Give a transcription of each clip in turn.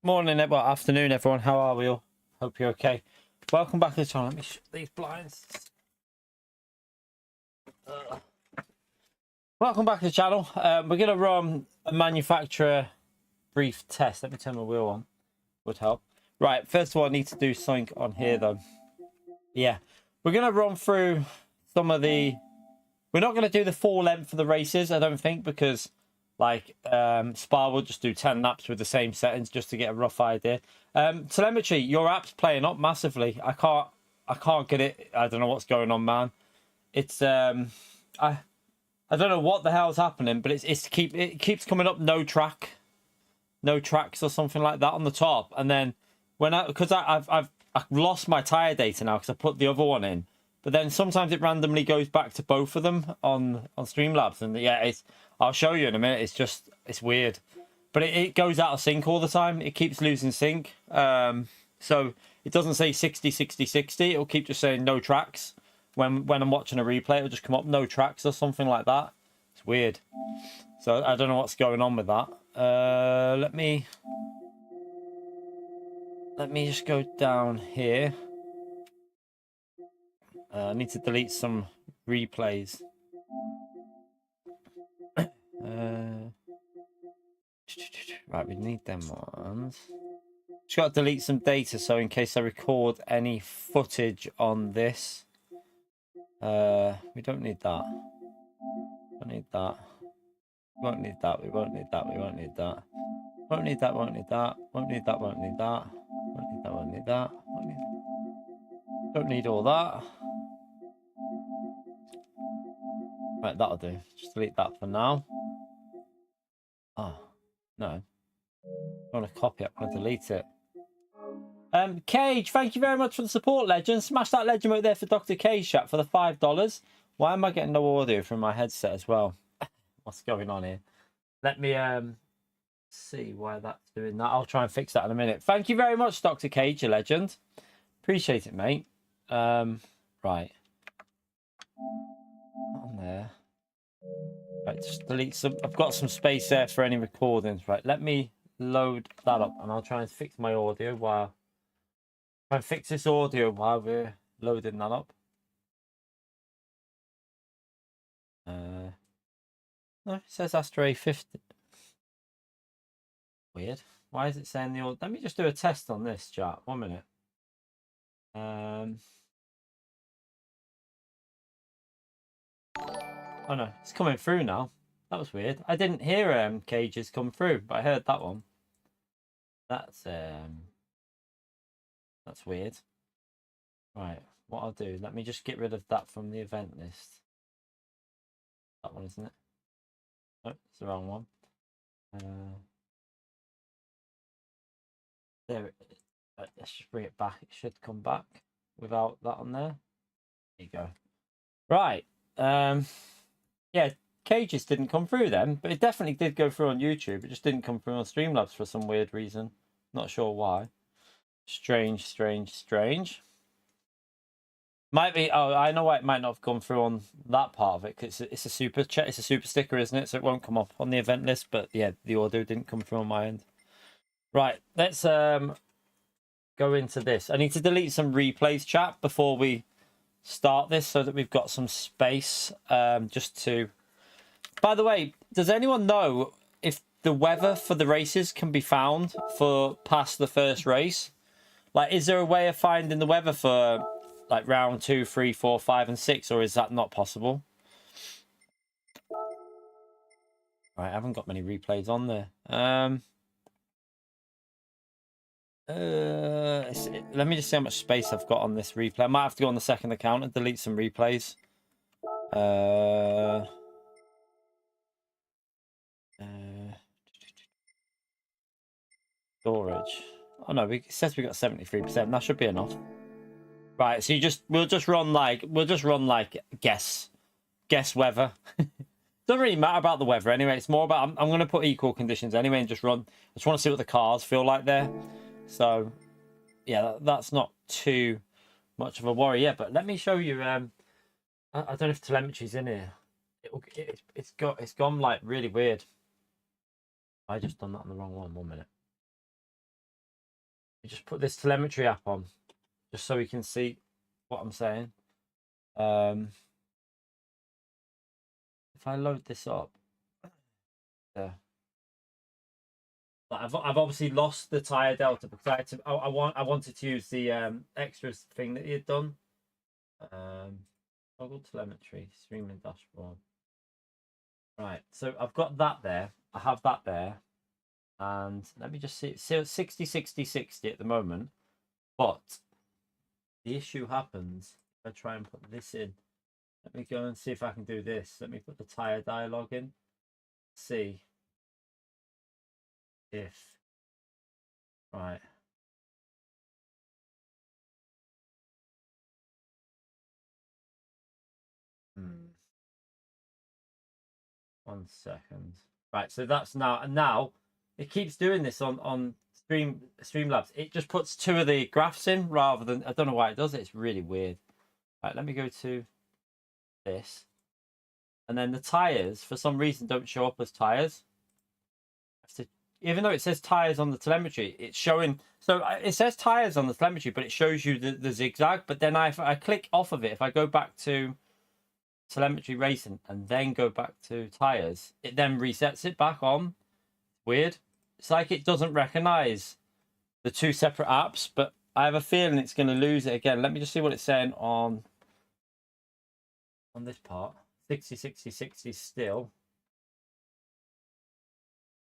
Morning, well, afternoon, everyone. How are we all? Hope you're okay. Welcome back to the channel. Let me shut these blinds. Welcome back to the channel. We're going to run a manufacturer brief test. Let me turn my wheel on. Would help. Right, first of all, I need to do something on here, though. Yeah, we're going to run through some of the... We're not going to do the full length of the races, I don't think, because... Like, Spa will just do 10 laps with the same settings just to get a rough idea. Telemetry, your app's playing up massively. I can't get it. I don't know what's going on, man. It's I don't know what the hell's happening, but it keeps coming up no tracks or something like that on the top. And then because I've lost my tire data now because I put the other one in. But then sometimes it randomly goes back to both of them on Streamlabs, and yeah, I'll show you in a minute. It's weird, but it goes out of sync all the time. It keeps losing sync, so it doesn't say 60, 60, 60. It'll keep just saying no tracks. When I'm watching a replay, it'll just come up no tracks or something like that. It's weird. So I don't know what's going on with that. Let me just go down here. I need to delete some replays. Right, we need them ones. Just got to delete some data, so in case I record any footage on this. We don't need that. Don't need that. Won't need that. We won't need that. We won't need that. Won't need that. Won't need that. Won't need that. Won't need that. Won't need that. Won't need that. Won't need that. Don't need all that. Right, that'll do. Just delete that for now. Oh, no. I want to copy it. I'm going to delete it. Cage, thank you very much for the support, legend. Smash that legend right there for Dr. Cage chat for the $5. Why am I getting no audio from my headset as well? What's going on here? Let me see why that's doing that. I'll try and fix that in a minute. Thank you very much, Dr. Cage, your legend. Appreciate it, mate. Right. On there. Right, just delete some. I've got some space there for any recordings. Right, let me load that up, and I'll try and fix my audio while try and fix this audio while we're loading that up. No, it says Astro A50. Weird. Why is it saying the audio? Let me just do a test on this, chat. 1 minute. Oh no, it's coming through now. That was weird. I didn't hear Cages come through, but I heard that one. That's weird. Right, what I'll do, let me just get rid of that from the event list. That one, isn't it? No, it's the wrong one. There it is. Right, let's just bring it back. It should come back without that on there. There you go. Right. Yeah, Cages didn't come through then, but it definitely did go through on YouTube. It just didn't come through on Streamlabs for some weird reason. Not sure why. Strange. Might be. Oh, I know why it might not have come through on that part of it. Cause it's a super sticker, isn't it? So it won't come up on the event list. But yeah, the audio didn't come through on my end. Right, let's go into this. I need to delete some replays, chat, before we start this, so that we've got some space. Just to. By the way, does anyone know if the weather for the races can be found for past the first race? Like, is there a way of finding the weather for like round 2, 3, 4, 5, and 6, or is that not possible? Right, I haven't got many replays on there. Let me just see how much space I've got on this replay. I might have to go on the second account and delete some replays. Storage. Oh no, it says we got 73%. That should be enough. Right, so we'll just run like guess weather. Doesn't really matter about the weather anyway. It's more about I'm going to put equal conditions anyway and just run. I just want to see what the cars feel like there. So yeah, that's not too much of a worry. Yeah, but let me show you. I don't know if telemetry's in here. It's gone like really weird. I just done that on the wrong one. 1 minute. You just put this telemetry app on, just so we can see what I'm saying. If I load this up, there. I've obviously lost the tire delta because I wanted to use the extra thing that you'd done. Toggle telemetry, streaming dashboard. Right, so I've got that there. I have that there, and let me just see. So 60, 60, 60 at the moment, but the issue happens if I try and put this in. Let me go and see if I can do this. Let me put the tire dialog in. See if right. Hmm. 1 second. Right, so that's now, and now it keeps doing this on Streamlabs. It just puts 2 of the graphs in rather than, I don't know why it does it. It's really weird. Right, let me go to this, and then the tires for some reason don't show up as tires. Even though it says tires on the telemetry, it's showing. So it says tires on the telemetry, but it shows you the zigzag. But then if I click off of it, if I go back to telemetry racing and then go back to tires, it then resets it back on. Weird. It's like it doesn't recognize the 2 separate apps, but I have a feeling it's going to lose it again. Let me just see what it's saying on this part. 60, 60, 60 still.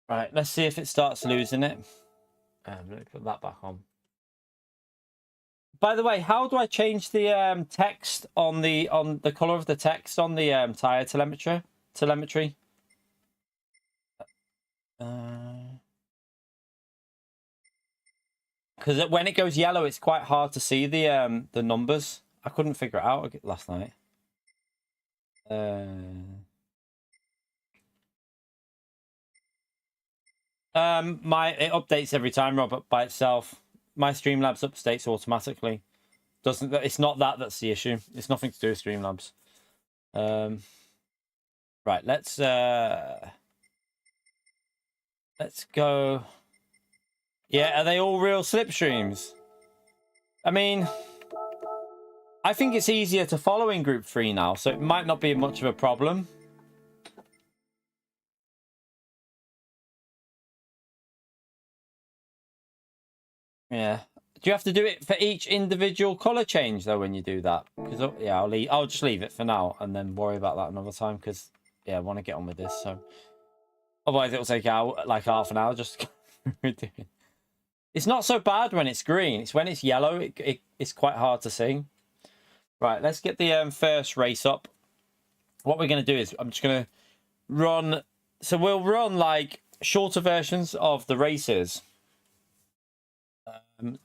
Right, let's see if it starts losing it. Let me put that back on. By the way, how do I change the text on the color of the text on the tire telemetry? Because when it goes yellow, it's quite hard to see the numbers. I couldn't figure it out last night. It updates every time, Robert, by itself. My Streamlabs updates automatically. It's not that's the issue. It's nothing to do with Streamlabs. Right, let's go. Yeah, are they all real slipstreams? I mean, I think it's easier to follow in group 3 now, so it might not be much of a problem. Yeah. Do you have to do it for each individual color change though when you do that? Because yeah, I'll just leave it for now and then worry about that another time because yeah, I want to get on with this. So otherwise it'll take out like half an hour just. It's not so bad when it's green. It's when it's yellow. It's quite hard to see. Right, let's get the first race up. What we're going to do is I'm just going to run. So we'll run like shorter versions of the races. Can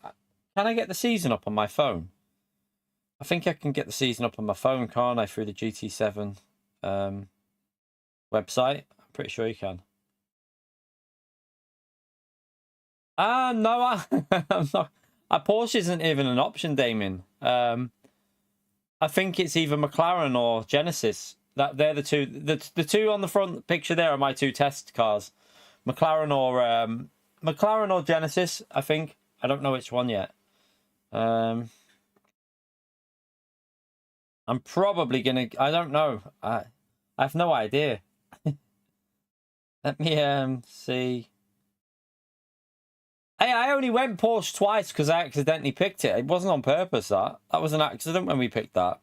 I get the season up on my phone? I think I can get the season up on my phone, can't I, through the GT7 website? I'm pretty sure you can. No, I'm not. Porsche isn't even an option, Damien. I think it's either McLaren or Genesis. They're the two. The 2 on the front picture there are my 2 test cars. McLaren or Genesis, I think. I don't know which one yet. I'm probably gonna. I don't know. I have no idea. Let me see. Hey, I only went Porsche twice because I accidentally picked it. It wasn't on purpose. That was an accident when we picked that.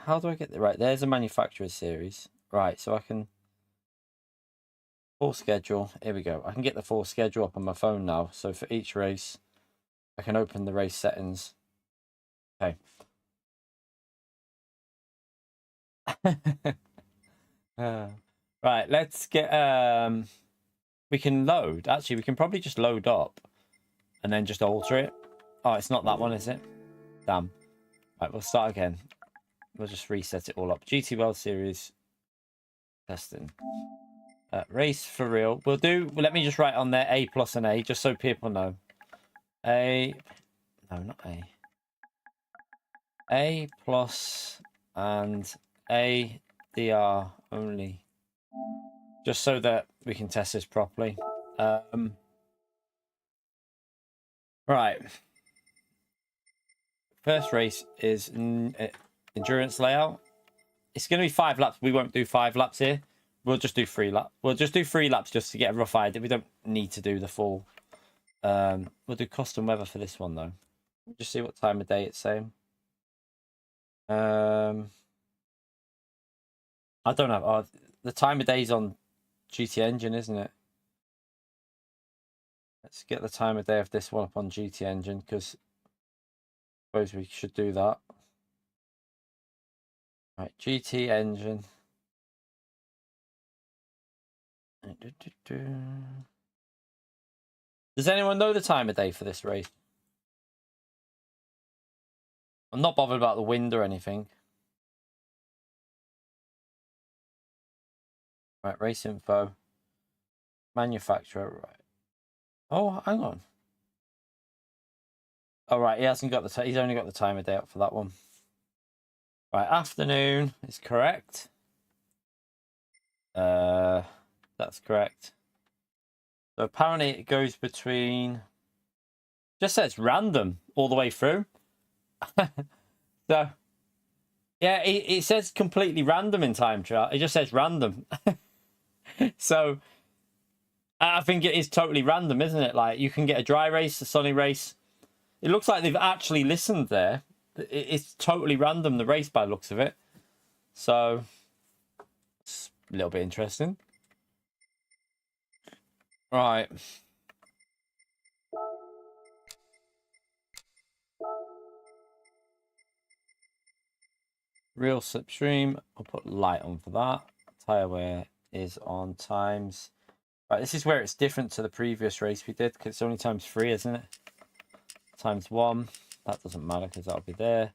How do I get it right? There's a manufacturer's series. Right, so I can full schedule. Here we go. I can get the full schedule up on my phone now. So for each race, I can open the race settings. Okay. Right, let's get we can load. Actually, we can probably just load up and then just alter it. Oh, it's not that one, is it? Damn. Right, we'll start again. We'll just reset it all up. GT World Series testing. Race for real. Let me just write on there A plus and A, just so people know. No, not A. A plus and ADR only. Just so that we can test this properly. Right. First race is endurance layout. It's going to be 5 laps. We won't do 5 laps here. We'll just do 3 laps. We'll just do 3 laps just to get a rough idea. We don't need to do the full. We'll do custom weather for this one though. Just see what time of day it's saying. I don't know. Oh, the time of day is on GT Engine, isn't it? Let's get the time of day of this one up on GT Engine, because I suppose we should do that. Right, GT Engine. Does anyone know the time of day for this race? I'm not bothered about the wind or anything. Right, race info. Manufacturer, right. Oh, hang on. Oh, right, he hasn't got the he's only got the time of day up for that one. Right, afternoon is correct. That's correct. So apparently it goes between, just says random all the way through. So yeah, it says completely random in time chart. It just says random. So I think it is totally random, isn't it? Like, you can get a dry race, a sunny race. It looks like they've actually listened there. It's totally random, the race, by the looks of it. So it's a little bit interesting. Right. Real slipstream. I'll put light on for that. Tire wear is on times. Right, this is where it's different to the previous race we did, because it's only times 3, isn't it? Times 1. That doesn't matter because that'll be there.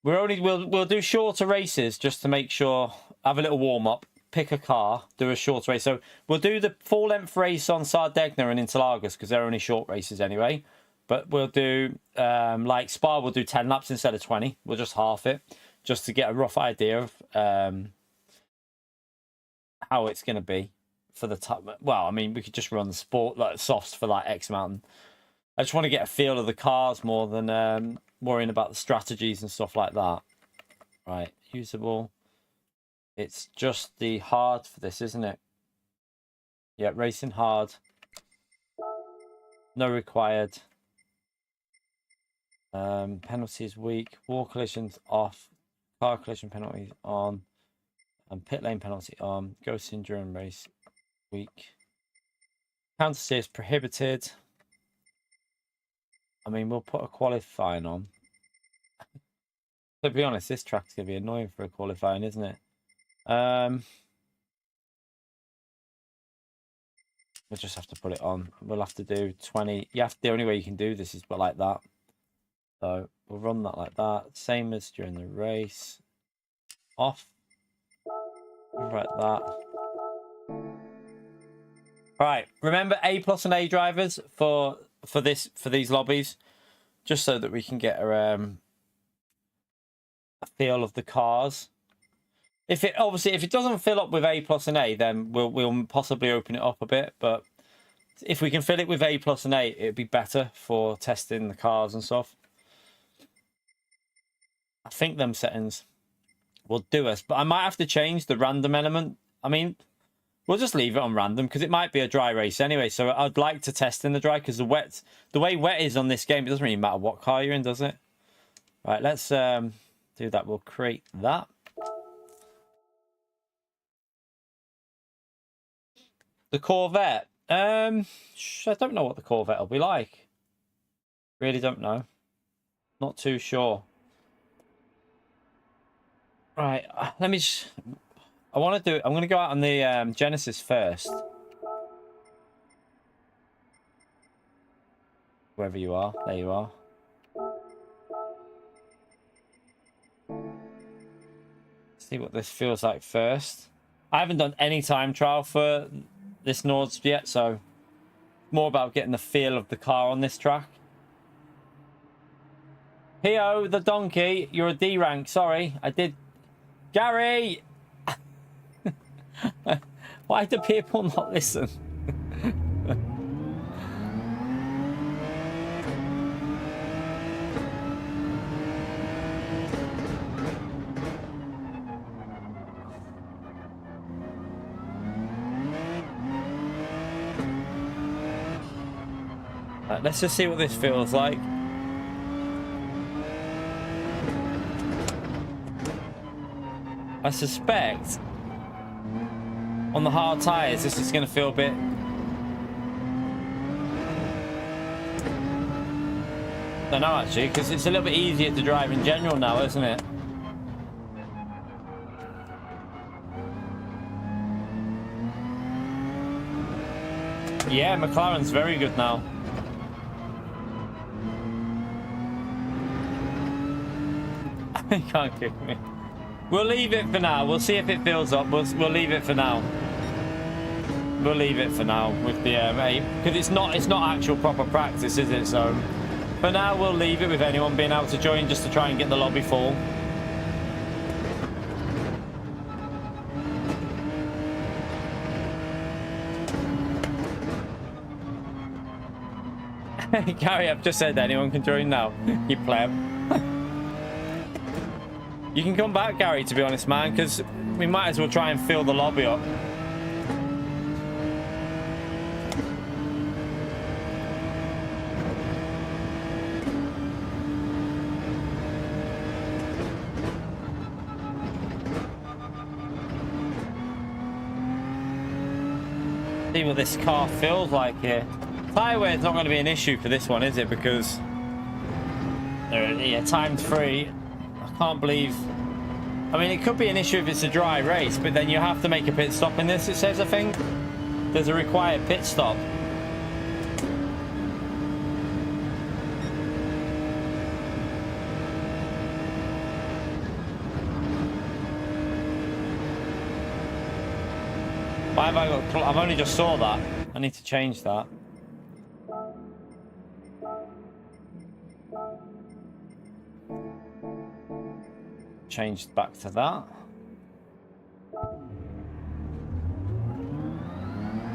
We'll do shorter races just to make sure. Have a little warm up. Pick a car. Do a short race. So we'll do the full length race on Sardegna and Interlagos because they're only short races anyway. But we'll do like Spa. We'll do 10 laps instead of 20. We'll just half it just to get a rough idea of how it's going to be for the time. Well, I mean, we could just run the sport like softs for like X amount. I just want to get a feel of the cars more than worrying about the strategies and stuff like that. Right, usable. It's just the hard for this, isn't it? Yeah, racing hard. No required. Penalties weak. Wall collisions off. Car collision penalties on. And pit lane penalty on. Ghost endurance race weak. Counter steer is prohibited. I mean, we'll put a qualifying on. To be honest, this track's going to be annoying for a qualifying, isn't it? We'll just have to put it on. We'll have to do 20. The only way you can do this is but like that. So we'll run that like that. Same as during the race. Off. Right, that. Right. Remember A+ and A drivers for these lobbies, just so that we can get a feel of the cars. If it doesn't fill up with A+ and A, then we'll possibly open it up a bit. But if we can fill it with A+ and A, it'd be better for testing the cars and stuff. I think them settings will do us, but I might have to change the random element. I mean, we'll just leave it on random because it might be a dry race anyway. So I'd like to test in the dry because the way wet is on this game, it doesn't really matter what car you're in, does it? Right, let's do that. We'll create that. The Corvette. I don't know what the Corvette will be like. Really don't know. Not too sure. Right, let me just. I'm going to go out on the Genesis first. Wherever you are, there you are. See what this feels like first. I haven't done any time trial for this Nords yet, so more about getting the feel of the car on this track. Pio the donkey, you're a D rank. Sorry, I did. Gary, why do people not listen? Let's just see what this feels like. I suspect on the hard tires this is going to feel a bit... I don't know actually, because it's a little bit easier to drive in general now, isn't it? Yeah, McLaren's very good now. You can't kick me. We'll leave it for now. We'll see if it fills up. We'll leave it for now. We'll leave it for now with the because it's not actual proper practice, is it? So for now, we'll leave it with anyone being able to join just to try and get the lobby full. Gary, I've just said anyone can join now. You pleb. You can come back, Gary, to be honest, man, because we might as well try and fill the lobby up. See what this car feels like here. Tyre wear is not going to be an issue for this one, is it? Because yeah, timed free. I can't believe. I mean, it could be an issue if it's a dry race, but then you have to make a pit stop in this. It says, I think there's a required pit stop. Why have I got? I've only just saw that. I need to change that. Changed back to that.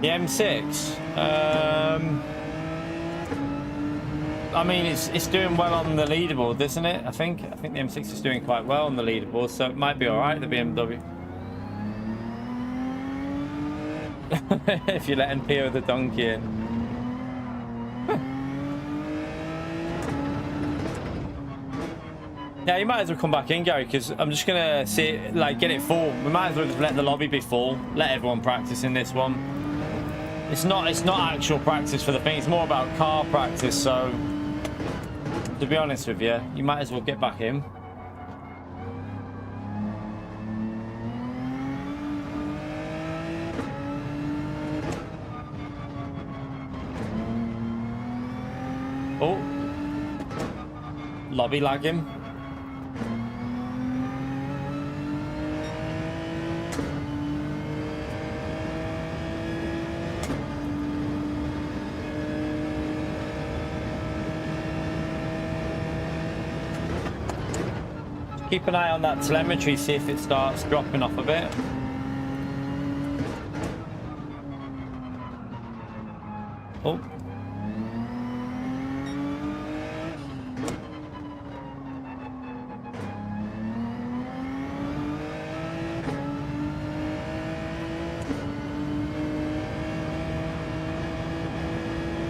The M6. I mean, it's doing well on the leaderboard, isn't it? I think the M6 is doing quite well on the leaderboard, so it might be all right. The BMW. If you're letting Pio the donkey in. Yeah, you might as well come back in, Gary, because I'm just gonna see it, like, get it full. We might as well just let the lobby be full. Let everyone practice in this one. It's not actual practice for the thing. It's more about car practice. So, to be honest with you, you might as well get back in. Oh, lobby lagging. Keep an eye on that telemetry, see if it starts dropping off a bit. Oh.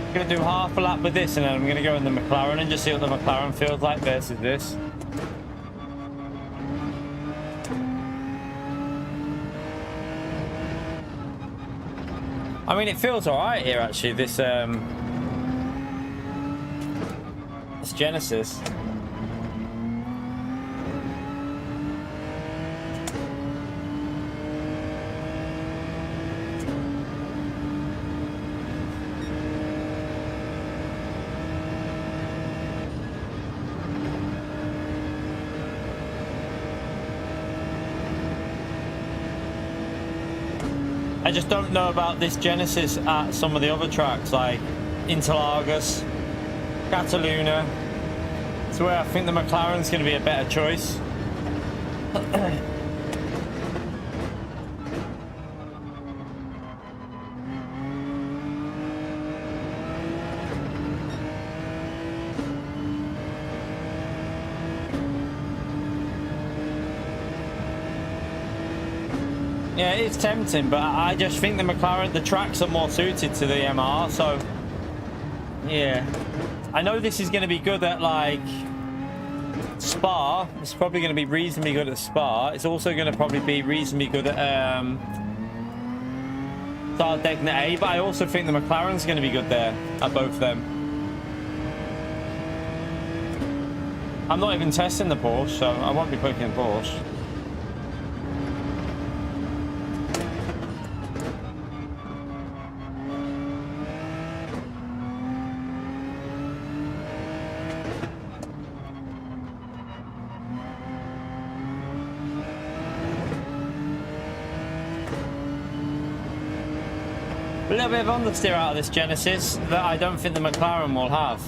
I'm going to do half a lap with this and then I'm going to go in the McLaren and just see what the McLaren feels like versus this. I mean, it feels all right here, actually, this Genesis. I just don't know about this Genesis at some of the other tracks like Interlagos, Cataluña. It's where I think the McLaren's going to be a better choice. Yeah, it's tempting, but I just think the McLaren, the tracks are more suited to the MR, so Yeah. I know this is going to be good at, like, Spa. It's probably going to be reasonably good at Spa. It's also going to probably be reasonably good at Sardegna A, but I also think the McLaren's going to be good there at both of them. I'm not even testing the Porsche, so I won't be picking Porsche. A little bit of understeer out of this Genesis that I don't think the McLaren will have.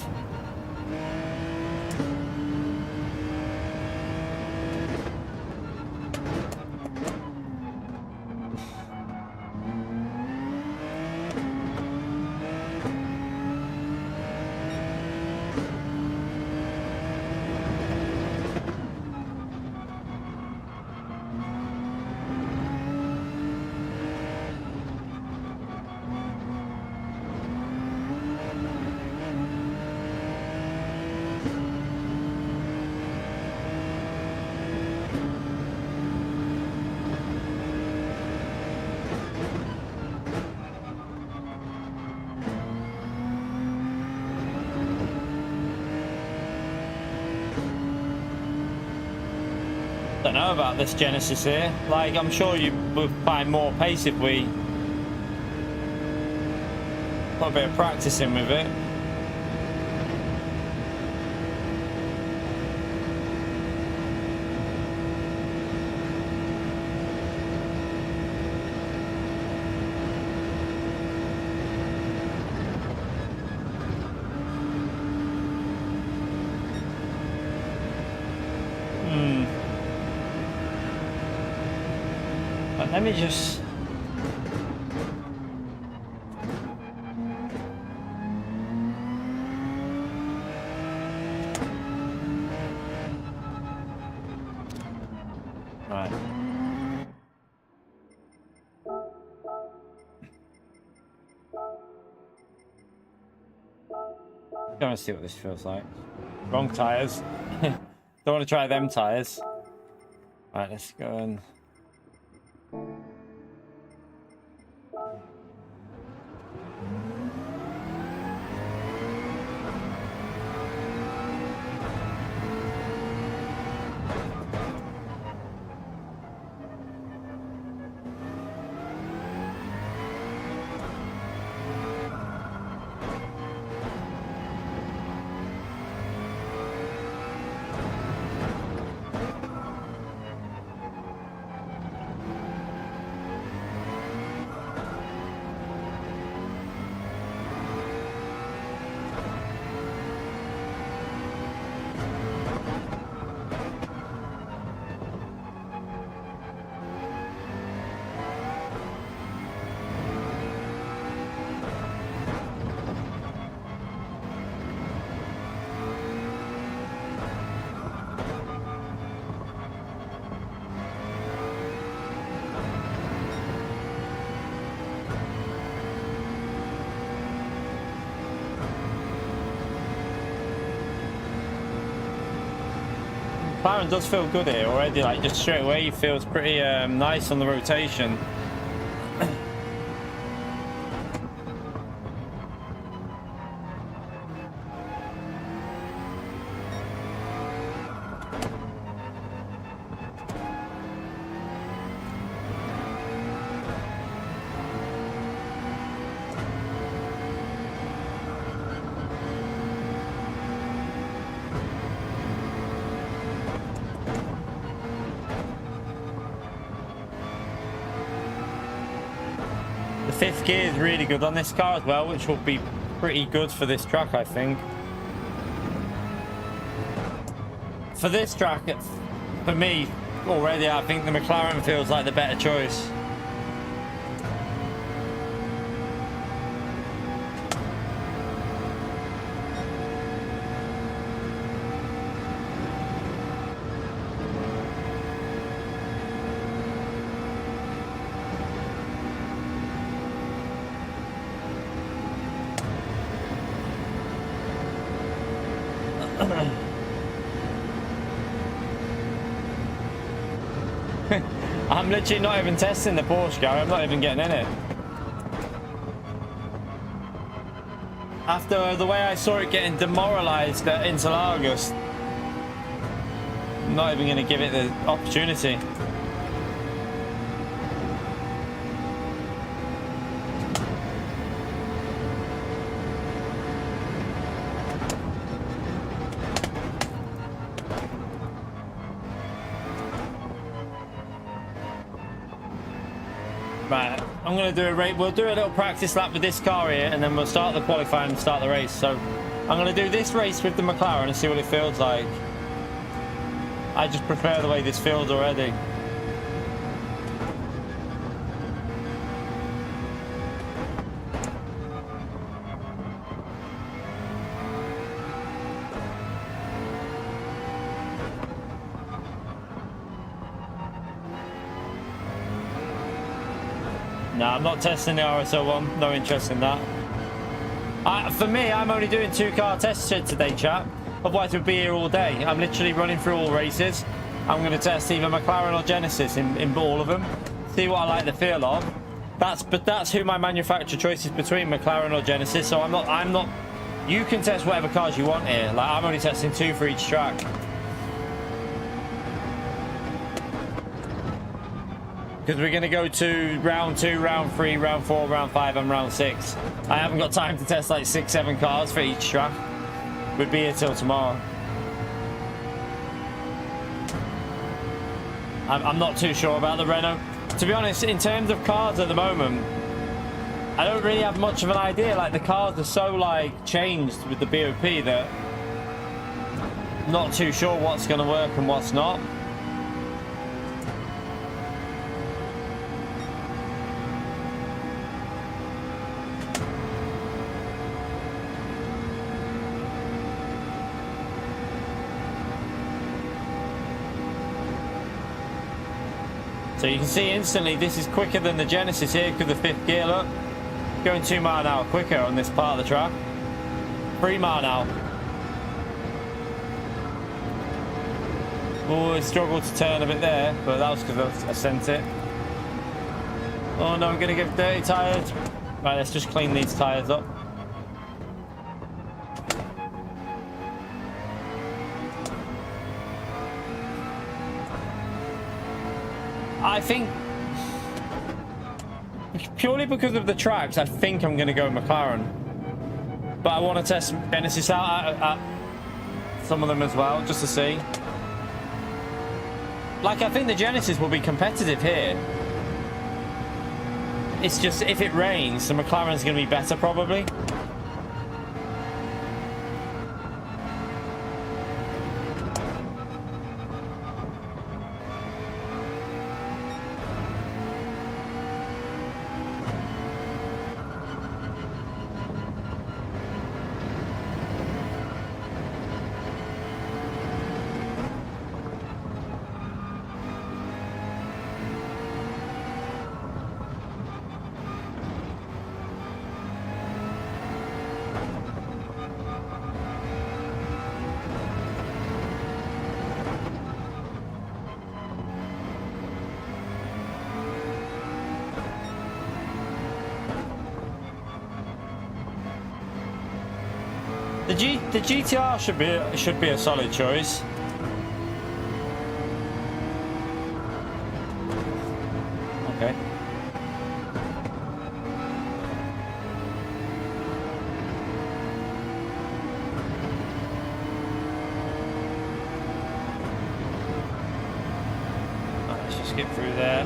Don't know about this Genesis here. Like, I'm sure you would find more pace if we put a bit of practice in with it. Let me just... Right. Going to see what this feels like. Wrong tires. Don't want to try them tires. Right, let's go and... McLaren does feel good here already, like just straight away he feels pretty nice on the rotation. Fifth gear is really good on this car as well, which will be pretty good for this track, I think. For this track, for me, already, I think the McLaren feels like the better choice. I'm literally not even testing the Porsche, Gary. I'm not even getting in it. After the way I saw it getting demoralized at Interlagos, I'm not even going to give it the opportunity. Right, I'm going to do a race. We'll do a little practice lap with this car here, and then we'll start the qualifying and start the race. So I'm going to do this race with the McLaren and see what it feels like. I just prefer the way this feels already. No, I'm not testing the RSO one. No interest in that. For me, I'm only doing 2-car tests today, chat. Otherwise, we'd be here all day. I'm literally running through all races. I'm going to test either McLaren or Genesis in all of them. See what I like the feel of. But that's who my manufacturer choice is between, McLaren or Genesis. So I'm not. You can test whatever cars you want here. Like, I'm only testing 2 for each track. Because we're going to go to round 2, round 3, round 4, round 5, and round 6. I haven't got time to test like 6, 7 cars for each track. We'd be here till tomorrow. I'm not too sure about the Renault. To be honest, in terms of cars at the moment, I don't really have much of an idea. Like, the cars are so like changed with the BOP that I'm not too sure what's going to work and what's not. So you can see instantly this is quicker than the Genesis here because the 5th gear, look. Going 2 miles an hour quicker on this part of the track. 3 miles an hour. Oh, it struggled to turn a bit there, but that was because I sent it. Oh no, I'm going to get dirty tyres. Right, let's just clean these tyres up. I think, purely because of the tracks, I think I'm going to go McLaren. But I want to test Genesis out at some of them as well, just to see. Like, I think the Genesis will be competitive here. It's just, if it rains, the McLaren's going to be better, probably. The GTR should be a solid choice. Okay. Let's just skip through there.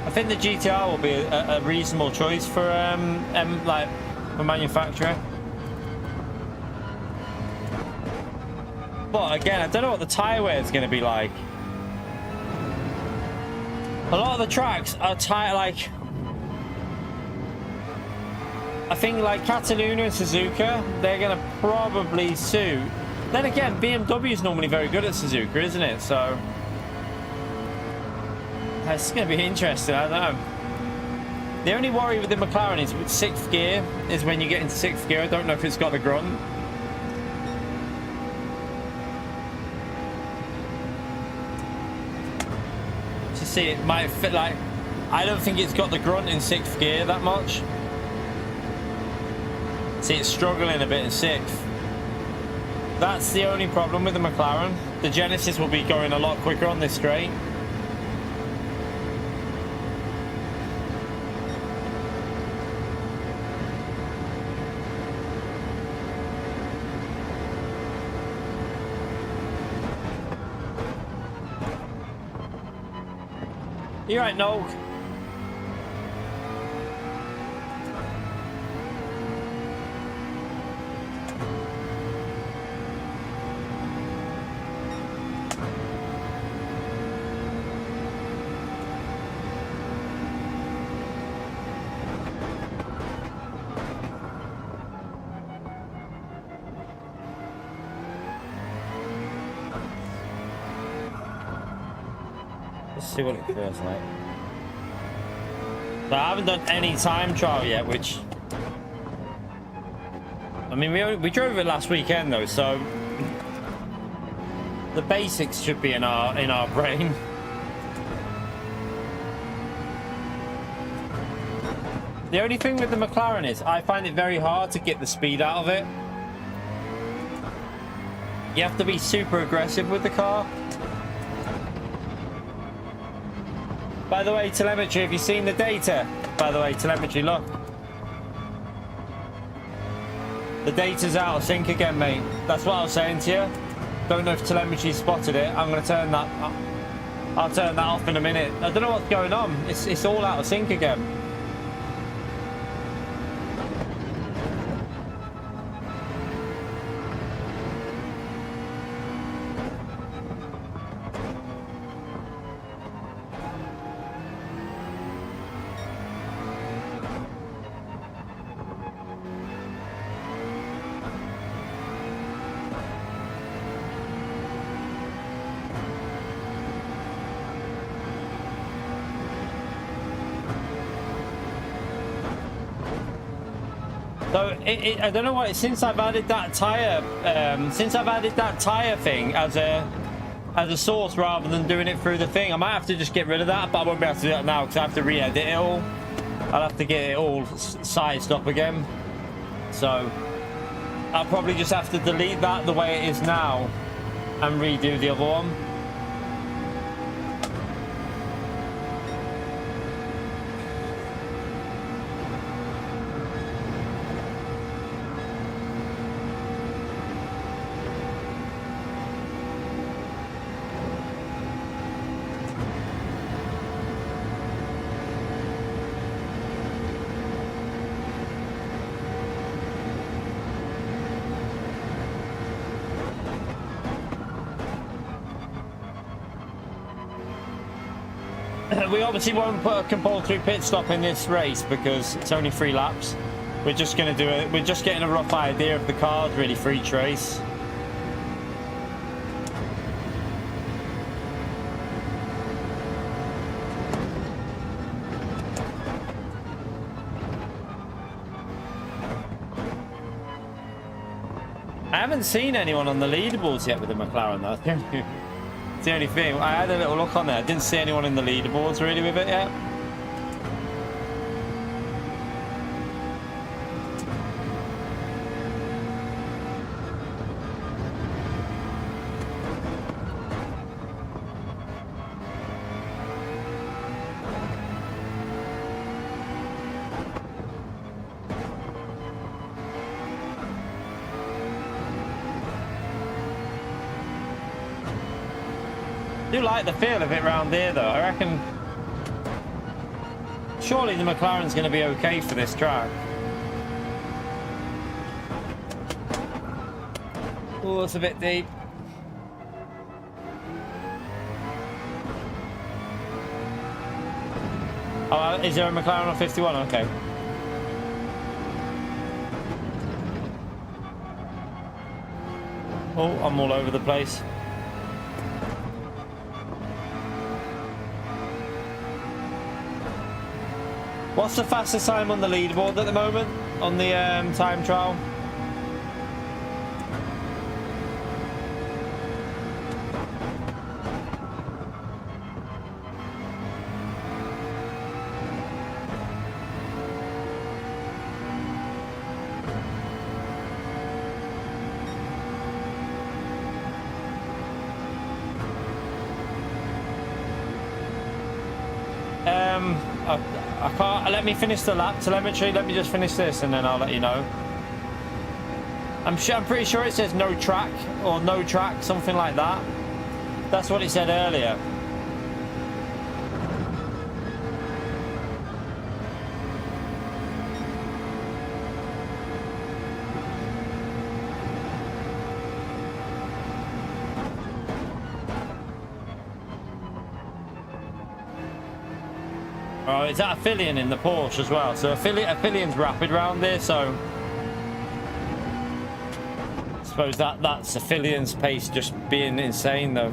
I think the GTR will be a reasonable choice for like. For manufacturer. But again, I don't know what the tyre wear is going to be like. A lot of the tracks are like, I think like Cataluña and Suzuka, they're going to probably suit. Then again, BMW is normally very good at Suzuka, isn't it? So it's going to be interesting. I don't know. The only worry with the McLaren is with 6th gear, is when you get into 6th gear, I don't know if it's got the grunt. To see, it might fit like, I don't think it's got the grunt in 6th gear that much. See, it's struggling a bit in 6th. That's the only problem with the McLaren. The Genesis will be going a lot quicker on this straight. You're right, Noel. Let's see what it feels like. So I haven't done any time trial yet, which, I mean, we drove it last weekend though, so the basics should be in our brain. The only thing with the McLaren is I find it very hard to get the speed out of it. You have to be super aggressive with the car. By the way, Telemetry, have you seen the data? By the way, Telemetry, look. The data's out of sync again, mate. That's what I was saying to you. Don't know if Telemetry spotted it. I'm going to turn that... I'll turn that off in a minute. I don't know what's going on. It's all out of sync again. So I don't know why. Since I've added that tire, thing as a source rather than doing it through the thing, I might have to just get rid of that. But I won't be able to do that now because I have to re-edit it all. I'll have to get it all sized up again. So I'll probably just have to delete that the way it is now and redo the other one. We obviously won't put a compulsory pit stop in this race because it's only 3 laps. We're just going to do it. We're just getting a rough idea of the cars really for each race. I haven't seen anyone on the leaderboards yet with the McLaren though. It's the only thing. I had a little look on there. I didn't see anyone in the leaderboards really with it yet. I do like the feel of it around here though. I reckon surely the McLaren's going to be okay for this track. Oh, it's a bit deep. Oh, is there a McLaren on 51? Okay. Oh, I'm all over the place. What's the fastest time on the leaderboard at the moment on the time trial? I can't. Let me finish the lap telemetry. Let me just finish this and then I'll let you know. I'm pretty sure it says no track or no track, something like that. That's what it said earlier. Oh, it's at Affilian in the Porsche as well. So Affilian's rapid round there, so I suppose that's Affilian's pace just being insane though.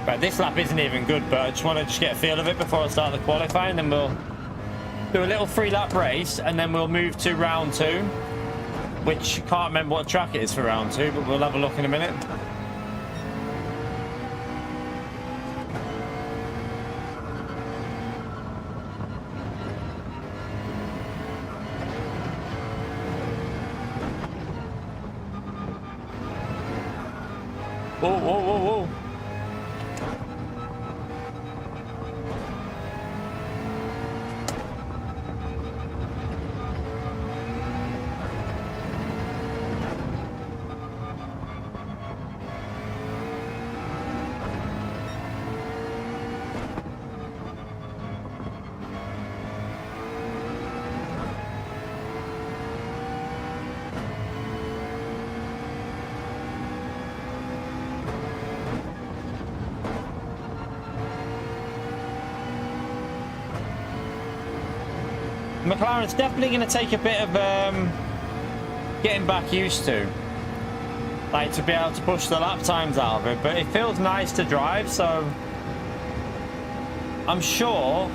Right, this lap isn't even good, but I just want to get a feel of it before I start the qualifying. Then we'll do a little 3-lap race and then we'll move to round 2. Which, can't remember what track it is for round 2, but we'll have a look in a minute. Whoa, whoa, whoa, whoa. McLaren's definitely going to take a bit of getting back used to, like to be able to push the lap times out of it, but it feels nice to drive, so I'm sure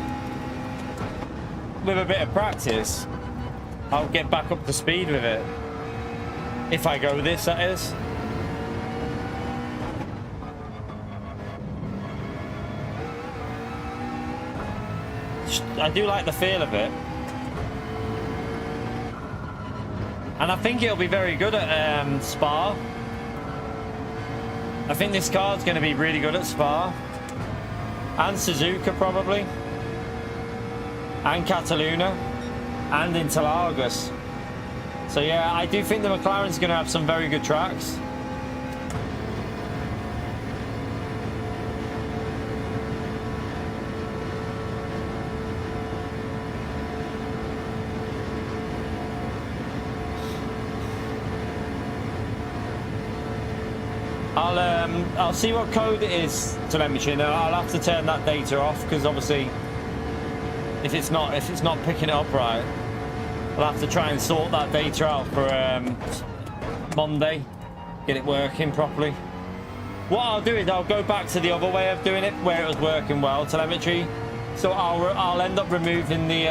with a bit of practice I'll get back up to speed with it, if I go this, that is. I do like the feel of it. And I think it'll be very good at Spa. I think this car's going to be really good at Spa. And Suzuka probably. And Cataluña. And Interlagos. So yeah, I do think the McLaren's going to have some very good tracks. I'll see what code it is, Telemetry. Now I'll have to turn that data off because obviously, if it's not picking it up right, I'll have to try and sort that data out for Monday, get it working properly. What I'll do is I'll go back to the other way of doing it where it was working well, Telemetry. So I'll end up removing the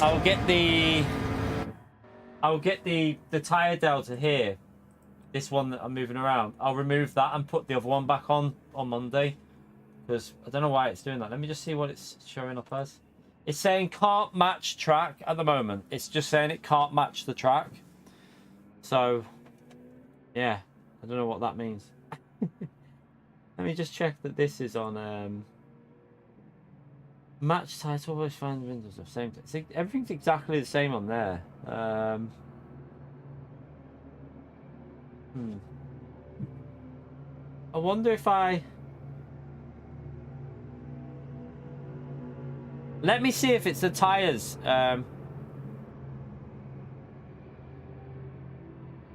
I'll get the tire delta here, this one that I'm moving around. I'll remove that and put the other one back on Monday, because I don't know why it's doing that. Let me just see what it's showing up as. It's saying can't match track at the moment. It's just saying it can't match the track. So yeah, I don't know what that means. Let me just check that this is on match title. Always find windows of same. Everything's exactly the same on there. I wonder if let me see if it's the tires.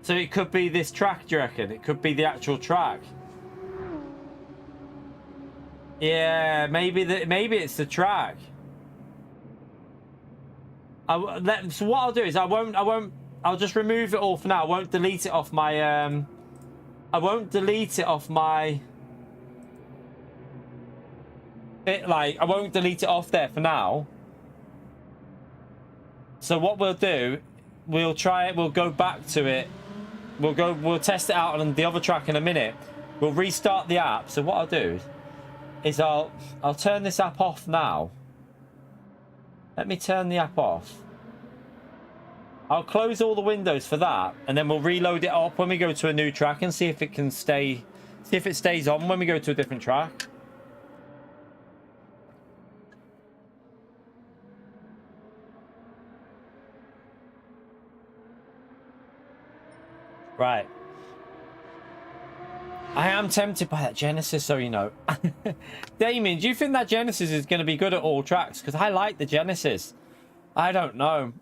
So it could be this track, do you reckon? It could be the actual track. Yeah, maybe it's the track. So what I'll do is I'll just remove it all for now. I won't delete it off my I won't delete it off my I won't delete it off there for now. So what we'll do, we'll try it, we'll go back to it. We'll test it out on the other track in a minute. We'll restart the app. So what I'll do is I'll turn this app off now. Let me turn the app off. I'll close all the windows for that, and then we'll reload it up when we go to a new track and see if it can stay, see if it stays on when we go to a different track. Right. I am tempted by that Genesis, so you know. Damien, do you think that Genesis is going to be good at all tracks? Because I like the Genesis. I don't know.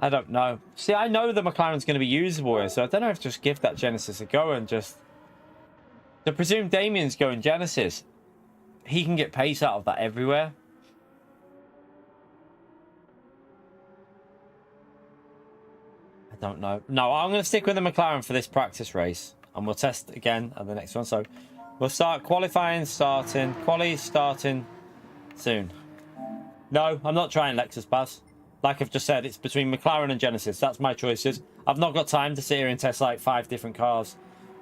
I don't know. See, I know the McLaren's going to be usable here, so I don't know if just give that Genesis a go and just... To presume Damien's going Genesis. He can get pace out of that everywhere. I don't know. No, I'm going to stick with the McLaren for this practice race. And we'll test again at the next one. So we'll start qualifying, quali starting soon. No, I'm not trying Lexus Baz. Like I've just said, it's between McLaren and Genesis. That's my choices. I've not got time to sit here and test like 5 different cars.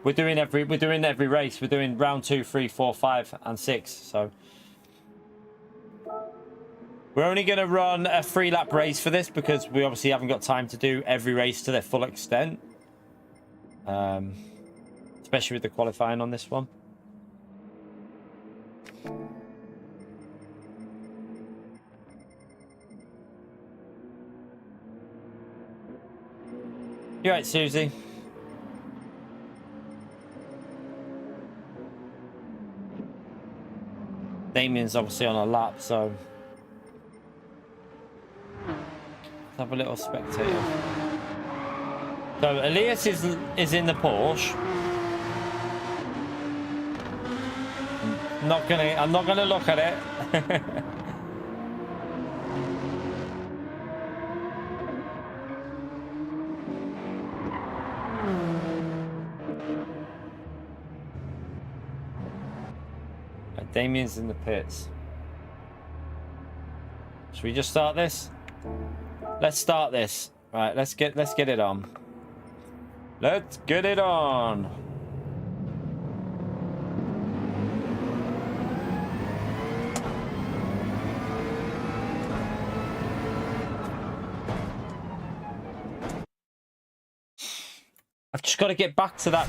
We're doing every race. We're doing round 2, 3, 4, 5, and 6. So we're only going to run a 3-lap race for this because we obviously haven't got time to do every race to their full extent. Especially with the qualifying on this one. You're right, Susie. Damien's obviously on a lap, so let's have a little spectator. So Elias is in the Porsche. I'm not gonna look at it. Damien's in the pits. Should we just start this? Let's start this. Right, let's get it on. Let's get it on. I've just got to get back to that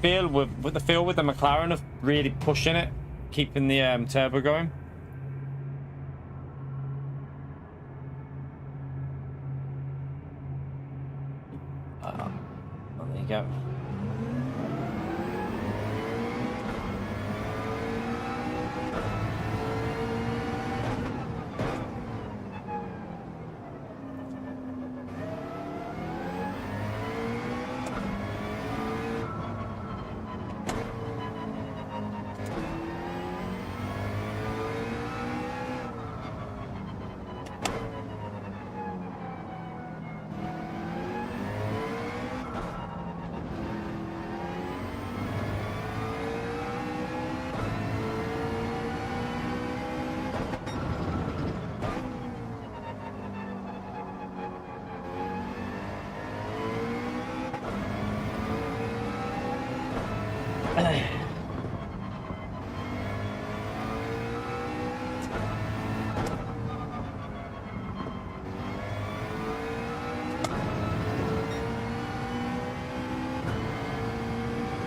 feel with the McLaren of really pushing it. Keeping the turbo going. There you go.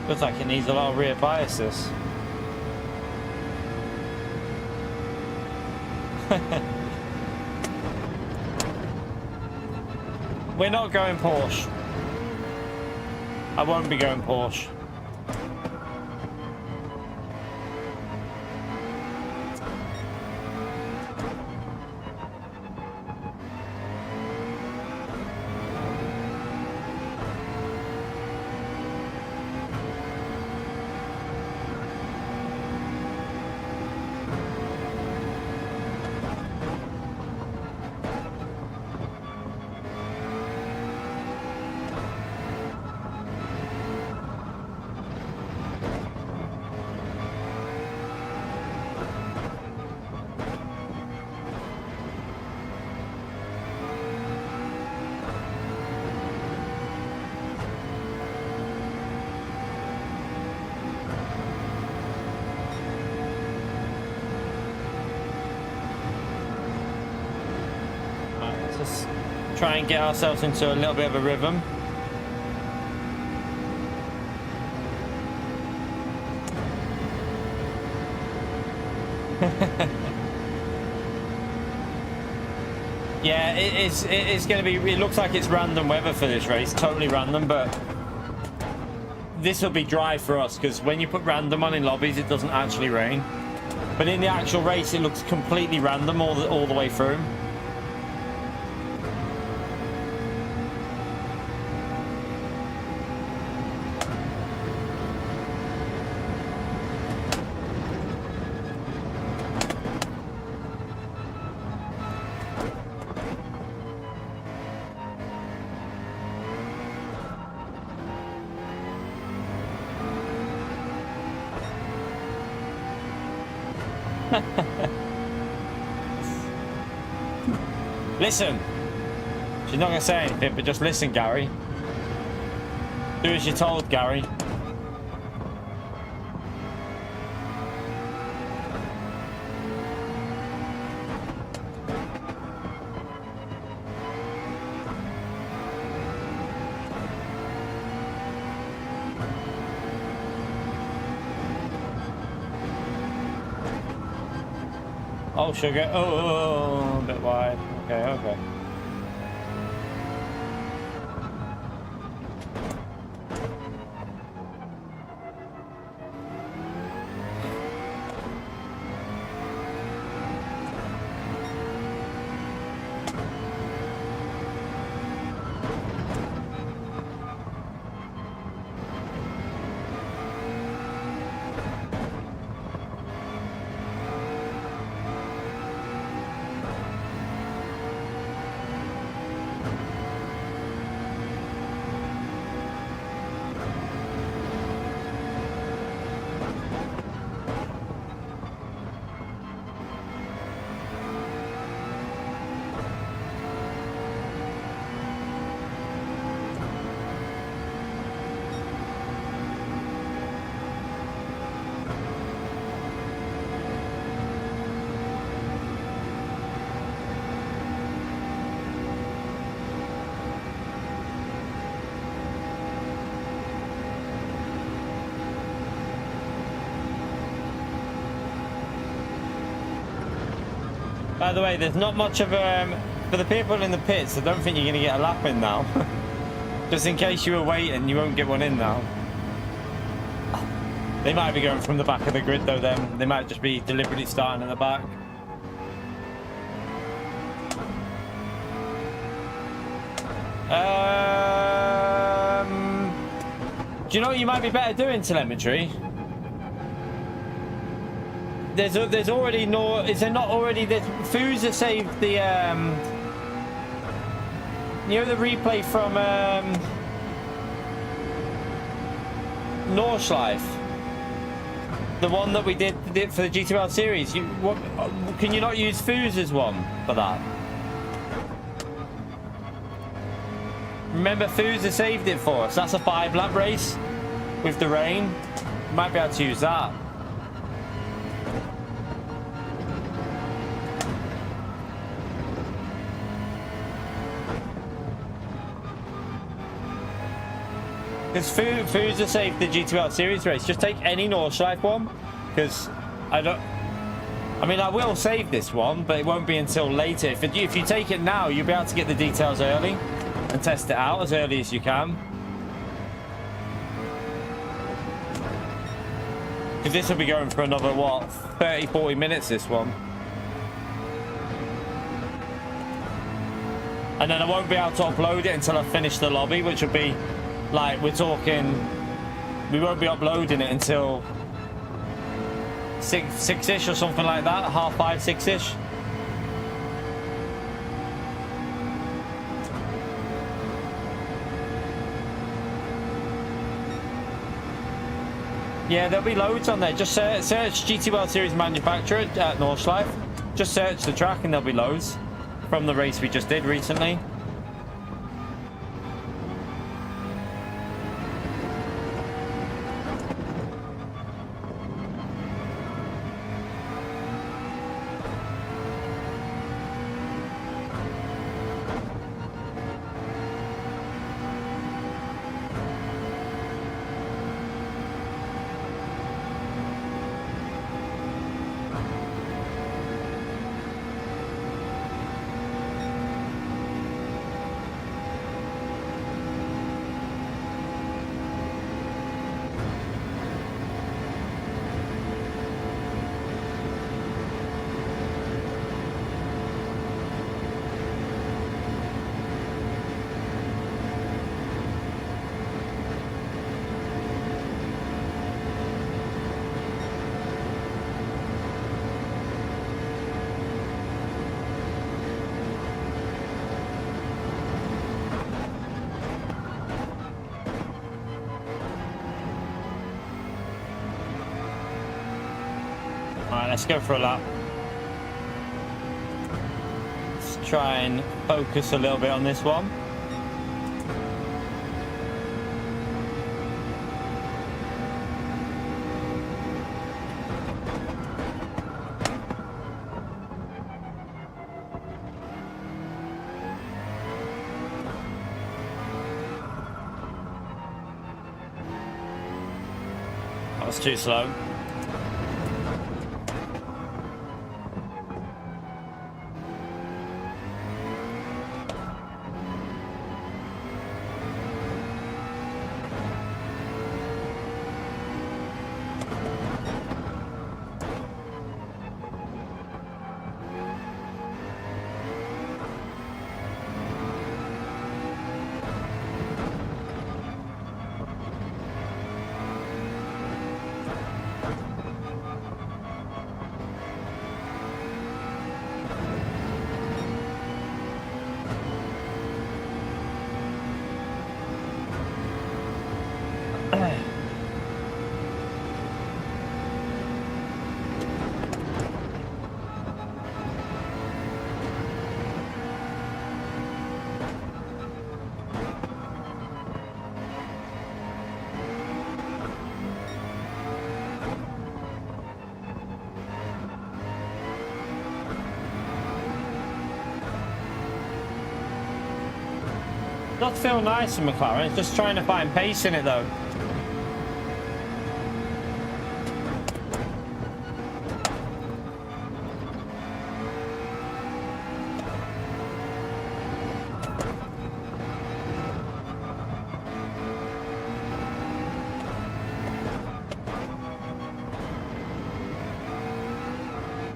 Looks like it needs a lot of rear biases. We're not going Porsche. I won't be going Porsche. try and get ourselves into a little bit of a rhythm. Yeah, it's going to be, it looks like it's random weather for this race, totally random, but this will be dry for us because when you put random on in lobbies, it doesn't actually rain. But in the actual race, it looks completely random all the way through. Listen. She's not going to say anything, but just listen, Gary. Do as you're told, Gary. Oh, sugar. Oh, a bit wide. Okay, okay. By the way, there's not much of for the people in the pits, I don't think you're going to get a lap in now. Just in case you were waiting, you won't get one in now. They might be going from the back of the grid though, then. They might just be deliberately starting at the back. Do you know what you might be better doing, Telemetry? There's already no, is there not already, there's Fuser saved the you know, the replay from Nordschleife, the one that we did for the GTWS series. Can you not use Fuser's one for that? Remember, Fuser saved it for us. That's a 5-lap race with the rain. You might be able to use that. Because Fuser saved the GTWS series race. Just take any Nordschleife one, because I mean, I will save this one, but it won't be until later. If you take it now, you'll be able to get the details early and test it out as early as you can. Because this will be going for another, what, 30-40 minutes, this one. And then I won't be able to upload it until I finish the lobby, which will be, like, we're talking, we won't be uploading it until 6-ish or something like that, 5:30, 6-ish. Yeah, there'll be loads on there. Just search GTWS series manufacturer at Nordschleife. Just search the track and there'll be loads from the race we just did recently. let's go for a lap. Let's try and focus a little bit on this one. That was too slow. Does feel nice in McLaren, it's just trying to find pace in it though.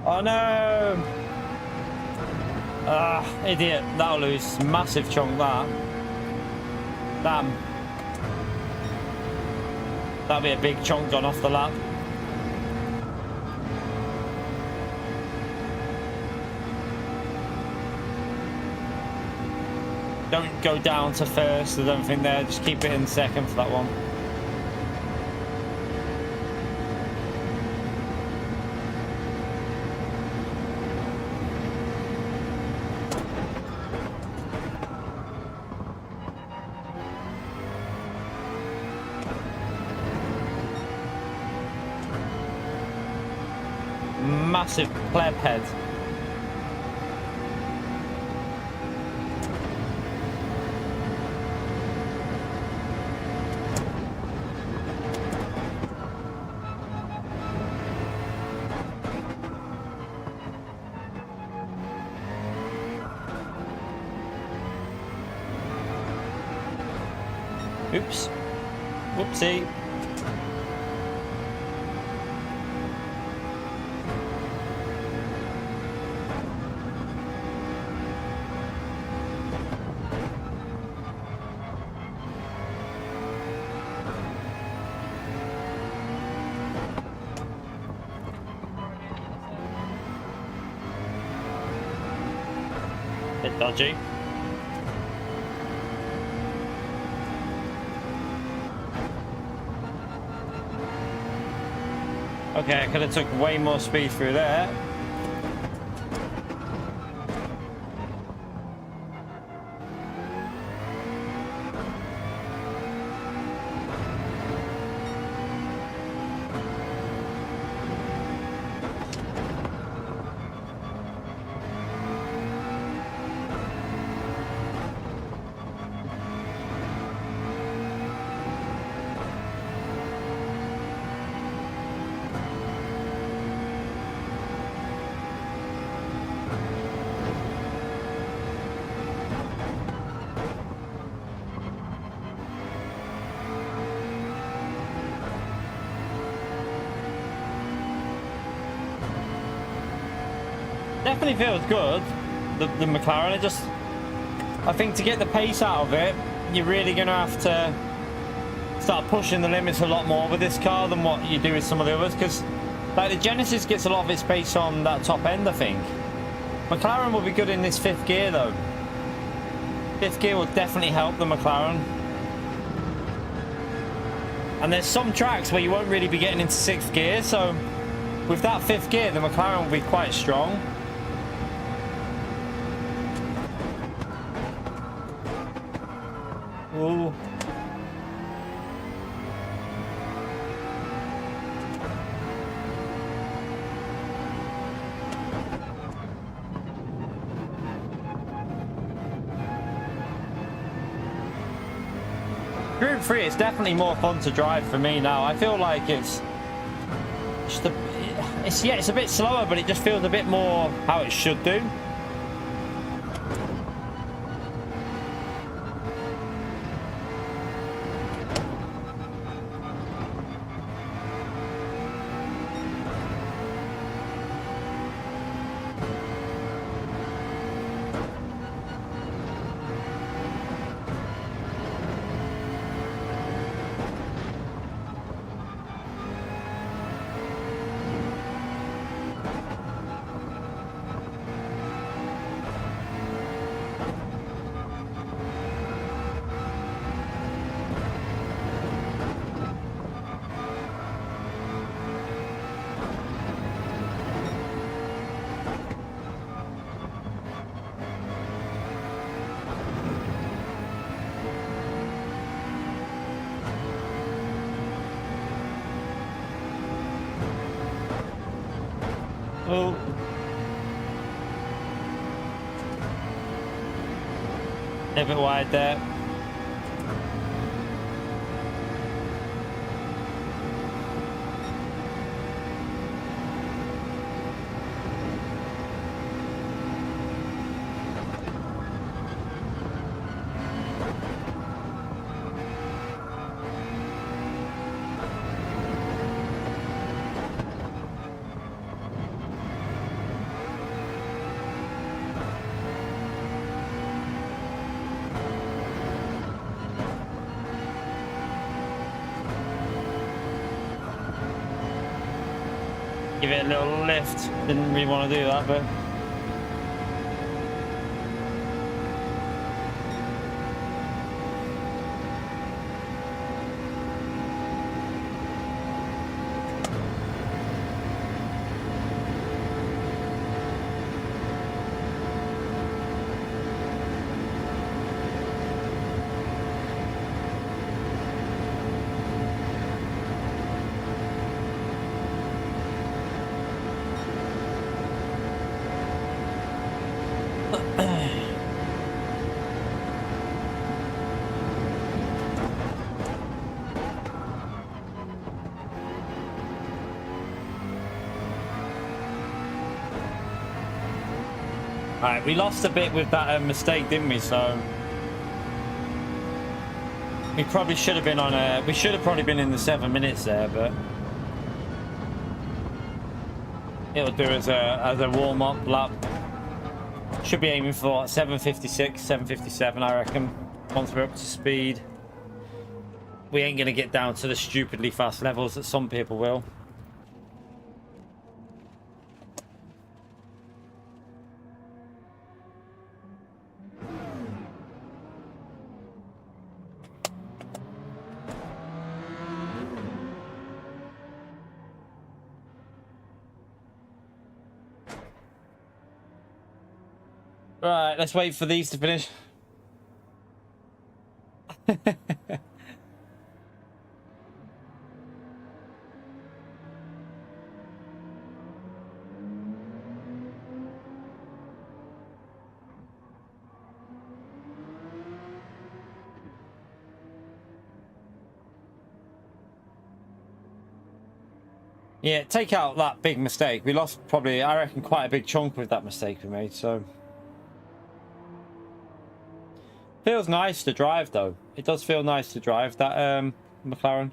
Oh no! Ah, idiot, that'll lose massive chunk that. Damn. That'll be a big chunk gone off the lap. Don't go down to first, I don't think there. Just keep it in second for that one. Massive pleb head. Oops. Whoopsie. Bit dodgy. Okay, I could have took way more speed through there. Definitely feels good, the McLaren. I think to get the pace out of it, you're really going to have to start pushing the limits a lot more with this car than what you do with some of the others, because like the Genesis gets a lot of its pace on that top end, I think. McLaren will be good in this fifth gear though. Fifth gear will definitely help the McLaren. And there's some tracks where you won't really be getting into sixth gear, so With that 5th gear, the McLaren will be quite strong. Ooh. Group 3 is definitely more fun to drive for me now. I feel like it's just it's a bit slower, but it just feels a bit more how it should do. Oh. A bit wide there. Give it a little lift. Didn't really want to do that, but alright, we lost a bit with that mistake, didn't we? So we probably should have been on a. We should have probably been in the 7 minutes there, but it'll do as a warm up lap. Should be aiming for 7:56, 7:57, I reckon. Once we're up to speed, we ain't gonna get down to the stupidly fast levels that some people will. Right, let's wait for these to finish. Yeah, take out that big mistake. We lost probably, I reckon, quite a big chunk with that mistake we made, so. Feels nice to drive though. It does feel nice to drive that McLaren.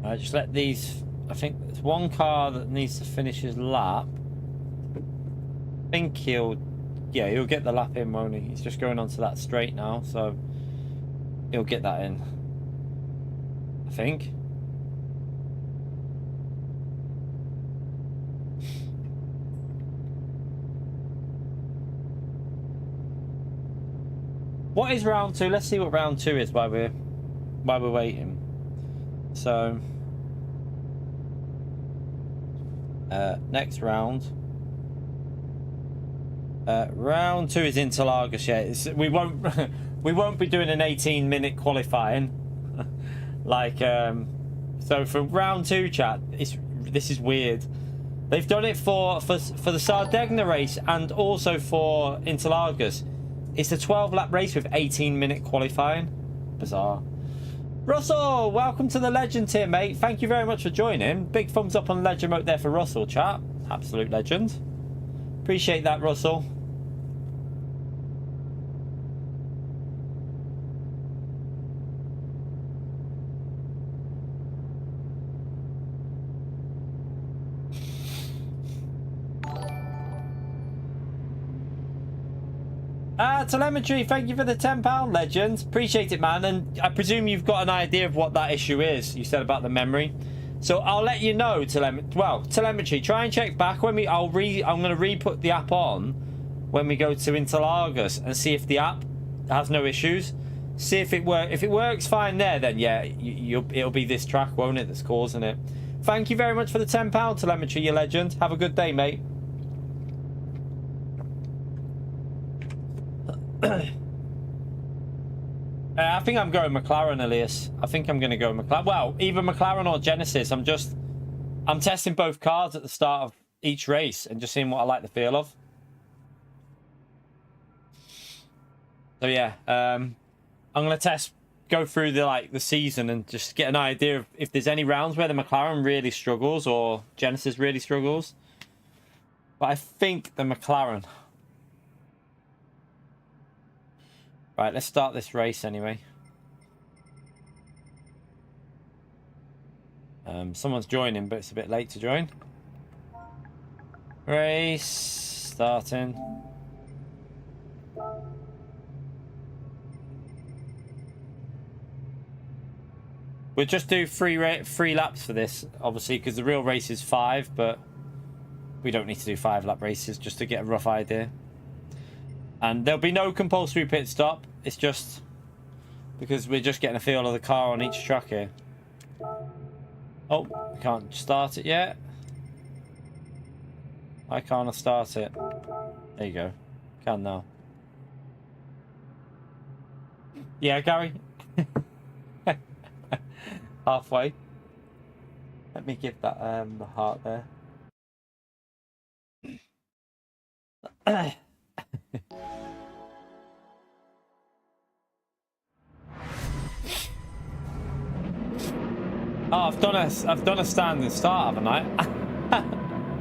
Right, just let these. I think there's one car that needs to finish his lap. I think he'll get the lap in, won't he? He's just going onto that straight now, so he'll get that in, I think. What is round 2? Let's see what round 2 is while we're waiting. So next round. Round 2 is Interlagos. Yeah, we won't be doing an 18-minute qualifying. Like so for round 2, chat, this is weird. They've done it for the Sardegna race and also for Interlagos. It's a 12-lap race with 18-minute qualifying. Bizarre. Russell, welcome to the legend tier, mate. Thank you very much for joining. Big thumbs up on legend mode there for Russell, chat. Absolute legend. Appreciate that, Russell. Telemetry, thank you for the £10, legend. Appreciate it, man. And I presume you've got an idea of what that issue is. You said about the memory. So I'll let you know, Telemetry. Try and check back when I'm going to re-put the app on when we go to Interlagos and see if the app has no issues. See if it works. If it works fine there, then yeah, it'll be this track, won't it, that's causing it. Thank you very much for the £10, Telemetry, you legend. Have a good day, mate. I think I'm going McLaren, Elias. I think I'm going to go McLaren. Well, either McLaren or Genesis. I'm testing both cars at the start of each race and just seeing what I like the feel of. So yeah, I'm going to go through the season and just get an idea of if there's any rounds where the McLaren really struggles or Genesis really struggles. But I think the McLaren. Right, let's start this race anyway. Someone's joining, but it's a bit late to join. Race starting. We'll just do three laps for this, obviously, because the real race is 5, but we don't need to do 5-lap races just to get a rough idea. And there'll be no compulsory pit stop. It's just because we're just getting a feel of the car on each track here. Oh, we can't start it yet. Why can't I start it? There you go. Can now. Yeah, Gary. Halfway. Let me give that the heart there. Oh, I've done a standing start, haven't I?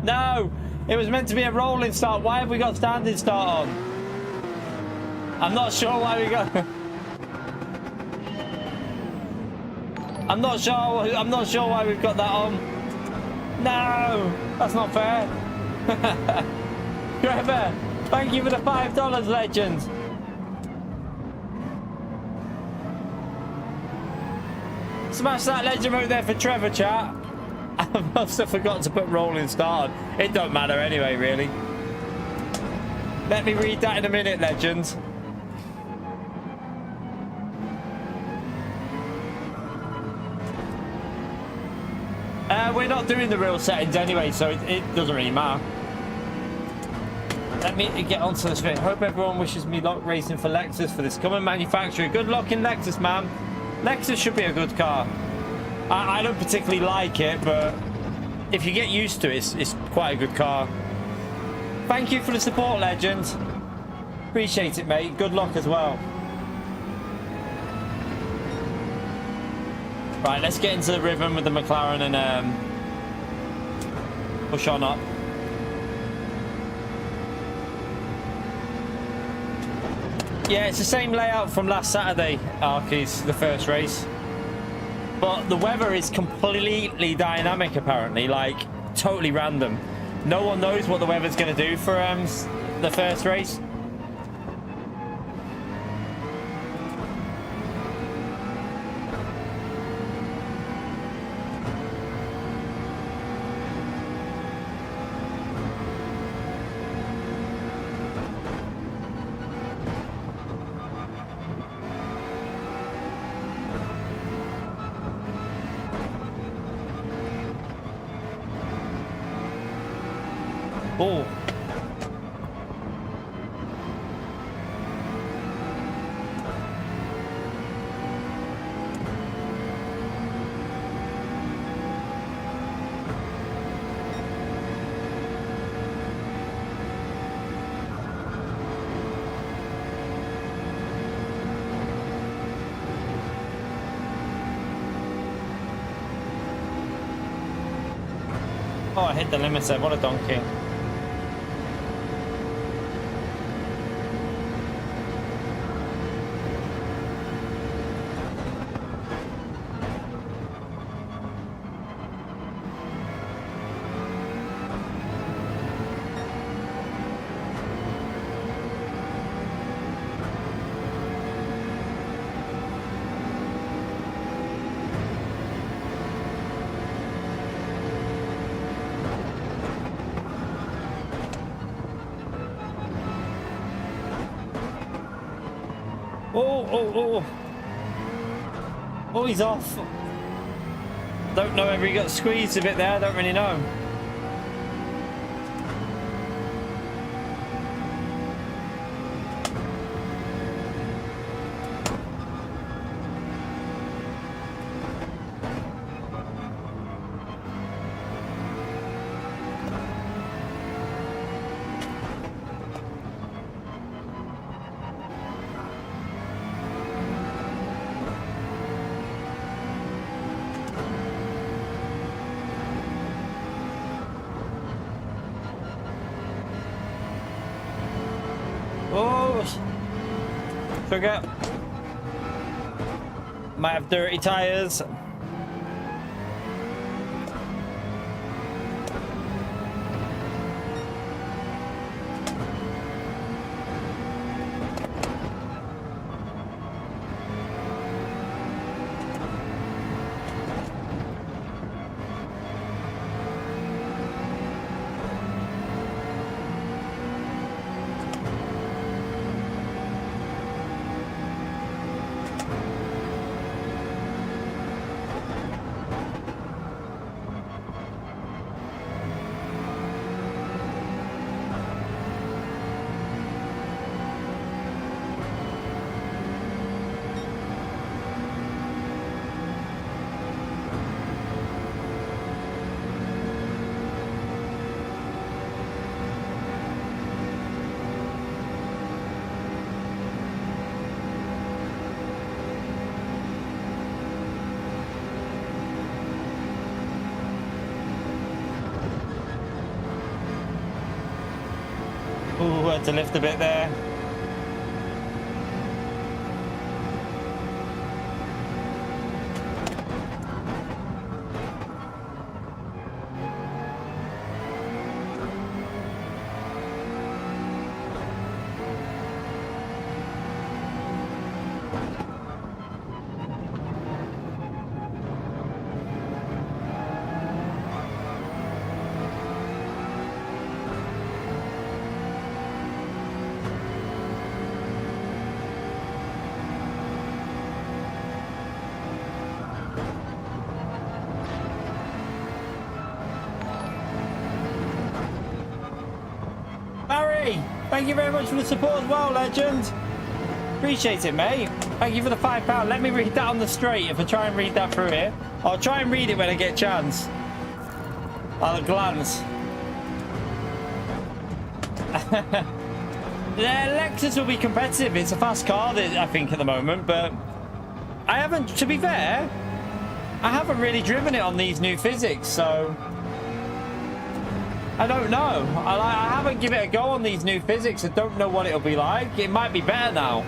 No, it was meant to be a rolling start. Why have we got standing start on? I'm not sure why we got. I'm not sure why we've got that on. No, that's not fair. Trevor, thank you for the $5, legend. Smash that legend out there for Trevor, chat. I must have forgot to put rolling start on. It don't matter anyway, really. Let me read that in a minute, legend. We're not doing the real settings anyway, so it doesn't really matter. Let me get onto this bit. Hope everyone wishes me luck racing for Lexus for this coming manufacturer. Good luck in Lexus, man. Lexus should be a good car. I don't particularly like it, but if you get used to it, it's quite a good car. Thank you for the support, legend. Appreciate it, mate. Good luck as well. Right, let's get into the rhythm with the McLaren and push on up. Yeah, it's the same layout from last Saturday, Arkies, the first race. But the weather is completely dynamic, apparently, like totally random. No one knows what the weather's going to do for the first race. Oh. Oh, I hit the limiter. What a donkey. Oh, he's off. Don't know if he got squeezed a bit there. I don't really know. Sugar. Might have dirty tires. Ooh, had to lift a bit there. Thank you very much for the support as well, legend. Appreciate it, mate. Thank you for the £5. Let me read that on the straight. If I try and read that through here, I'll try and read it when I get a chance. I'll glance. The Lexus will be competitive. It's a fast car, I think, at the moment, but I haven't, to be fair, I haven't really driven it on these new physics, so I don't know. I haven't given it a go on these new physics. I don't know what it'll be like. It might be better now.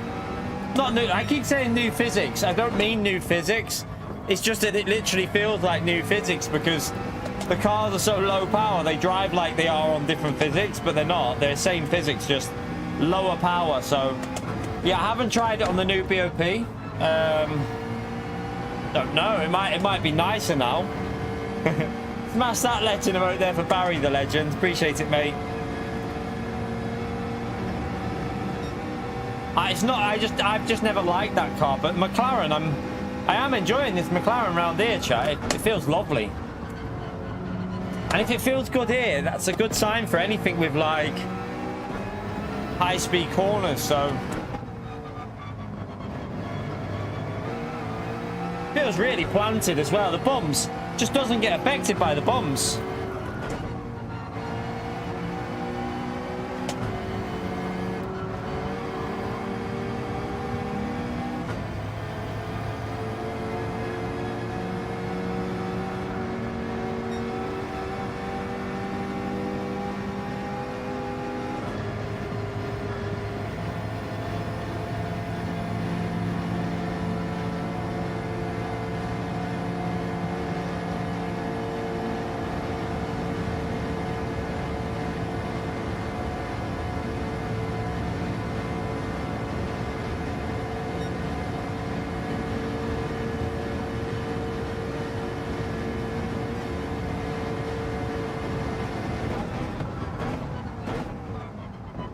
Not new. I keep saying new physics. I don't mean new physics. It's just that it literally feels like new physics because the cars are so low power. They drive like they are on different physics, but they're not. They're same physics, just lower power. So yeah, I haven't tried it on the new BOP. Don't know. It might be nicer now. Smash that legend emote there for Barry the Legend. Appreciate it, mate. It's not. I've just never liked that car. But McLaren, I am enjoying this McLaren round here, chat. It feels lovely. And if it feels good here, that's a good sign for anything with like high-speed corners. So feels really planted as well. The bumps just doesn't get affected by the bumps.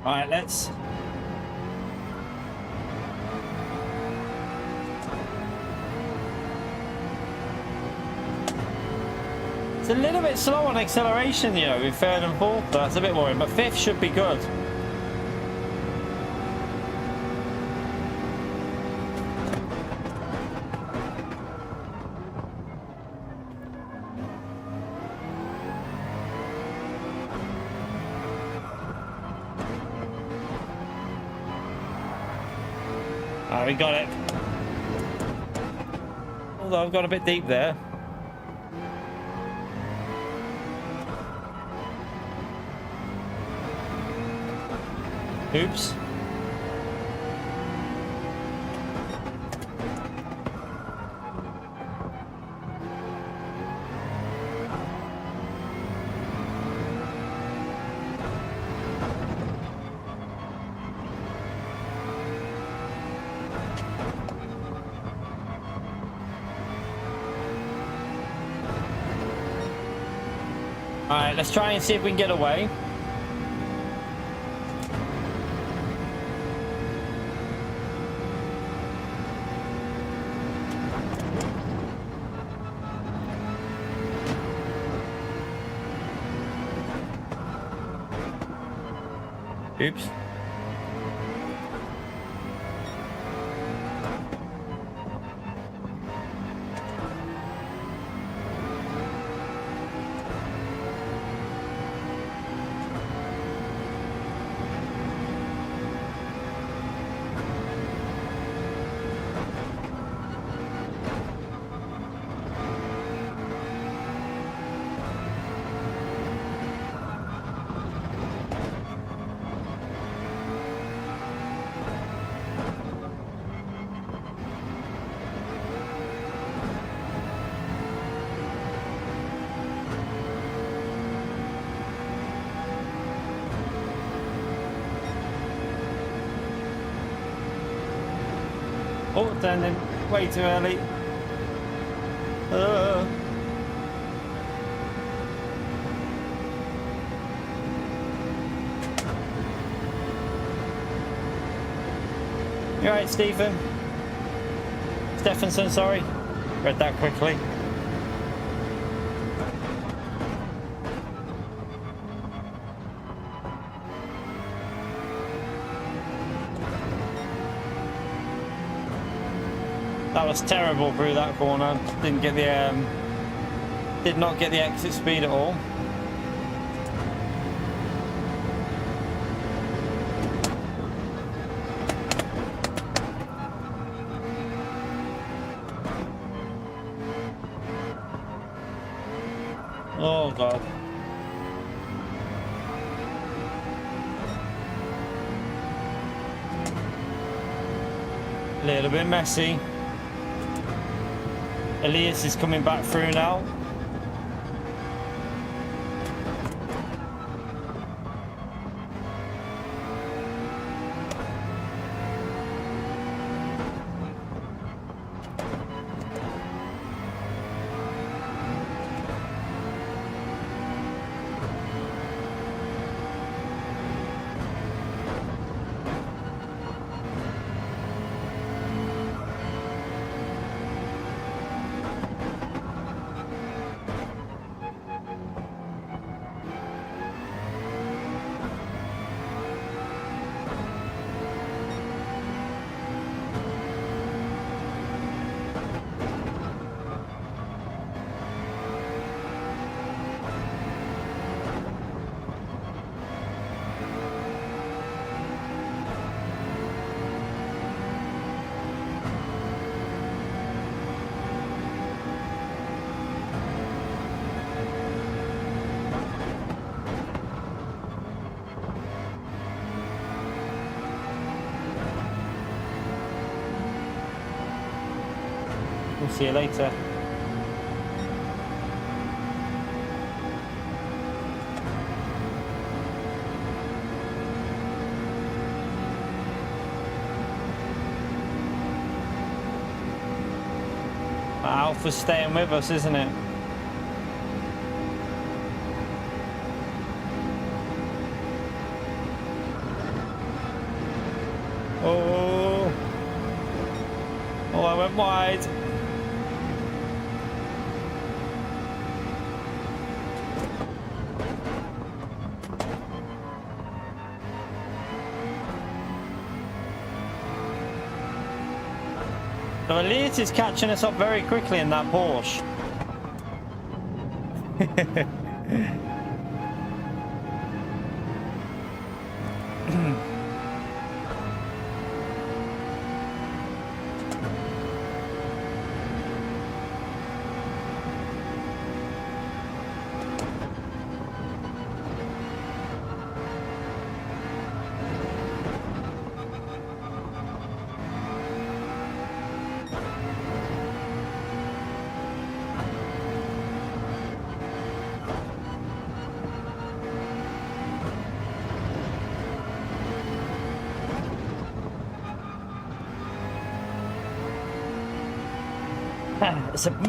All right, let's. It's a little bit slow on acceleration, you know, with third and fourth. That's a bit worrying, but fifth should be good. We got it. Although I've got a bit deep there. Oops. Alright, let's try and see if we can get away. Oops. Oh, turning way too early. You alright, Stephen? Stephenson, sorry. Read that quickly. That was terrible through that corner. Didn't get the did not get the exit speed at all. Oh god. A little bit messy. Elias is coming back through now. We'll see you later. Alpha's staying with us, isn't it? Oh, I went wide. So Elias is catching us up very quickly in that Porsche.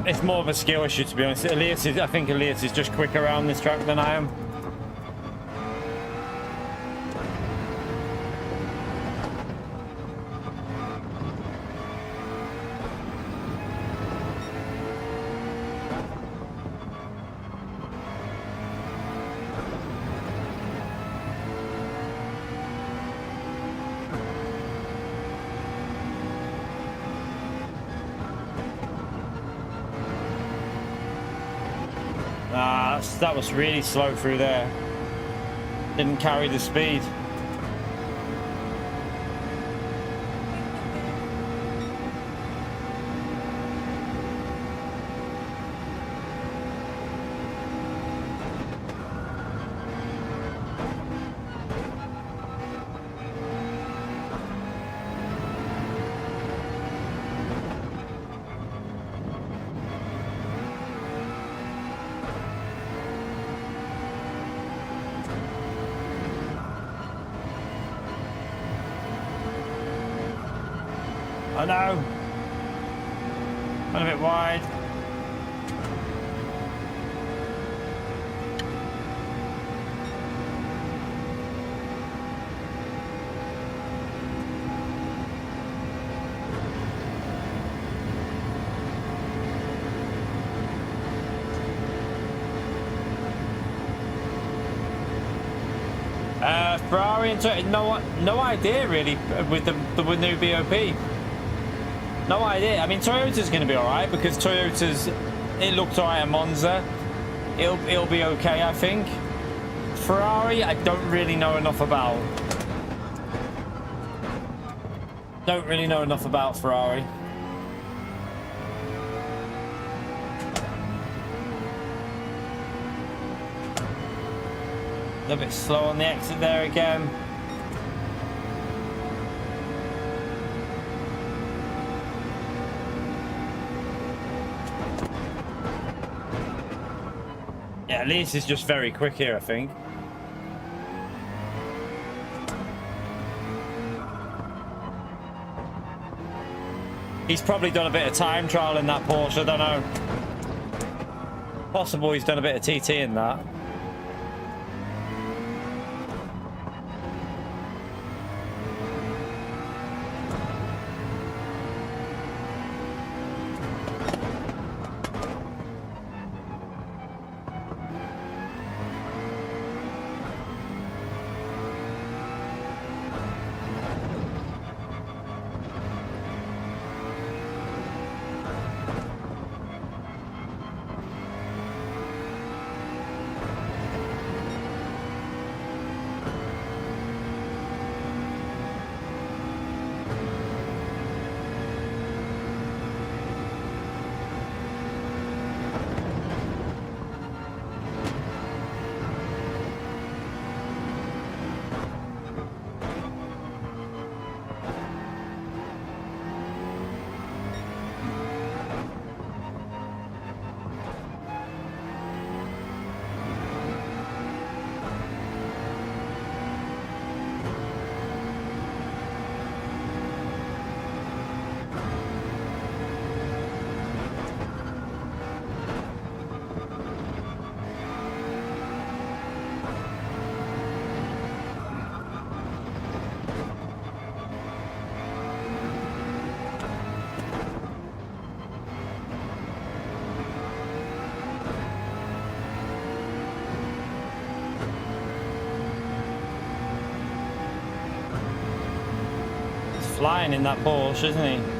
It's more of a skill issue, to be honest. I think Elias is just quicker around this track than I am. That was really slow through there. Didn't carry the speed. Oh no! Went a bit wide. Ferrari and no idea really with the new BOP. No idea. I mean, Toyota's going to be all right because it looked all right at Monza. It'll be okay, I think. Ferrari, I don't really know enough about. Don't really know enough about Ferrari. A little bit slow on the exit there again. At least it's just very quick here, I think. He's probably done a bit of time trial in that Porsche, I don't know. Possible he's done a bit of TT in that. Flying in that Porsche, isn't he?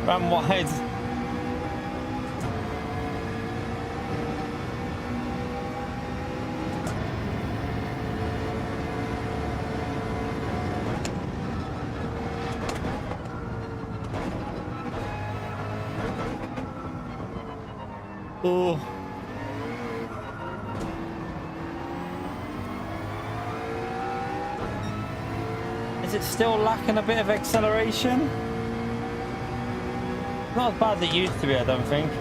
Ran wide. Oh. Is it still lacking a bit of acceleration? Not as bad as it used to be, I don't think.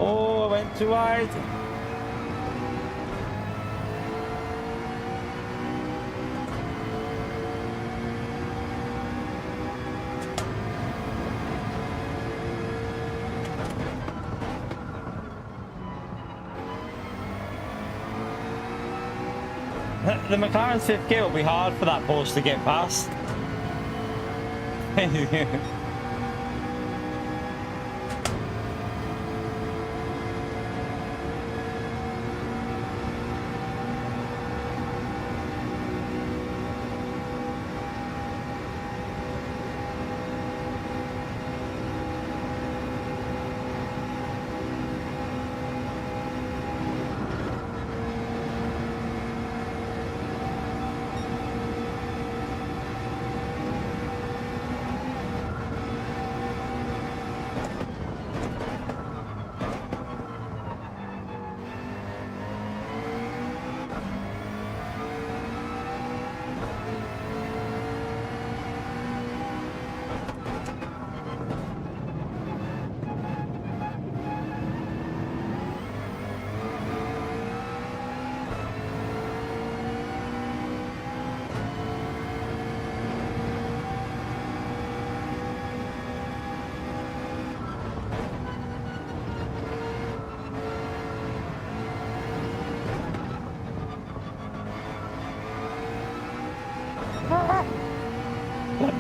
Oh, I went too wide. The McLaren's fifth gear will be hard for that Porsche to get past.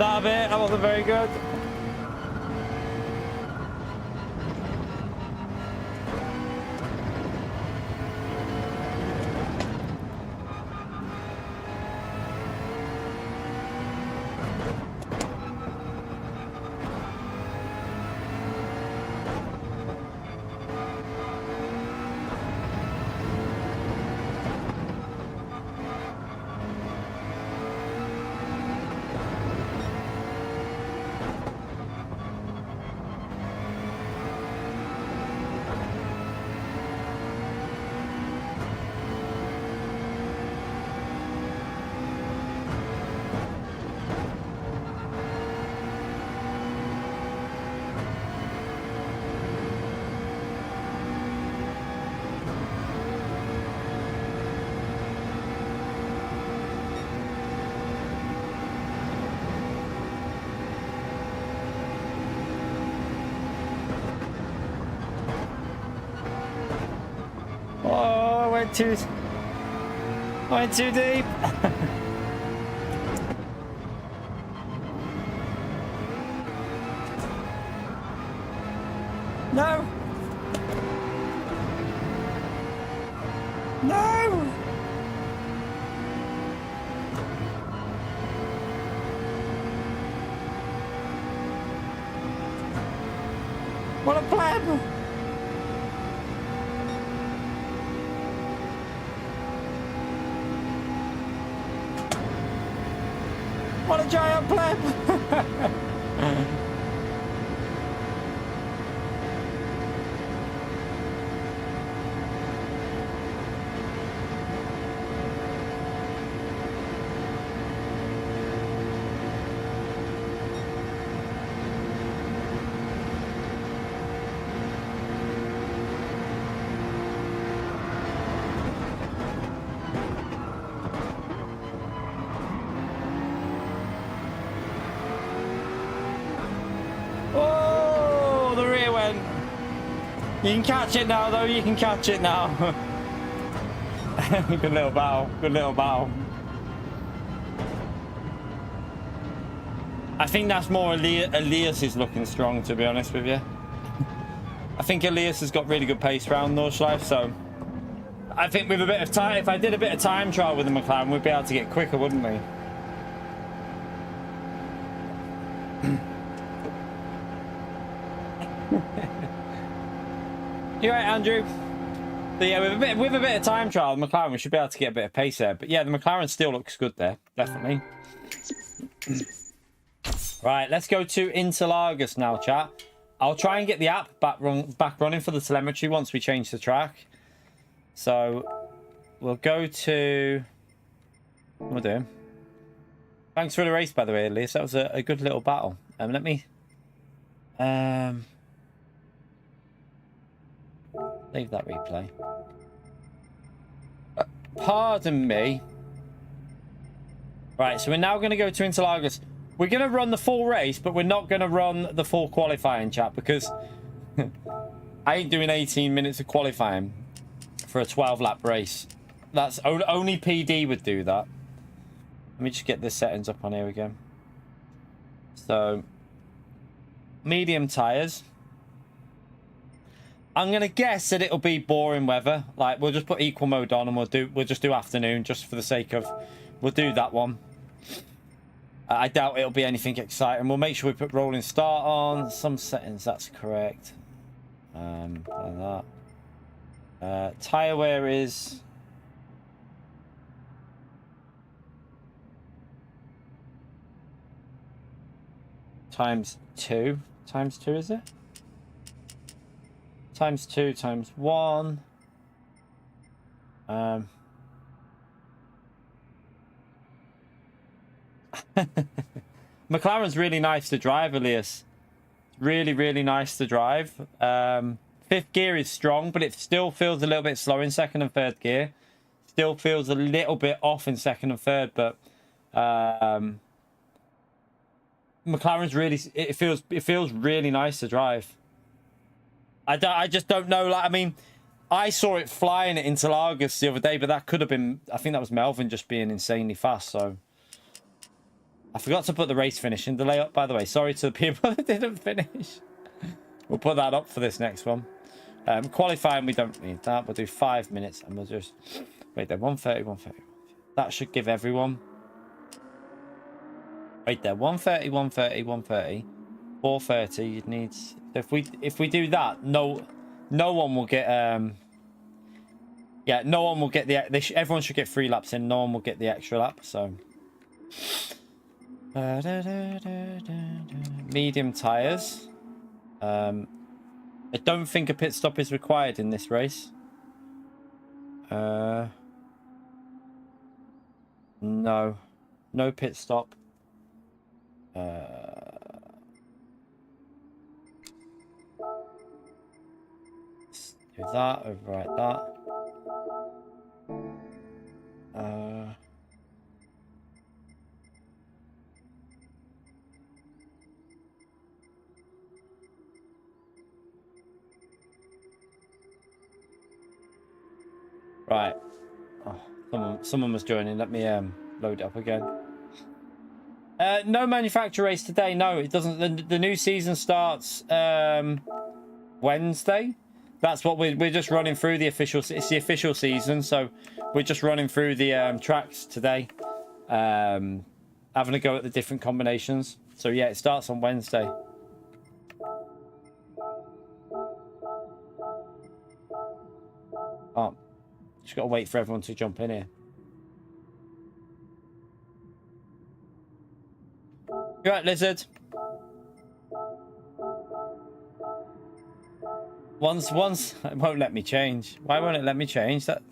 That bit, that wasn't very good. I went too deep. No. No. What a pleb. What a giant pleb! You can catch it now, though. You can catch it now. Good little battle. Good little battle. I think that's more Elias is looking strong, to be honest with you. I think Elias has got really good pace around Nordschleife, so I think with a bit of time, if I did a bit of time trial with the McLaren, we'd be able to get quicker, wouldn't we? You're right, Andrew. But yeah, with a bit of time trial, the McLaren, we should be able to get a bit of pace there. But yeah, the McLaren still looks good there, definitely. Right, let's go to Interlagos now, chat. I'll try and get the app back running for the telemetry once we change the track. So we'll go to... What we're doing. Thanks for the race, by the way, Elias. That was a good little battle. Let me... Leave that replay. Pardon me. Right, so we're now going to go to Interlagos. We're going to run the full race, but we're not going to run the full qualifying, chat, because I ain't doing 18 minutes of qualifying for a 12-lap race. That's only PD would do that. Let me just get the settings up on here again. So, medium tires. I'm gonna guess that it'll be boring weather. Like, we'll just put equal mode on and we'll just do afternoon just for the sake of... We'll do that one. I doubt it'll be anything exciting. We'll make sure we put rolling start on. Some settings, that's correct. Like that. Tire wear is... ×2. ×2, is it? ×2 ×1. McLaren's really nice to drive, Elias. Really, really nice to drive. Fifth gear is strong, but it still feels a little bit slow in second and third gear. Still feels a little bit off in second and third, but McLaren's really... It feels really nice to drive. I just don't know. Like, I mean, I saw it flying at Interlagos the other day, but that could have been... I think that was Melvin just being insanely fast, so... I forgot to put the race finishing delay up, by the way. Sorry to the people that didn't finish. We'll put that up for this next one. Qualifying, we don't need that. We'll do 5 minutes and we'll just... Wait there, 1:30, 1:30. That should give everyone... Wait there, 1:30, 1:30, 1:30. 4:30, you'd need... If we do that, no one will get... Yeah, no one will get the... everyone should get 3 laps in. No one will get the extra lap, so... Medium tyres. I don't think a pit stop is required in this race. No pit stop. Do that, overwrite that. Right. Oh, someone was joining. Let me load it up again. No manufacturer race today. No, it doesn't. The new season starts Wednesday. That's what we're just running through the official. It's the official season, so we're just running through the tracks today, having a go at the different combinations. So yeah, it starts on Wednesday. Oh, just got to wait for everyone to jump in here. You right, Lizard? Once it won't let me change. Why won't it let me change? That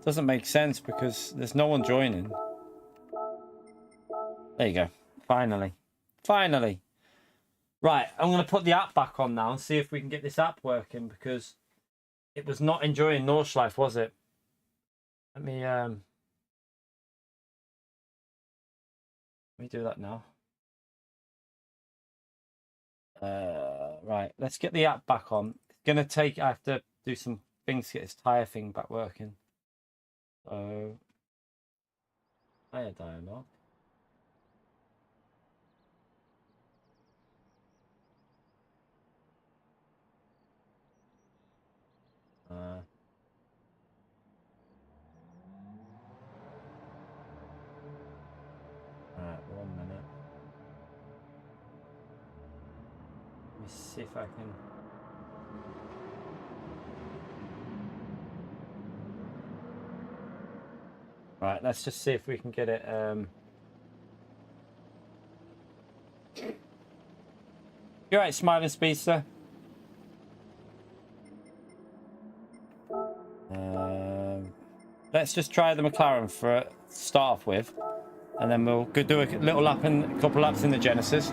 doesn't make sense because there's no one joining. There you go. Finally. Right, I'm going to put the app back on now and see if we can get this app working because it was not enjoying Nordschleife, was it? Let me do that now. Right, let's get the app back on. It's gonna take, I have to do some things to get this tire thing back working. So tire dialog. Alright, 1 minute. Let me see if I can. Right, let's just see if we can get it. You're right, Smiling Speedster. Let's just try the McLaren for start off with, and then we'll go do a little lap in a couple laps in the Genesis.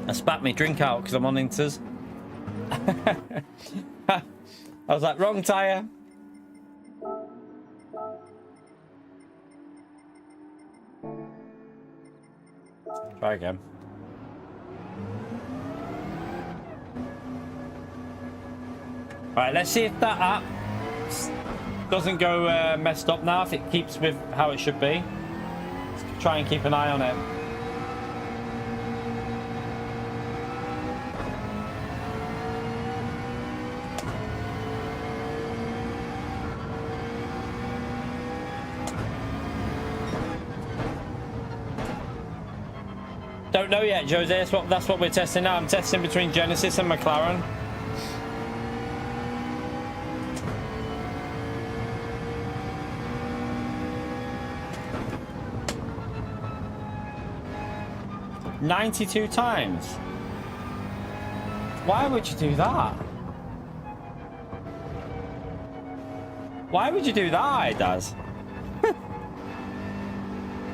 I spat me drink out because I'm on Inters. I was like, wrong tyre. Try again. Right, let's see if that app doesn't go messed up now, if it keeps with how it should be. Let's try and keep an eye on it. Don't know yet, Jose. That's what we're testing now. I'm testing between Genesis and McLaren. $92 times. Why would you do that? Why would you do that, Daz?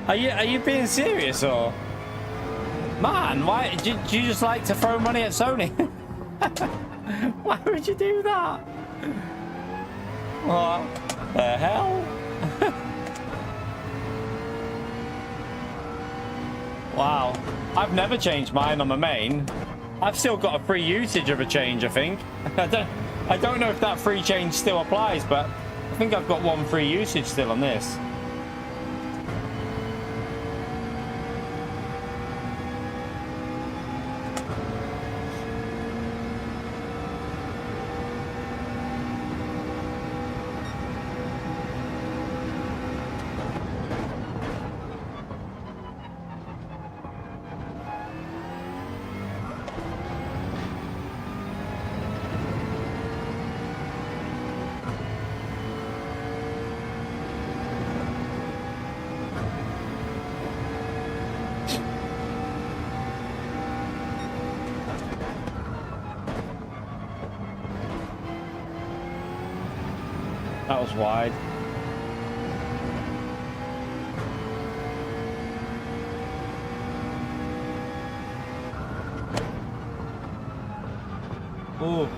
Are you being serious or? Man, why do you just like to throw money at Sony? Why would you do that? What the hell? Wow, I've never changed mine on my main. I've still got a free usage of a change, I think. I don't know if that free change still applies, but I think I've got one free usage still on this. That was wide. Ooh.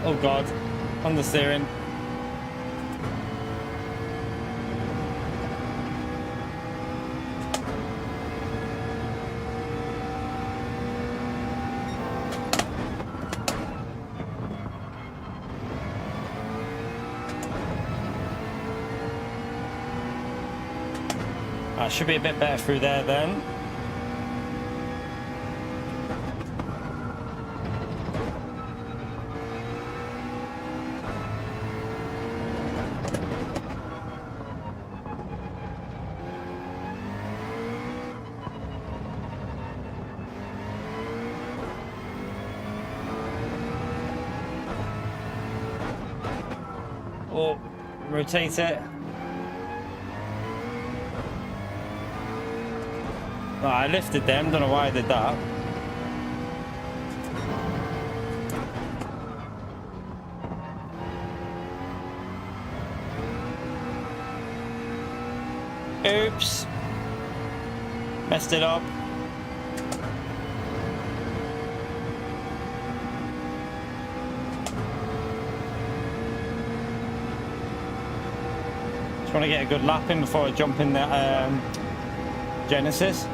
Oh God, on the steering. That should be a bit better through there then. Oh, rotate it. Oh, I lifted them, don't know why I did that. Oops. Messed it up. Just want to get a good lap in before I jump in the Genesis.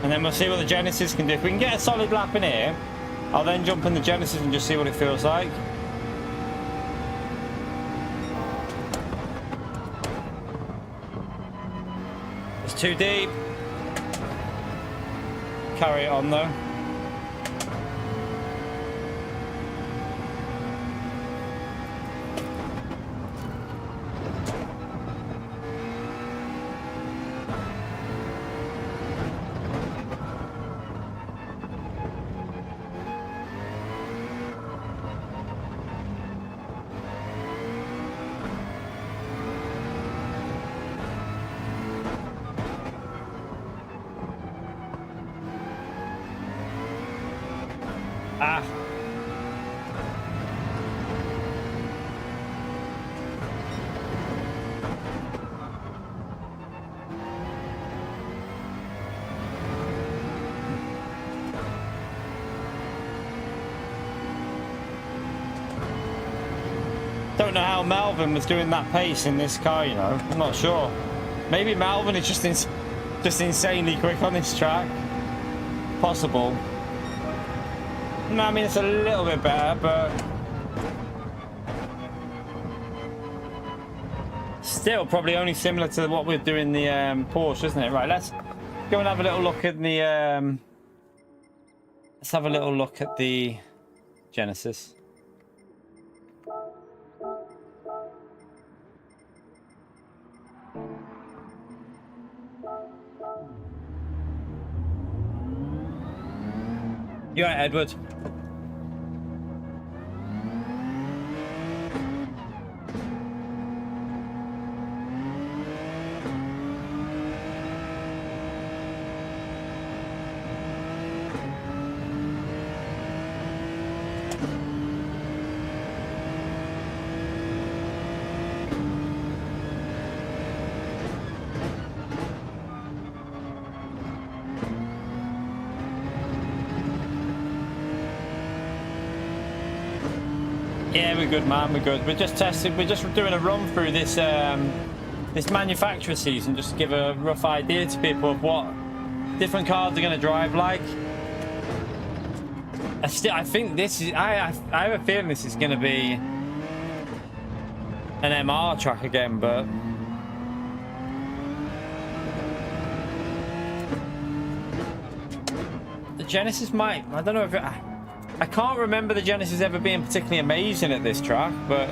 And then we'll see what the Genesis can do. If we can get a solid lap in here, I'll then jump in the Genesis and just see what it feels like. It's too deep. Carry it on though. Ah. Don't know how Melvin was doing that pace in this car, you know. I'm not sure. Maybe Melvin is just insanely quick on this track. Possible. No, I mean, it's a little bit better, but still probably only similar to what we're doing the Porsche, isn't it? Right, let's go and have a little look at the let's have a little look at the Genesis. You all right, Edward? Yeah, we're good, man. We're good. We're just testing. We're just doing a run through this this manufacturer season, just to give a rough idea to people of what different cars are going to drive like. I think this is. I have a feeling this is going to be an MR track again, but. The Genesis might. I don't know if it. I can't remember the Genesis ever being particularly amazing at this track, but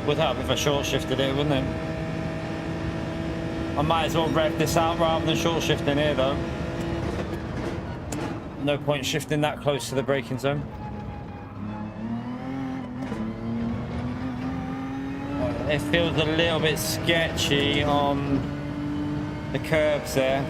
would help if I short shifted it, wouldn't it? I might as well rev this out rather than short shifting here though. No point shifting that close to the braking zone. It feels a little bit sketchy on the curbs there.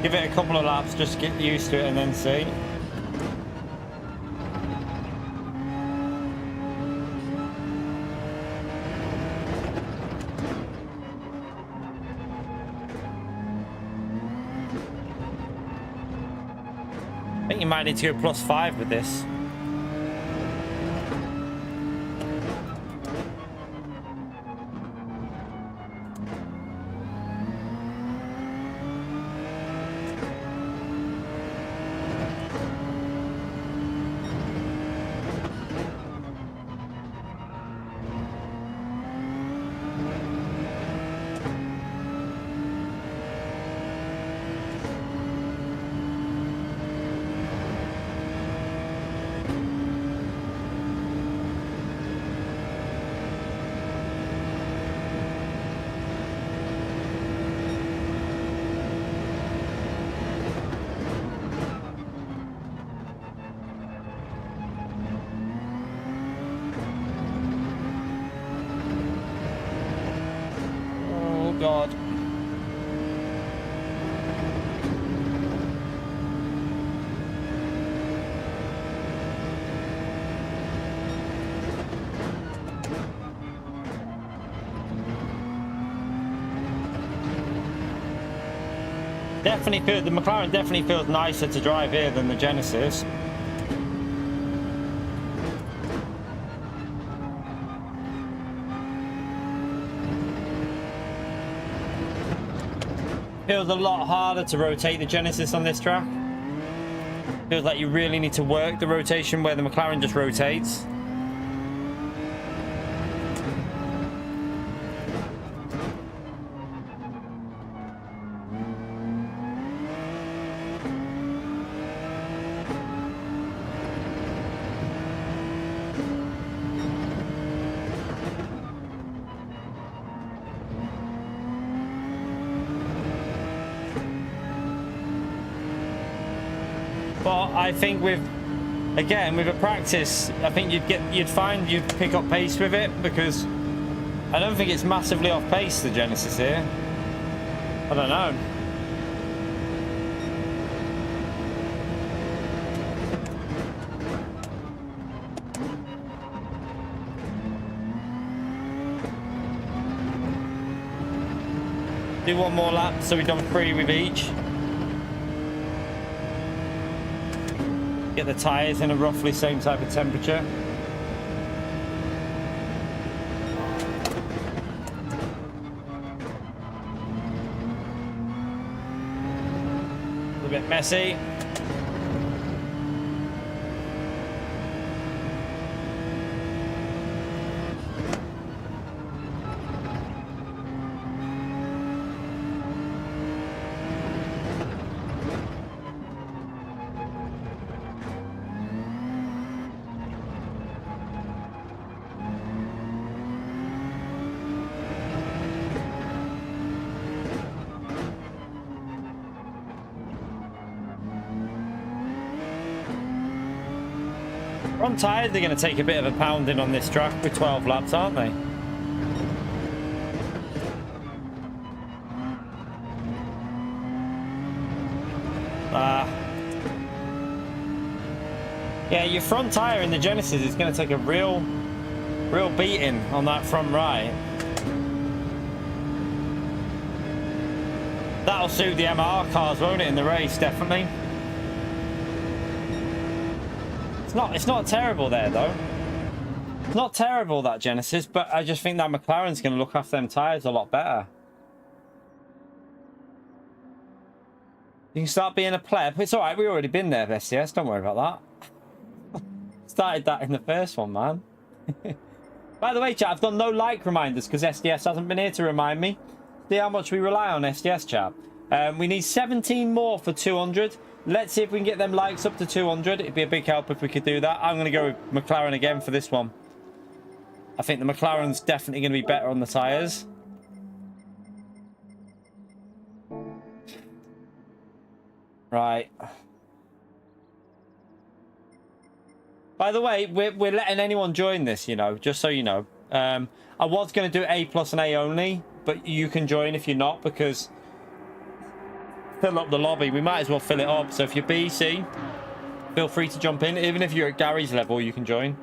Give it a couple of laps just to get used to it and then see. I think you might need to go +5 with this. God. Definitely feel the McLaren definitely feels nicer to drive here than the Genesis. Feels a lot harder to rotate the Genesis on this track. Feels like you really need to work the rotation where the McLaren just rotates. But I think with a practice, I think you'd find you'd pick up pace with it, because I don't think it's massively off pace, the Genesis here. I don't know. Do one more lap, so we've done 3 with each. Get the tyres in a roughly same type of temperature. A bit messy. Front tyres, they're going to take a bit of a pounding on this track with 12 laps, aren't they? Yeah, your front tyre in the Genesis is going to take a real beating on that front right. That'll suit the MR cars, won't it, in the race, definitely. It's not terrible there, though. It's not terrible, that Genesis, but I just think that McLaren's going to look after them tyres a lot better. You can start being a pleb. It's alright, we've already been there, STS, don't worry about that. Started that in the first one, man. By the way, chat, I've done no like reminders because SDS hasn't been here to remind me. See how much we rely on SDS, chat. We need 17 more for 200. Let's see if we can get them likes up to 200. It'd be a big help if we could do that. I'm going to go with McLaren again for this one. I think the McLaren's definitely going to be better on the tyres. Right. By the way, we're letting anyone join this, you know, just so you know. I was going to do A plus and A only, but you can join if you're not, because fill up the lobby. We might as well fill it up. So if you're B, C, feel free to jump in. Even if you're at Gary's level, you can join.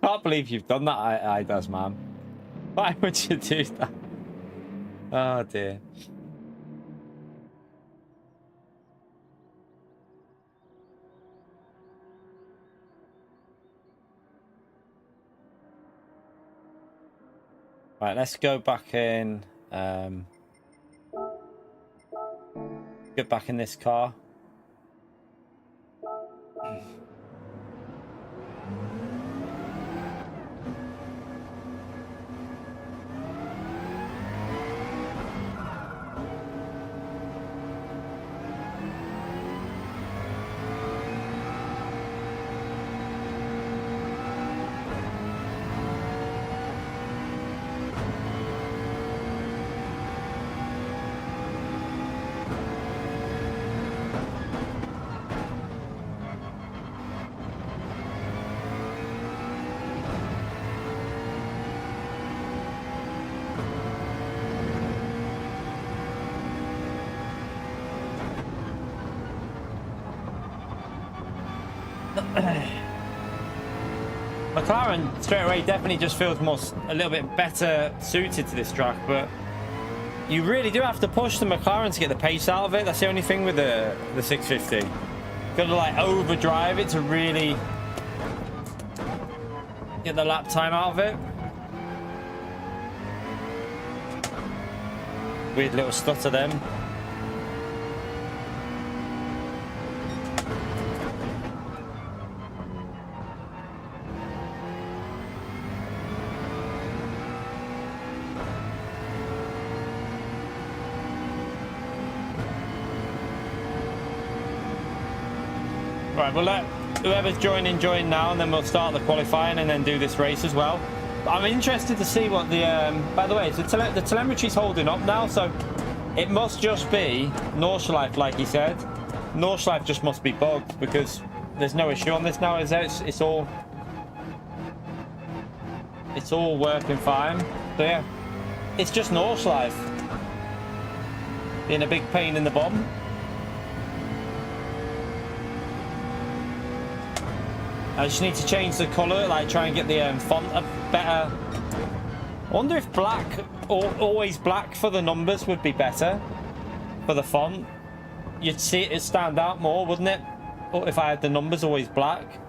Can't believe you've done that, IDAS, man. Why would you do that? Oh dear. Right, let's go back in. Get back in this car. McLaren straight away definitely just feels a little bit better suited to this track, but you really do have to push the McLaren to get the pace out of it. That's the only thing with the 650. Got to like overdrive it to really get the lap time out of it. Weird little stutter then. Right, we'll let whoever's joining join now, and then we'll start the qualifying and then do this race as well. I'm interested to see what the by the way, the telemetry's holding up now, so it must just be Nordschleife, like he said. Nordschleife just must be bugged, because there's no issue on this now, is there? It's all working fine. So yeah, it's just Nordschleife being a big pain in the bum. I just need to change the colour, like try and get the font a better. I wonder if black, or always black for the numbers would be better for the font. You'd see it stand out more, wouldn't it? Or if I had the numbers always black.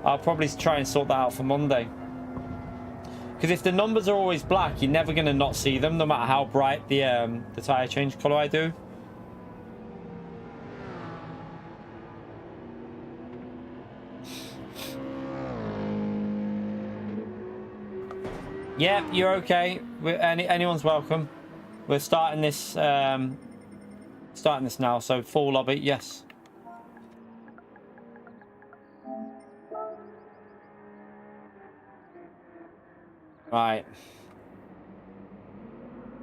I'll probably try and sort that out for Monday. Because if the numbers are always black, you're never going to not see them, no matter how bright the tyre change colour I do. Yeah, you're okay. Anyone's welcome. We're starting this Starting this now, so full lobby, yes. Right.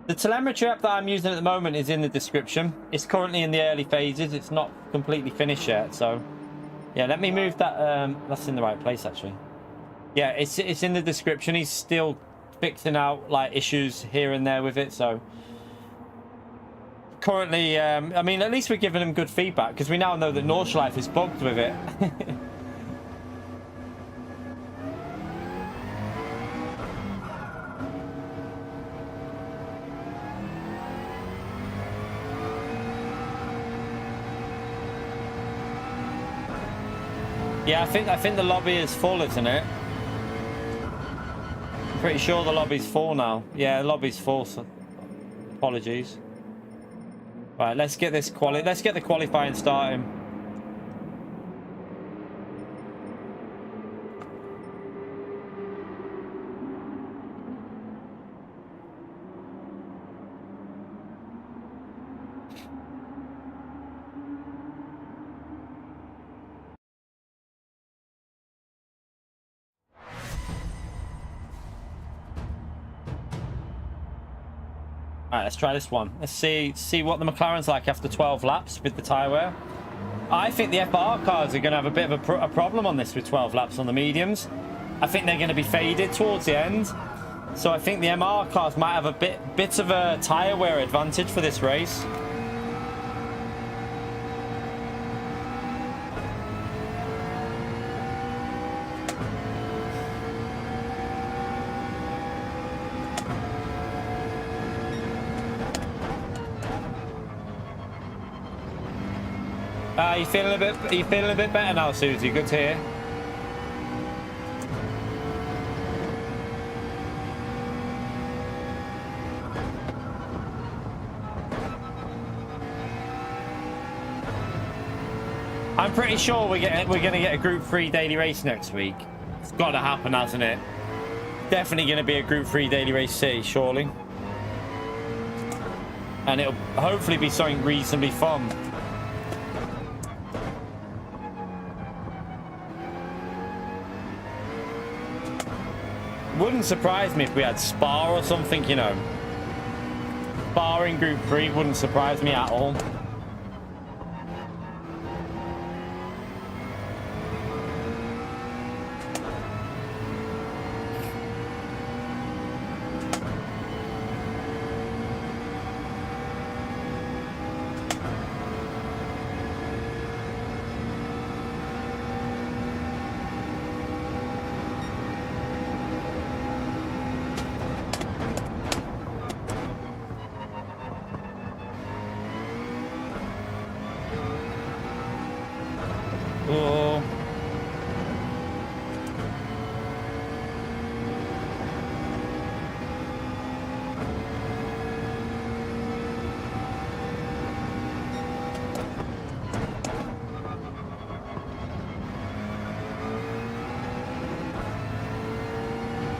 The telemetry app that I'm using at the moment is in the description. It's currently in the early phases. It's not completely finished yet, so... Yeah, let me move that. That's in the right place, actually. Yeah, it's in the description. He's still fixing out, like, issues here and there with it, so... Currently, I mean, at least we're giving him good feedback, because we now know that Nordschleife is bugged with it. Yeah, I think the lobby is full, isn't it? I'm pretty sure the lobby's full now. Yeah, the lobby's full, so apologies. Right, let's get this let's get the qualifying starting. All right, let's try this one. Let's see what the McLaren's like after 12 laps with the tyre wear. I think the FR cars are going to have a bit of a problem on this with 12 laps on the mediums. I think they're going to be faded towards the end. So I think the MR cars might have a bit of a tyre wear advantage for this race. You feeling a bit better now, Susie? Good to hear. I'm pretty sure we're gonna get a Group 3 daily race next week. It's got to happen, hasn't it? Definitely gonna be a Group 3 daily race city, surely. And it'll hopefully be something reasonably fun. Wouldn't surprise me if we had Spa or something, you know. Spa in Group 3 wouldn't surprise me at all.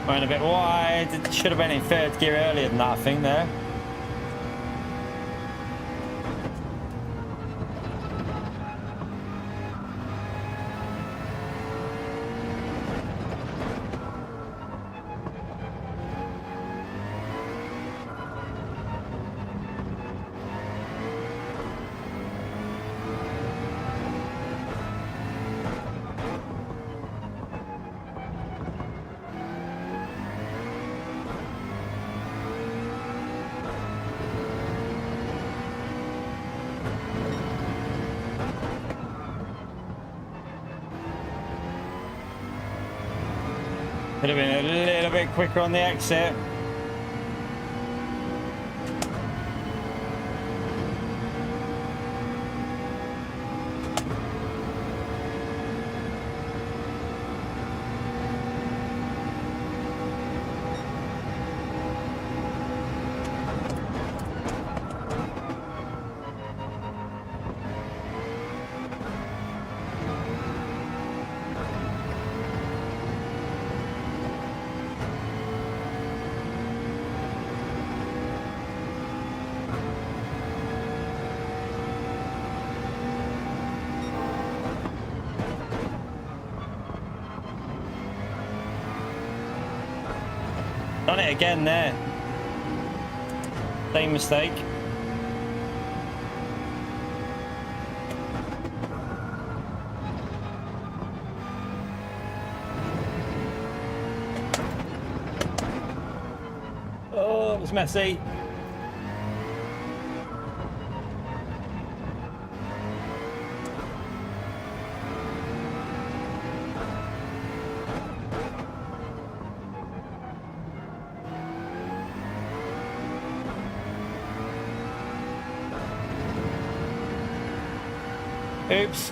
Went a bit wide. It should have been in third gear earlier than that, I think, there. Could have been a little bit quicker on the exit. Done it again there. Same mistake. Oh, it was messy. Oops.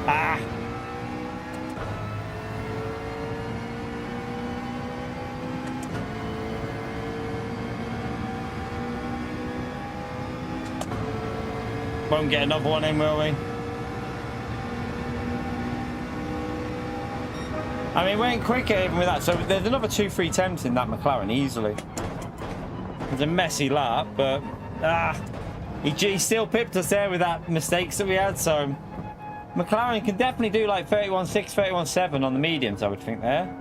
Ah. Won't get another one in, will we? I mean, we ain't quicker even with that. So there's another 2-3 attempts in that McLaren easily. It's a messy lap, but he still pipped us there with that mistakes that we had. So McLaren can definitely do like 31.6, 31.7 on the mediums, I would think there.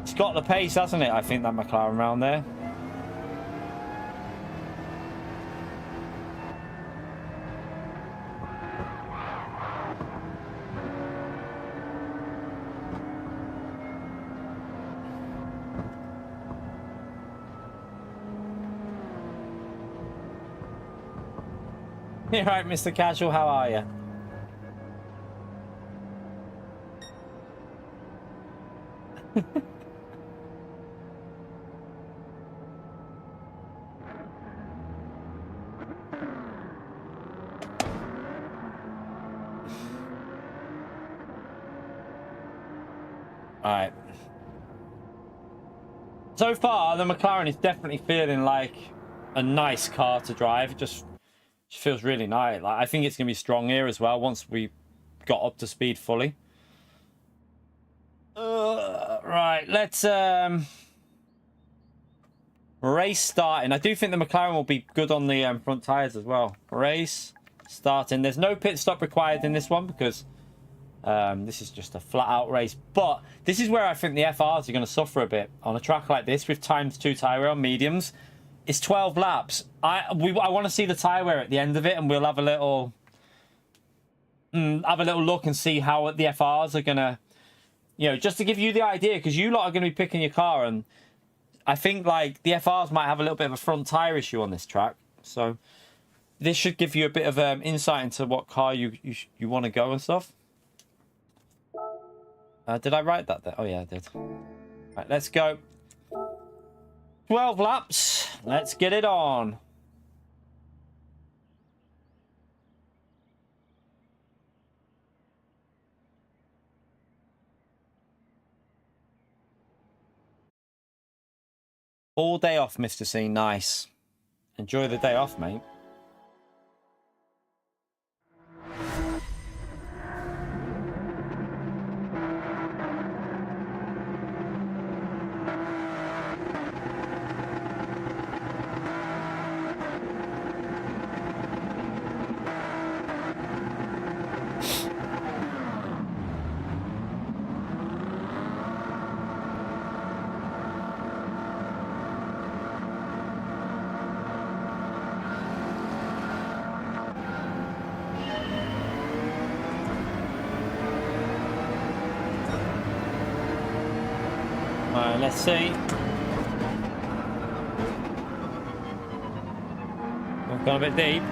It's got the pace, hasn't it? I think that McLaren round there. You're right, Mr. Casual, how are you? Alright. So far, the McLaren is definitely feeling like a nice car to drive. It just feels really nice. Like, I think it's going to be strong here as well once we got up to speed fully. Right, let's race starting. I do think the McLaren will be good on the front tires as well. Race starting. There's no pit stop required in this one because this is just a flat out race. But this is where I think the FRs are going to suffer a bit on a track like this with ×2 tire wear on mediums. It's 12 laps. I want to see the tire wear at the end of it, and we'll have a little look and see how the FRs are going to, you know, just to give you the idea, because you lot are going to be picking your car, and I think like the FRs might have a little bit of a front tire issue on this track. So this should give you a bit of insight into what car you want to go and stuff. Did I write that there? Oh yeah, I did. Right, let's go. 12 laps. Let's get it on. All day off, Mr. C. Nice. Enjoy the day off, mate. Let's see. We've gone a bit deep.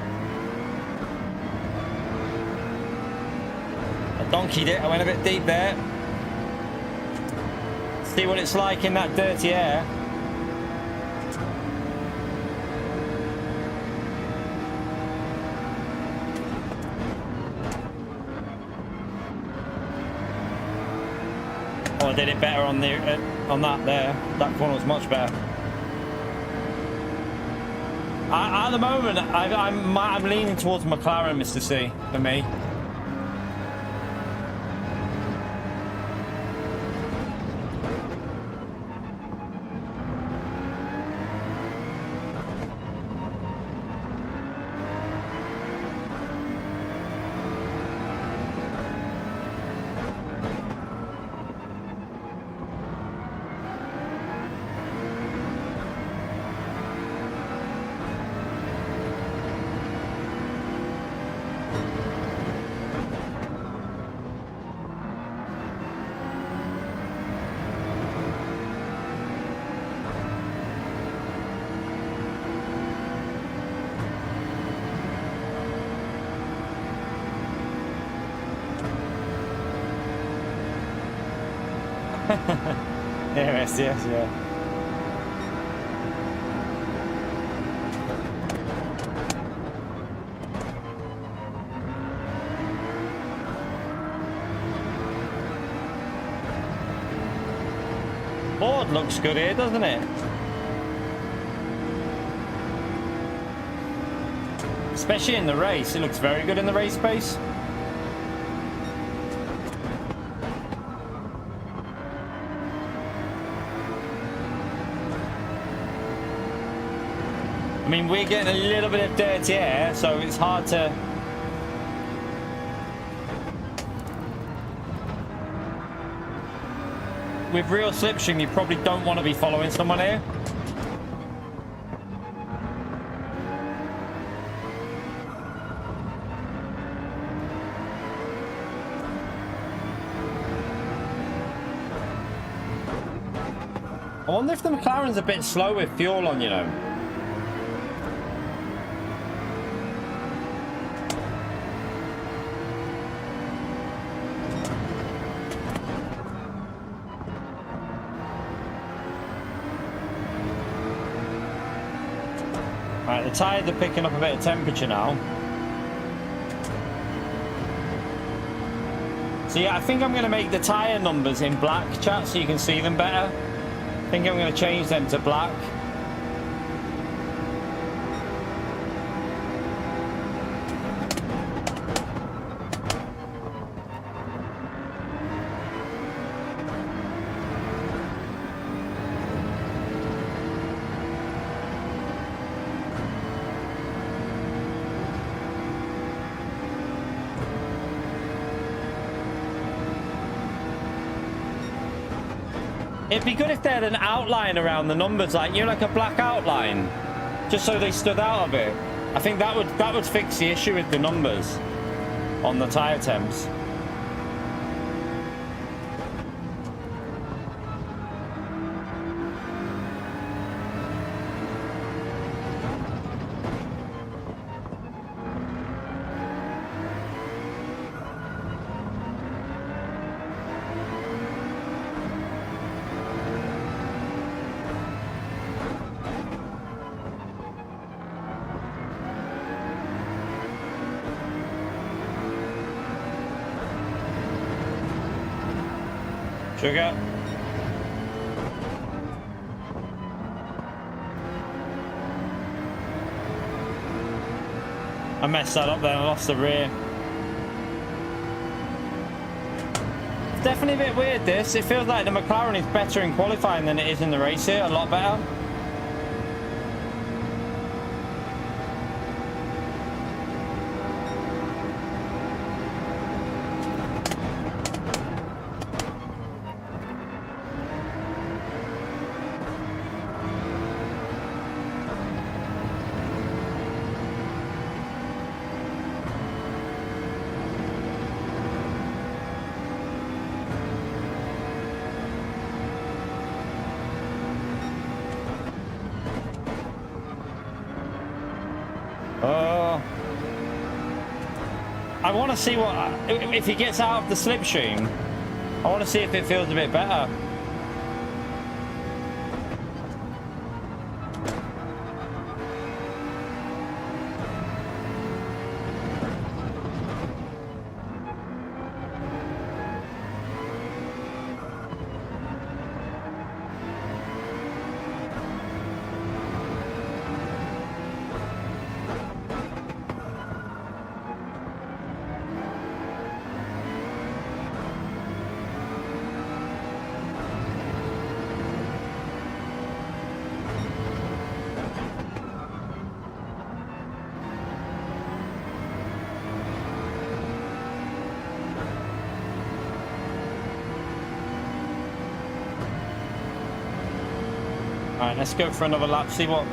I donkeyed it. I went a bit deep there. See what it's like in that dirty air. Oh, I did it better on the on that there. That corner was much better. At the moment, I'm leaning towards McLaren, Mr. C, for me. Yes, yes, yeah. Board looks good here, doesn't it? Especially in the race, it looks very good in the race space. I mean, we're getting a little bit of dirty air, so it's hard to... With real slipstream, you probably don't want to be following someone here. I wonder if the McLaren's a bit slow with fuel on, you know. Right, the tyres are picking up a bit of temperature now. So yeah, I think I'm going to make the tyre numbers in black, chat, so you can see them better. I think I'm going to change them to black. It'd be good if they had an outline around the numbers, like, you know, like a black outline, just so they stood out a bit. I think that would fix the issue with the numbers on the tyre temps. Sugar. I messed that up there, I lost the rear. It's definitely a bit weird this. It feels like the McLaren is better in qualifying than it is in the race here, a lot better. I want to see what if he gets out of the slipstream. I want to see if it feels a bit better. Alright, let's go for another lap, see what...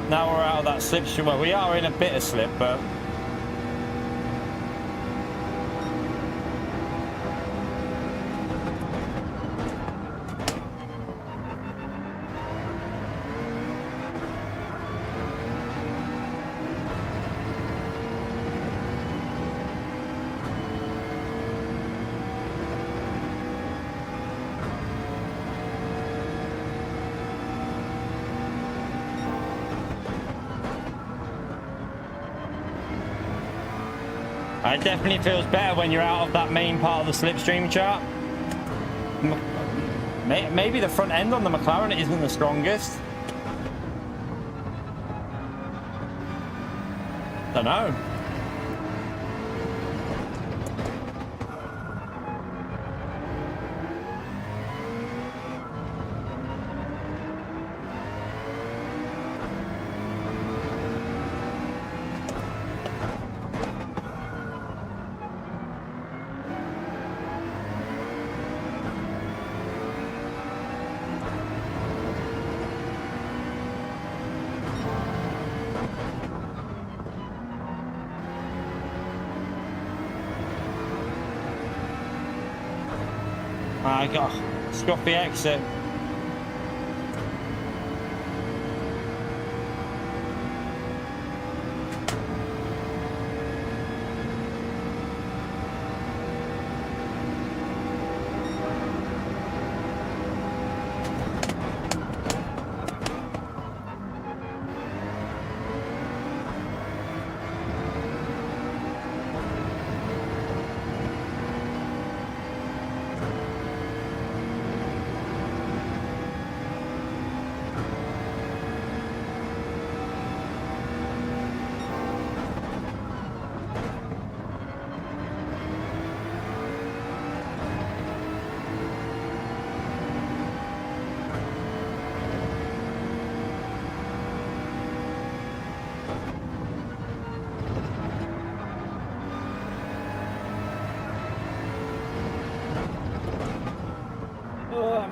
Now we're out of that slipstream. Well, we are in a bit of slip, but... It definitely feels better when you're out of that main part of the slipstream chart. Maybe the front end on the McLaren isn't the strongest. Don't know. I got a scruffy exit.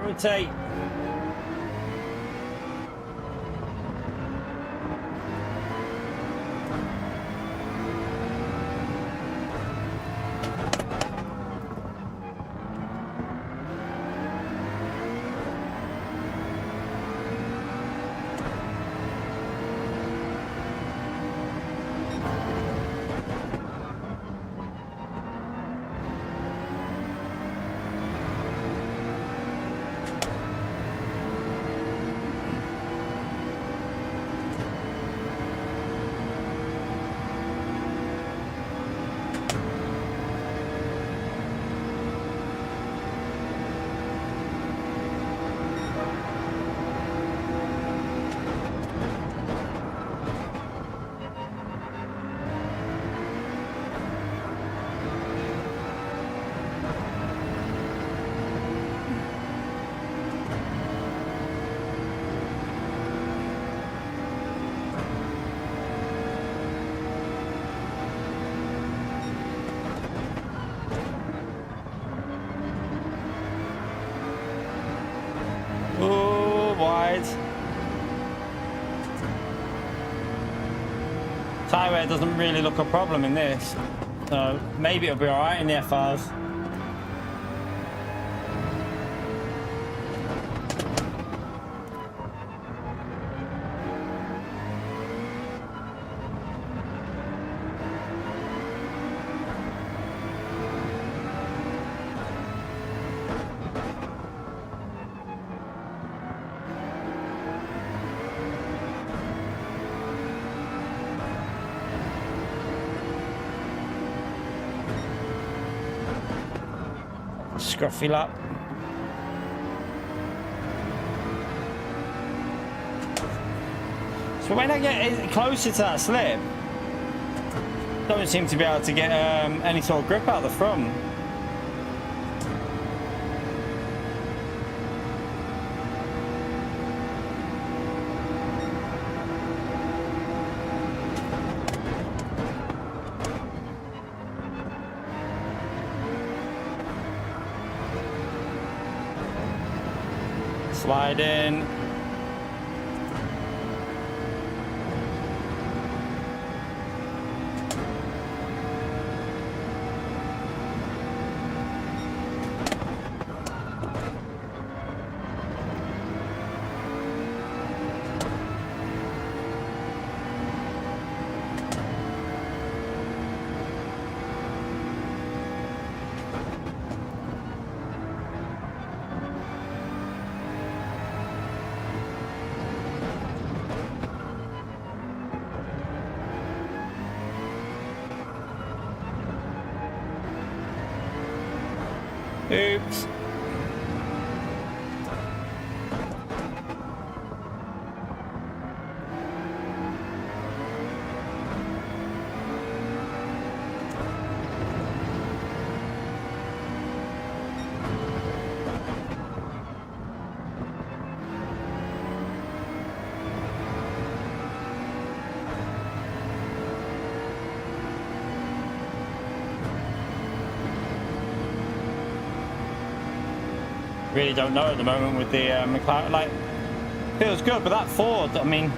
Rotate. Tyre wear doesn't really look a problem in this, so maybe it'll be alright in the FRs. Scruffy lap. So when I get closer to that slip, don't seem to be able to get any sort of grip out the front. Slide in. Oops. Really don't know at the moment with the McLaren. Like, feels good, but that Ford, I mean,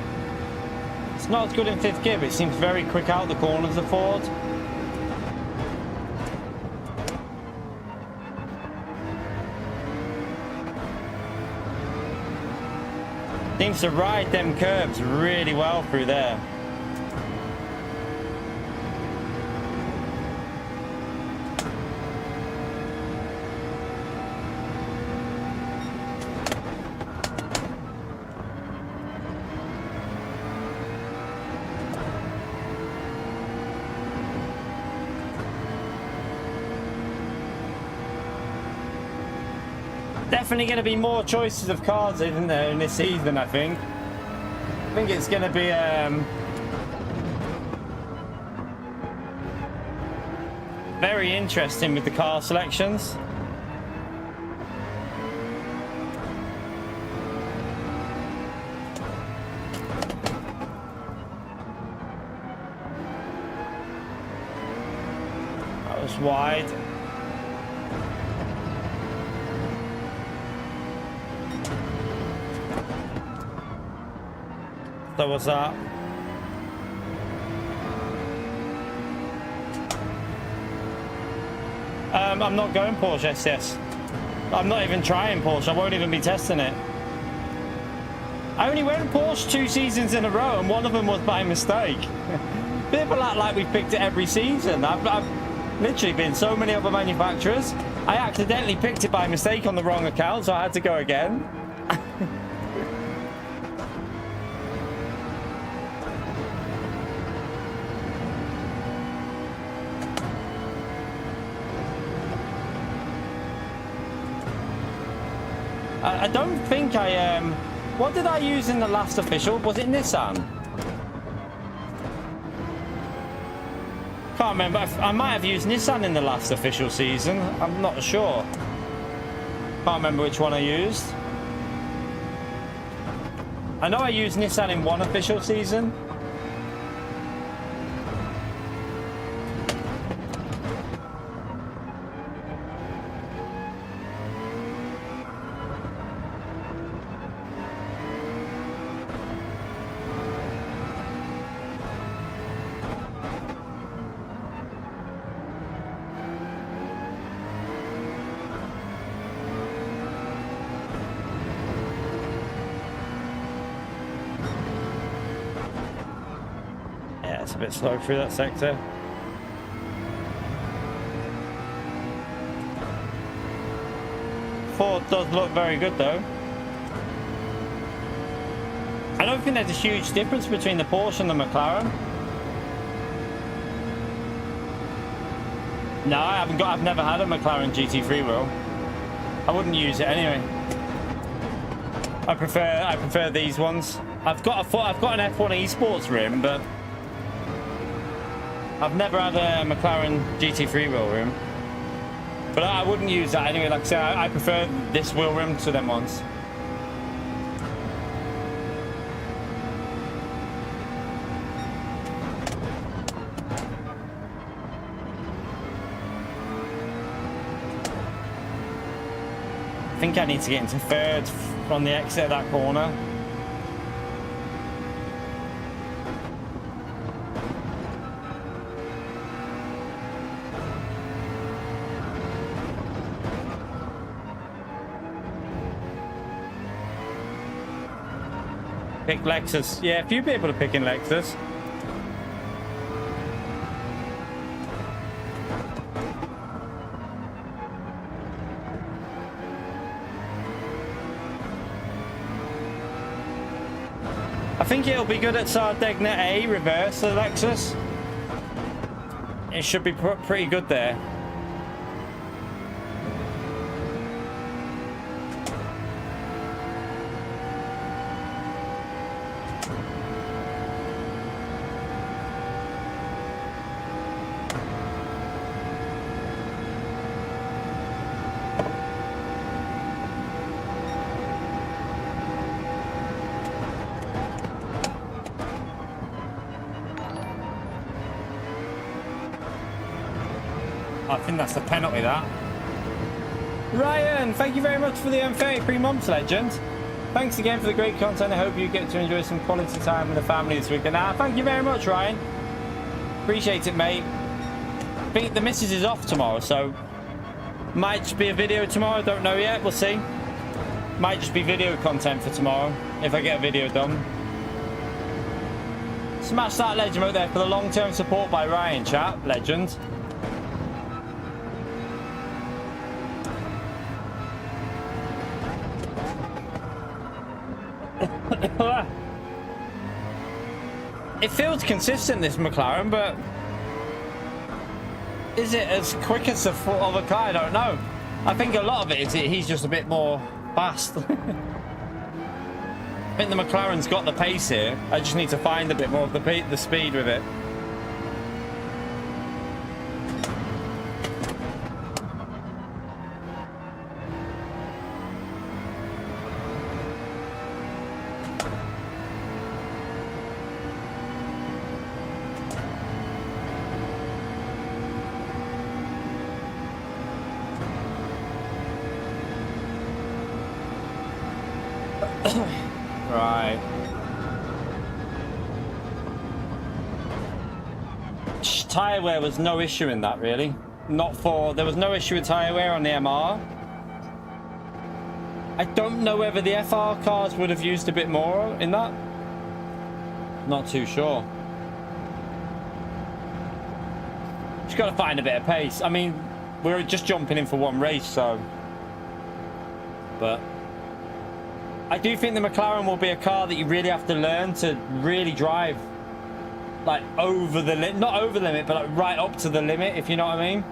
it's not as good in 5th gear, but it seems very quick out the corners of Ford. Seems to ride them curves really well through there. Definitely going to be more choices of cars, isn't there, in this season, I think. I think it's going to be very interesting with the car selections. That was wide. So what's that? I'm not going Porsche SS. I'm not even trying Porsche. I won't even be testing it. I only went Porsche 2 seasons in a row, and one of them was by mistake. People act like we've picked it every season. I've literally been so many other manufacturers. I accidentally picked it by mistake on the wrong account, so I had to go again. I don't think I what did I use in the last official? Was it Nissan? Can't remember. I might have used Nissan in the last official season. I'm not sure. Can't remember which one I used. I know I used Nissan in one official season. It's a bit slow through that sector. Ford does look very good though. I don't think there's a huge difference between the Porsche and the McLaren. No, I've never had a McLaren GT freewheel. I wouldn't use it anyway. I prefer these ones. I've got an F1 Esports rim, but I've never had a McLaren GT wheel rim. But I wouldn't use that anyway. Like I say, I prefer this wheel rim to them ones. I think I need to get into third from the exit of that corner. Pick Lexus. Yeah, a few people are picking Lexus. I think it'll be good at Sardegna A, reverse the Lexus. It should be pretty good there. I think that's the penalty, that. Ryan, thank you very much for the 33 months, legend. Thanks again for the great content. I hope you get to enjoy some quality time with the family this weekend. Thank you very much, Ryan. Appreciate it, mate. I think the missus is off tomorrow, so might just be a video tomorrow. Don't know yet. We'll see. Might just be video content for tomorrow if I get a video done. Smash that legend out there for the long-term support by Ryan, chat. Legend. It feels consistent, this McLaren, but is it as quick as the other car? I don't know. I think a lot of it is he's just a bit more fast. I think the McLaren's got the pace here. I just need to find a bit more of the speed with it. Right. Tyre wear was no issue in that, really. There was no issue with tyre wear on the MR. I don't know whether the FR cars would have used a bit more in that. Not too sure. Just got to find a bit of pace. I mean, we're just jumping in for one race, so. But I do think the McLaren will be a car that you really have to learn to really drive, like over the limit, not over the limit, but like right up to the limit, if you know what I mean.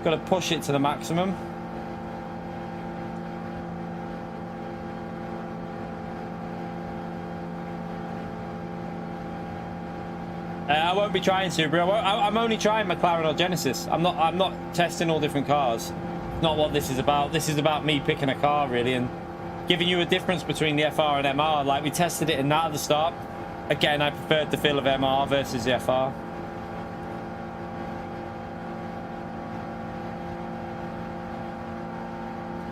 Got to push it to the maximum. I won't be trying Subaru. I'm only trying McLaren or Genesis. I'm not testing all different cars. Not what this is about. This is about me picking a car, really, and giving you a difference between the FR and MR. Like, we tested it in that at the start. Again, I preferred the feel of MR versus the FR.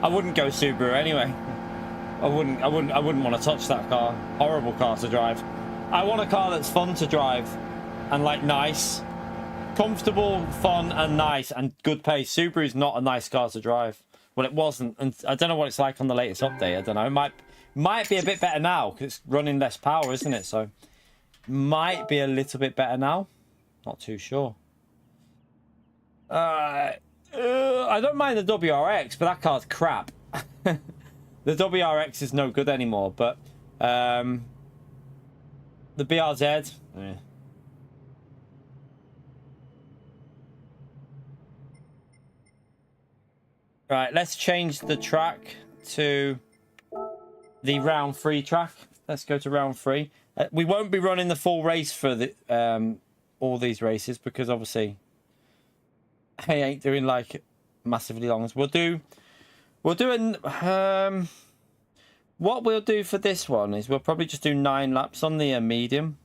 I wouldn't go Subaru anyway. I wouldn't want to touch that car. Horrible car to drive. I want a car that's fun to drive and like nice, comfortable, fun, and nice, and good pace. Subaru's not a nice car to drive. Well, it wasn't, and I don't know what it's like on the latest update. I don't know. It might be a bit better now because it's running less power, isn't it? So might be a little bit better now. Not too sure. I don't mind the WRX, but that car's crap. The WRX is no good anymore. But the BRZ. Yeah. Right, let's change the track to the round 3 track. Let's go to round 3. We won't be running the full race for the all these races because obviously I ain't doing like massively long. We'll do an what we'll do for this one is we'll probably just do 9 laps on the medium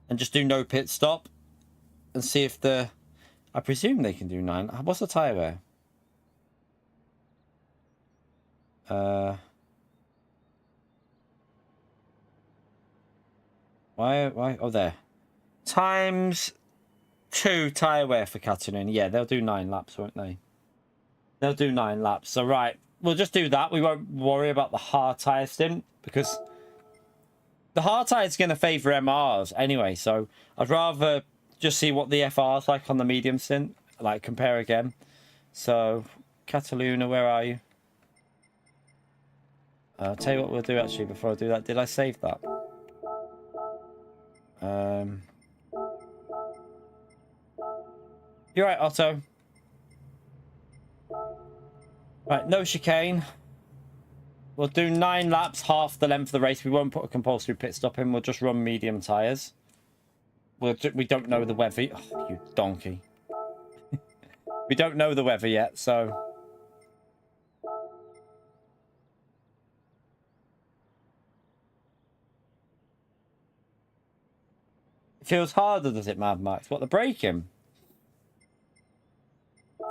and just do no pit stop and see if I presume they can do 9. What's the tyre wear? Why? Oh, there. Times 2 tyre wear for Cataluña. Yeah, they'll do 9 laps, won't they? They'll do 9 laps. So, right. We'll just do that. We won't worry about the hard tyre stint because the hard tyre is going to favour MRs anyway. So, I'd rather just see what the FR is like on the medium stint, like compare again. So, Cataluña, where are you? I'll tell you what we'll do actually before I do that. Did I save that? You're right, Otto. Right, no chicane. We'll do 9 laps, half the length of the race. We won't put a compulsory pit stop in. We'll just run medium tyres. We don't know the weather. Oh, you donkey. We don't know the weather yet, so. It feels harder, does it, Mad Max? What, the braking?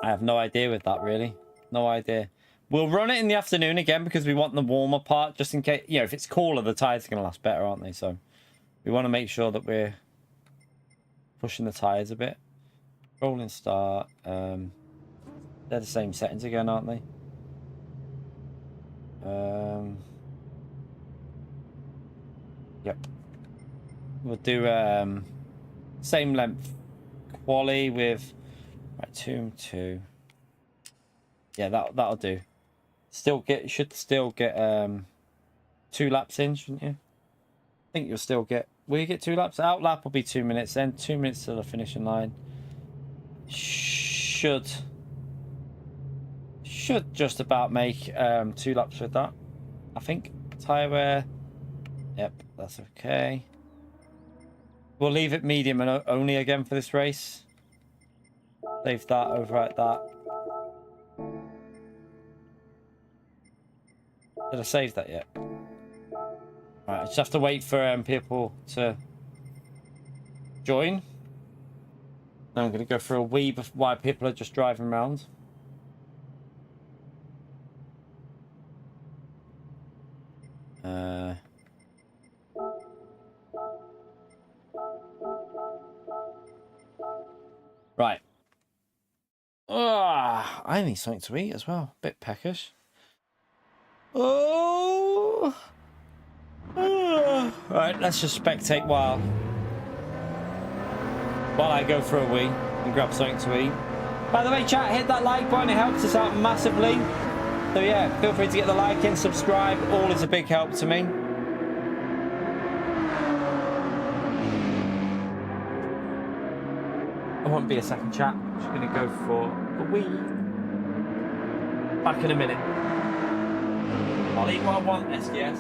I have no idea with that, really. No idea. We'll run it in the afternoon again because we want the warmer part, just in case, you know, if it's cooler, the tires are going to last better, aren't they? So we want to make sure that we're pushing the tires a bit. Rolling start. They're the same settings again, aren't they? Yep. We'll do same length quali with right 2 and 2. Yeah, that'll do. Should still get 2 laps in, shouldn't you? I think you'll still get. Will you get 2 laps? Out lap will be 2 minutes. Then 2 minutes to the finishing line. Should just about make 2 laps with that. I think tire wear. Yep, that's okay. We'll leave it medium and only again for this race. Save that, overwrite that. Did I save that yet? Right, I just have to wait for people to join. Now I'm going to go for a wee while people are just driving around. Right. I need something to eat as well. Bit peckish. Oh. Right, let's just spectate while I go for a wee and grab something to eat. By the way, chat, hit that like button. It helps us out massively. So yeah, feel free to get the like in, subscribe. All is a big help to me. I won't be a second, chat. I'm just going to go for a wee. Back in a minute. I'll eat what I want, SDS.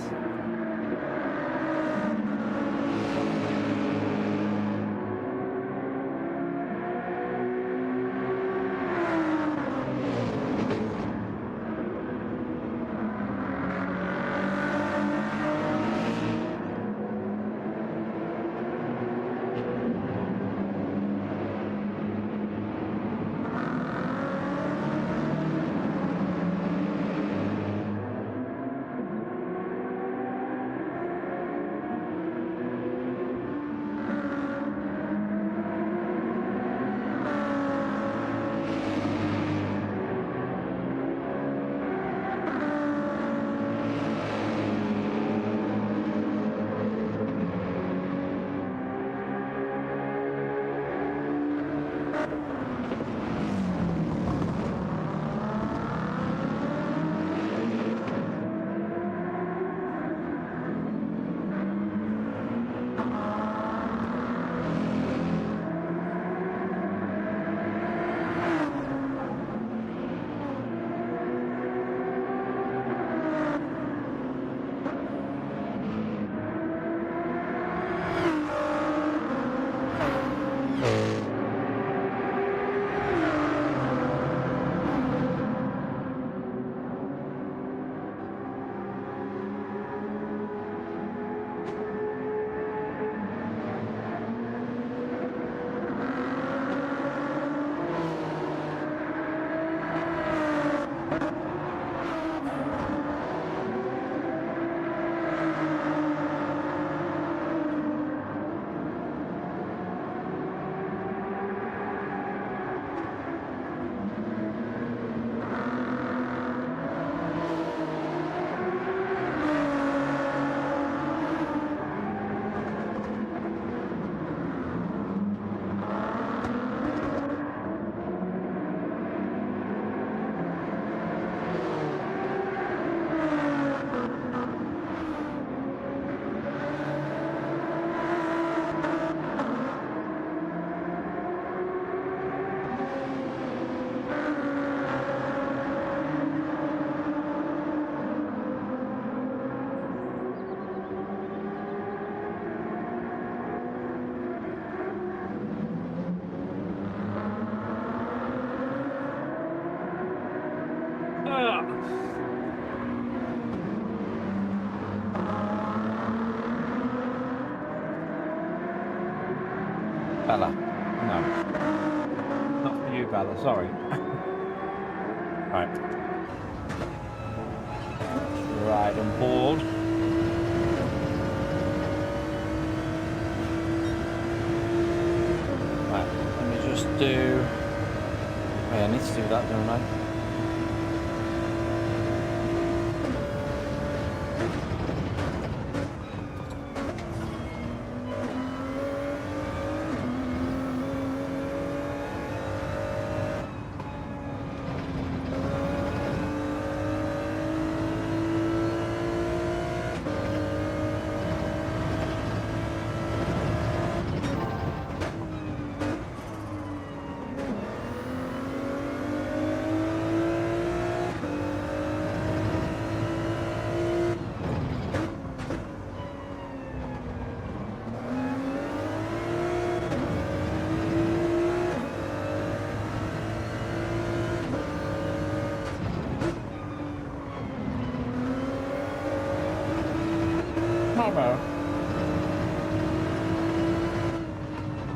Bella. No. Not for you, Bella. Sorry. Right. Ride on board. Right, let me just do... Oh, yeah, I need to do that, don't I?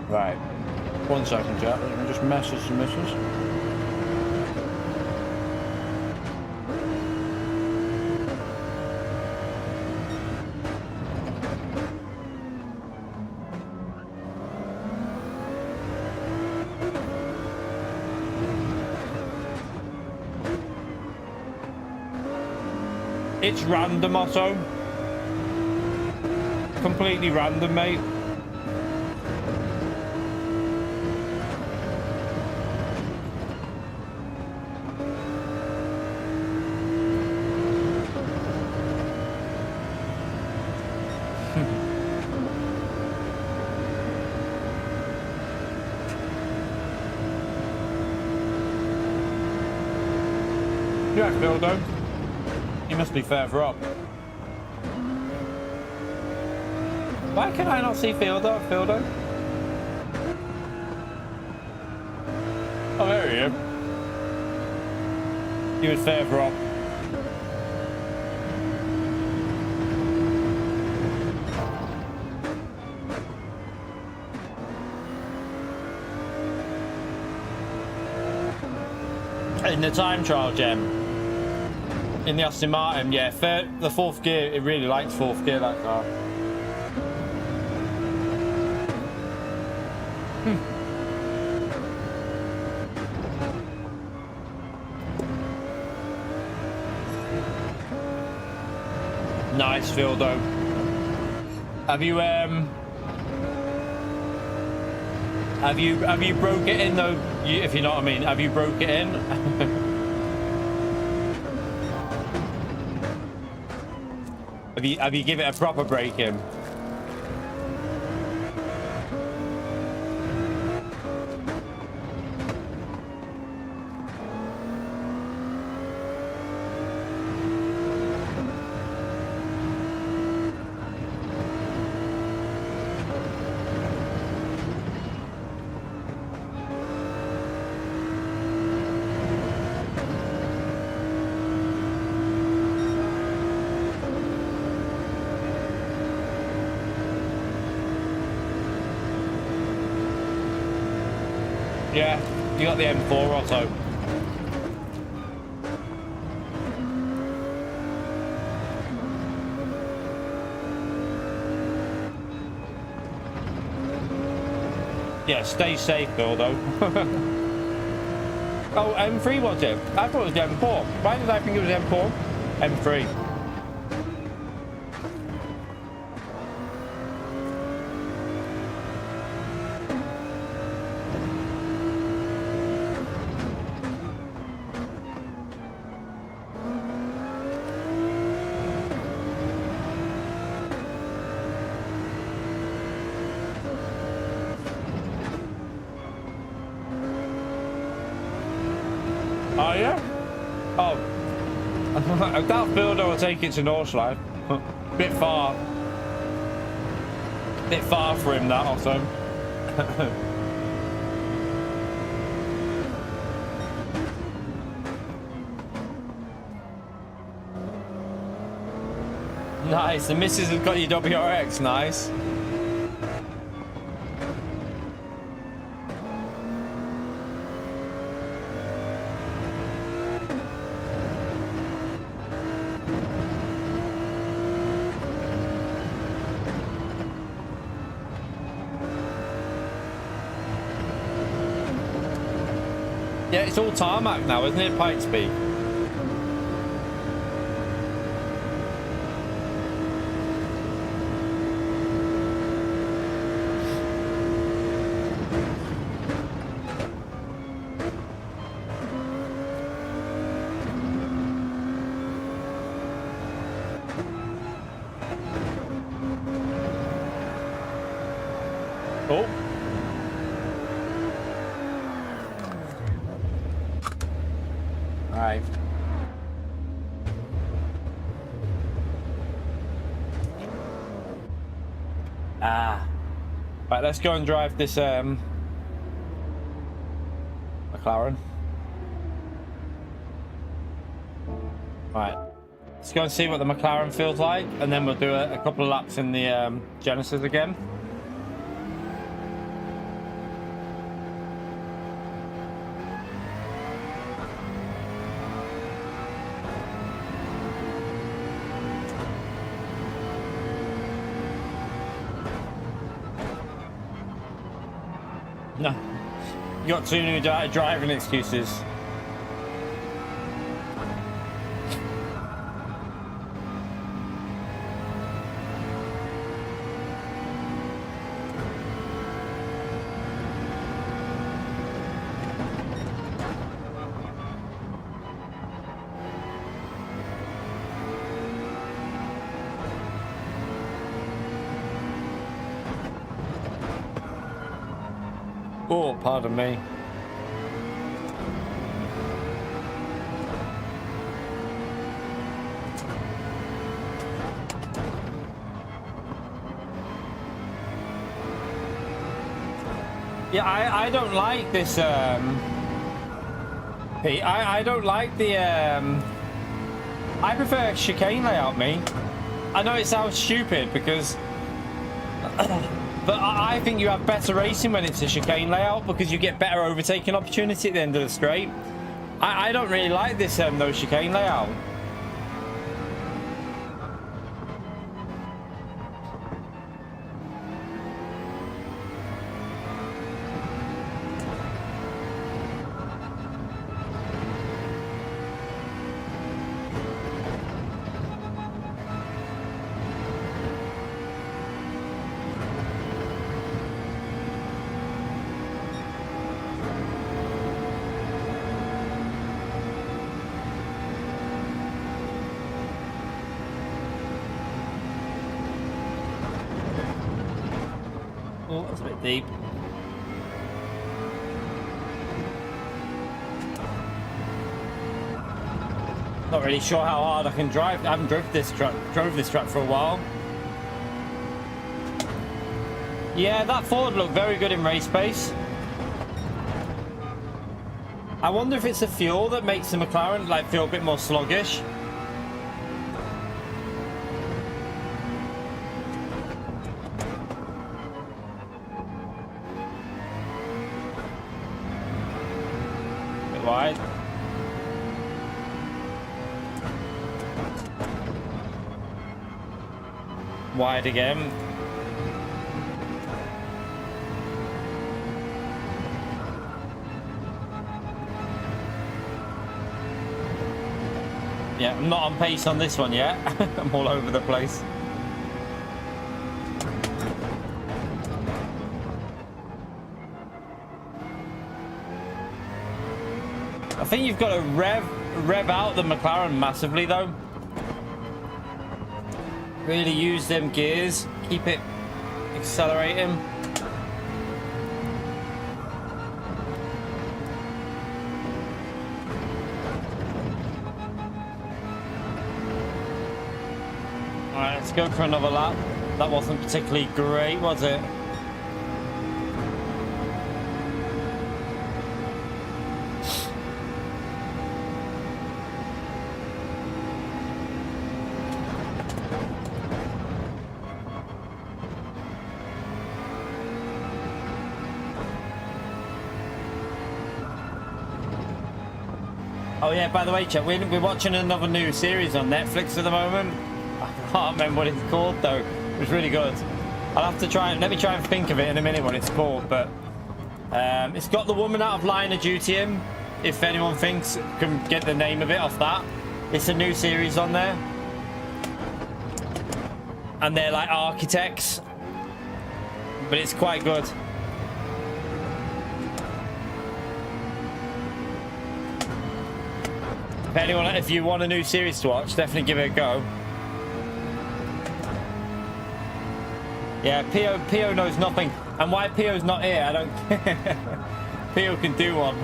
Right. 1 second, Jack. Let me just message the missus. It's random, Otto. Completely random, mate. Yeah, Fildo. He must be further up. Why can I not see Fildo? Oh, there he is. He was further up. In the time trial, Gem. In the Aston Martin, yeah, the 4th gear, it really likes 4th gear, that car. Nice, Fildo. Have you broke it in though? If you know what I mean, have you broke it in? Have you give it a proper break in? Yeah, you got the M4 Otto. Yeah, stay safe, Bildo. Oh, M3 was it? I thought it was the M4. Why did I think it was M4? M3. Oh yeah? Oh. I doubt Builder will take it to Northlife. Bit far for him, that also. Nice, the missus has got your WRX, nice. Yeah, it's all tarmac now, isn't it? Pikes Peak. Oh. All right. Right, let's go and drive this McLaren. Right, let's go and see what the McLaren feels like, and then we'll do a couple of laps in the Genesis again. No, you got too many driving excuses. Oh, pardon me. Yeah, I don't like this, Pete. I don't like the, I prefer chicane layout, me. I know it sounds stupid because... But I think you have better racing when it's a chicane layout because you get better overtaking opportunity at the end of the straight. I don't really like this no chicane layout. Oh, that's a bit deep. Not really sure how hard I can drive. I haven't drove this truck for a while. Yeah, that Ford looked very good in race pace. I wonder if it's the fuel that makes the McLaren like feel a bit more sluggish. Wide. Wide again. Yeah, I'm not on pace on this one yet. I'm all over the place. I think you've got to rev out the McLaren massively though. Really use them gears, keep it accelerating. Alright, let's go for another lap. That wasn't particularly great, was it? Oh yeah, by the way, Chet, we're watching another new series on Netflix at the moment. I can't remember what it's called though. It was really good. I'll have to let me try and think of it in a minute what it's called, but it's got the woman out of Line of Duty in, if anyone thinks can get the name of it off that. It's a new series on there. And they're like architects. But it's quite good. If you want a new series to watch, definitely give it a go. Yeah, Pio knows nothing. And why Pio's not here, I don't Pio can do one.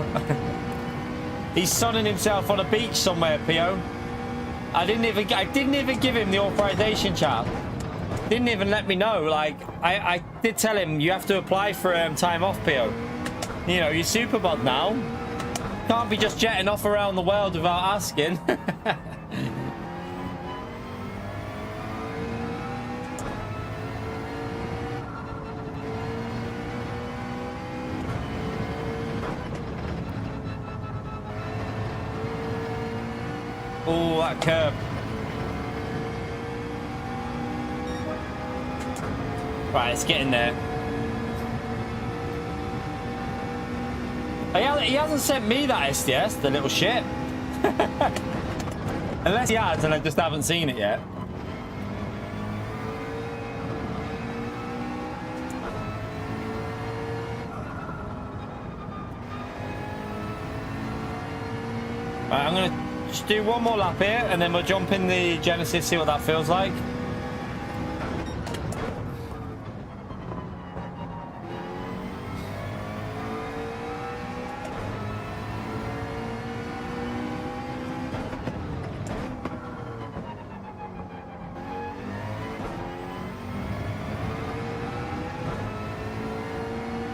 He's sunning himself on a beach somewhere, Pio. I didn't even give him the authorization, chat. Didn't even let me know. Like, I did tell him you have to apply for time off, Pio. You know, you're super bod now. Can't be just jetting off around the world without asking. Oh, that curb. Right, it's getting there. He hasn't sent me that SDS, the little shit. Unless he has, and I just haven't seen it yet. Right, I'm gonna just do one more lap here, and then we'll jump in the Genesis, see what that feels like.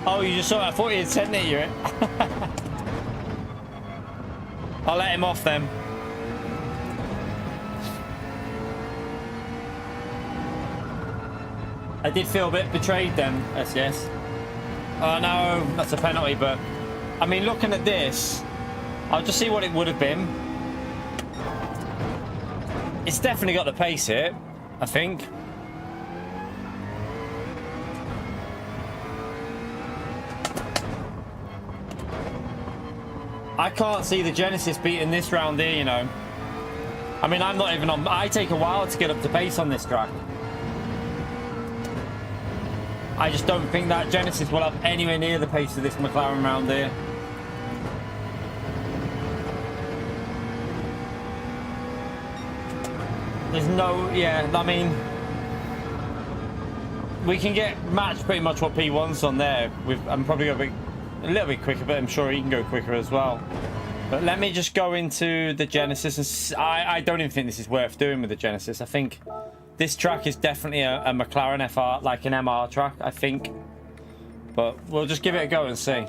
Oh, you just saw it. I thought you had sent it, you. I'll let him off then. I did feel a bit betrayed then, yes. Oh no, that's a penalty, but I mean, looking at this, I'll just see what it would have been. It's definitely got the pace here, I think. I can't see the Genesis beating this round here, you know. I mean, I'm not even on... I take a while to get up to pace on this track. I just don't think that Genesis will have anywhere near the pace of this McLaren round here. There's no... Yeah, I mean... We can get matched pretty much what P1's on there. I'm probably going to be a little bit quicker, but I'm sure he can go quicker as well. But let me just go into the Genesis. And I don't even think this is worth doing with the Genesis. I think this track is definitely a McLaren FR, like an MR track, I think. But we'll just give it a go and see.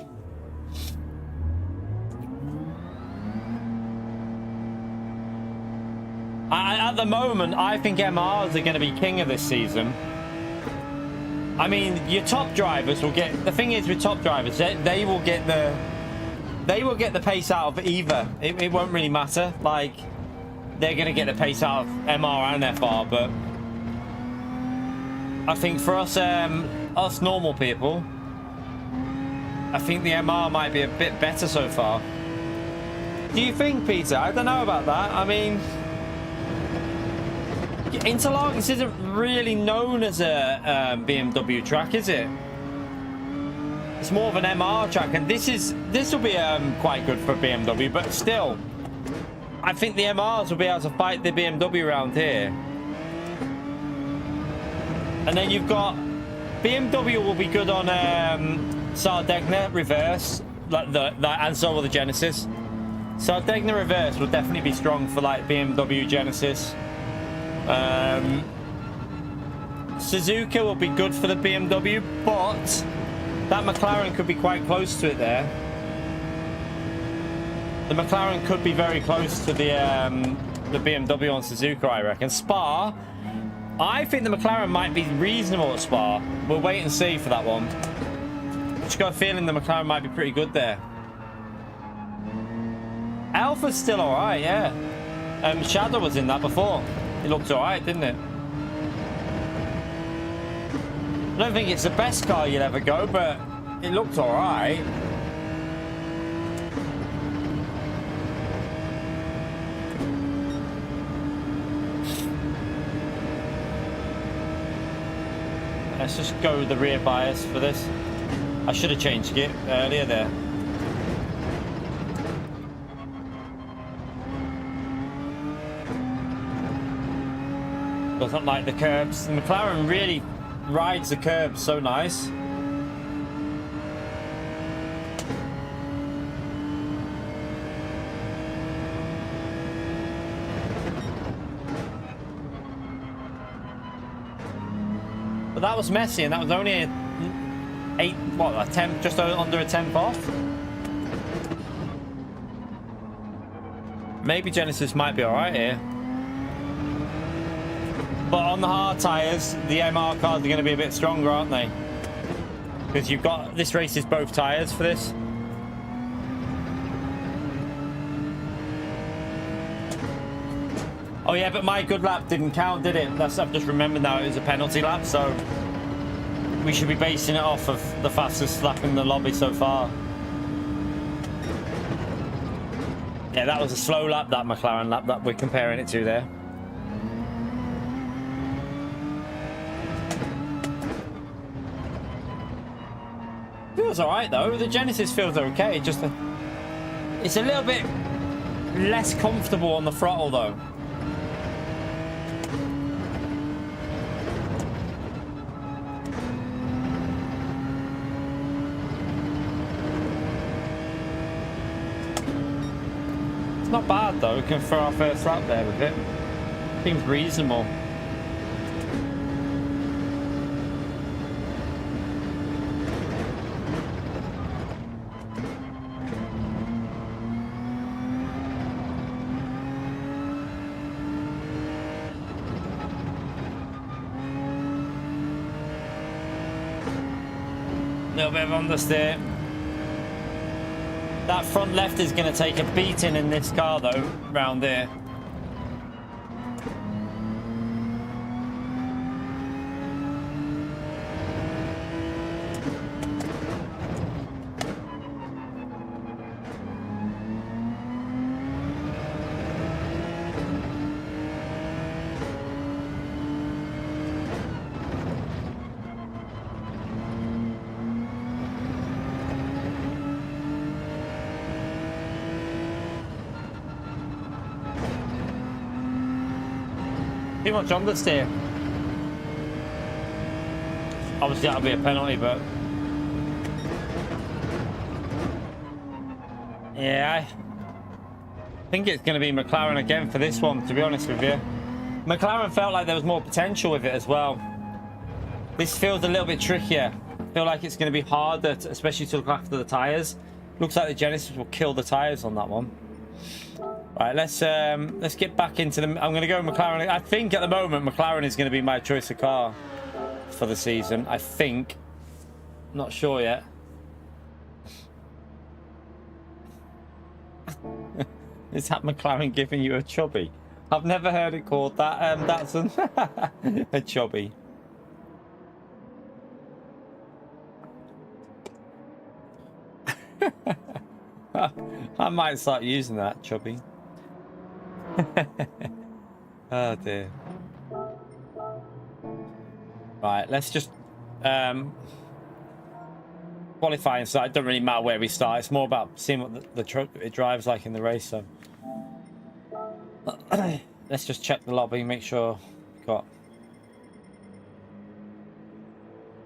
At the moment, I think MRs are going to be king of this season. I mean, your top drivers will get... The thing is with top drivers, they will get the pace out of either. It won't really matter. Like, they're going to get the pace out of MR and FR, but I think for us, us normal people, I think the MR might be a bit better so far. Do you think, Peter? I don't know about that. I mean... Interlagos isn't really known as a BMW track, is it? It's more of an MR track, and this will be quite good for BMW, but still, I think the MRs will be able to fight the BMW around here. And then you've got BMW will be good on Sardegna reverse, and so will the Genesis. Sardegna reverse will definitely be strong for like BMW Genesis. Suzuka will be good for the BMW, but that McLaren could be quite close to it there. The McLaren could be very close to the BMW on Suzuka, I reckon. Spa, I think the McLaren might be reasonable at Spa. We'll wait and see for that one. Just got a feeling the McLaren might be pretty good there. Alpha's still alright, yeah. Shadow was in that before. It looked alright, didn't it? I don't think it's the best car you'll ever go, but it looked alright. Let's just go with the rear bias for this. I should have changed it earlier there. Doesn't like the curbs. The McLaren really rides the curbs so nice. But that was messy, and that was only a 10, just under a 10th off. Maybe Genesis might be all right here. But on the hard tyres, the MR cars are going to be a bit stronger, aren't they? Because you've got... This race is both tyres for this. Oh yeah, but my good lap didn't count, did it? I've just remembered now it was a penalty lap, so... We should be basing it off of the fastest lap in the lobby so far. Yeah, that was a slow lap, that McLaren lap that we're comparing it to there. Feels alright though. The Genesis feels okay. Just it's a little bit less comfortable on the throttle though. It's not bad though. We can throw our first lap there with it. Seems reasonable. Little bit of understeer. That front left is going to take a beating in this car though, round there. Too much understeer. Obviously that'll be a penalty, but yeah, I think it's going to be McLaren again for this one, to be honest with you. McLaren felt like there was more potential with it as well. This feels a little bit trickier. I feel like it's going to be harder, especially to look after the tyres. Looks like the Genesis will kill the tyres on that one. Right, let's get back into them. I'm going to go with McLaren. I think at the moment McLaren is going to be my choice of car for the season. I think. Not sure yet. Is that McLaren giving you a chubby? I've never heard it called that. Datsun. A chubby. I might start using that, chubby. Oh dear. Right, let's just qualifying, so it doesn't really matter where we start. It's more about seeing what the truck it drives like in the race. So let's just check the lobby, make sure we've got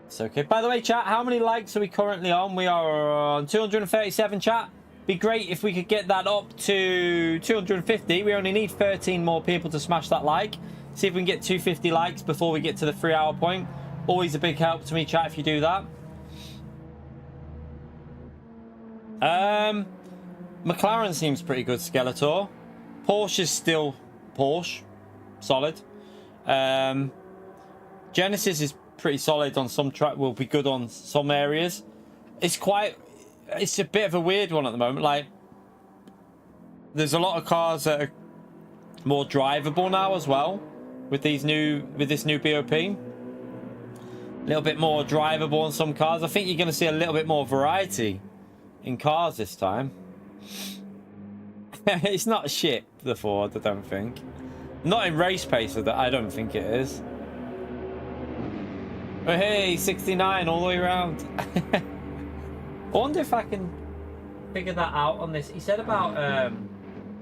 it's okay. By the way, chat, how many likes are we currently on? We are on 237, chat. Be great if we could get that up to 250. We only need 13 more people to smash that like. See if we can get 250 likes before we get to the 3-hour point. Always a big help to me, chat, if you do that. McLaren seems pretty good, Skeletor. Porsche is still Porsche, solid. Genesis is pretty solid on some track. Will be good on some areas. It's a bit of a weird one at the moment. Like, there's a lot of cars that are more drivable now as well with this new BOP. A little bit more drivable on some cars. I think you're going to see a little bit more variety in cars this time. It's not shit, the Ford, I don't think. Not in race pace, I don't think it is. Hey, 69 all the way around. I wonder if I can figure that out on this. He said about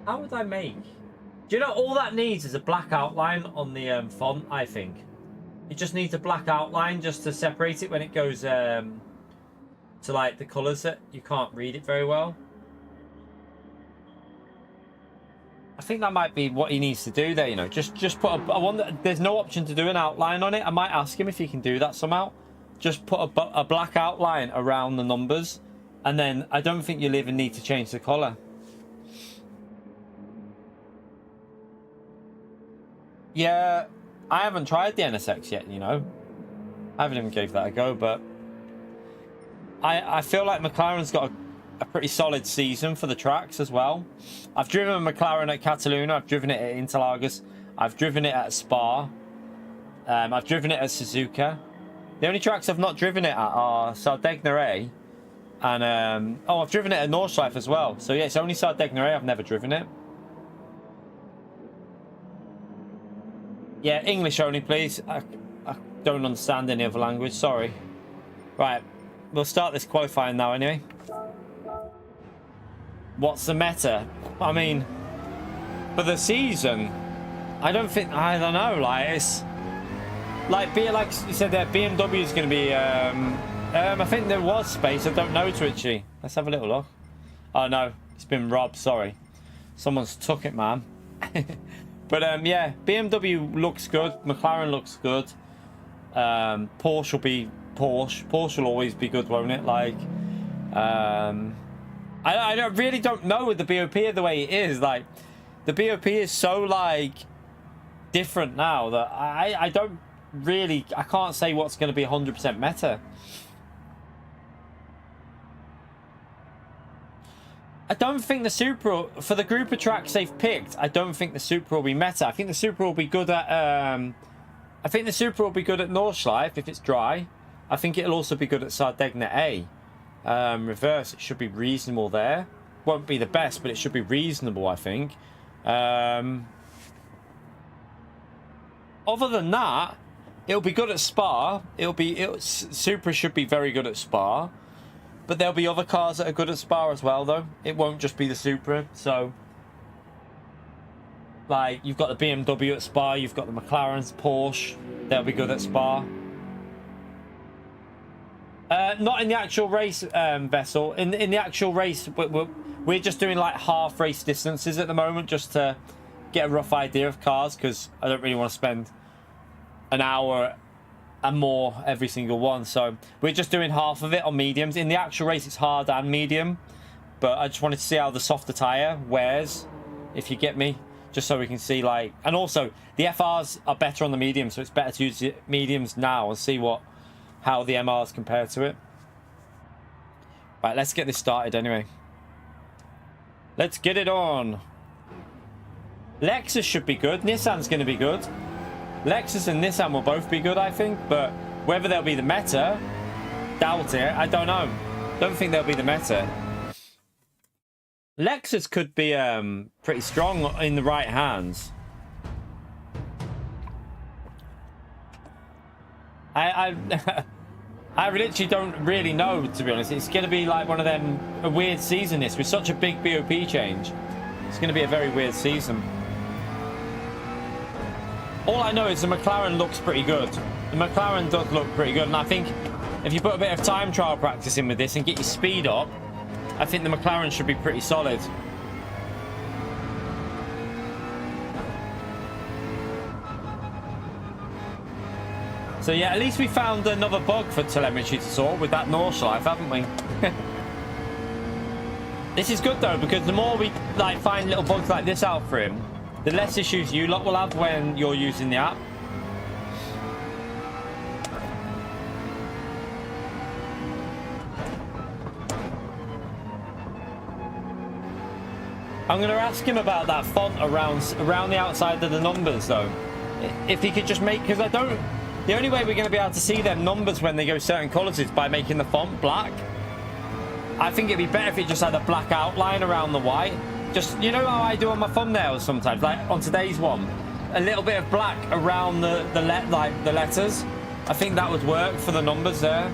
how would I make? Do you know all that needs is a black outline on the font? I think it just needs a black outline just to separate it when it goes to like the colors that you can't read it very well. I think that might be what he needs to do there, you know. Just put a... I wonder... There's no option to do an outline on it. I might ask him if he can do that somehow. Just put a black outline around the numbers. And then I don't think you'll even need to change the color. Yeah, I haven't tried the NSX yet, you know. I haven't even gave that a go, but... I feel like McLaren's got a pretty solid season for the tracks as well. I've driven a McLaren at Cataluña. I've driven it at Interlagos. I've driven it at Spa. I've driven it at Suzuka. The only tracks I've not driven it at are Sardegna A. And, oh, I've driven it at Nordschleife as well. So, yeah, it's only Sardegna A. I've never driven it. Yeah, English only, please. I don't understand any other language. Sorry. Right. We'll start this qualifying now anyway. What's the meta? I mean, for the season, I don't know, like, it's like you said there, BMW is going to be I think there was space. I don't know, Twitchy. Let's have a little look. Oh no, it's been robbed, sorry, someone's took it, man. But yeah, BMW looks good, McLaren looks good, Porsche will be Porsche will always be good, won't it? Like I really don't know with the BOP the way it is. Like, the BOP is so, like, different now that I don't really... I can't say what's going to be 100% meta. I don't think the Supra... For the group of tracks they've picked, I don't think the Supra will be meta. I think the Supra will be good at... I think the Supra will be good at Nordschleife if it's dry. I think it'll also be good at Sardegna A. Reverse, it should be reasonable there. Won't be the best, but it should be reasonable, I think. Other than that, it'll be good at Spa. Supra should be very good at Spa, but there'll be other cars that are good at Spa as well, though. It won't just be the Supra. So, like, you've got the BMW at Spa, you've got the McLaren's, Porsche. They'll be good at Spa. Not in the actual race, Vessel. In the actual race, we're just doing like half race distances at the moment, just to get a rough idea of cars, because I don't really want to spend an hour and more every single one. So we're just doing half of it on mediums. In the actual race, it's hard and medium, but I just wanted to see how the softer tire wears, if you get me, just so we can see, like, and also the FRs are better on the medium, so it's better to use the mediums now and see how the MRs compare to it. Right, let's get this started anyway. Let's get it on. Lexus should be good. Nissan's going to be good. Lexus and Nissan will both be good, I think. But whether they'll be the meta, doubt it. I don't know. Don't think they'll be the meta. Lexus could be pretty strong in the right hands. I literally don't really know, to be honest. It's going to be like one of them, a weird season this, with such a big BOP change. It's going to be a very weird season. All I know is the McLaren looks pretty good. The McLaren does look pretty good, and I think if you put a bit of time trial practice in with this and get your speed up, I think the McLaren should be pretty solid. So yeah, at least we found another bug for Telemetry to sort with that Nordschleife, haven't we? This is good though, because the more we like find little bugs like this out for him, the less issues you lot will have when you're using the app. I'm going to ask him about that font around the outside of the numbers though. If he could just make, because I don't... The only way we're going to be able to see them numbers when they go certain colours is by making the font black. I think it'd be better if it just had a black outline around the white. Just, you know how I do on my thumbnails sometimes, like on today's one, a little bit of black around the letters, I think that would work for the numbers there.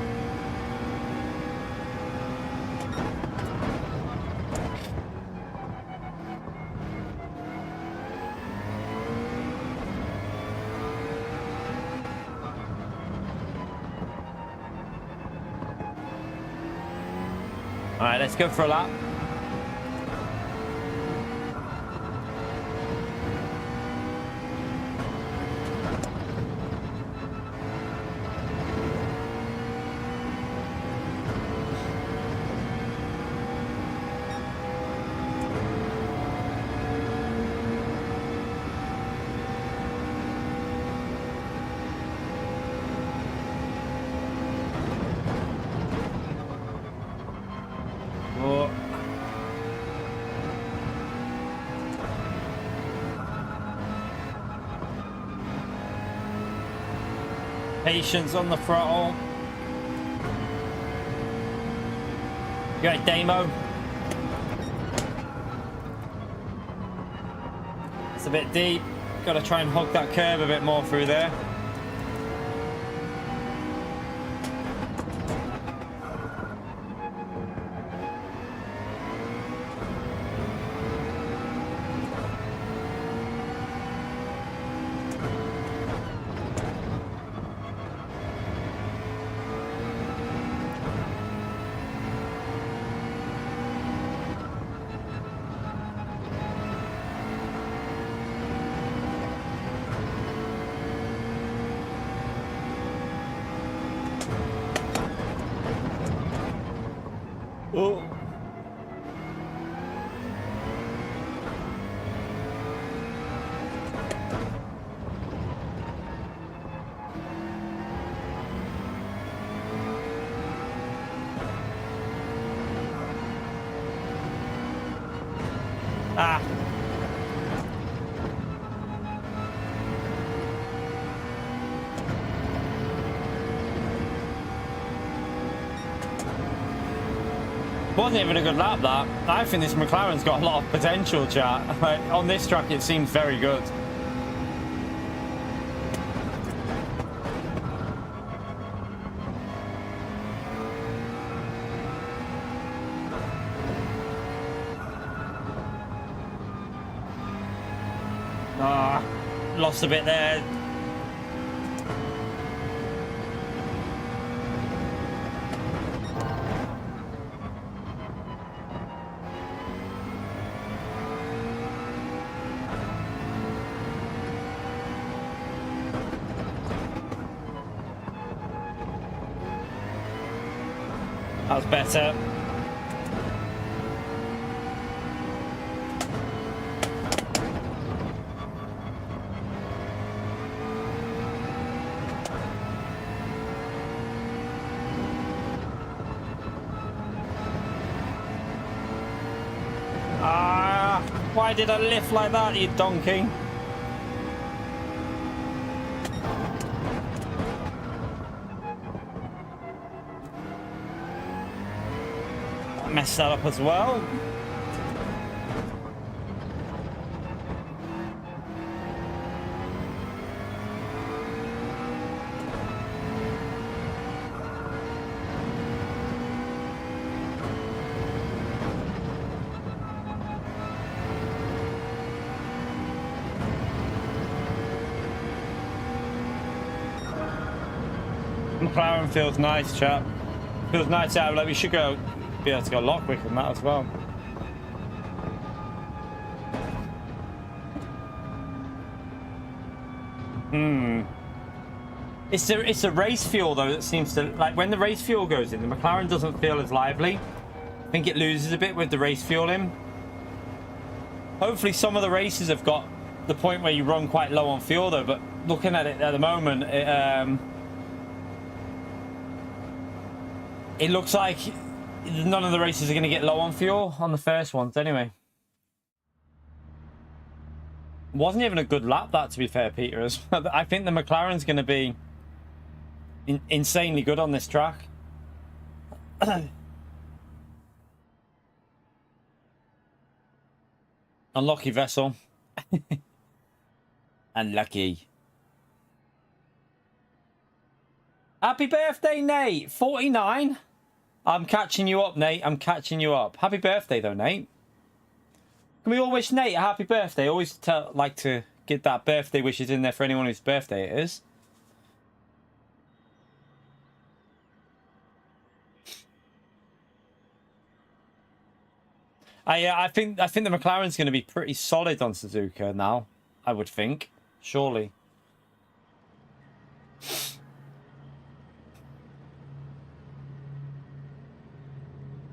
All right, let's go for a lap. Patience on the throttle. You got a demo. It's a bit deep. Got to try and hug that curve a bit more through there. Oh. Ah. Wasn't even a good lap, that. I think this McLaren's got a lot of potential, chat. On this track, it seems very good. Ah, lost a bit there. That was better. Ah, why did I lift like that, you donkey? Messed that up as well. McLaren feels nice, chap. Feels nice out. Like we should go. Be able to go a lot quicker than that as well. It's the race fuel though that seems to, like, when the race fuel goes in, the McLaren doesn't feel as lively. I think it loses a bit with the race fuel in. Hopefully some of the races have got the point where you run quite low on fuel though, but looking at it at the moment, it looks like none of the races are going to get low on fuel on the first ones anyway. Wasn't even a good lap, that, to be fair, Peter. I think the McLaren's going to be insanely good on this track. Unlucky vessel. Unlucky. Happy birthday, Nate. 49. I'm catching you up, Nate. I'm catching you up. Happy birthday, though, Nate. Can we all wish Nate a happy birthday? Always like to get that birthday wishes in there for anyone whose birthday it is. I think the McLaren's going to be pretty solid on Suzuka now. I would think, surely.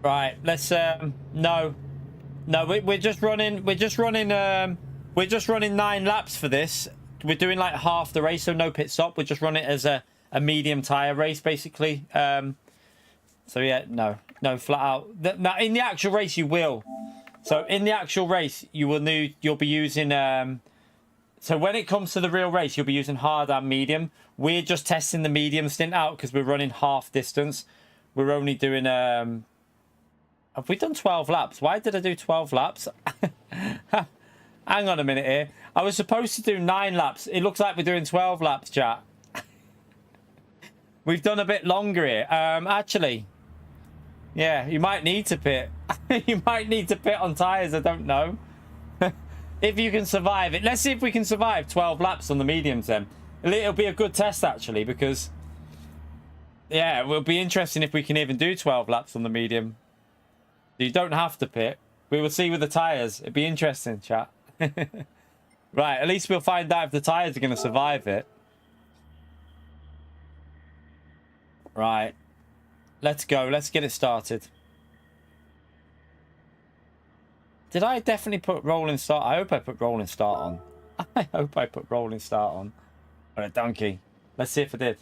Right, let's no, we're just running 9 laps for this. We're doing like half the race, so no pit stop. We're just running it as a medium tire race, basically. So yeah, no, flat out. Now in the actual race you will. So in the actual race you'll be using so when it comes to the real race you'll be using hard and medium. We're just testing the medium stint out because we're running half distance. We're only doing have we done 12 laps? Why did I do 12 laps? Hang on a minute here. I was supposed to do 9 laps. It looks like we're doing 12 laps, chat. We've done a bit longer here. Actually, yeah, you might need to pit. You might need to pit on tyres, I don't know. If you can survive it. Let's see if we can survive 12 laps on the mediums then. It'll be a good test, actually, because... yeah, it will be interesting if we can even do 12 laps on the medium. You don't have to pit. We will see with the tyres. It'd be interesting, chat. Right, at least we'll find out if the tyres are going to survive it. Right. Let's go. Let's get it started. Did I definitely put rolling start? I hope I put rolling start on. I hope I put rolling start on. What a donkey. Let's see if I did.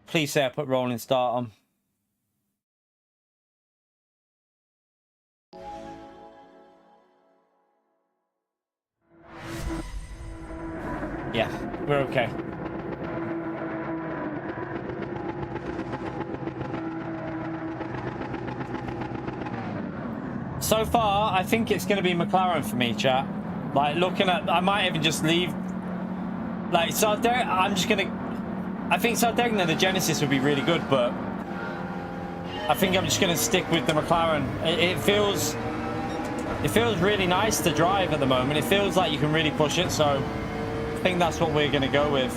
Please say I put rolling start on. Yeah, we're okay. So far, I think it's going to be McLaren for me, chat. Like, looking at... I might even just leave... like, I'm just going to... I think Sardegna, the Genesis, would be really good, but... I think I'm just going to stick with the McLaren. It feels really nice to drive at the moment. It feels like you can really push it, so... I think that's what we're going to go with.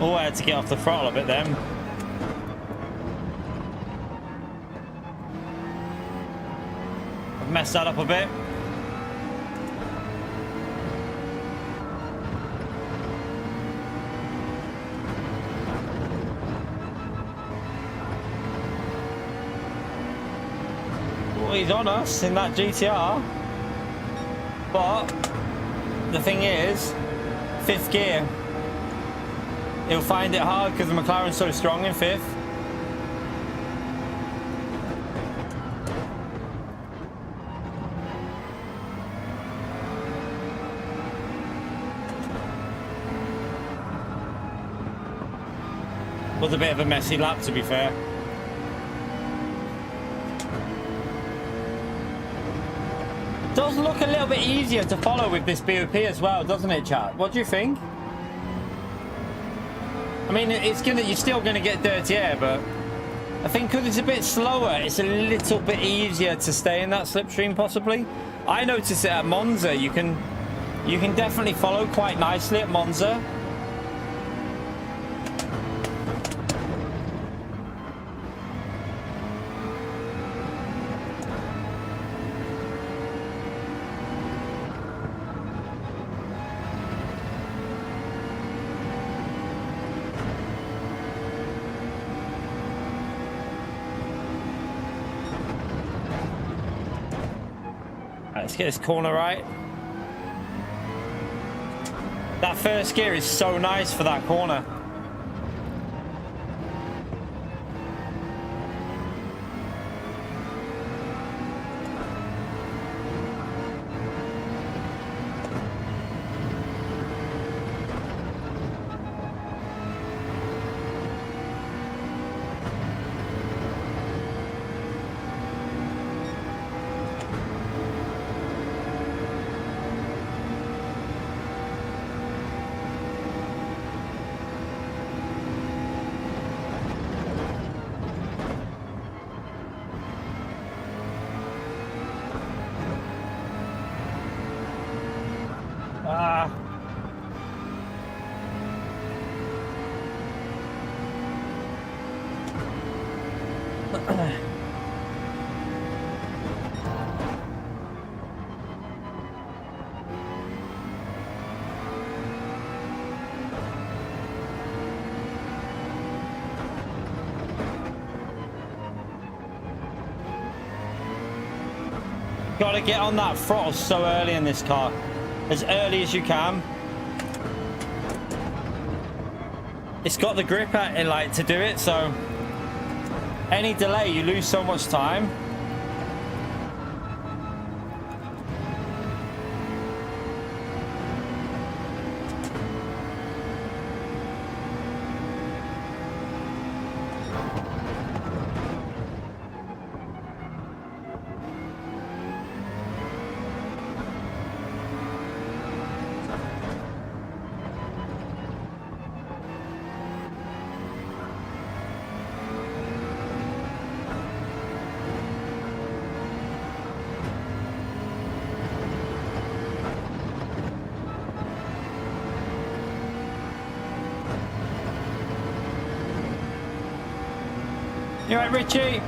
Oh, I had to get off the throttle a bit then. I've messed that up a bit. Well, he's on us in that GTR. But the thing is, 5th gear. He'll find it hard because the McLaren's so strong in 5th. Was a bit of a messy lap, to be fair. Does look a little bit easier to follow with this BOP as well, doesn't it, chat? What do you think? I mean, you're still gonna get dirty air, but I think because it's a bit slower, it's a little bit easier to stay in that slipstream. Possibly, I noticed it at Monza. You can definitely follow quite nicely at Monza. Let's get this corner right. That first gear is so nice for that corner. Got to get on that throttle so early in this car, as early as you can. It's got the grip at it, like, to do it, so any delay you lose so much time. You right, Richie?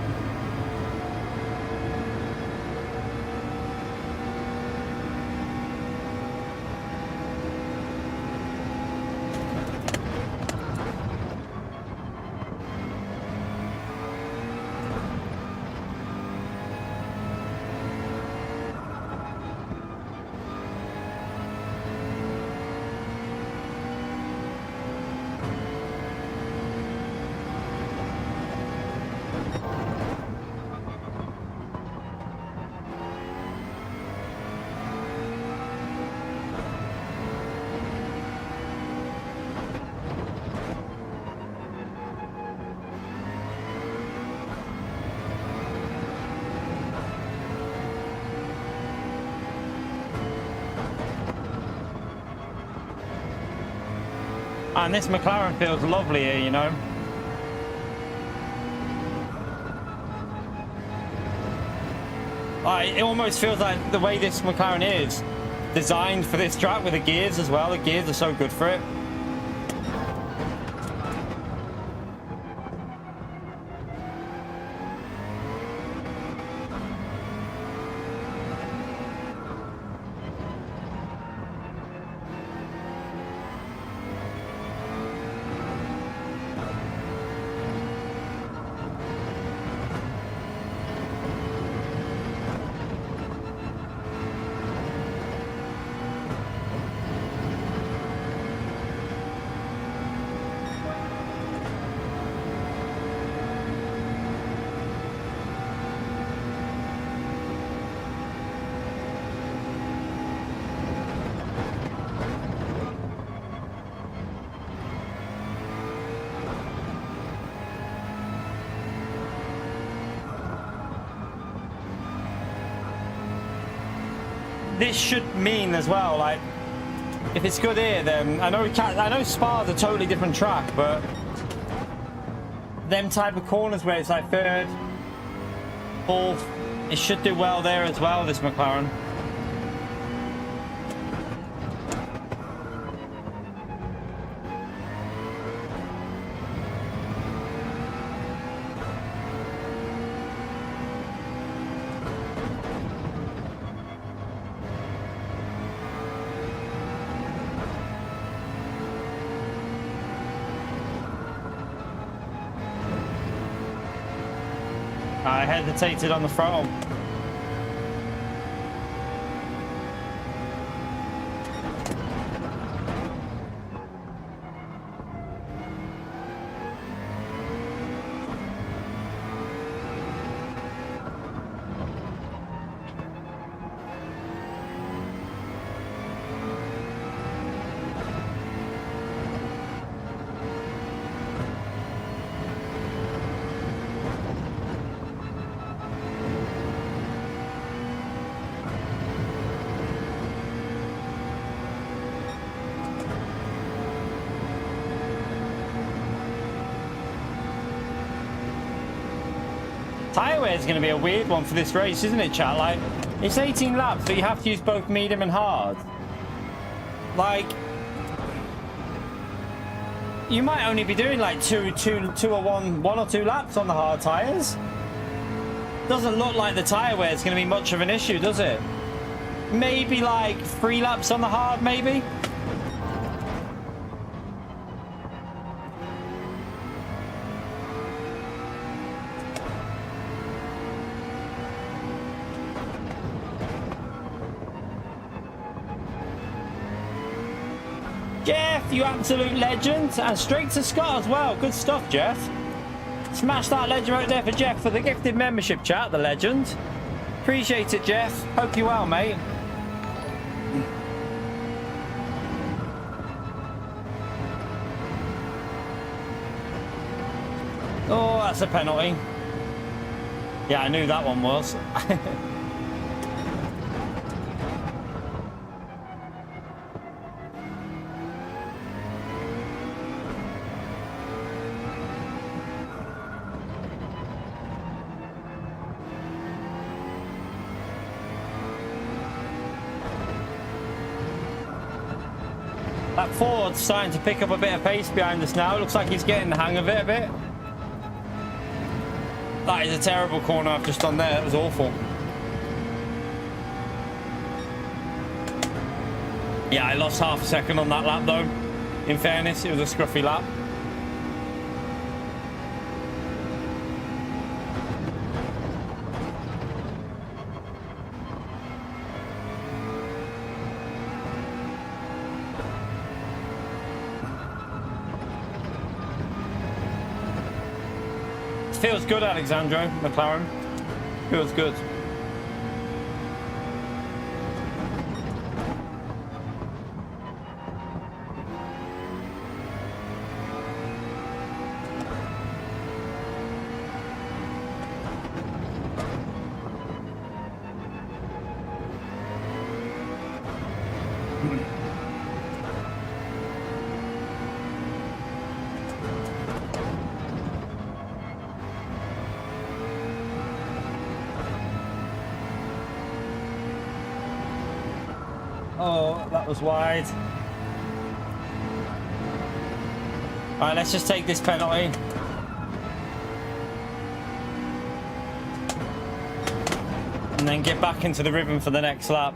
And this McLaren feels lovely here, you know. It almost feels like the way this McLaren is designed for this track with the gears as well. The gears are so good for it. This should mean as well, like, If it's good here, then I know Spa's a totally different track, but them type of corners where it's like third, fourth, it should do well there as well, this McLaren. I hesitated on the throttle. Tyre wear is going to be a weird one for this race, isn't it, chat? Like, it's 18 laps, but you have to use both medium and hard. Like, you might only be doing like one or two laps on the hard tyres. Doesn't look like the tyre wear is going to be much of an issue, does it? Maybe like 3 laps on the hard, maybe. Jeff, you absolute legend. And straight to Scott as well. Good stuff, Jeff. Smash that legend right there for Jeff for the gifted membership, chat, the legend. Appreciate it, Jeff. Hope you're well, mate. Oh, that's a penalty. Yeah, I knew that one was. That Ford's starting to pick up a bit of pace behind us now. Looks like he's getting the hang of it a bit. That is a terrible corner I've just done there. That was awful. Yeah, I lost half a second on that lap though. In fairness, it was a scruffy lap. Feels good, Alexandro McLaren. Feels good. Oh, that was wide. All right, let's just take this penalty. And then get back into the rhythm for the next lap.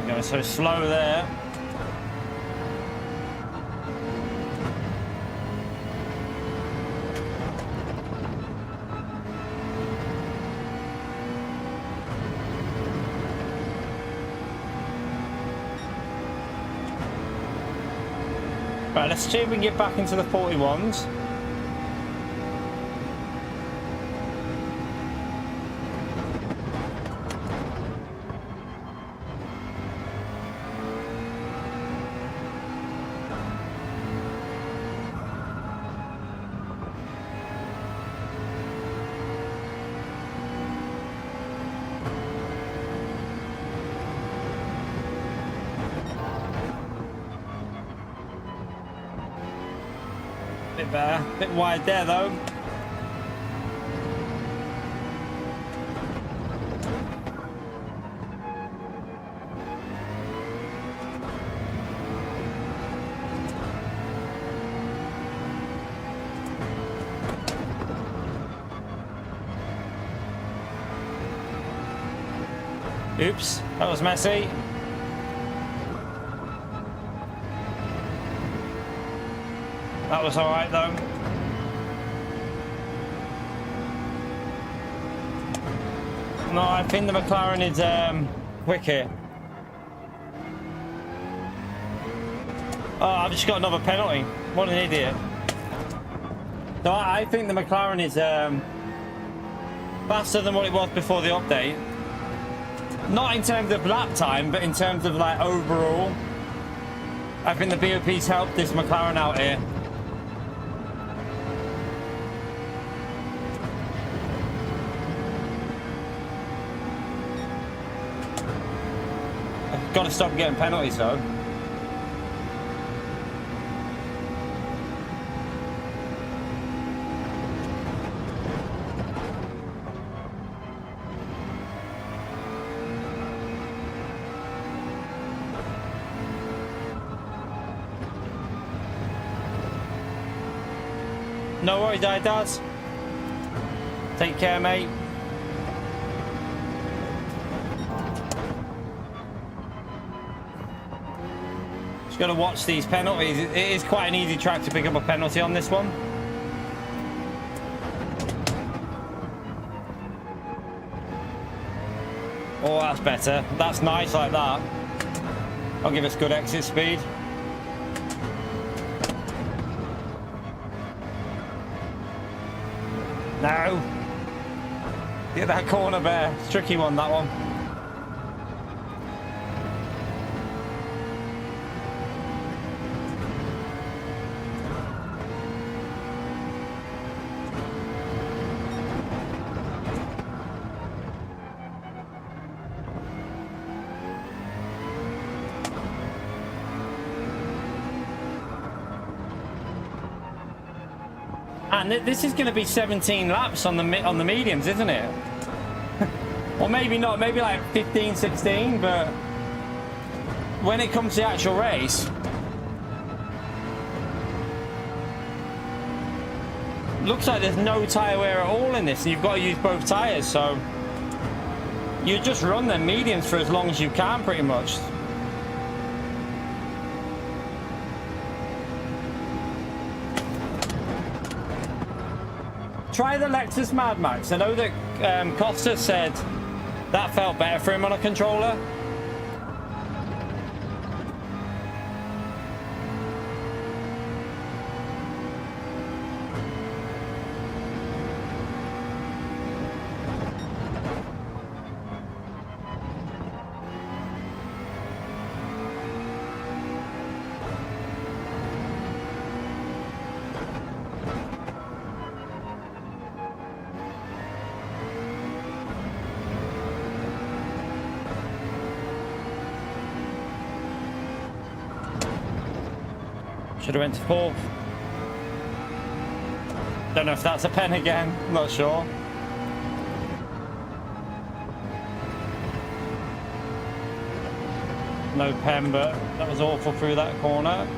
Going so slow there. Right, let's see if we can get back into the 41s. Bit better. Bit wide there though. Oops, that was messy. That was all right though. No, I think the McLaren is quick here. Oh, I've just got another penalty. What an idiot. So I think the McLaren is faster than what it was before the update. Not in terms of lap time, but in terms of like overall. I think the BOP's helped this McLaren out here. I've got to stop getting penalties though. No worries, Daz. Take care, mate. Just got to watch these penalties. It is quite an easy track to pick up a penalty on this one. Oh, that's better. That's nice like that. I'll give us good exit speed. No. Get that corner there. It's a tricky one, that one. And this is going to be 17 laps on the mediums, isn't it? Or maybe not, maybe like 15, 16, but when it comes to the actual race, looks like there's no tyre wear at all in this, and you've got to use both tyres, so you just run them mediums for as long as you can, pretty much. Try the Lexus Mad Max. I know that Costa said that felt better for him on a controller. Should have went to fourth. Don't know if that's a pen again. Not sure. No pen, but that was awful through that corner.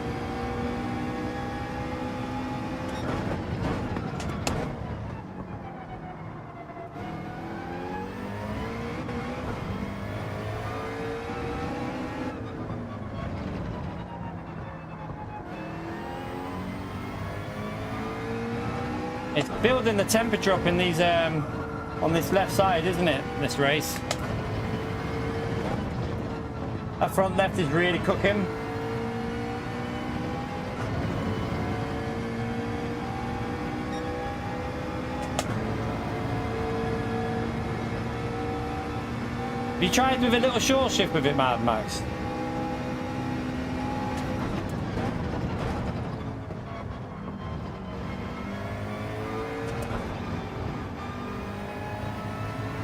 It's building the temperature up in these on this left side, isn't it? This race. That front left is really cooking. Have you tried with a little short shift with it, Mad Max?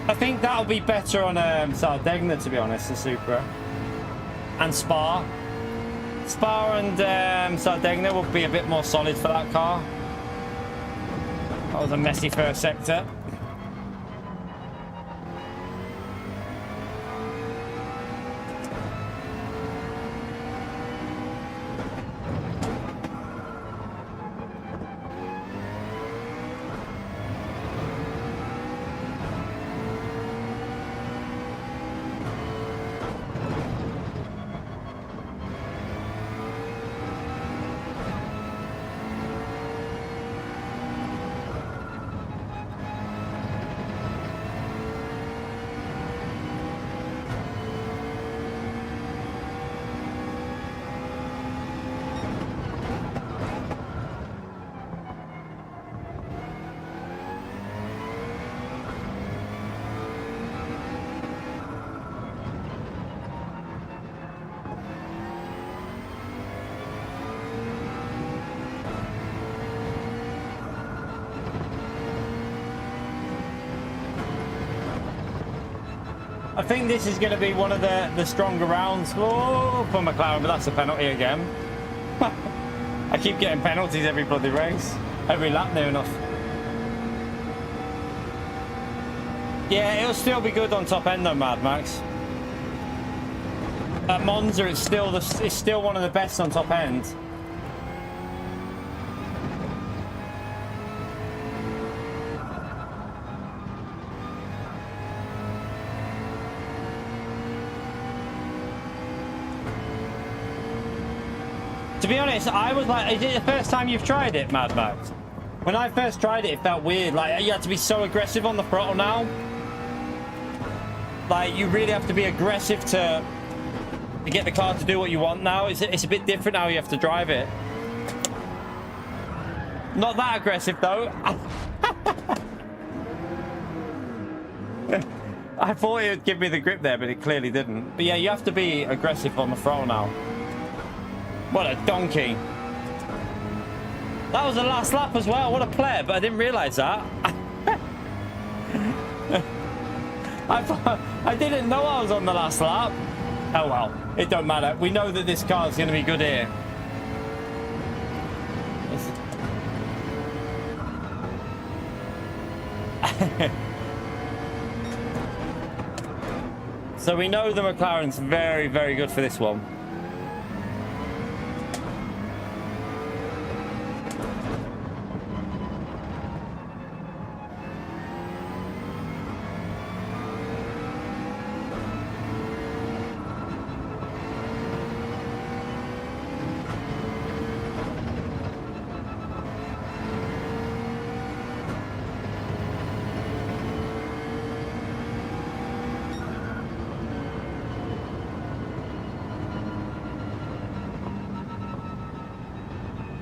I think that'll be better on Sardegna, to be honest, the Supra. And Spa. Spa and Sardegna will be a bit more solid for that car. That was a messy first sector. I think this is going to be one of the stronger rounds for McLaren, but that's a penalty again. I keep getting penalties every bloody race, every lap near enough. Yeah, it'll still be good on top end though, Mad Max. At Monza, it's still one of the best on top end. To be honest, I was like, is it the first time you've tried it, Mad Max? When I first tried it, it felt weird. Like, you had to be so aggressive on the throttle now. Like, you really have to be aggressive to get the car to do what you want now. It's a bit different how you have to drive it. Not that aggressive, though. I thought it would give me the grip there, but it clearly didn't. But yeah, you have to be aggressive on the throttle now. What a donkey. That was the last lap as well. What a player, but I didn't realise that. I didn't know I was on the last lap. Oh well, it don't matter. We know that this car is going to be good here. So we know the McLaren's very, very good for this one.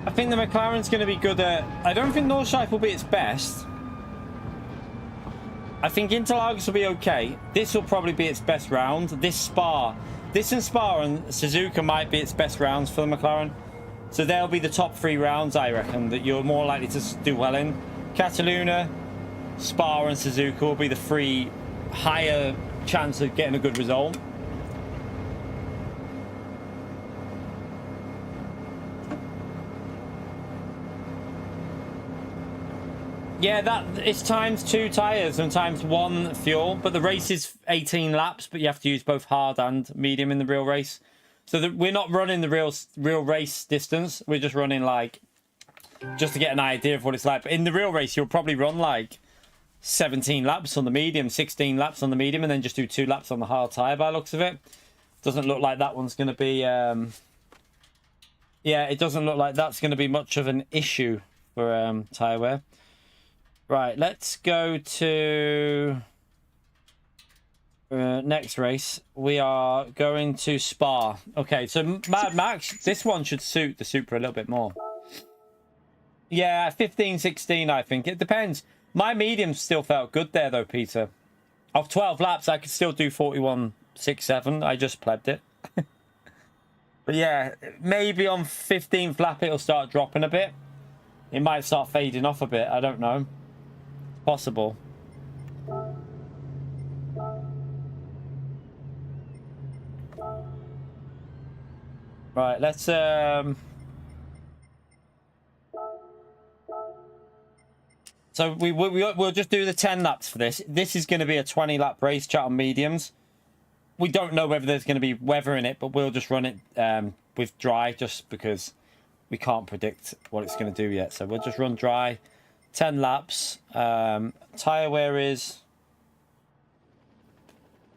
I think the McLaren's going to be good at... I don't think Nordschleife will be its best. I think Interlagos will be okay. This will probably be its best round. This and Spa and Suzuka might be its best rounds for the McLaren. So they'll be the top 3 rounds, I reckon, that you're more likely to do well in. Cataluña, Spa and Suzuka will be the 3 higher chance of getting a good result. Yeah, that it's times 2 tires and times 1 fuel, but the race is 18 laps, but you have to use both hard and medium in the real race. So we're not running the real race distance. We're just running like just to get an idea of what it's like. But in the real race, you'll probably run like 17 laps on the medium, 16 laps on the medium, and then just do 2 laps on the hard tire by the looks of it. Doesn't look like that one's going to be... yeah, it doesn't look like that's going to be much of an issue for tire wear. Right, let's go to next race. We are going to Spa. Okay, so Mad Max, this one should suit the Supra a little bit more. Yeah, 15, 16, I think. It depends. My medium still felt good there, though, Peter. Of 12 laps, I could still do 41.67. I just plebbed it. But yeah, maybe on 15th lap, it'll start dropping a bit. It might start fading off a bit. I don't know. Possible. Right, let's So we'll just do the 10 laps for this. This is going to be a 20 lap race, chat, on mediums. We don't know whether there's going to be weather in it, but we'll just run it with dry, just because we can't predict what it's going to do yet. So we'll just run dry, 10 laps. Tire wear is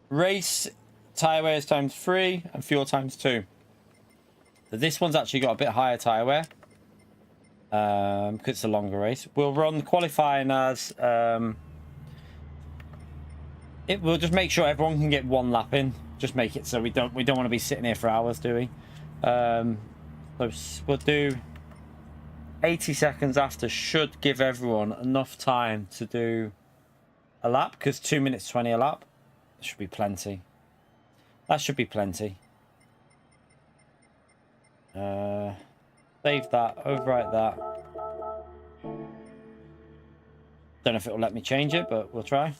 race tire wear is ×3 and fuel ×2. So this one's actually got a bit higher tire wear because it's a longer race. We'll run qualifying as we'll just make sure everyone can get 1 lap in. Just make it so we don't want to be sitting here for hours, do we? So we'll do 80 seconds after. Should give everyone enough time to do a lap, because 2 minutes 20 a lap. That should be plenty. That should be plenty. Save that, overwrite that. Don't know if it will let me change it, but we'll try.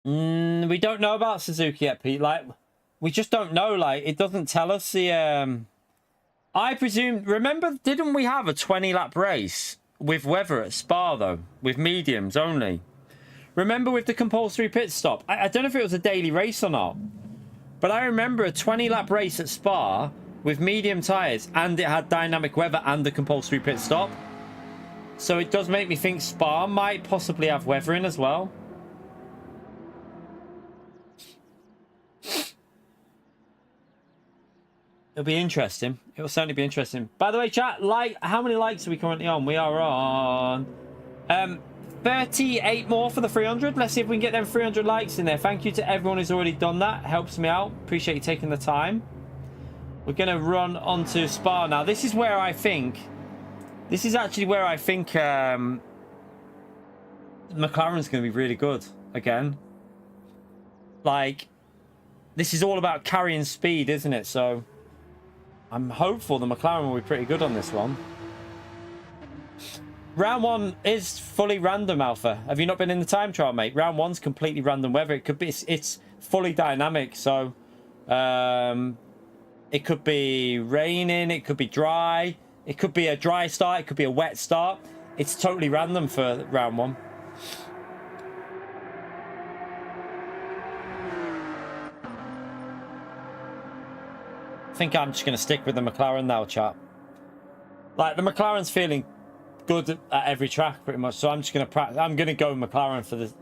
We don't know about Suzuka yet, Pete. Like, we just don't know. Like, it doesn't tell us the I presume, remember, didn't we have a 20 lap race with weather at Spa though, with mediums only? Remember, with the compulsory pit stop? I don't know if it was a daily race or not, but I remember a 20 lap race at Spa with medium tires, and it had dynamic weather and the compulsory pit stop. So it does make me think Spa might possibly have weather in as well. It'll be interesting. It'll certainly be interesting. By the way, chat, how many likes are we currently on? We are on 38 more for the 300. Let's see if we can get them 300 likes in there. Thank you to everyone who's already done that. Helps me out. Appreciate you taking the time. We're going to run onto Spa now. This is where I think... This is actually where I think McLaren's going to be really good again. Like, this is all about carrying speed, isn't it? So I'm hopeful the McLaren will be pretty good on this one. Round 1 is fully random, Alpha. Have you not been in the time trial, mate? Round 1's completely random weather. It could be, it's fully dynamic. So it could be raining, it could be dry, it could be a dry start, it could be a wet start. It's totally random for round 1. I think I'm just going to stick with the McLaren now, chat. Like, the McLaren's feeling good at every track pretty much, so I'm just going to practice. I'm going to go McLaren for this.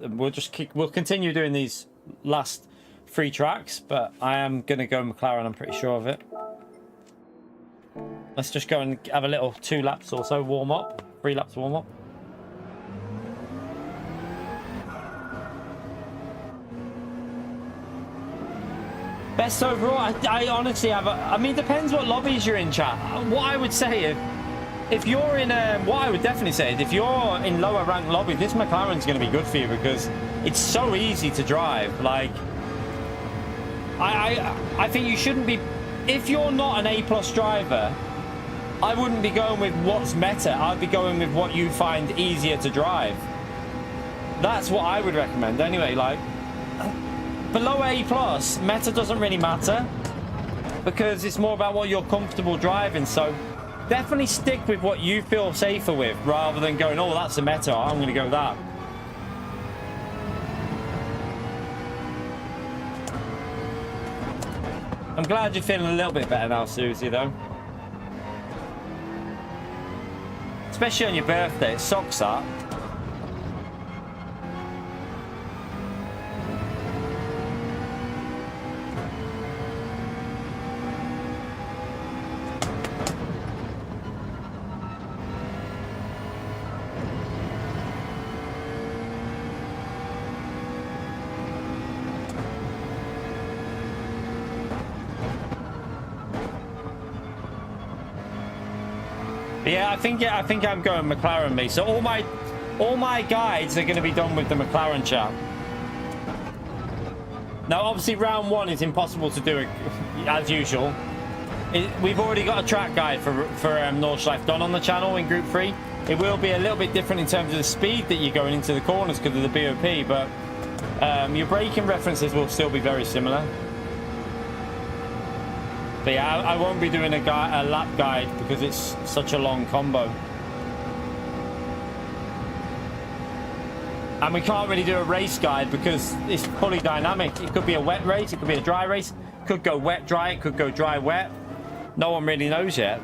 We'll continue doing these last 3 tracks, but I am going to go McLaren. I'm pretty sure of it. Let's just go and have a little 2 laps or so warm up, 3 laps warm up. Best overall, I honestly have I mean, depends what lobbies you're in, chat. What I would say, if you're in what I would definitely say is, if you're in lower ranked lobby, this McLaren's going to be good for you, because it's so easy to drive. Like, I think you shouldn't be, if you're not an A+ driver, I wouldn't be going with what's meta. I'd be going with what you find easier to drive. That's what I would recommend anyway. Like, below A+, meta doesn't really matter, because it's more about what you're comfortable driving. So definitely stick with what you feel safer with, rather than going, oh, that's a meta, I'm going to go with that. I'm glad you're feeling a little bit better now, Susie, though. Especially on your birthday, it sucks that. Yeah, I think I'm going McLaren, me. So all my guides are going to be done with the McLaren, chat. Now, obviously, round 1 is impossible to do, as usual. We've already got a track guide for Nordschleife done on the channel in Group 3. It will be a little bit different in terms of the speed that you're going into the corners because of the BOP, but your braking references will still be very similar. But yeah, I won't be doing a lap guide because it's such a long combo. And we can't really do a race guide because it's fully dynamic. It could be a wet race, it could be a dry race, it could go wet, dry, it could go dry, wet. No one really knows yet.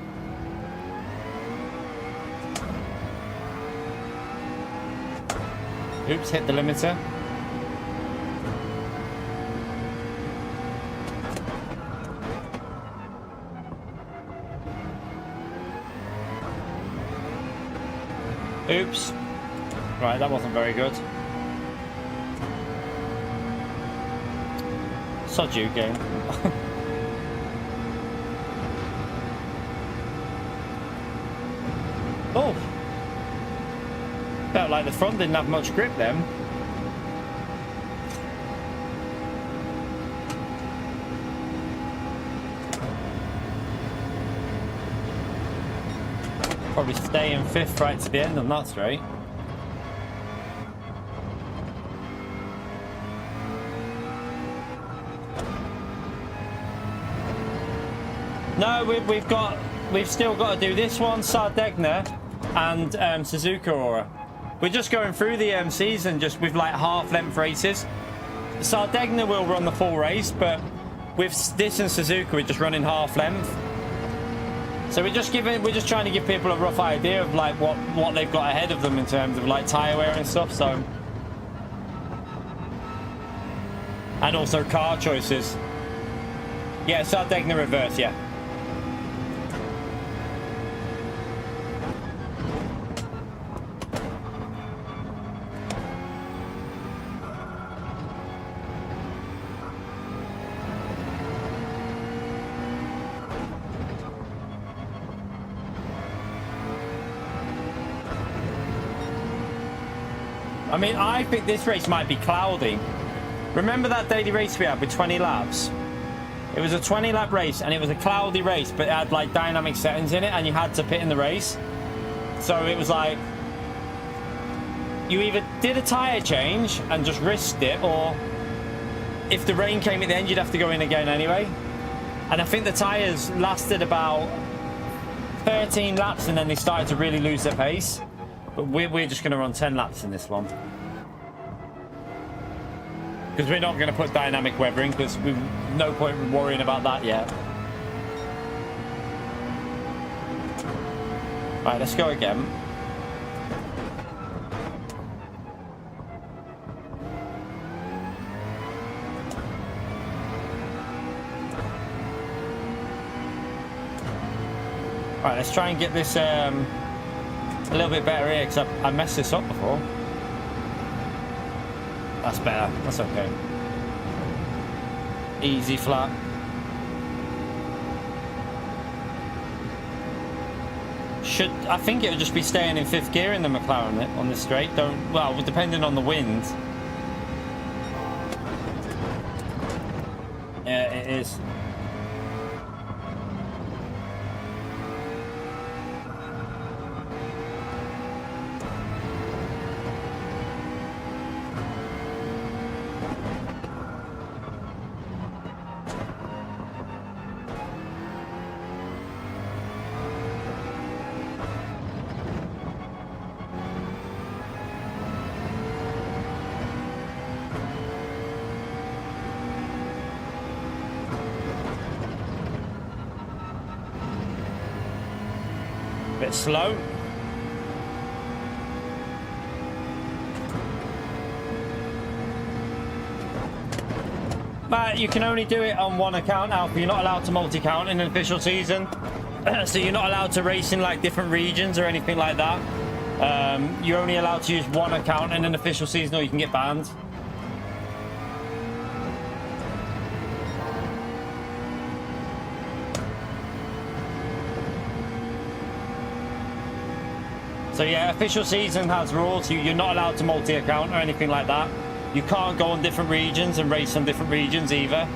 Oops, hit the limiter. Oops. Right, that wasn't very good. Sod you, game. Oh! Felt like the front didn't have much grip then. Probably stay in 5th right to the end on that straight. No, we've still got to do this one, Sardegna and Suzuka Aura. We're just going through the season just with like half-length races. Sardegna will run the full race, but with this and Suzuka, we're just running half-length. So we're just trying to give people a rough idea of like what they've got ahead of them in terms of like tyre wear and stuff. So, and also car choices. Yeah, Sardegna reverse, yeah. I mean, I think this race might be cloudy. Remember that daily race we had with 20 laps? It was a 20-lap race, and it was a cloudy race, but it had like dynamic settings in it, and you had to pit in the race. So it was like, you either did a tyre change and just risked it, or if the rain came at the end, you'd have to go in again anyway. And I think the tyres lasted about 13 laps, and then they started to really lose their pace. But we're just going to run 10 laps in this one. Because we're not going to put dynamic weathering, because we've no point in worrying about that yet. Right, let's go again. Right, let's try and get this a little bit better here, because I messed this up before. That's better. That's okay. Easy flat. I think it would just be staying in 5th gear in the McLaren on this straight. Well, depending on the wind. Yeah, it is. Bit slow. But you can only do it on one account, Alpha. You're not allowed to multi-count in an official season. So you're not allowed to race in like different regions or anything like that. You're only allowed to use one account in an official season, or you can get banned. So yeah, official season has rules. You're not allowed to multi-account or anything like that. You can't go on different regions and race on different regions either.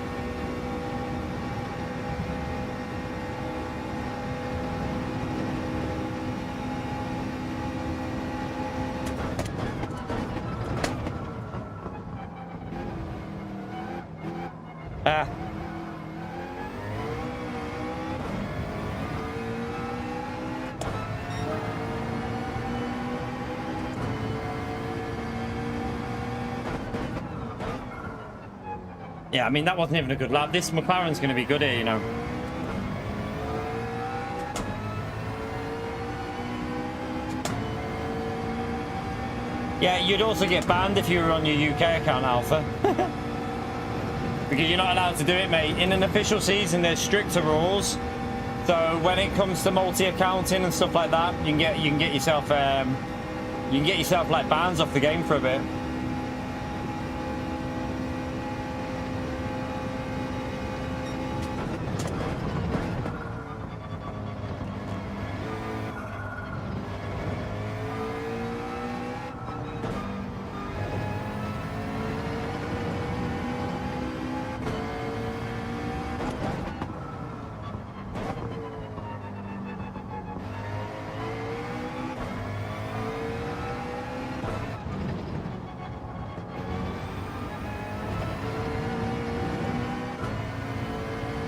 Yeah, I mean, that wasn't even a good lap. This McLaren's going to be good here, you know. Yeah, you'd also get banned if you were on your UK account, Alpha. Because you're not allowed to do it, mate. In an official season, there's stricter rules. So when it comes to multi-accounting and stuff like that, you can get yourself like bans off the game for a bit.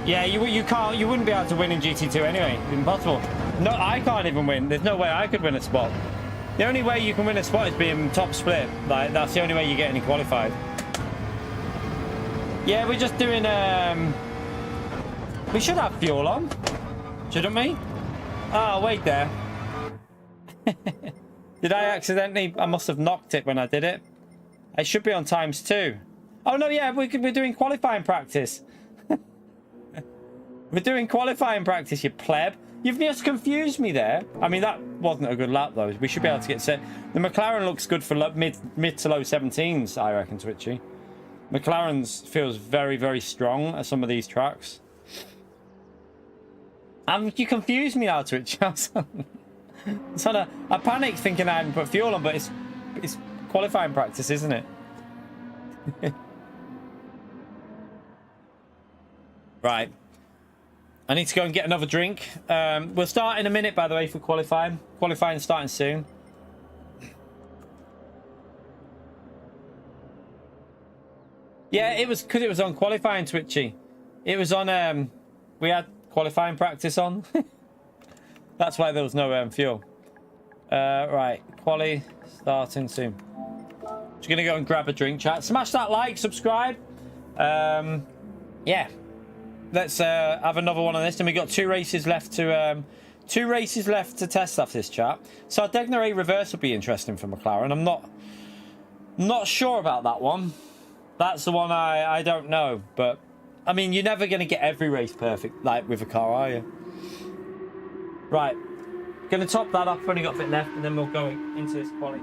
Yeah, you wouldn't be able to win in GT2 anyway. Impossible. No, I can't even win. There's no way I could win a spot. The only way you can win a spot is being top split. Like, that's the only way you get any qualified. Yeah, we're just doing we should have fuel on, shouldn't we? Oh, wait there. Did I accidentally? I must have knocked it when I did it. It should be on ×2. Oh no, yeah, we're doing qualifying practice. We're doing qualifying practice, you pleb. You've just confused me there. I mean, that wasn't a good lap, though. We should be able to get set. The McLaren looks good for mid to low 17s, I reckon, Twitchy. McLaren's feels very, very strong at some of these tracks. You confused me now, Twitchy. I panicked thinking I hadn't put fuel on, but it's qualifying practice, isn't it? Right. I need to go and get another drink. We'll start in a minute, by the way, for qualifying. Qualifying starting soon. Yeah, it was because it was on qualifying, Twitchy. It was on, we had qualifying practice on. That's why there was no fuel. Right, quali starting soon. Just gonna go and grab a drink, chat. Smash that like, subscribe. Yeah. Let's have another one on this. And we got two races left to test off this chat. So Degner A reverse would be interesting for McLaren. I'm not sure about that one. That's the one I don't know. But I mean, you're never going to get every race perfect like with a car, are you? Right. Going to top that off. Only got a bit left, and then we'll go into this quali.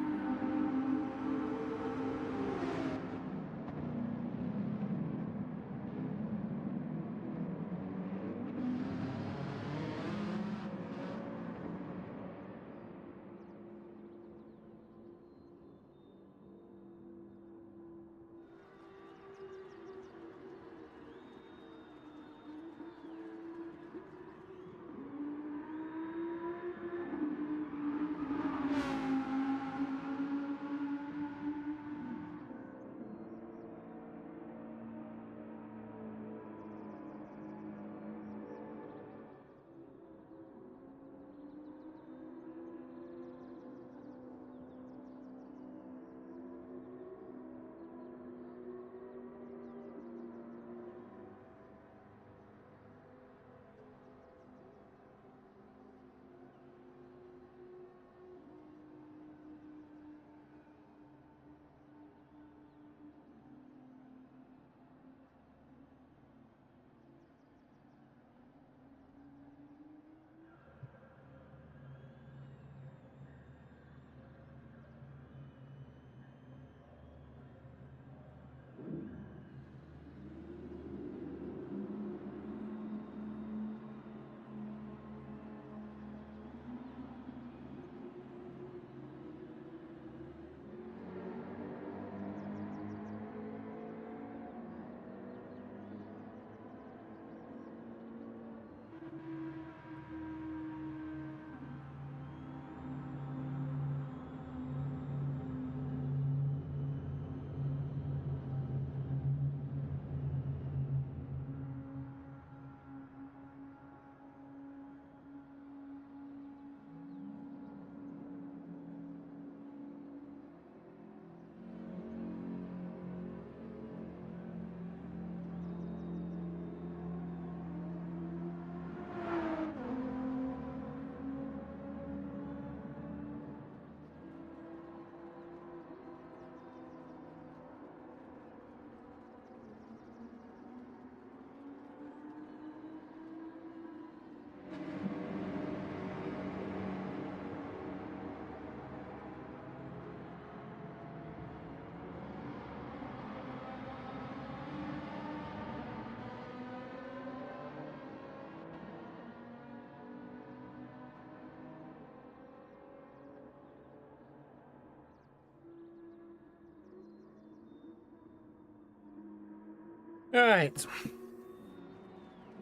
All right.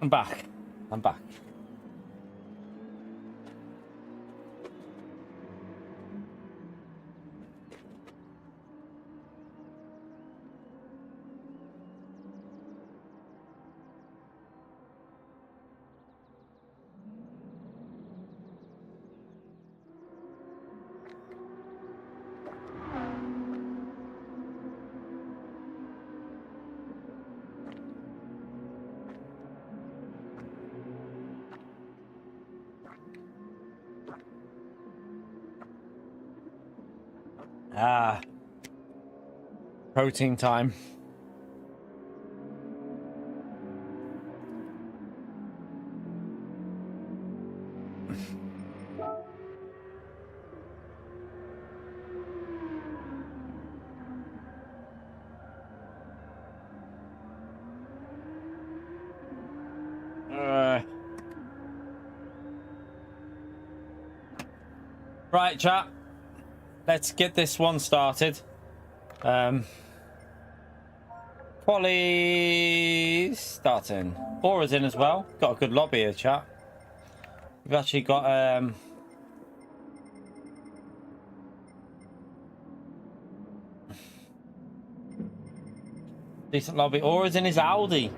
I'm back. I'm back. Ah, protein time. Right, chat. Let's get this one started. Quali starting. Aura's in as well. Got a good lobby here, chat. We've actually got decent lobby. Aura's in his Audi.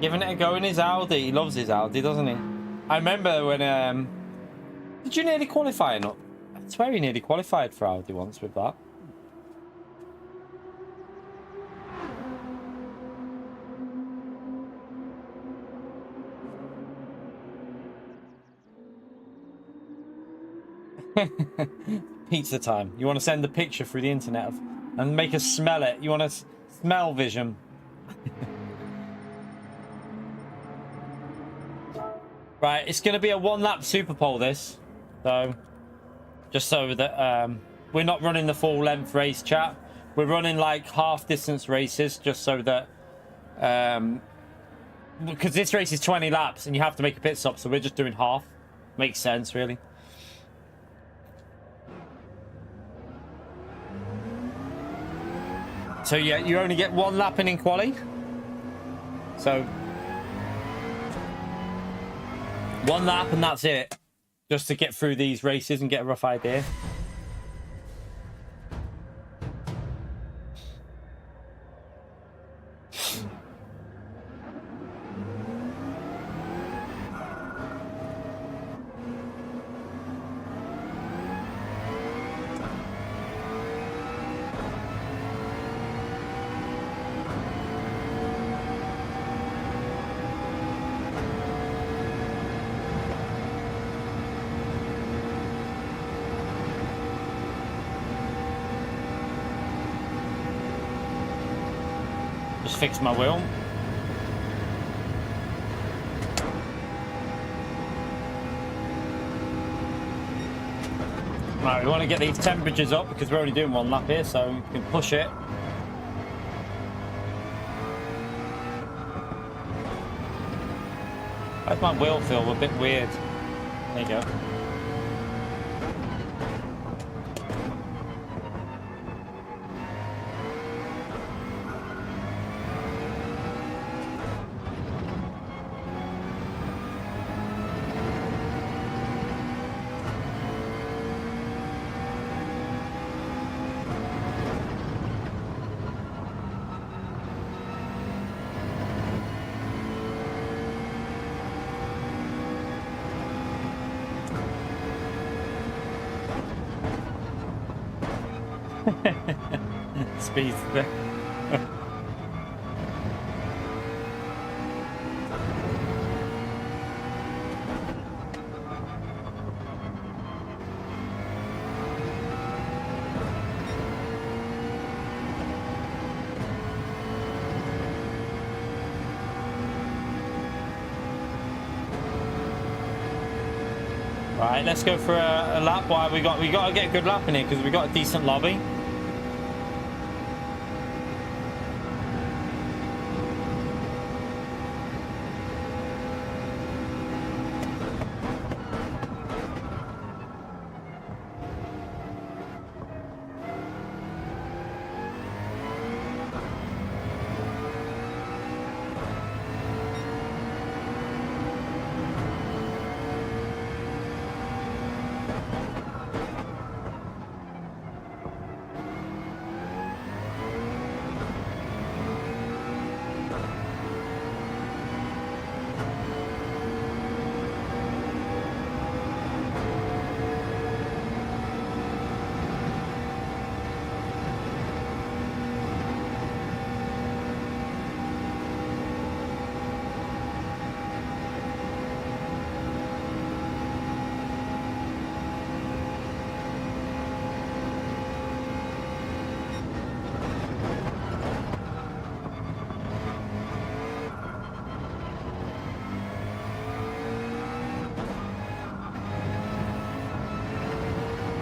Giving it a go in his Audi. He loves his Audi, doesn't he? I remember when did you nearly qualify or not? I swear he nearly qualified for Audi once with that. Pizza time. You want to send a picture through the internet and make us smell it. You want to smell vision. Right, it's going to be a one-lap Super Pole, this. So, just so that we're not running the full length race, chat. We're running like half-distance races, just so that... because this race is 20 laps and you have to make a pit stop, so we're just doing half. Makes sense, really. So yeah, you only get one lap in quali. So one lap and that's it. Just to get through these races and get a rough idea. Fix my wheel. Right, we want to get these temperatures up because we're only doing one lap here, so we can push it. Why does my wheel feel a bit weird? There you go. Speed there. Right, let's go for a lap. Why we got to get a good lap in here because we got a decent lobby.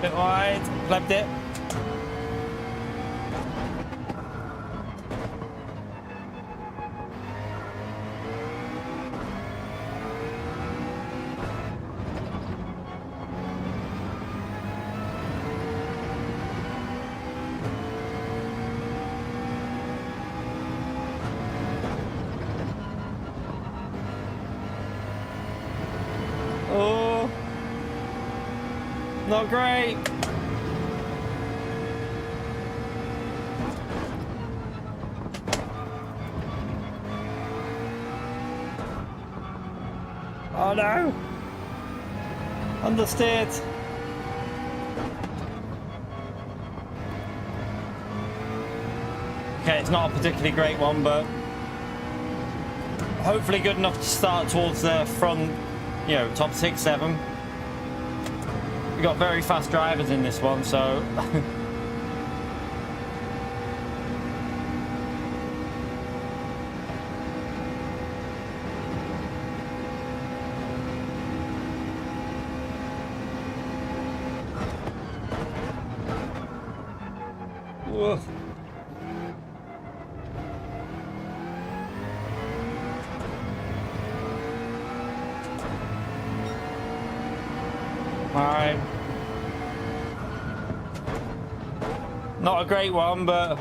Bit wide. Flipped it. Oh, not great. Oh no! Understeered. Okay, it's not a particularly great one, but hopefully good enough to start towards the front, you know, top 6, 7. We got very fast drivers in this one, so Whoa. Alright. Not a great one, but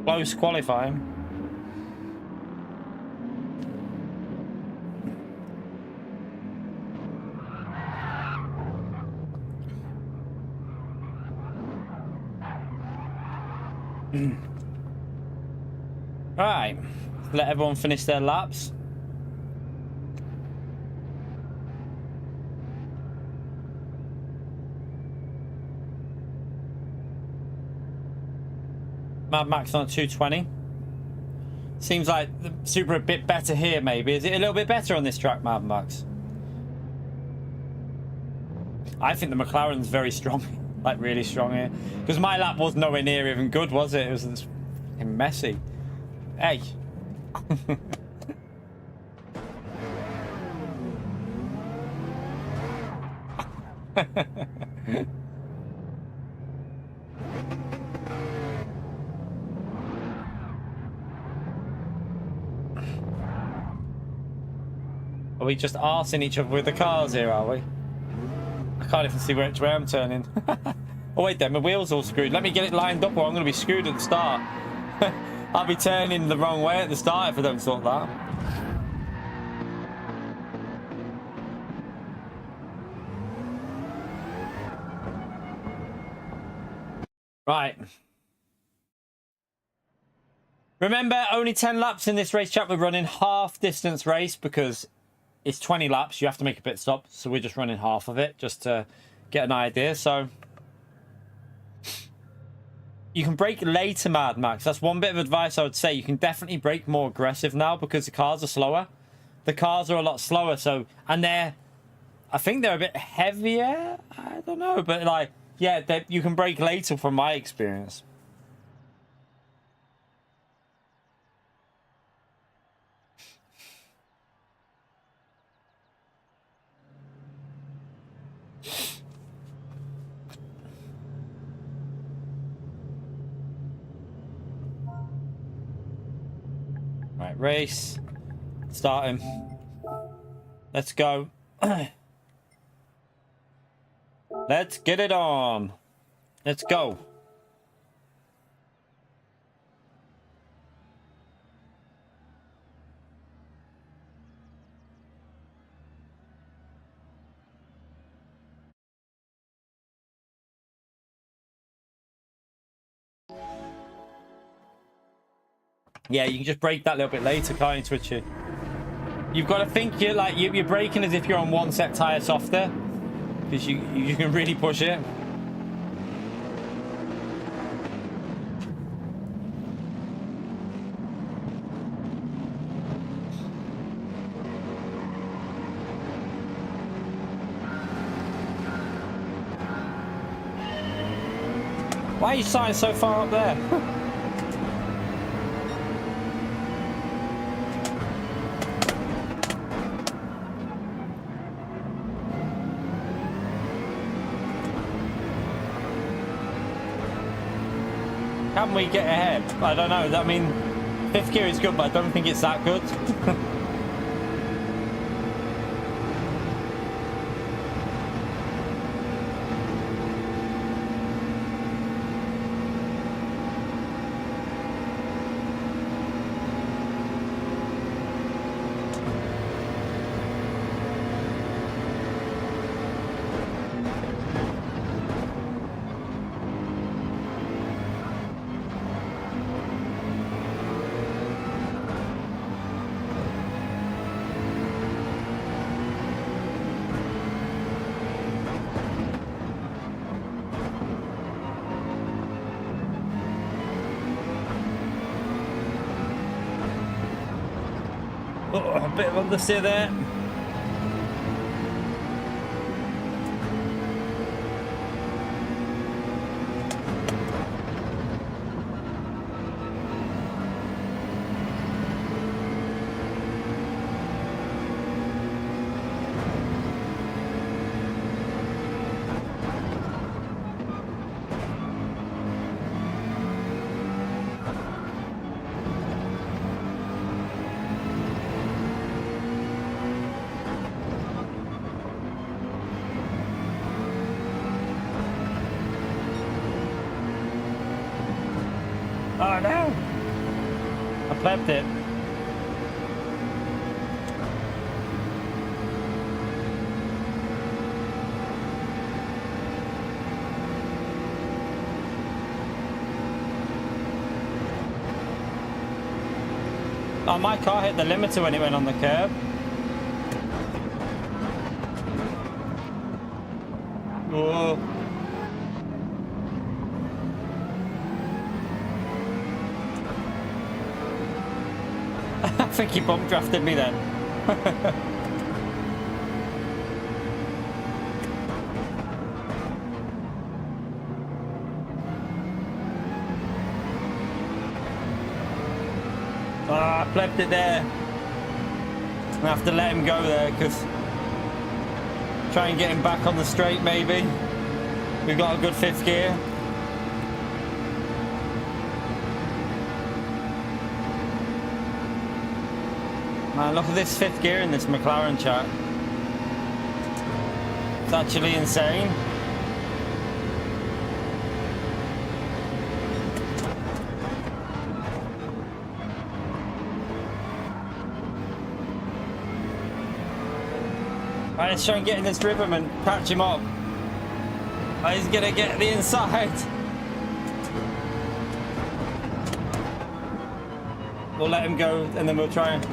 close qualifying. Right, let everyone finish their laps. Mad Max on 220. Seems like the Super a bit better here, maybe. Is it a little bit better on this track, Mad Max? I think the McLaren's very strong, like really strong here. Because my lap was nowhere near even good, was it? It was messy. Hey. Are we just arsing each other with the cars here, are we? I can't even see which way I'm turning. Oh wait then, my wheel's all screwed. Let me get it lined up or I'm going to be screwed at the start. I'll be turning the wrong way at the start if I don't sort that. Right. Remember, only 10 laps in this race, chat. We're running half distance race because it's 20 laps. You have to make a pit stop. So we're just running half of it just to get an idea. So you can brake later, Mad Max. That's one bit of advice I would say. You can definitely brake more aggressive now because the cars are slower. The cars are a lot slower. So, and I think they're a bit heavier. I don't know. But like, yeah, you can brake later from my experience. Right, race. Starting. Let's go. Let's get it on. Let's go. Yeah, you can just brake that little bit later, can't you, Twitchy? You've got to think you're braking as if you're on one set tire softer, because you can really push it. Why are you starting so far up there? can we get ahead? I don't know. I mean, fifth gear is good, but I don't think it's that good. Oh, a bit of understeer there. Oh no! I flipped it. Oh, my car hit the limiter when it went on the curb. Whoa. I think he bump drafted me then. I flipped it there. I have to let him go there because try and get him back on the straight maybe. We've got a good fifth gear. Man, look at this fifth gear in this McLaren, chat. It's actually insane. Right, let's try and get in this rhythm and catch him up. Oh, he's gonna get the inside. We'll let him go and then we'll try and...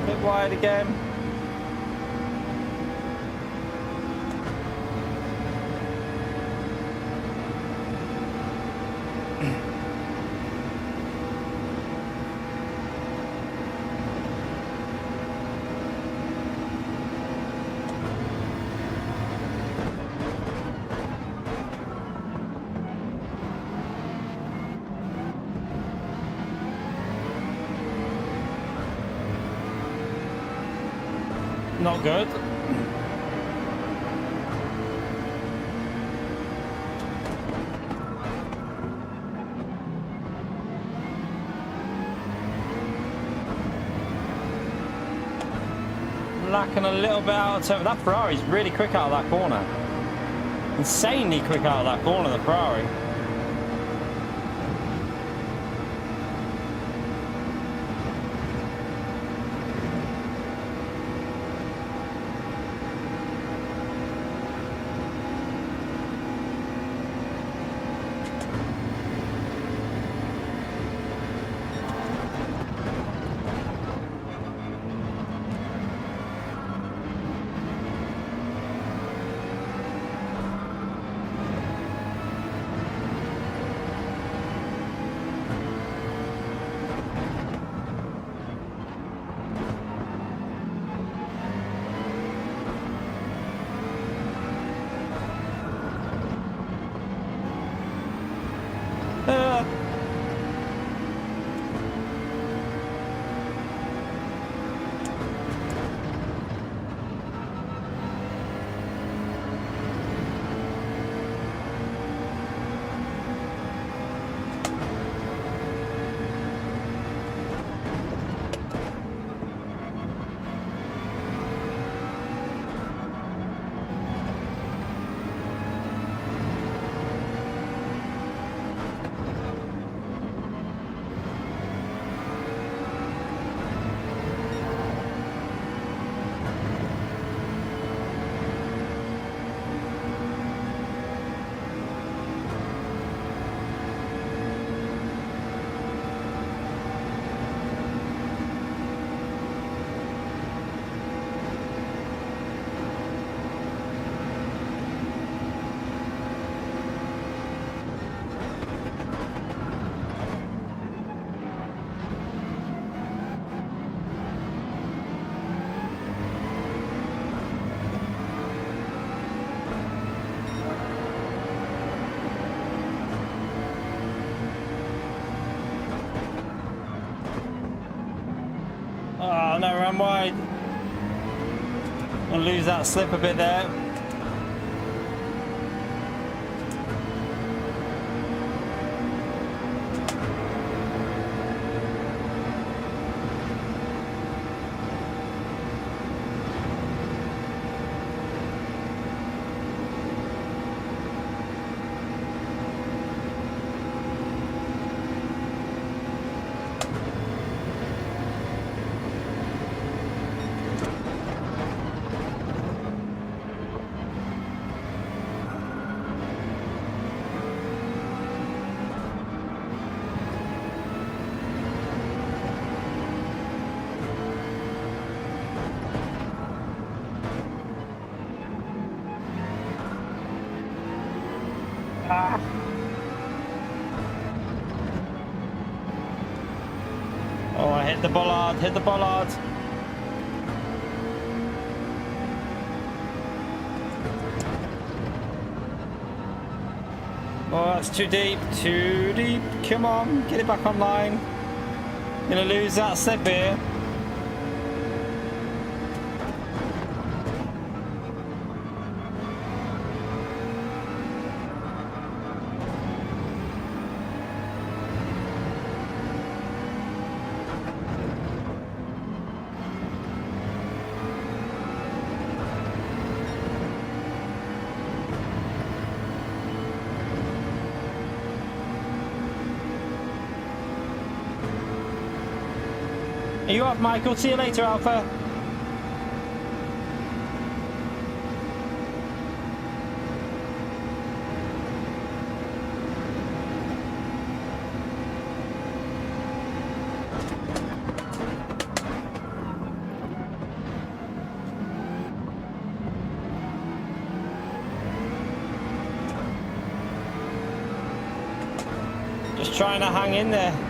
bit wide again. Not good. Lacking a little bit out of turn. That Ferrari's really quick out of that corner. Insanely quick out of that corner, the Ferrari. going wide. I'll lose that slip a bit there. Oh, I hit the bollard, hit the bollard. Oh, that's too deep, too deep. Come on, get it back online. Gonna lose that slip here. Are you up, Michael? See you later, Alpha. Just trying to hang in there.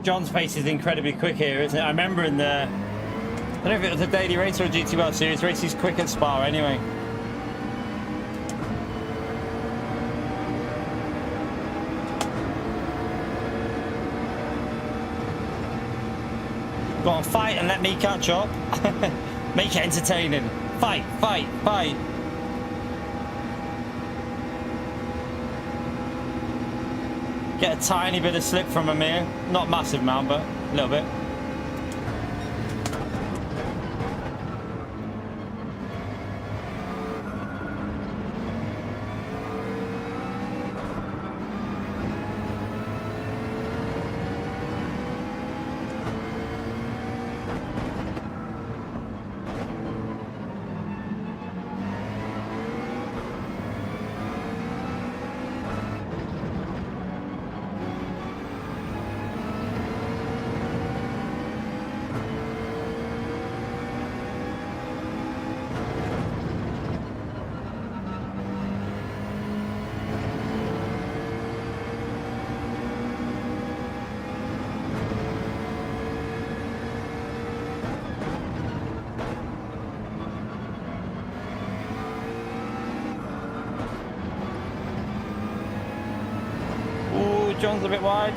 John's pace is incredibly quick here, isn't it? I remember in the, I don't know if it was a daily race or a GT World Series race, he's quick at Spa anyway. Go on, fight and let me catch up. Make it entertaining. Fight, fight, fight. Get a tiny bit of slip from him here. Not massive amount, but a little bit. John's a bit wide.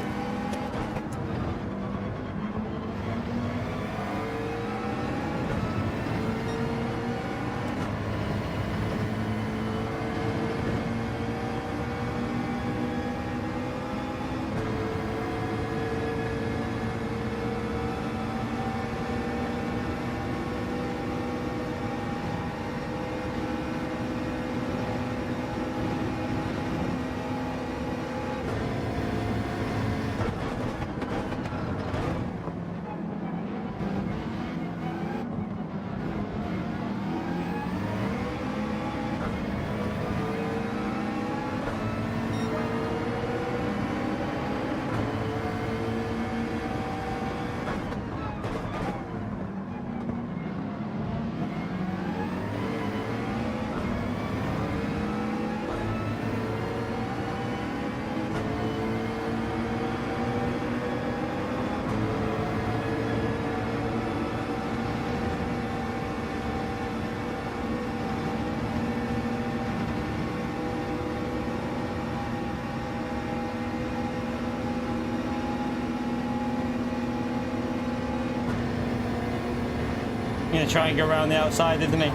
gonna try and go around the outside, isn't he?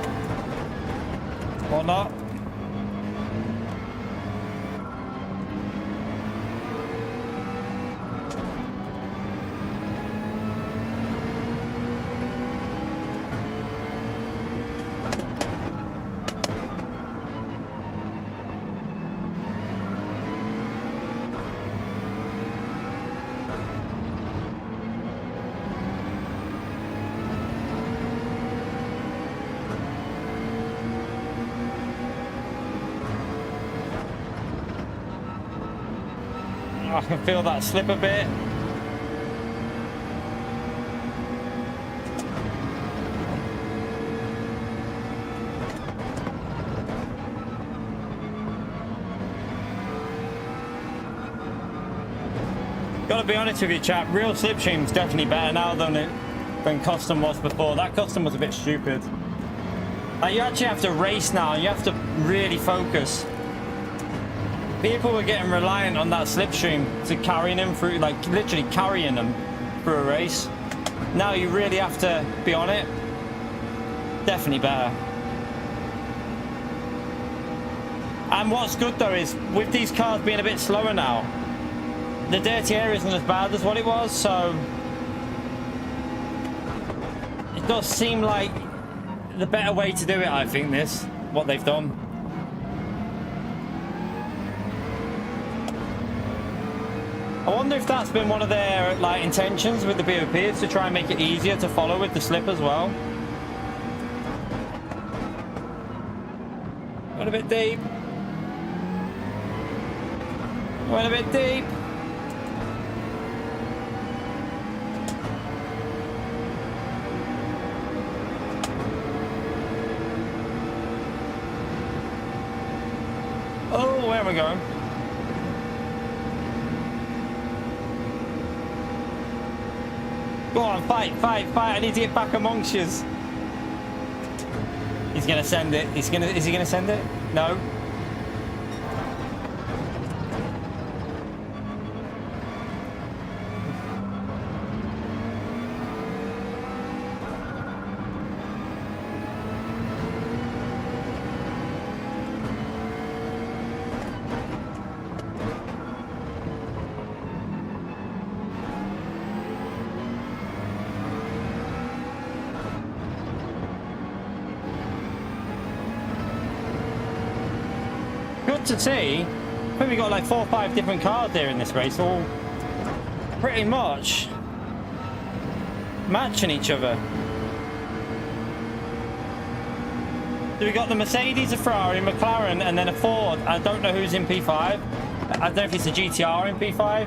Or not? I can feel that slip a bit. Gotta be honest with you, chap, real slipstream's definitely better now than custom was before. That custom was a bit stupid. Like, you actually have to race now, you have to really focus. People were getting reliant on that slipstream to carrying them through, like literally carrying them through a race. Now you really have to be on it. Definitely better. And what's good though is, with these cars being a bit slower now, the dirty air isn't as bad as what it was, so it does seem like the better way to do it, I think, what they've done. I wonder if that's been one of their like intentions with the BOP, is to try and make it easier to follow with the slip as well. Went a bit deep. Went a bit deep. Oh, where am I going? Go on, fight, fight, fight. I need to get back amongst yous. He's gonna send it. Is he gonna send it? No. To see, I think we got like 4 or 5 different cars there in this race, all pretty much matching each other. So we got the Mercedes, a Ferrari, McLaren, and then a Ford. I don't know who's in P5. I don't know if it's a GTR in P5.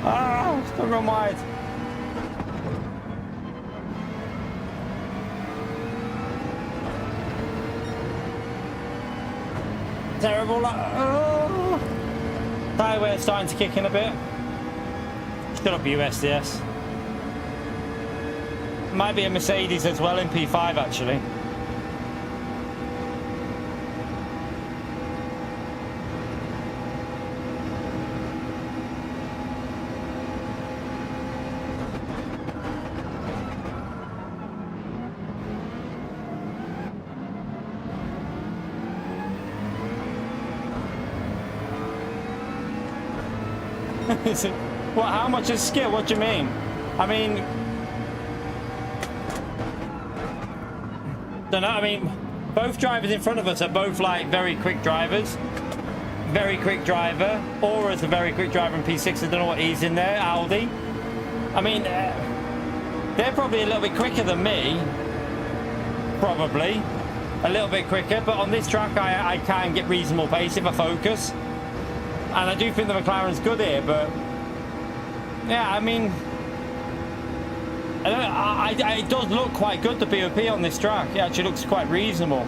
Ah, it's gonna run wide. Terrible. Oh. Tyre wear starting to kick in a bit. Still up USDS. Might be a Mercedes as well in P5 actually. What? How much is skill? What do you mean? I mean, don't know. I mean, both drivers in front of us are both like very quick drivers. Very quick driver. Aura's a very quick driver in P6. I don't know what he's in there. Aldi. I mean, they're probably a little bit quicker than me. Probably a little bit quicker. But on this track, I can get reasonable pace if I focus. And I do think the McLaren's good here, but yeah, I mean, it does look quite good, the BOP on this track. It actually looks quite reasonable.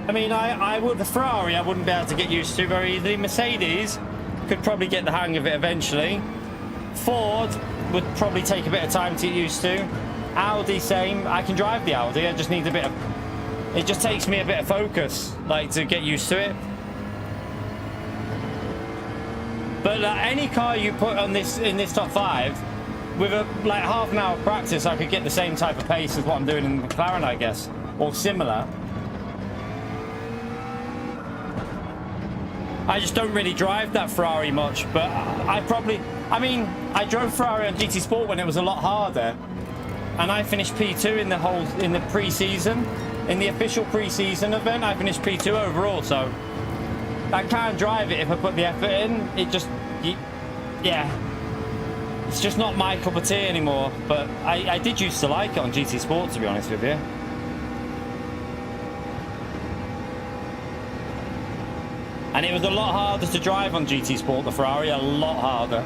I mean, I would, the Ferrari I wouldn't be able to get used to very easily. Mercedes could probably get the hang of it eventually. Ford would probably take a bit of time to get used to. Audi, same. I can drive the Audi, I just need a bit of, it just takes me a bit of focus, like, to get used to it. But any car you put on this, in this top 5, with a like half an hour of practice, I could get the same type of pace as what I'm doing in the McLaren, I guess, or similar. I just don't really drive that Ferrari much, but I mean, I drove Ferrari on GT Sport when it was a lot harder, and I finished P2 in the pre-season, in the official pre-season event. I finished P2 overall, so I can't drive it if I put the effort in. It just, yeah, it's just not my cup of tea anymore. But I did used to like it on GT Sport, to be honest with you. And it was a lot harder to drive on GT Sport, the Ferrari, a lot harder.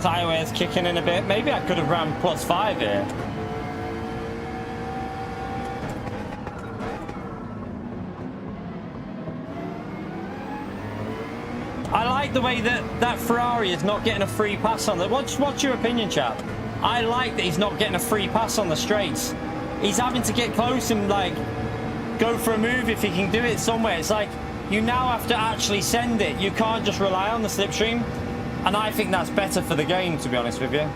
Tyre wear's kicking in a bit. Maybe I could have ran +5 here. I like the way that Ferrari is not getting a free pass on the... What's your opinion, chap? I like that he's not getting a free pass on the straights. He's having to get close and, like, go for a move if he can do it somewhere. It's like, you now have to actually send it. You can't just rely on the slipstream. And I think that's better for the game, to be honest with you.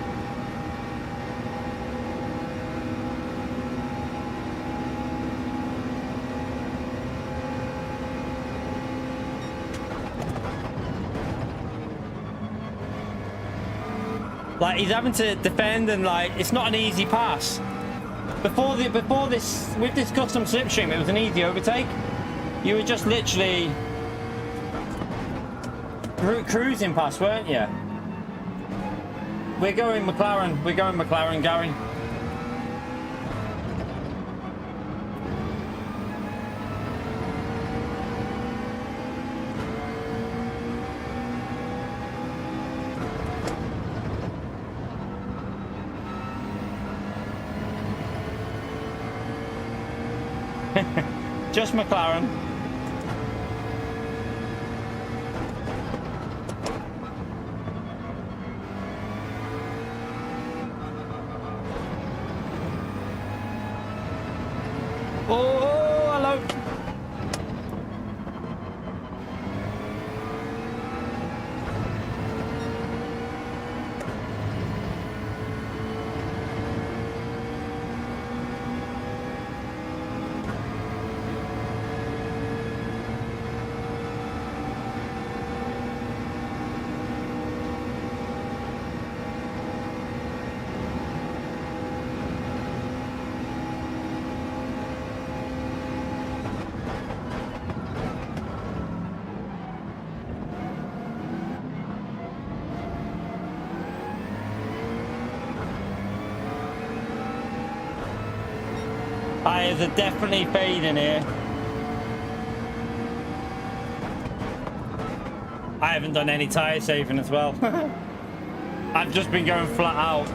Like, he's having to defend, and like, it's not an easy pass. Before this, with this custom slipstream, it was an easy overtake. You were just literally cruising past, weren't you? We're going McLaren. We're going McLaren, Gary. Just McLaren. Oh, hello. Tires are definitely fading here. I haven't done any tire saving as well. I've just been going flat out.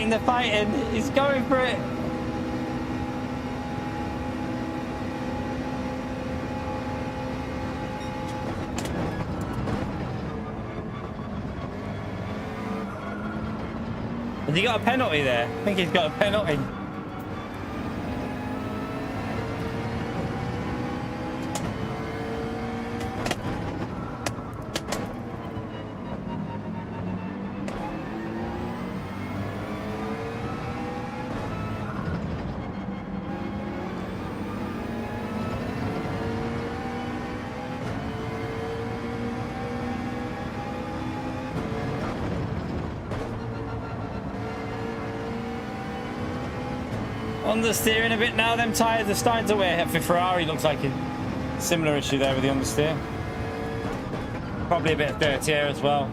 They're fighting. He's going for it. Has he got a penalty there? I think he's got a penalty. understeering a bit now. Them tyres are starting to wear. For Ferrari, looks like a similar issue there with the understeer. Probably a bit of dirty air as well.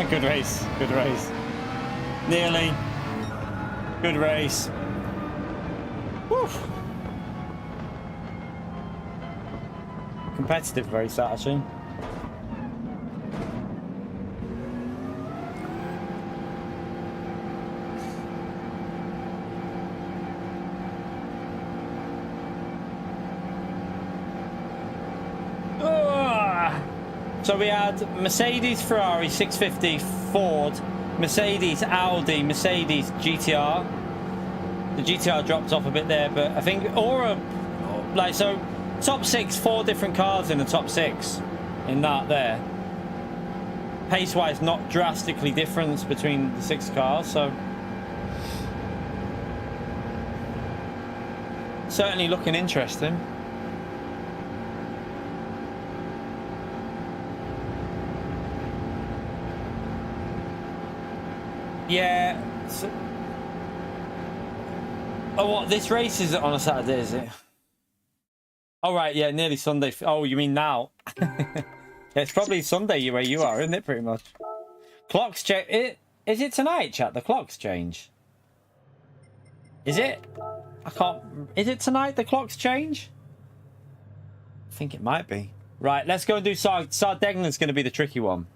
Good race, good race. Nearly. Good race. Woo. Competitive race, that actually. So we had Mercedes, Ferrari, 650, Ford, Mercedes, Audi, Mercedes, GTR. The GTR dropped off a bit there, but I think like, so top six, 4 different cars in the top 6 in that there. Pace-wise, not drastically different between the 6 cars, so certainly looking interesting. Yeah. So, oh, what? This race is on a Saturday, is it? Oh, right. Yeah, nearly Sunday. Oh, you mean now? Yeah, it's probably Sunday where you are, isn't it? Pretty much. Clocks change. Is it tonight, chat? The clocks change. Is it? I can't. Is it tonight? The clocks change. I think it might be. Right. Let's go and do Sardegna's going to be the tricky one.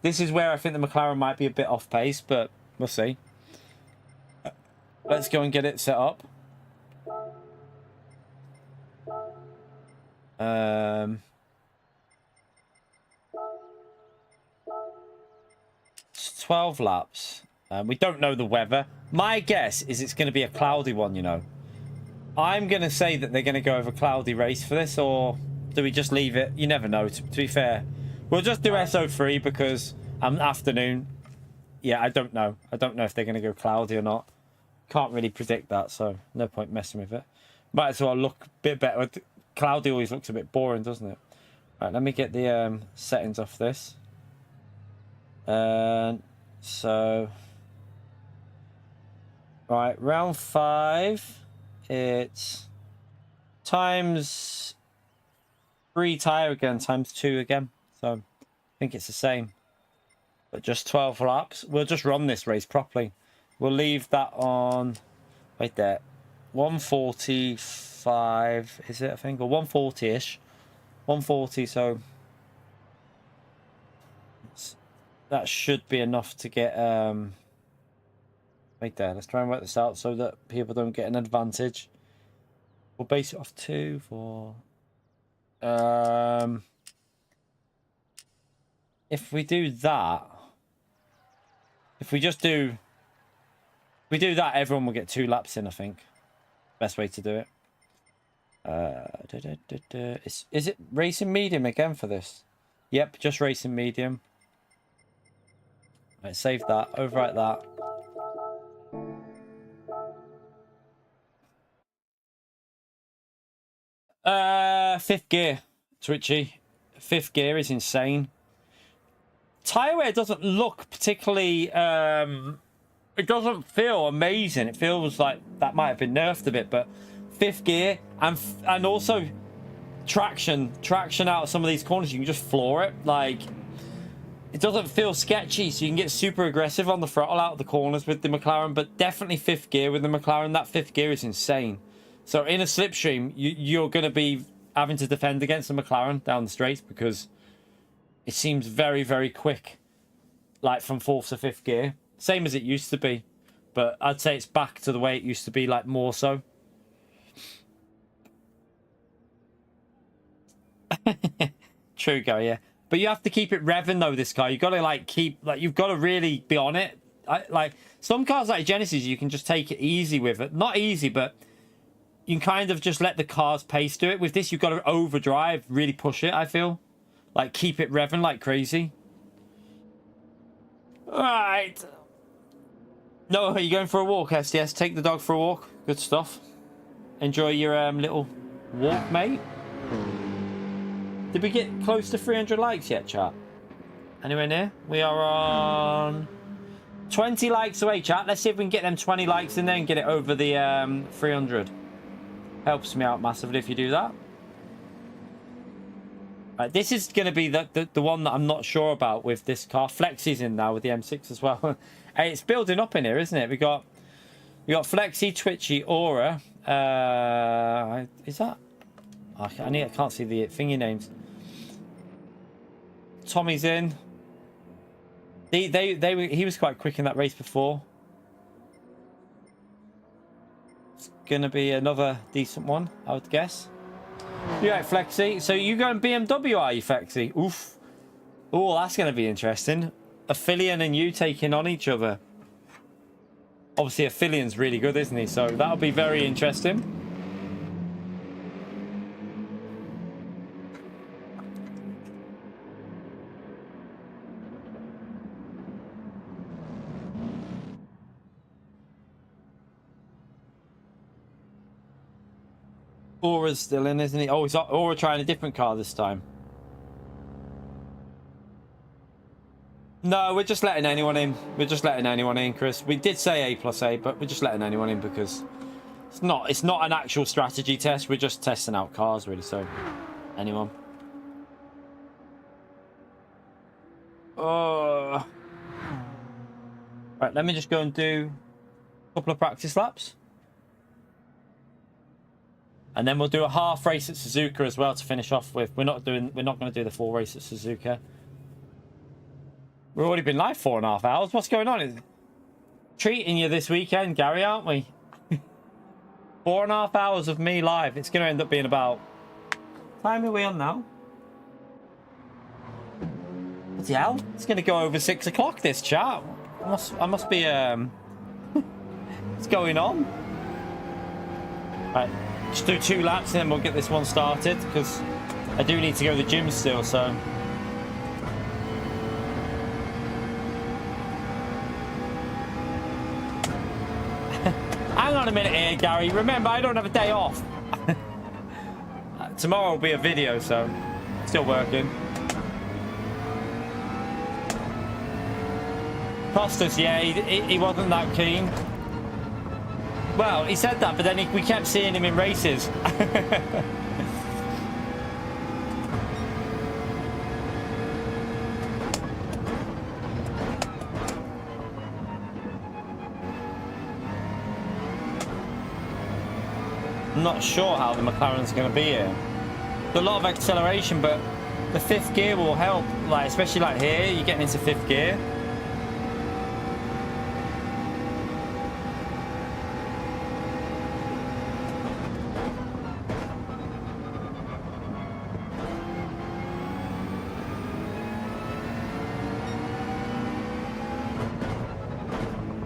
This is where I think the McLaren might be a bit off pace, but we'll see. Let's go and get it set up. 12 laps. We don't know the weather. My guess is it's going to be a cloudy one, you know. I'm going to say that they're going to go over a cloudy race for this, or do we just leave it? You never know, to be fair. We'll just do SO3 because afternoon. Yeah, I don't know. I don't know if they're going to go cloudy or not. Can't really predict that, so no point messing with it. Might as well look a bit better. Cloudy always looks a bit boring, doesn't it? Right, let me get the settings off this. So, right, round 5. It's times 3 tyre again, times 2 again. So I think it's the same. But just 12 laps. We'll just run this race properly. We'll leave that on, right there, 145, is it, I think? Or 140-ish. 140, so that should be enough to get, right there. Let's try and work this out so that people don't get an advantage. We'll base it off 2, 4. If we do that, if we do that, everyone will get 2 laps in, I think. Best way to do it. Is it racing medium again for this? Yep, just racing medium. Right, save that, overwrite that. 5th gear, Twitchy. 5th gear is insane. Tyre wear doesn't look particularly, it doesn't feel amazing. It feels like that might have been nerfed a bit, but 5th gear and also traction out of some of these corners, you can just floor it. Like, it doesn't feel sketchy, so you can get super aggressive on the throttle out of the corners with the McLaren, but definitely 5th gear with the McLaren. That 5th gear is insane. So in a slipstream, you're going to be having to defend against the McLaren down the straight because it seems very, very quick, like from 4th to 5th gear. Same as it used to be. but I'd say it's back to the way it used to be, like more so. True, Gary, yeah. But you have to keep it revving though, this car. You've got to like keep, like, you've got to really be on it. Like some cars like Genesis, you can just take it easy with it. Not easy, but you can kind of just let the car's pace do it. With this, you've got to overdrive, really push it, I feel. Like, keep it revving like crazy. Alright. No, are you going for a walk, SDS? Take the dog for a walk. Good stuff. Enjoy your little walk, mate. Did we get close to 300 likes yet, chat? Anywhere near? We are on 20 likes away, chat. Let's see if we can get them 20 likes in there and get it over the 300. Helps me out massively if you do that. Right, this is going to be the one that I'm not sure about with this car. Flexi's in now with the M6 as well. Hey, it's building up in here, isn't it? We got Flexi, Twitchy, Aura. Is that? I can't see the thingy names. Tommy's in. He was quite quick in that race before. It's gonna be another decent one, I would guess. You right, Flexi? So you going BMW, are you, Flexi? Oof. Oh, that's gonna be interesting. Aphelion and you taking on each other. Obviously, Aphilion's really good, isn't he? So that'll be very interesting. Aura's still in, isn't he? Oh, he's Aura trying a different car this time. No, we're just letting anyone in. We're just letting anyone in, Chris. We did say A+A, but we're just letting anyone in because it's not an actual strategy test. We're just testing out cars, really. So, anyone. Right, let me just go and do a couple of practice laps. And then we'll do a half race at Suzuka as well to finish off with. We're not going to do the full race at Suzuka. We've already been live 4.5 hours. What's going on? It's treating you this weekend, Gary, aren't we? 4.5 hours of me live. It's going to end up being about... What time are we on now? Bloody hell. It's going to go over 6 o'clock, this chat. I must be... What's going on? Right. Just do 2 laps and then we'll get this one started because I do need to go to the gym still, so. Hang on a minute here, Gary. Remember, I don't have a day off. Tomorrow will be a video, so still working. Costas, yeah, he wasn't that keen. Well, he said that, but then we kept seeing him in races. I'm not sure how the McLaren's going to be here. There's a lot of acceleration, but the 5th gear will help. Like, especially like here, you're getting into 5th gear.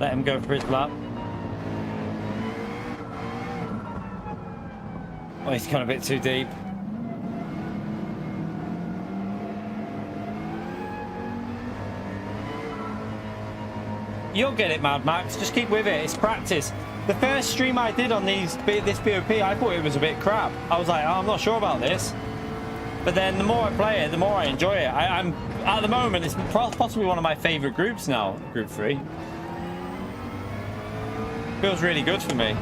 Let him go for his lap. Oh, he's gone a bit too deep. You'll get it, Mad Max. Just keep with it. It's practice. The first stream I did on this BOP, I thought it was a bit crap. I was like, oh, I'm not sure about this. But then the more I play it, the more I enjoy it. I'm at the moment, it's possibly one of my favourite groups now, Group 3. Feels really good for me.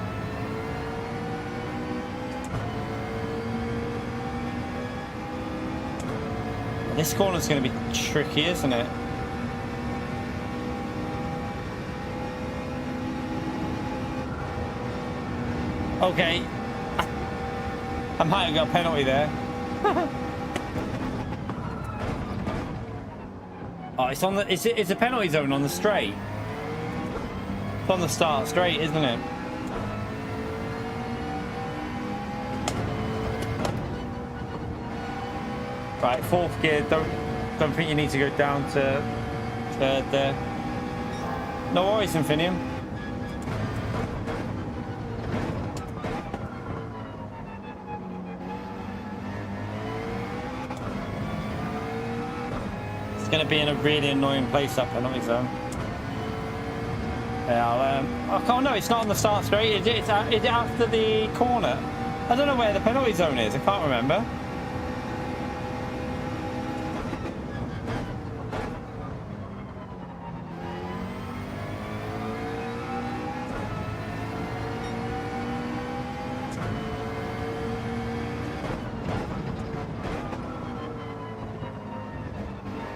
This corner's going to be tricky, isn't it? Okay. I might have got a penalty there. Oh, it's on the... It's a penalty zone on the straight. on the start straight, isn't it? Right, fourth gear. Don't think you need to go down to third there. No worries, Infinium. It's going to be in a really annoying place up penalty zone. Yeah, I can't know. It's not on the start straight. Is it after the corner? I don't know where the penalty zone is. I can't remember.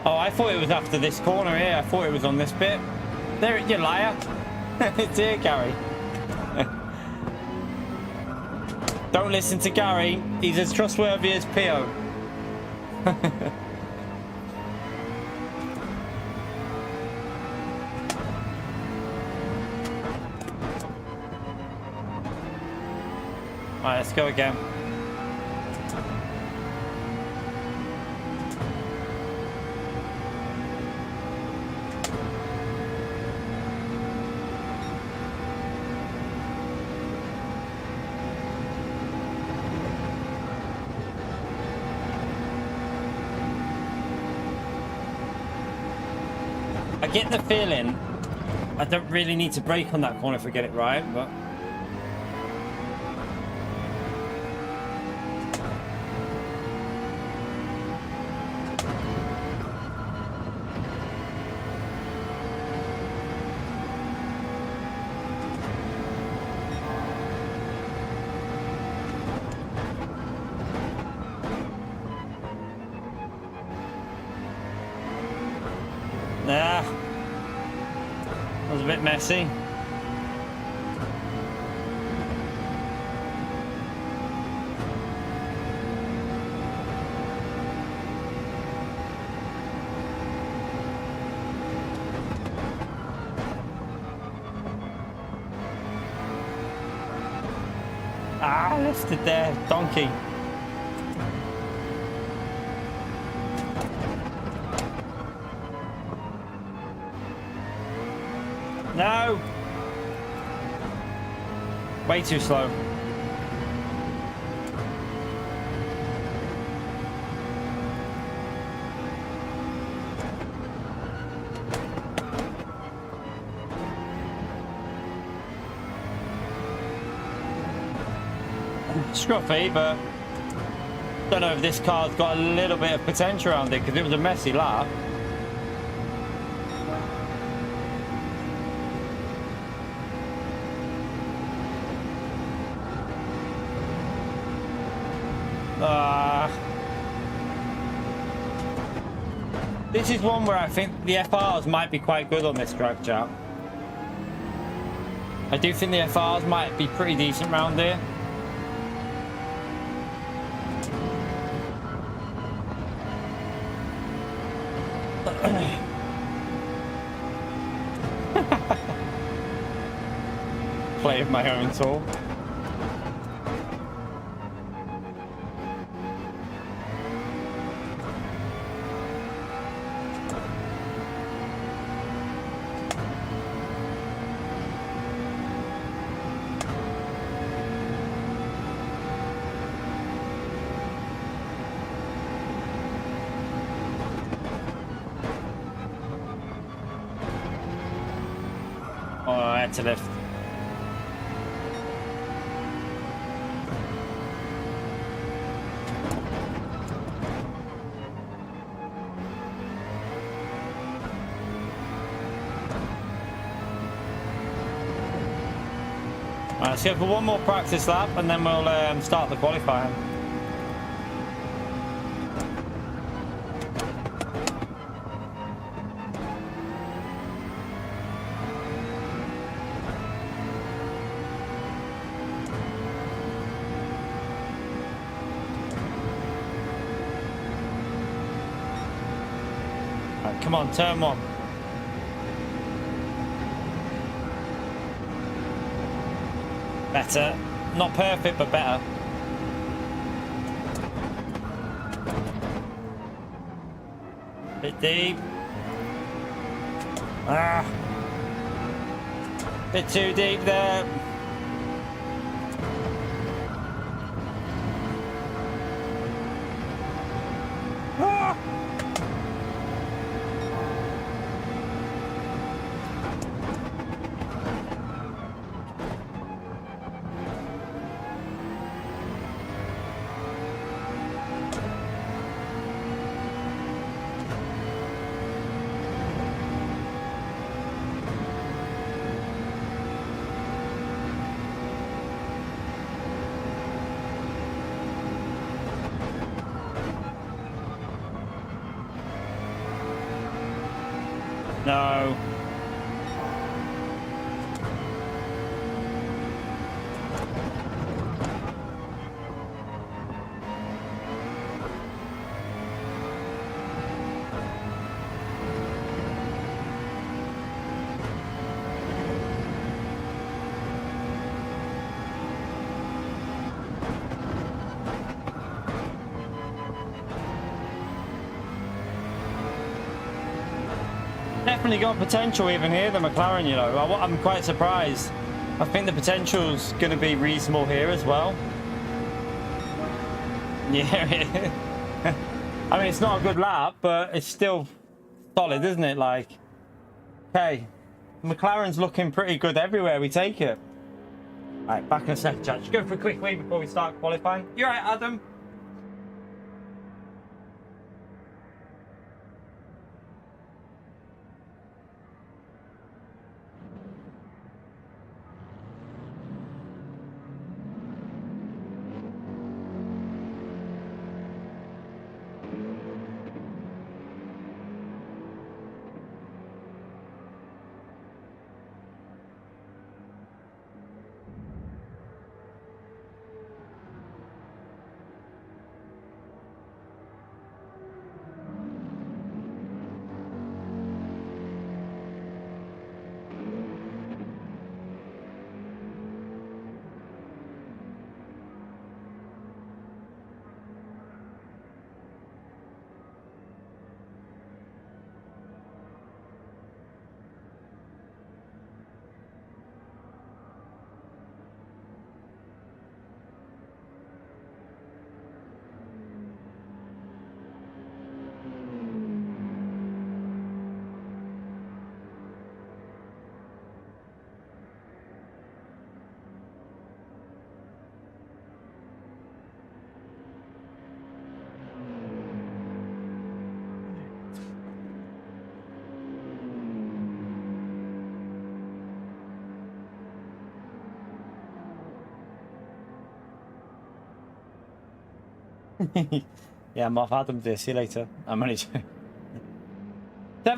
Oh, I thought it was after this corner here. I thought it was on this bit. There, you liar. It's here, Gary. Don't listen to Gary. He's as trustworthy as Pio. Alright, let's go again. I get the feeling I don't really need to brake on that corner if I get it right, but... Nah, that was a bit messy. Ah, lifted there, donkey. No! Way too slow. Scruffy, but don't know if this car's got a little bit of potential around it because it was a messy lap. This is one where I think the FRs might be quite good on this drag chat. I do think the FRs might be pretty decent round here. Play of my own tool. To lift. Alright, let's go for one more practice lap and then we'll start the qualifying. Come on, turn one. Better. Not perfect, but better. Bit deep. Ah. Bit too deep there. Ah. No. Definitely got potential even here, the McLaren, you know. I'm quite surprised. I think the potential's going to be reasonable here as well. Yeah. I mean, it's not a good lap, but it's still solid, isn't it? Like, okay. McLaren's looking pretty good everywhere we take it. All right, back in a second, chat. Just go for a quick wee before we start qualifying. You all right, Adam? Yeah, I'm off Adam there. See you later. I'm only 7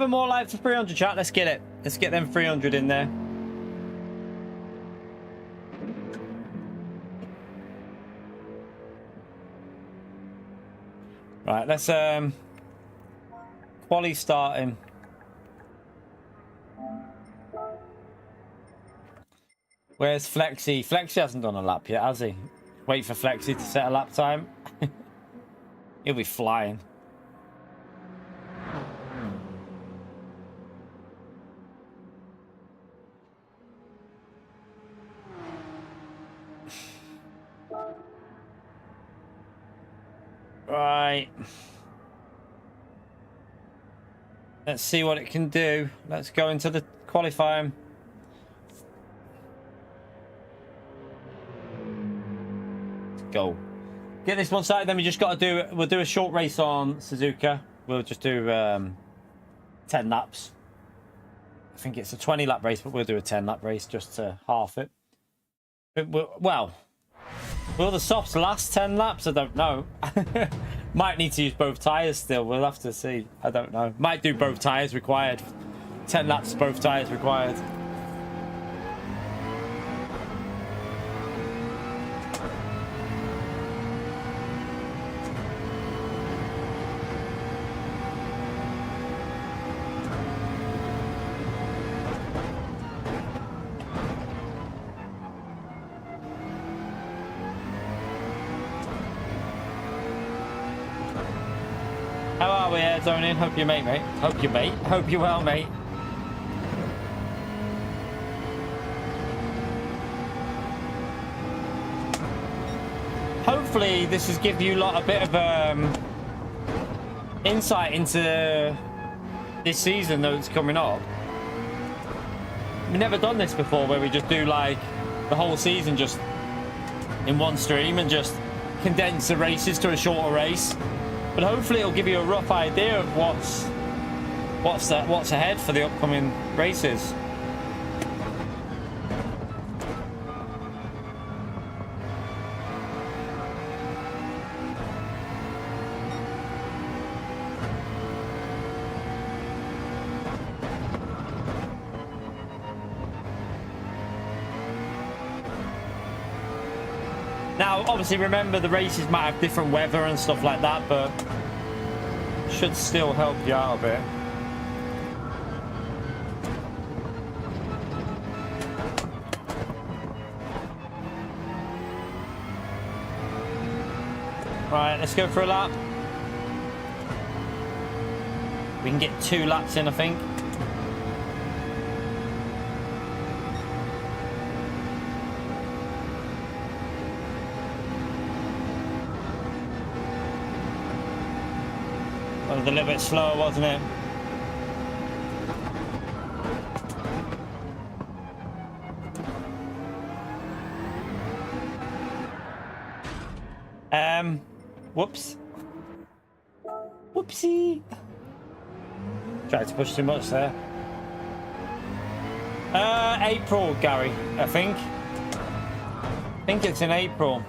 more likes for 300, chat. Let's get it. Let's get them 300 in there. Right, let's quali starting. Where's Flexi? Flexi hasn't done a lap yet, has he? Wait for Flexi to set a lap time. He'll be flying. Right. Let's see what it can do. Let's go into the qualifying. Let's go. Get this one started, then we just got to do, we'll do a short race on Suzuka. We'll just do 10 laps. I think it's a 20 lap race, but we'll do a 10 lap race just to half it. Well, will the softs last 10 laps? I don't know. Might need to use both tyres still. We'll have to see. I don't know. Might do both tyres required. 10 laps, both tyres required. Yeah, zone in. Hope you mate. Hope you mate. Hope you well, mate. Hopefully this has given you a lot a bit of insight into this season that's coming up. We've never done this before, where we just do like the whole season just in one stream and just condense the races to a shorter race. But hopefully it'll give you a rough idea of what's ahead for the upcoming races. Now, obviously, remember the races might have different weather and stuff like that, but should still help you out a bit. Right, let's go for a lap. We can get 2 laps in, I think. That was a little bit slow, wasn't it? Whoops. Whoopsie. Tried to push too much there. April, Gary, I think. I think it's in April.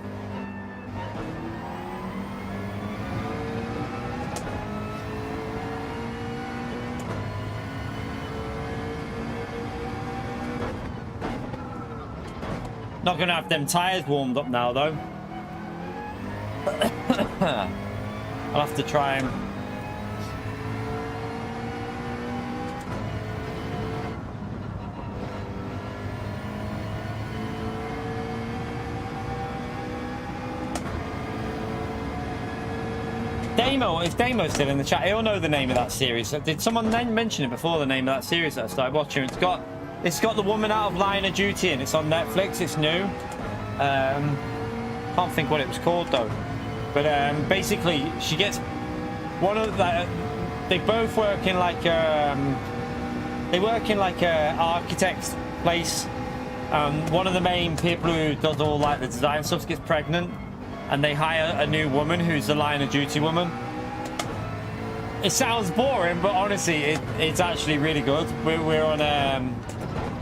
Not gonna have them tires warmed up now though. I'll have to try and Damo, if Damo's still in the chat, he'll know the name of that series. Did someone then mention it before, the name of that series that I started watching? It's got the woman out of Line of Duty and it's on Netflix. It's new. Can't think what it was called though. But basically, she gets one of the. They both work in like they work in like a architect's place. One of the main people who does all like the design stuff gets pregnant, and they hire a new woman who's the Line of Duty woman. It sounds boring, but honestly, it's actually really good. We're on. I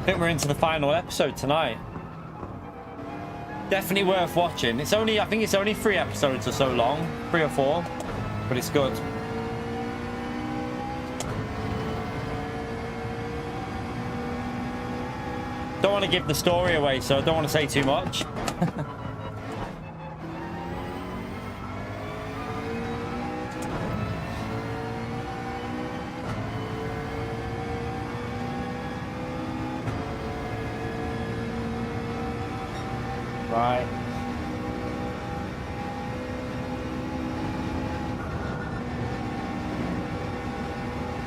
think we're into the final episode tonight. Definitely worth watching. It's only, I think it's only 3 episodes or so long, 3 or 4, but it's good. Don't want to give the story away, so I don't want to say too much. Right.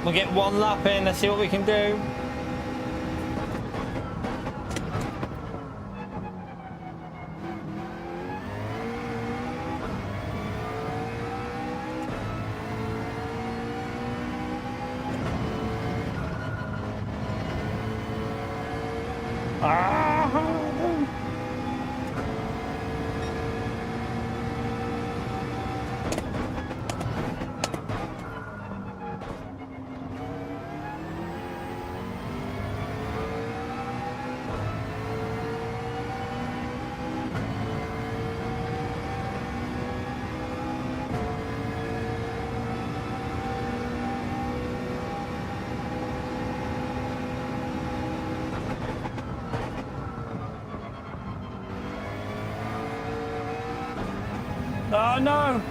We'll get 1 lap in, let's see what we can do. Oh no!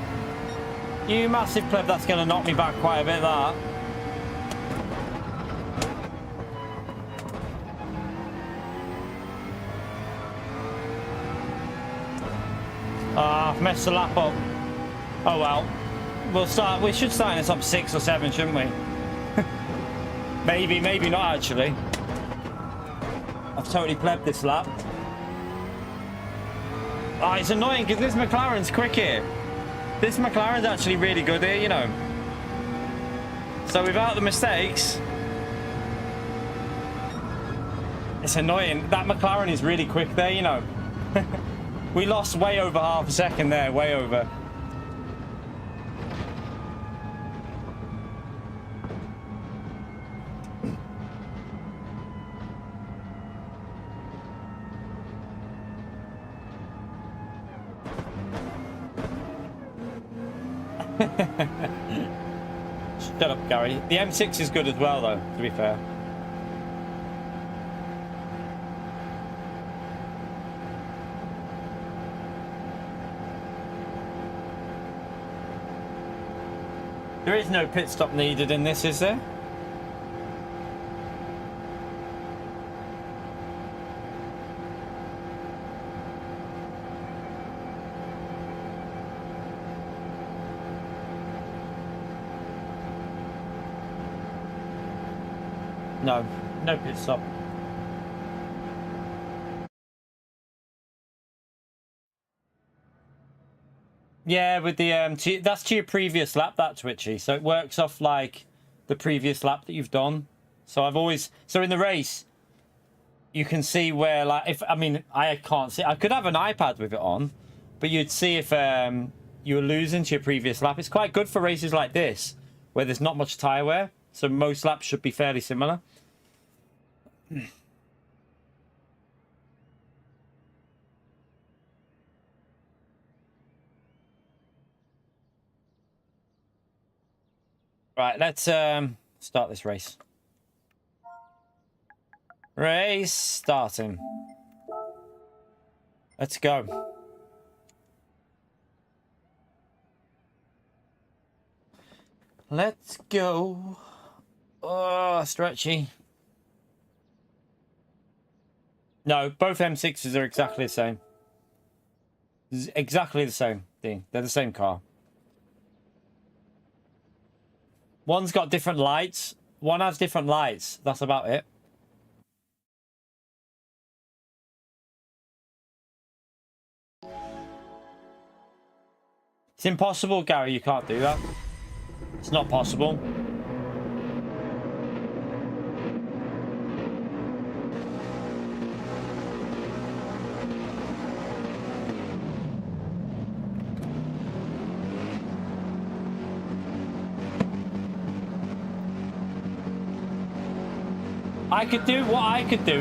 You massive pleb, that's going to knock me back quite a bit, that. Ah, I've messed the lap up. Oh well. we'll start. We should start in the top 6 or 7, shouldn't we? maybe not actually. I've totally plebbed this lap. Oh, it's annoying because this McLaren's quick here. This McLaren's actually really good here, you know. So without the mistakes, it's annoying. That McLaren is really quick there, you know. We lost way over half a second there, way over. Shut up, Gary. The M6 is good as well, though, to be fair. There is no pit stop needed in this, is there? No, no pit stop. Yeah, with the that's to your previous lap, that Twitchy. So it works off like the previous lap that you've done. So I've always, so in the race, you can see where, like, if, I mean, I can't see, I could have an iPad with it on, but you'd see if you were losing to your previous lap. It's quite good for races like this, where there's not much tyre wear. So most laps should be fairly similar. Right, let's start this race. Race starting. Let's go. Let's go. Oh, stretchy. No, both M6s are exactly the same. Exactly the same thing. They're the same car. One's got different lights. One has different lights. That's about it. It's impossible, Gary. You can't do that. It's not possible.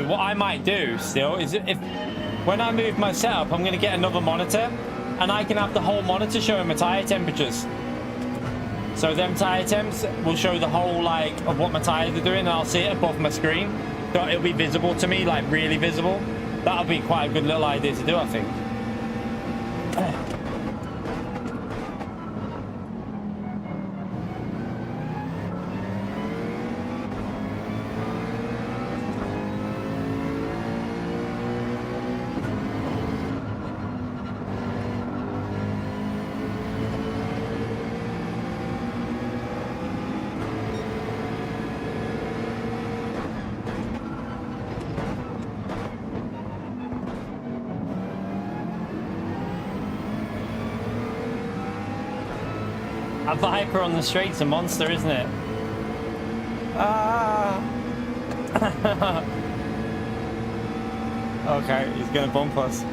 What I might do still is if when I move my setup, I'm going to get another monitor and I can have the whole monitor showing my tire temperatures. So them tire temps will show the whole, like, of what my tires are doing, and I'll see it above my screen. So it'll be visible to me, like really visible. That'll be quite a good little idea to do, I think. A Viper on the straight's a monster, isn't it? Ah! Okay, he's gonna bump us.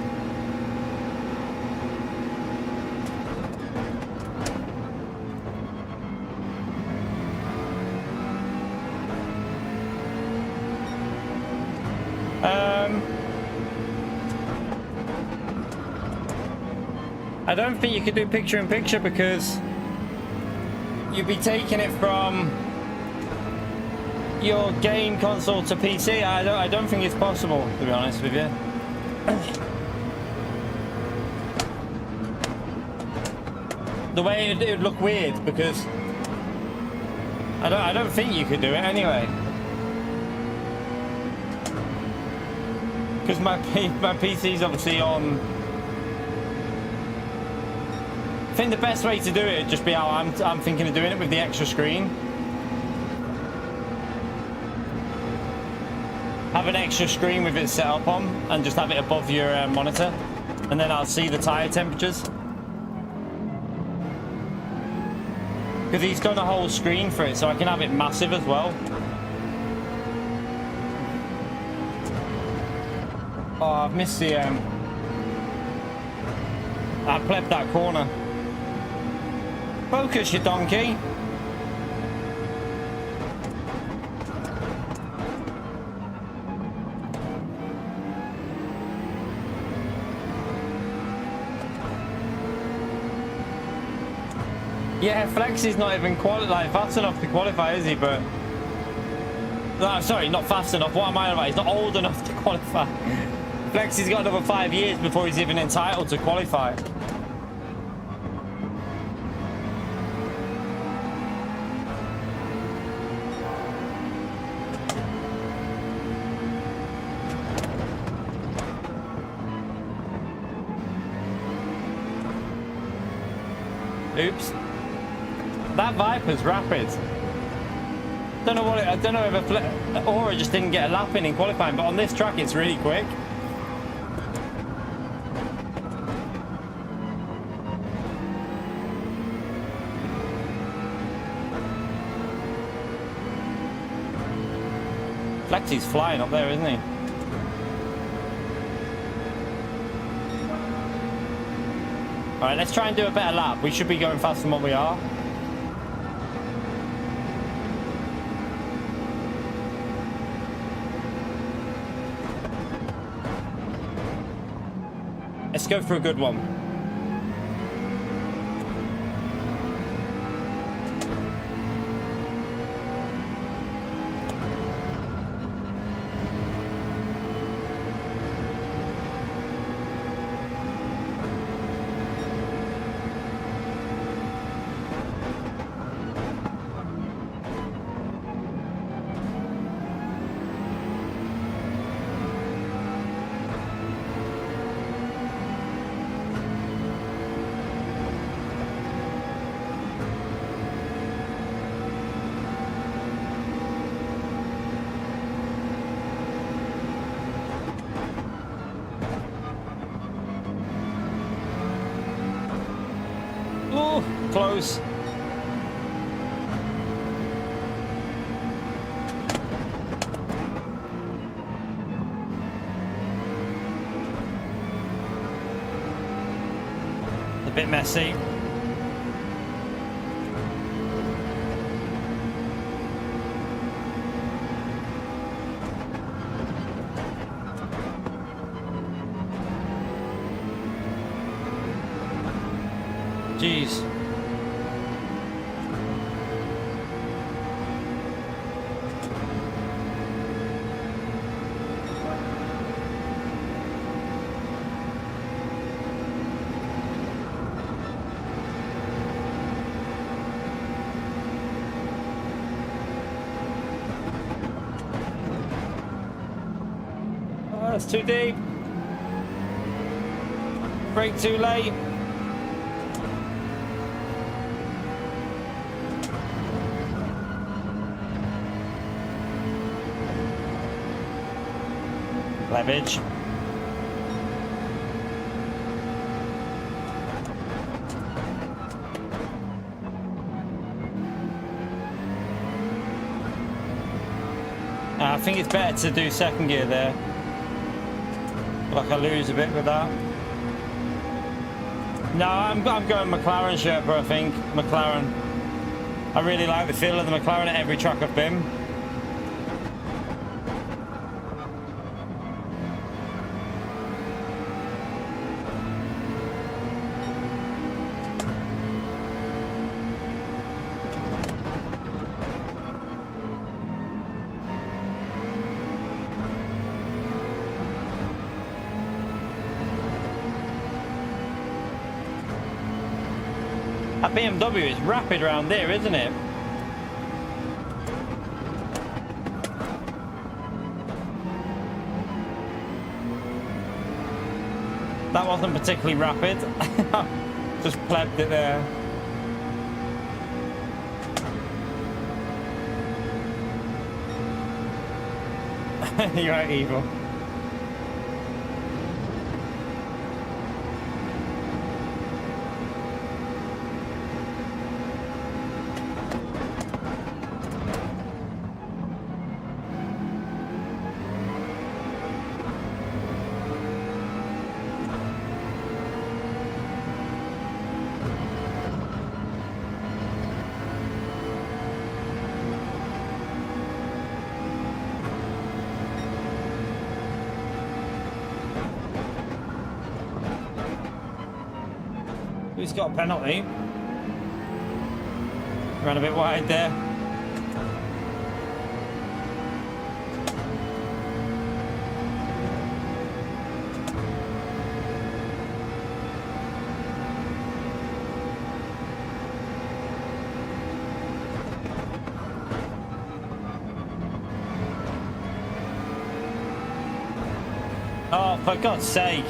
I don't think you could do picture-in-picture because you'd be taking it from your game console to PC. I don't think it's possible, to be honest with you. The way it would look weird, because I don't think you could do it anyway. Because my PC's obviously on think the best way to do it would just be how I'm thinking of doing it with the extra screen. Have an extra screen with it set up on and just have it above your monitor, and then I'll see the tire temperatures. Because he's done a whole screen for it, so I can have it massive as well. Oh, I've missed the I plebbed that corner. Focus, you donkey. Yeah, Flex is not even fast enough to qualify, is he? But no, sorry, not fast enough. What am I about? He's not old enough to qualify. Flex has got another 5 years before he's even entitled to qualify. Oops. That Viper's rapid. Don't know what I don't know if Aura just didn't get a lap in qualifying, but on this track it's really quick. Flexy's flying up there, isn't he? Alright, let's try and do a better lap. We should be going faster than what we are. Let's go for a good one. Close. A bit messy. Jeez. That's too deep. Brake too late. Leverage. I think it's better to do second gear there. Like I lose a bit with that. No, I'm going McLaren Sherpa, I think. McLaren. I really like the feel of the McLaren at every track I've been. That BMW is rapid around there, isn't it? That wasn't particularly rapid. Just plebbed it there. You're right, evil. Who's got a penalty? Ran a bit wide there. Oh, for God's sake.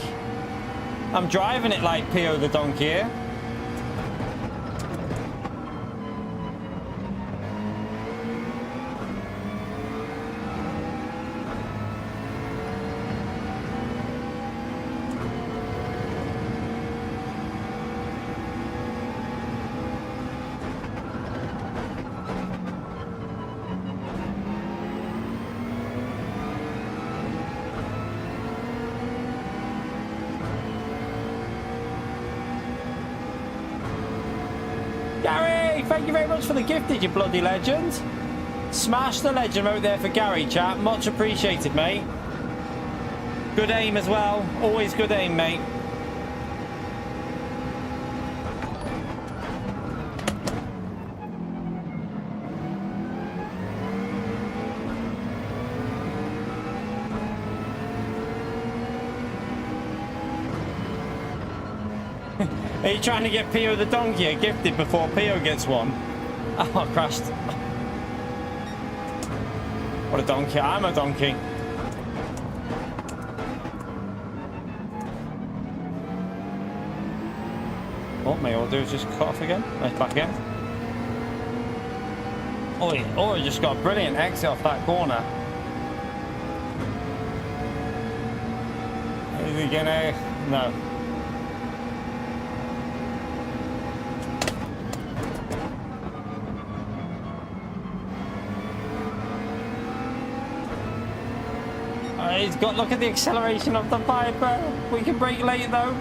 I'm driving it like Pio the donkey here. Gary, thank you very much for the gifted, you bloody legend. Smash the legend out there for Gary, chat. Much appreciated, mate. Good aim as well. Always good aim, mate. Are you trying to get Pio the donkey gifted before Pio gets one? Oh, I crashed. What a donkey. I'm a donkey. Oh, my order is just cut off again. Nice back in. Oh, he just got a brilliant exit off that corner. Is he gonna... No. He's got, look at the acceleration of the Viper. We can brake late though.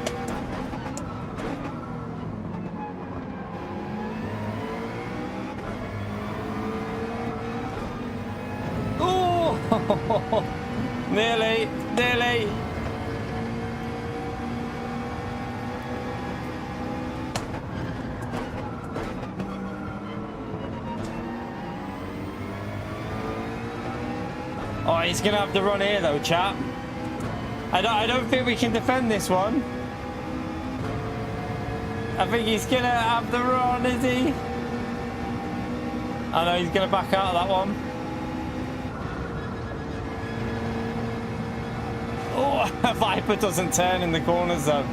Oh, nearly, nearly. Oh, he's gonna have to run here though, chap. I don't think we can defend this one. I think he's gonna have the run, is he? I know he's gonna back out of that one. Oh, Viper doesn't turn in the corners though.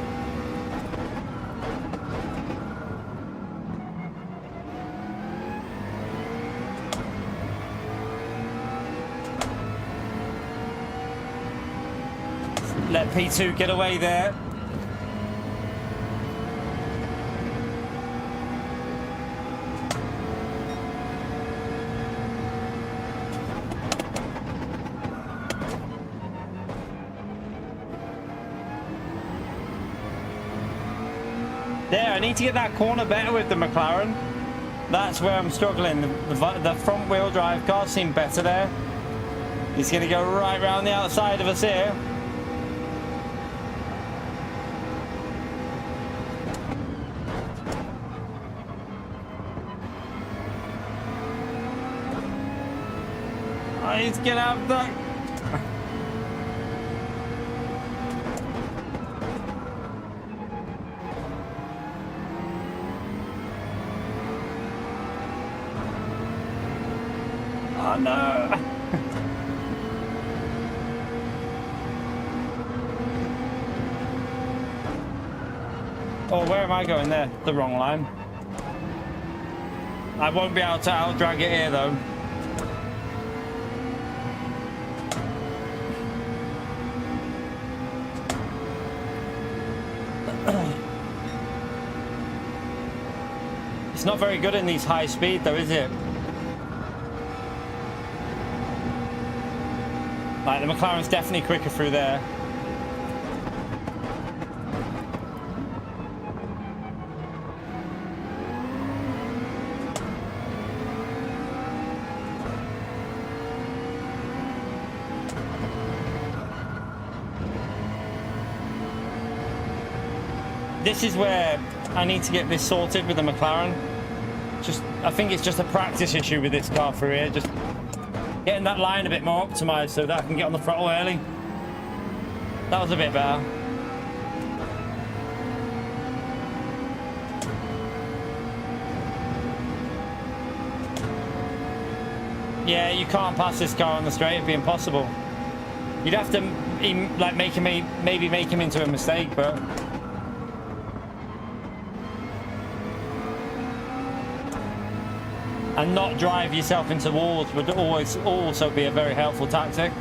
Let P2 get away there. There, I need to get that corner better with the McLaren. That's where I'm struggling. The front wheel drive car seemed better there. He's going to go right round the outside of us here. He's gonna have that. Oh no. Oh, where am I going there? The wrong line. I won't be able to out-drag it here, though. It's not very good in these high speed, though, is it? Like, the McLaren's definitely quicker through there. This is where I need to get this sorted with the McLaren. I think it's just a practice issue with this car through here. Just getting that line a bit more optimized so that I can get on the throttle early. That was a bit better. Yeah, you can't pass this car on the straight. It'd be impossible. You'd have to like maybe make him into a mistake, but. And not drive yourself into walls would always also be a very helpful tactic.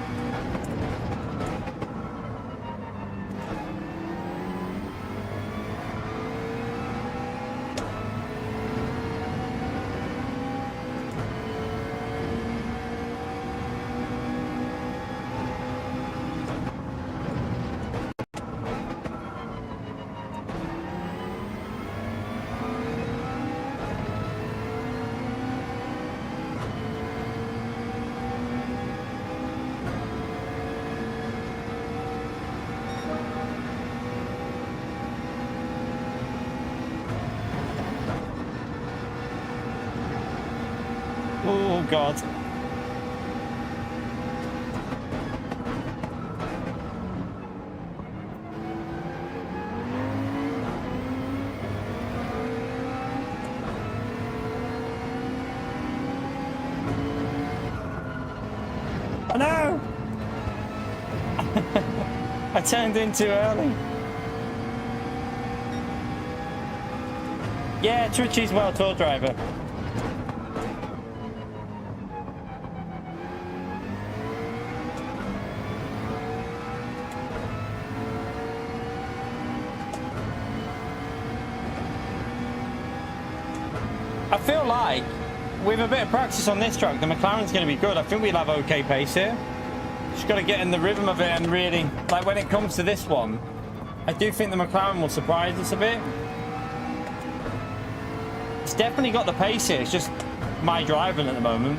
Oh God. Oh no! I turned in too early. Yeah, Trichy's well taught driver. I feel like with a bit of practice on this track, the McLaren's going to be good. I think we'll have okay pace here. Just got to get in the rhythm of it and really, like when it comes to this one, I do think the McLaren will surprise us a bit. It's definitely got the pace here. It's just my driving at the moment.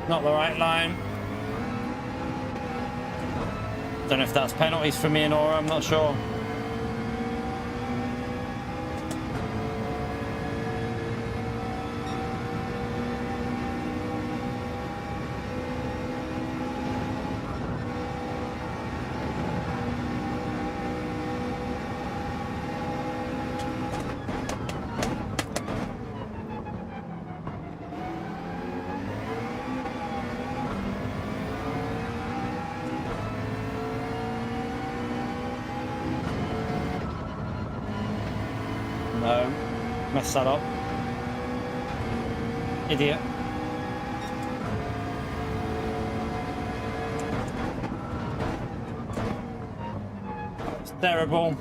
Not the right line. Don't know if that's penalties for me and Aura, I'm not sure. No, messed that up. Idiot. It's terrible.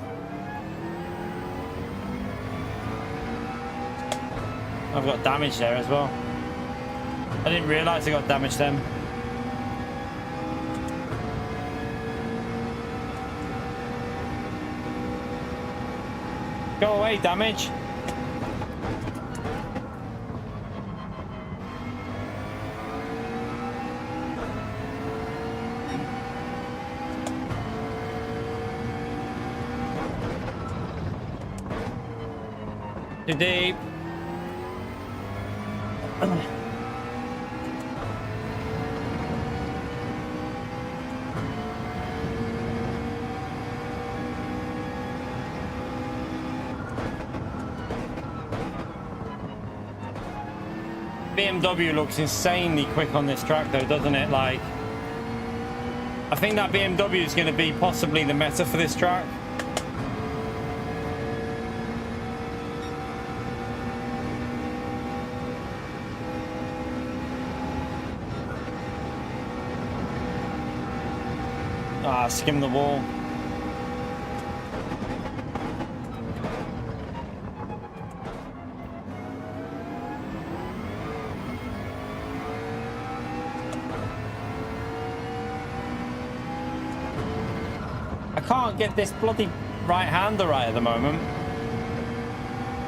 I've got damage there as well. I didn't realise I got damage then. Go away, damage. Too deep. BMW looks insanely quick on this track though, doesn't it? Like, I think that BMW is going to be possibly the meta for this track. Ah, skim the wall. I can't get this bloody right-hander right at the moment.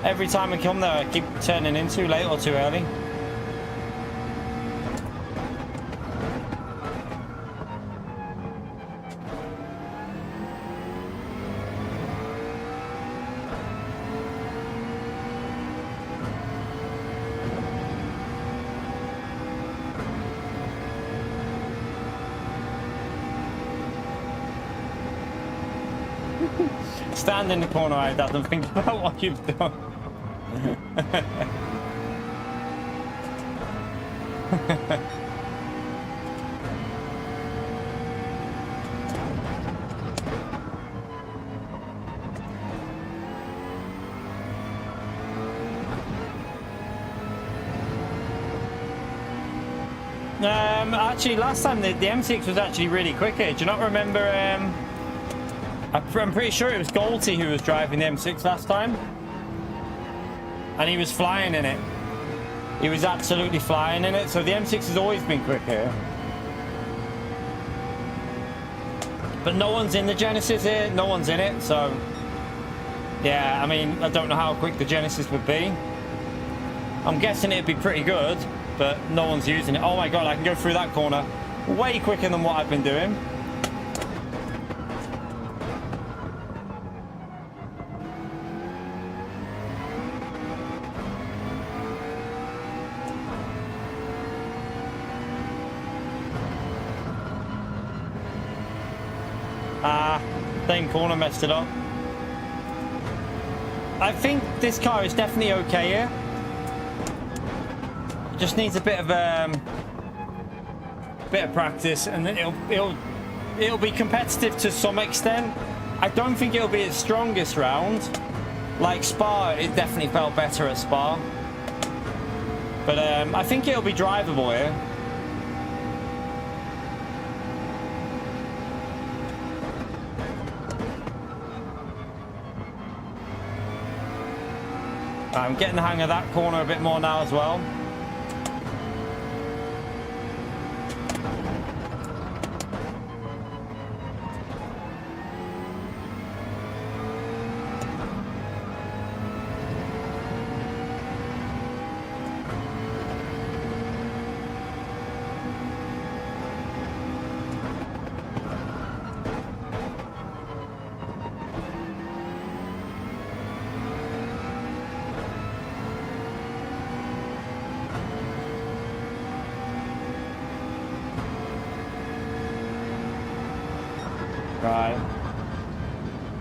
Every time I come there, I keep turning in too late or too early. Stand in the corner like that and think about what you've done. Actually, last time the M6 was actually really quick here. Do you not remember? I'm pretty sure it was Golty who was driving the M6 last time. And he was flying in it. He was absolutely flying in it. So the M6 has always been quick here. But no one's in the Genesis here. No one's in it. So, yeah, I mean, I don't know how quick the Genesis would be. I'm guessing it'd be pretty good. But no one's using it. Oh my God, I can go through that corner way quicker than what I've been doing. Same corner messed it up. I think this car is definitely okay here. It just needs a bit of practice, and then it'll be competitive to some extent. I don't think it'll be its strongest round. Like Spa, it definitely felt better at Spa. But I think it'll be drivable here. I'm getting the hang of that corner a bit more now as well.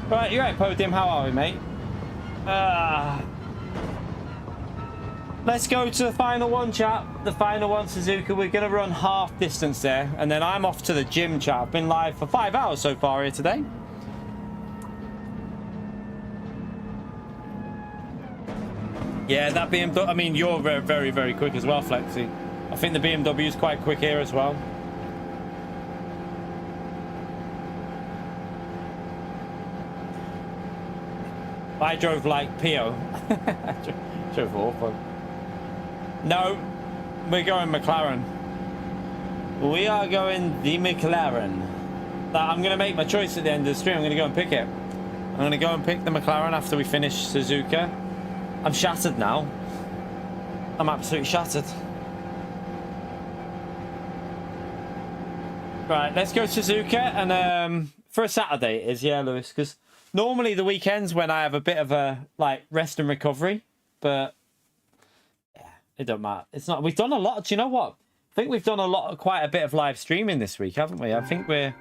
Right, you're right, Podium. How are we, mate? Let's go to the final one, chat. The final one, Suzuka. We're going to run half distance there, and then I'm off to the gym, chat. I've been live for 5 hours so far here today. Yeah, that BMW... I mean, you're very, very, very quick as well, Flexi. I think the BMW is quite quick here as well. I drove like Pio. I drove awful. No, we're going McLaren. We are going the McLaren. I'm going to make my choice at the end of the stream. I'm going to go and pick it. I'm going to go and pick the McLaren after we finish Suzuka. I'm shattered now. I'm absolutely shattered. Right, let's go Suzuka. And for a Saturday it is, yeah, Lewis, because normally the weekends when I have a bit of a like rest and recovery, but yeah, it don't matter. It's not. We've done a lot. Do you know what? I think we've done quite a bit of live streaming this week, haven't we? I think I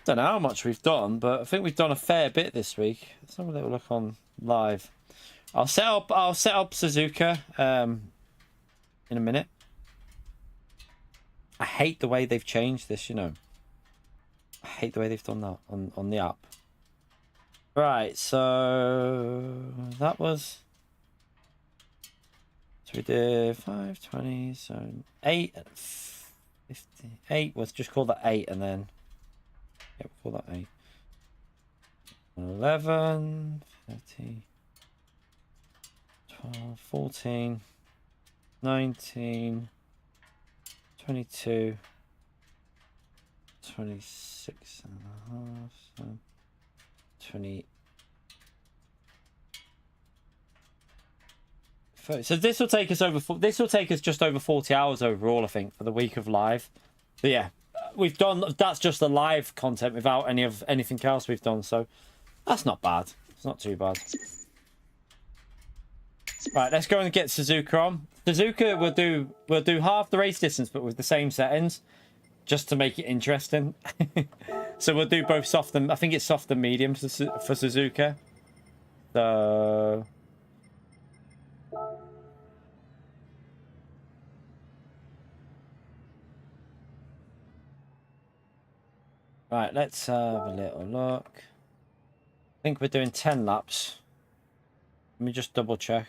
don't know how much we've done, but I think we've done a fair bit this week. Let's have a little look on live. I'll set up Suzuka in a minute. I hate the way they've changed this, you know. I hate the way they've done that on the app. Right, so that was... So we did 520, so 8 and 50. 8 was just call that 8 and then... Yeah, we'll call that 8. 11, 13, 12, 14, 19, 22, 26 and a half, so 20. So this will take us over. This will take us just over 40 hours overall, I think, for the week of live. But yeah, we've done. That's just the live content without anything else we've done. So that's not bad. It's not too bad. Right, let's go and get Suzuka on. Suzuka we'll do half the race distance, but with the same settings, just to make it interesting. So we'll do both soft and I think it's soft and medium for Suzuka. So right, let's have a little look. I think we're doing 10 laps. Let me just double check.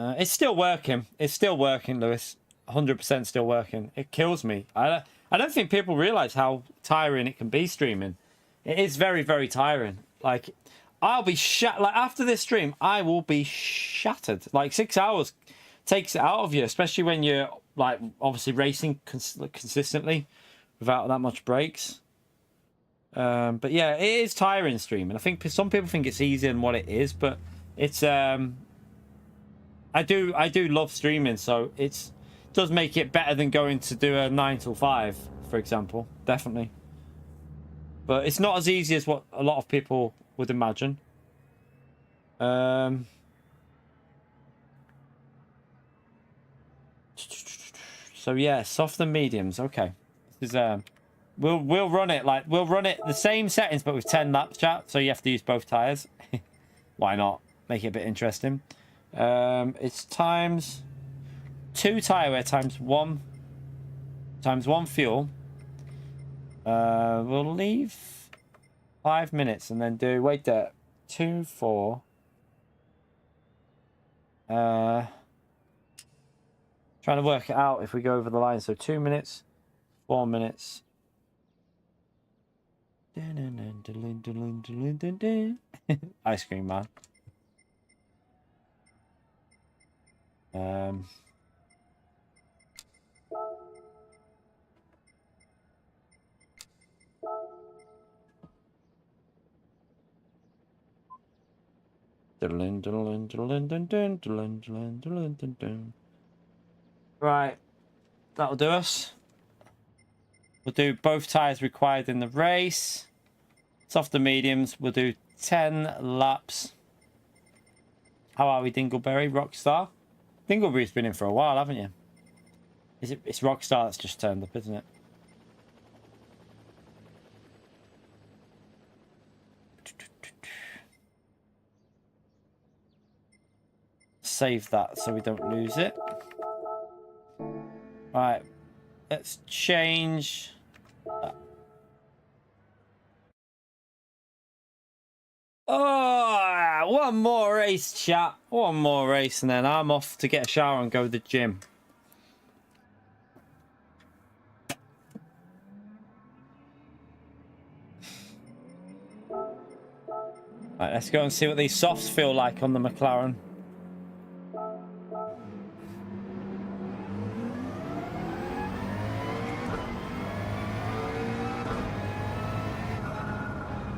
It's still working. It's still working, Lewis. 100% still working. It kills me. I don't think people realize how tiring it can be streaming. It is very, very tiring. Like, I'll be like after this stream, I will be shattered. Like 6 hours takes it out of you, especially when you're like obviously racing consistently without that much breaks. But yeah, it is tiring streaming. I think some people think it's easier than what it is, but it's I do love streaming, so it does make it better than going to do a 9 till 5, for example. Definitely. But it's not as easy as what a lot of people would imagine. So yeah, soft and mediums. Okay, this is we'll run it the same settings but with 10 laps, chat. So you have to use both tires. Why not? Make it a bit interesting. It's times 2 tire wear times 1 fuel. We'll leave 5 minutes and then do wait there 2 4. Trying to work it out if we go over the line. So 2 minutes, 4 minutes. Ice cream man. Right, that'll do us. We'll do both tires required in the race. Soft and mediums. We'll do 10 laps. How are we, Dingleberry? Rockstar? Dingleberry's been in for a while, haven't you? It's Rockstar that's just turned up, isn't it? Save that so we don't lose it. Right, let's change that. Oh, one more race, chat. One more race, and then I'm off to get a shower and go to the gym. Right, let's go and see what these softs feel like on the McLaren.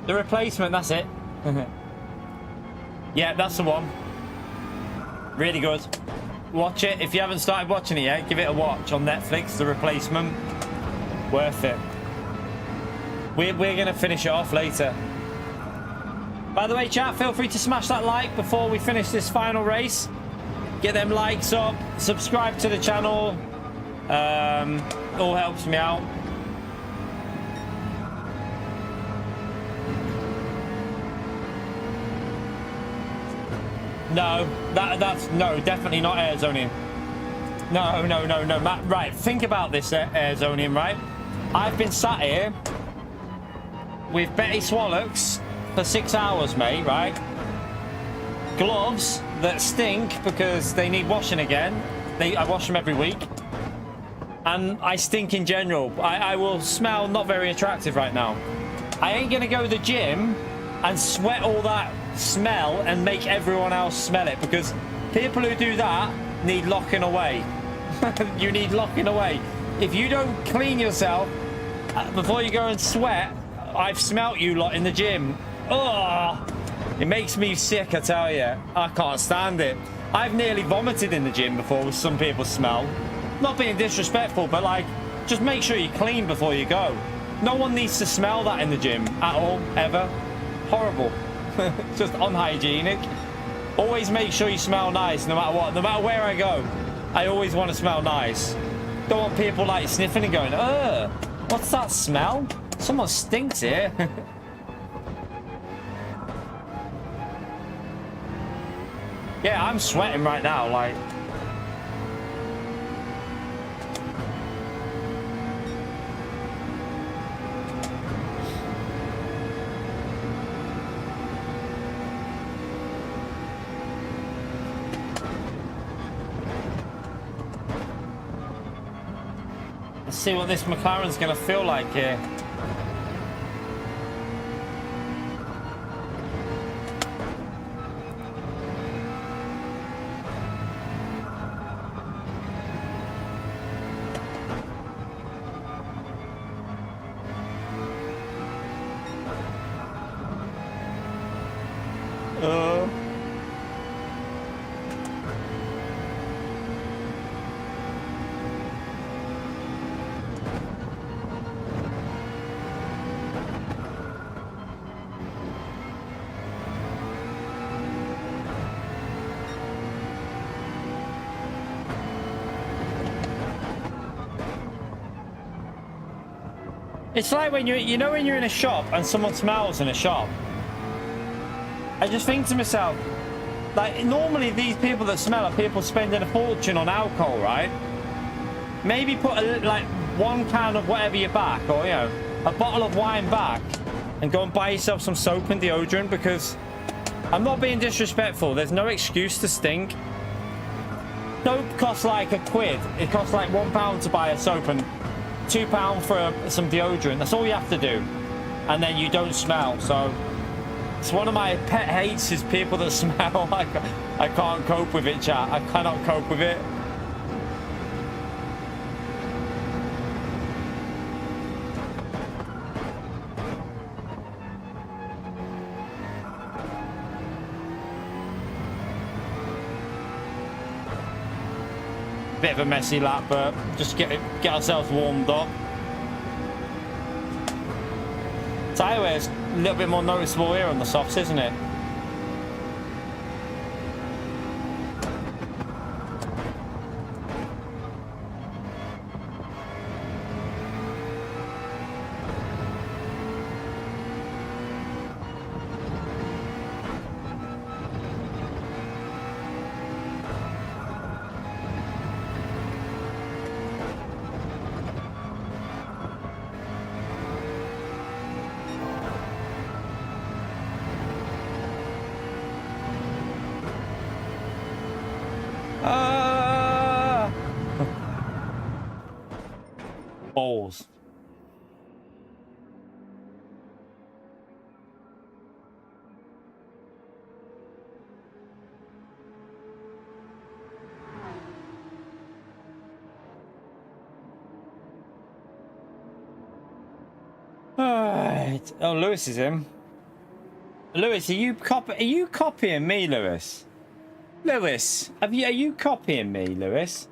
The replacement, that's it. Yeah, that's the one. Really good. Watch it. If you haven't started watching it yet, give it a watch on Netflix. The Replacement. Worth it. We're going to finish it off later. By the way, chat, feel free to smash that like before we finish this final race. Get them likes up. Subscribe to the channel. All helps me out. No, that's no, definitely not air zoning. No, no, no, no, Matt. Right, think about this air zoning, right? I've been sat here with Betty Swallocks for 6 hours, mate, right? Gloves that stink because they need washing again. I wash them every week. And I stink in general. I will smell not very attractive right now. I ain't gonna go to the gym and sweat all that smell and make everyone else smell it, because people who do that need locking away. You need locking away. If you don't clean yourself before you go and sweat, I've smelt you lot in the gym. Oh, it makes me sick, I tell you. I can't stand it. I've nearly vomited in the gym before with some people's smell. Not being disrespectful, but like, just make sure you clean before you go. No one needs to smell that in the gym at all, ever. Horrible. Just unhygienic. Always make sure you smell nice, no matter what. No matter where I go, I always want to smell nice. Don't want people like sniffing and going, ugh, what's that smell? Someone stinks here. Yeah, I'm sweating right now, like. Let's see what this McLaren's gonna feel like here. It's like when you know when you're in a shop and someone smells in a shop. I just think to myself, like, normally these people that smell are people spending a fortune on alcohol, right? Maybe put like 1 can of whatever you back, or you know, a bottle of wine back, and go and buy yourself some soap and deodorant, because I'm not being disrespectful. There's no excuse to stink. Soap costs like £1. It costs like £1 to buy a soap and £2 for some deodorant. That's all you have to do, and then you don't smell. So it's one of my pet hates is people that smell. I can't cope with it, chat. I cannot cope with it. Bit of a messy lap, but just get ourselves warmed up. Tyre wear's a little bit more noticeable here on the softs, isn't it? Balls. Alright. Oh, Lewis is in. Lewis, are you copying me, Lewis? Lewis, are you copying me, Lewis?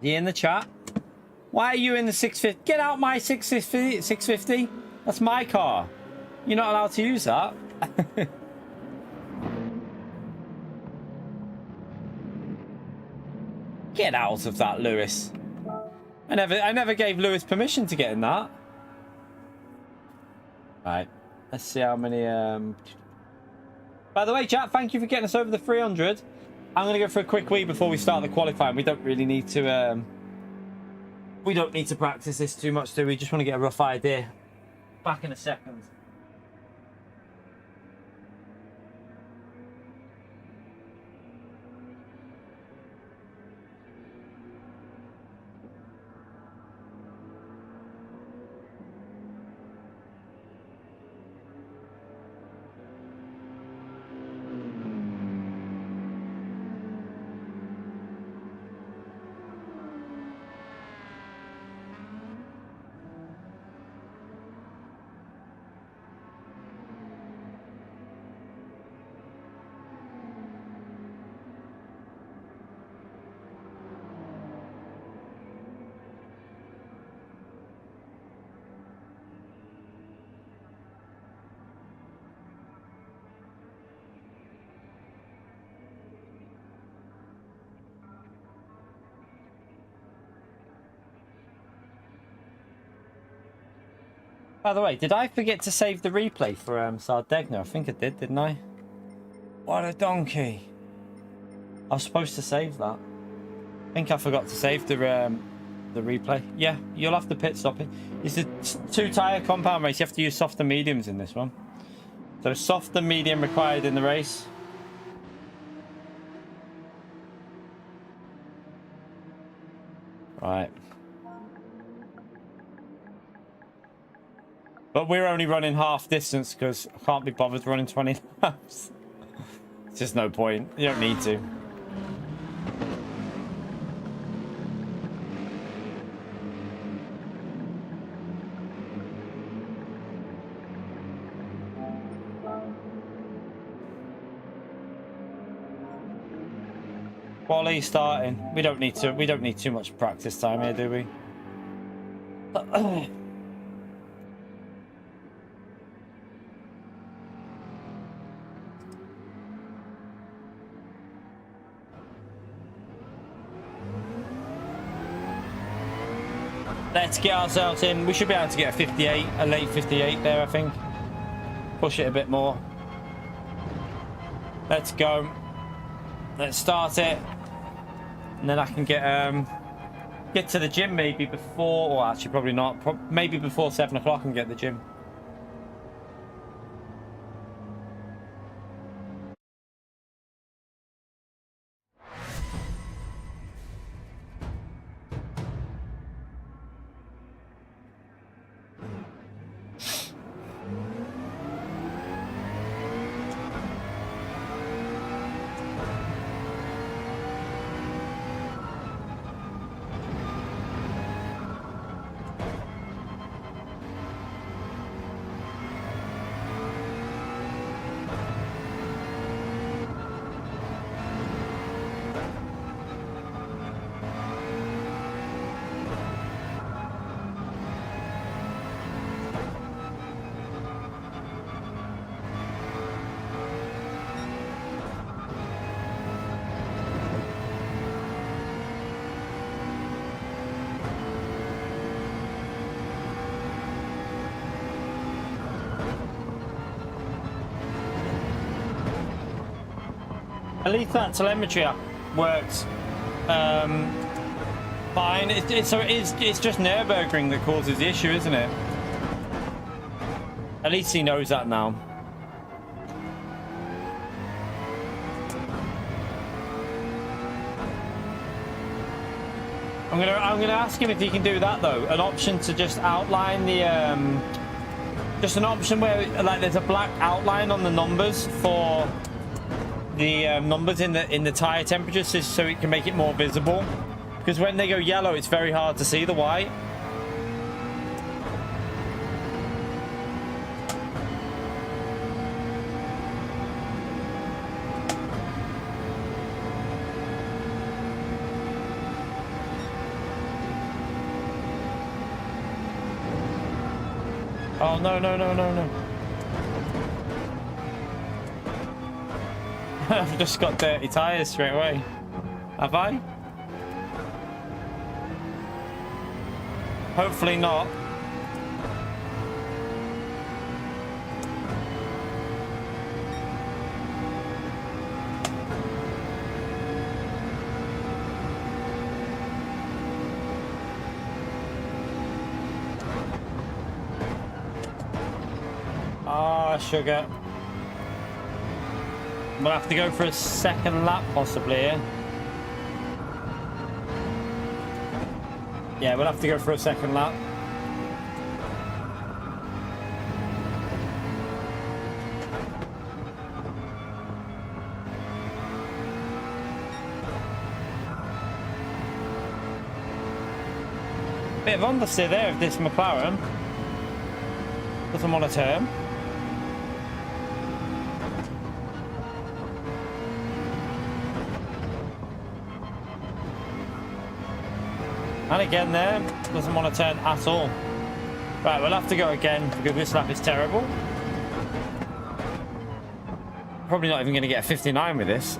You in the chat? Why are you in the 650? Get out my 650. 650. That's my car. You're not allowed to use that. Get out of that, Lewis. I never gave Lewis permission to get in that. Right. Let's see how many By the way, chat, thank you for getting us over the 300. I'm going to go for a quick wee before we start the qualifying. We don't really need to... we don't need to practice this too much, do we? Just want to get a rough idea. Back in a second. By the way, did I forget to save the replay for Sardegna? I think I did, didn't I? What a donkey. I was supposed to save that. I think I forgot to save the replay. Yeah, you'll have to pit stop it. It's a 2-tyre compound race. You have to use soft and mediums in this one. So soft and medium required in the race. Right. But we're only running half distance because I can't be bothered running 20 laps. It's just no point. You don't need to. Quali starting. We don't need too much practice time here, do we? Let's get ourselves in. We should be able to get a 58, a late 58 there, I think. Push it a bit more. Let's go. Let's start it. And then I can get to the gym maybe before, or actually probably not. Maybe before 7 o'clock and get the gym. At least that telemetry app works fine. It's just Nürburgring that causes the issue, isn't it? At least he knows that now. I'm gonna ask him if he can do that though. An option to just outline the just an option where like there's a black outline on the numbers for the numbers in the tire temperatures, so it can make it more visible, because when they go yellow it's very hard to see the white. Oh no. I've just got dirty tires straight away. Have I? Hopefully not. sugar. We'll have to go for a second lap possibly here. Yeah, we'll have to go for a second lap. Bit of understeer there of this McLaren. Doesn't want to turn. And again there, doesn't want to turn at all. Right, we'll have to go again because this lap is terrible. Probably not even going to get a 59 with this.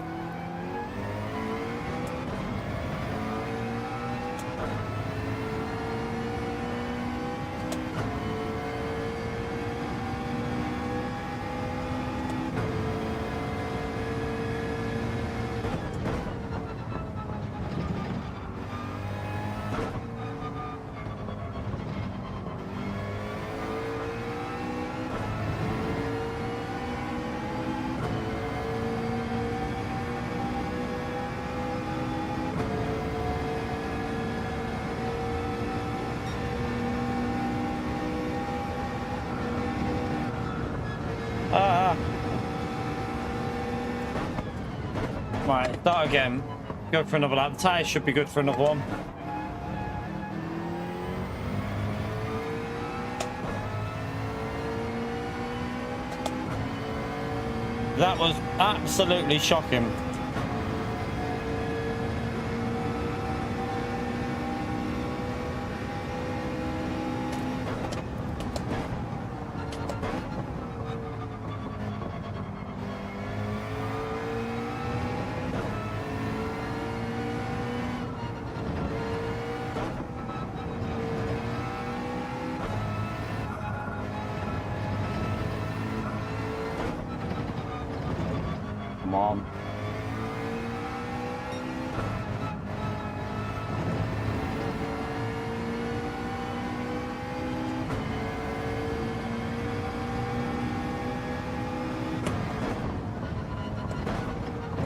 Right, start again. Go for another lap. The tyres should be good for another one. That was absolutely shocking. Come on.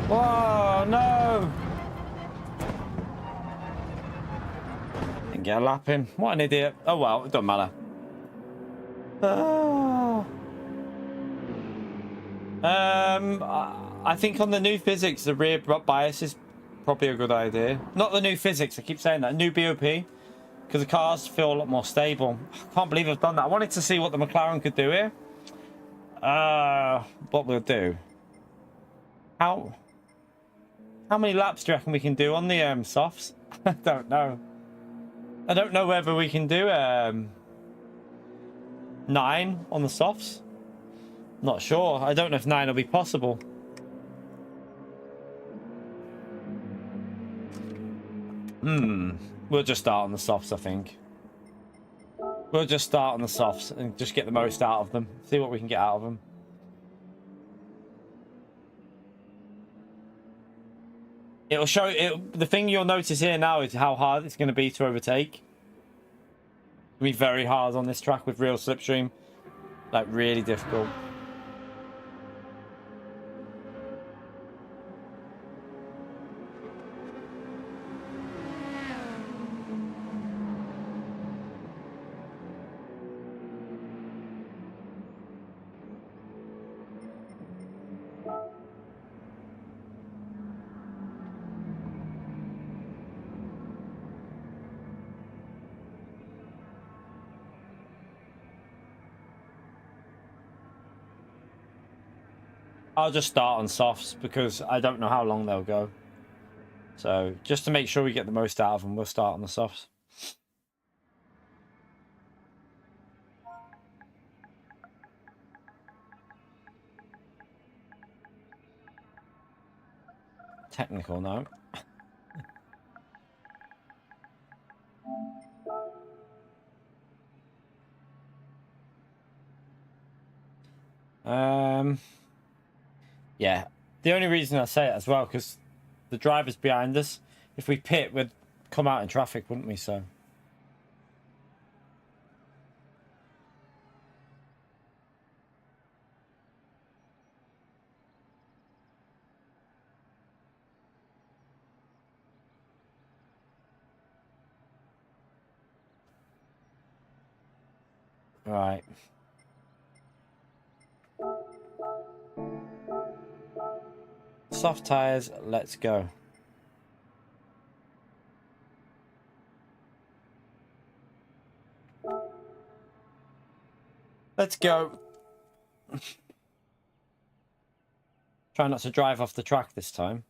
Whoa, no! Didn't get a lap in. What an idiot. Oh well, it doesn't matter. I think on the new physics, the rear bias is probably a good idea. Not the new physics, I keep saying that. New BOP, because the cars feel a lot more stable. I can't believe I've done that. I wanted to see what the McLaren could do here. What we'll do. How many laps do you reckon we can do on the softs? I don't know. I don't know whether we can do 9 on the softs. Not sure. I don't know if 9 will be possible. We'll just start on the softs, I think. We'll just start on the softs and just get the most out of them. See what we can get out of them. It'll show it. The thing you'll notice here now is how hard it's going to be to overtake. It'll be very hard on this track with real slipstream. Like, really difficult. I'll just start on softs because I don't know how long they'll go. So just to make sure we get the most out of them, we'll start on the softs. Technical note. Yeah, the only reason I say it as well, because the driver's behind us. If we pit, we'd come out in traffic, wouldn't we? So. Right. Soft tires, let's go. Let's go. Try not to drive off the track this time.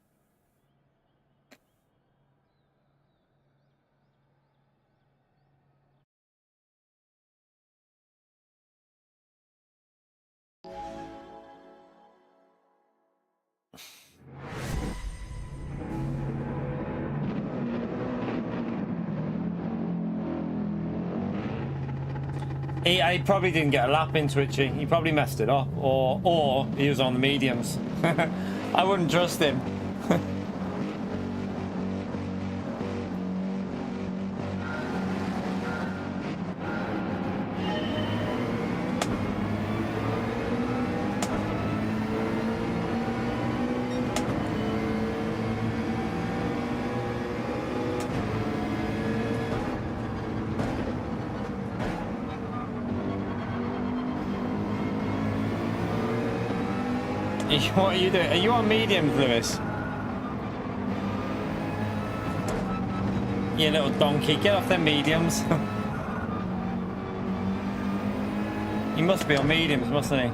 He probably didn't get a lap in Twitchy. He probably messed it up, or he was on the mediums. I wouldn't trust him. What are you doing? Are you on mediums, Lewis? You little donkey, get off them mediums. He must be on mediums, mustn't he?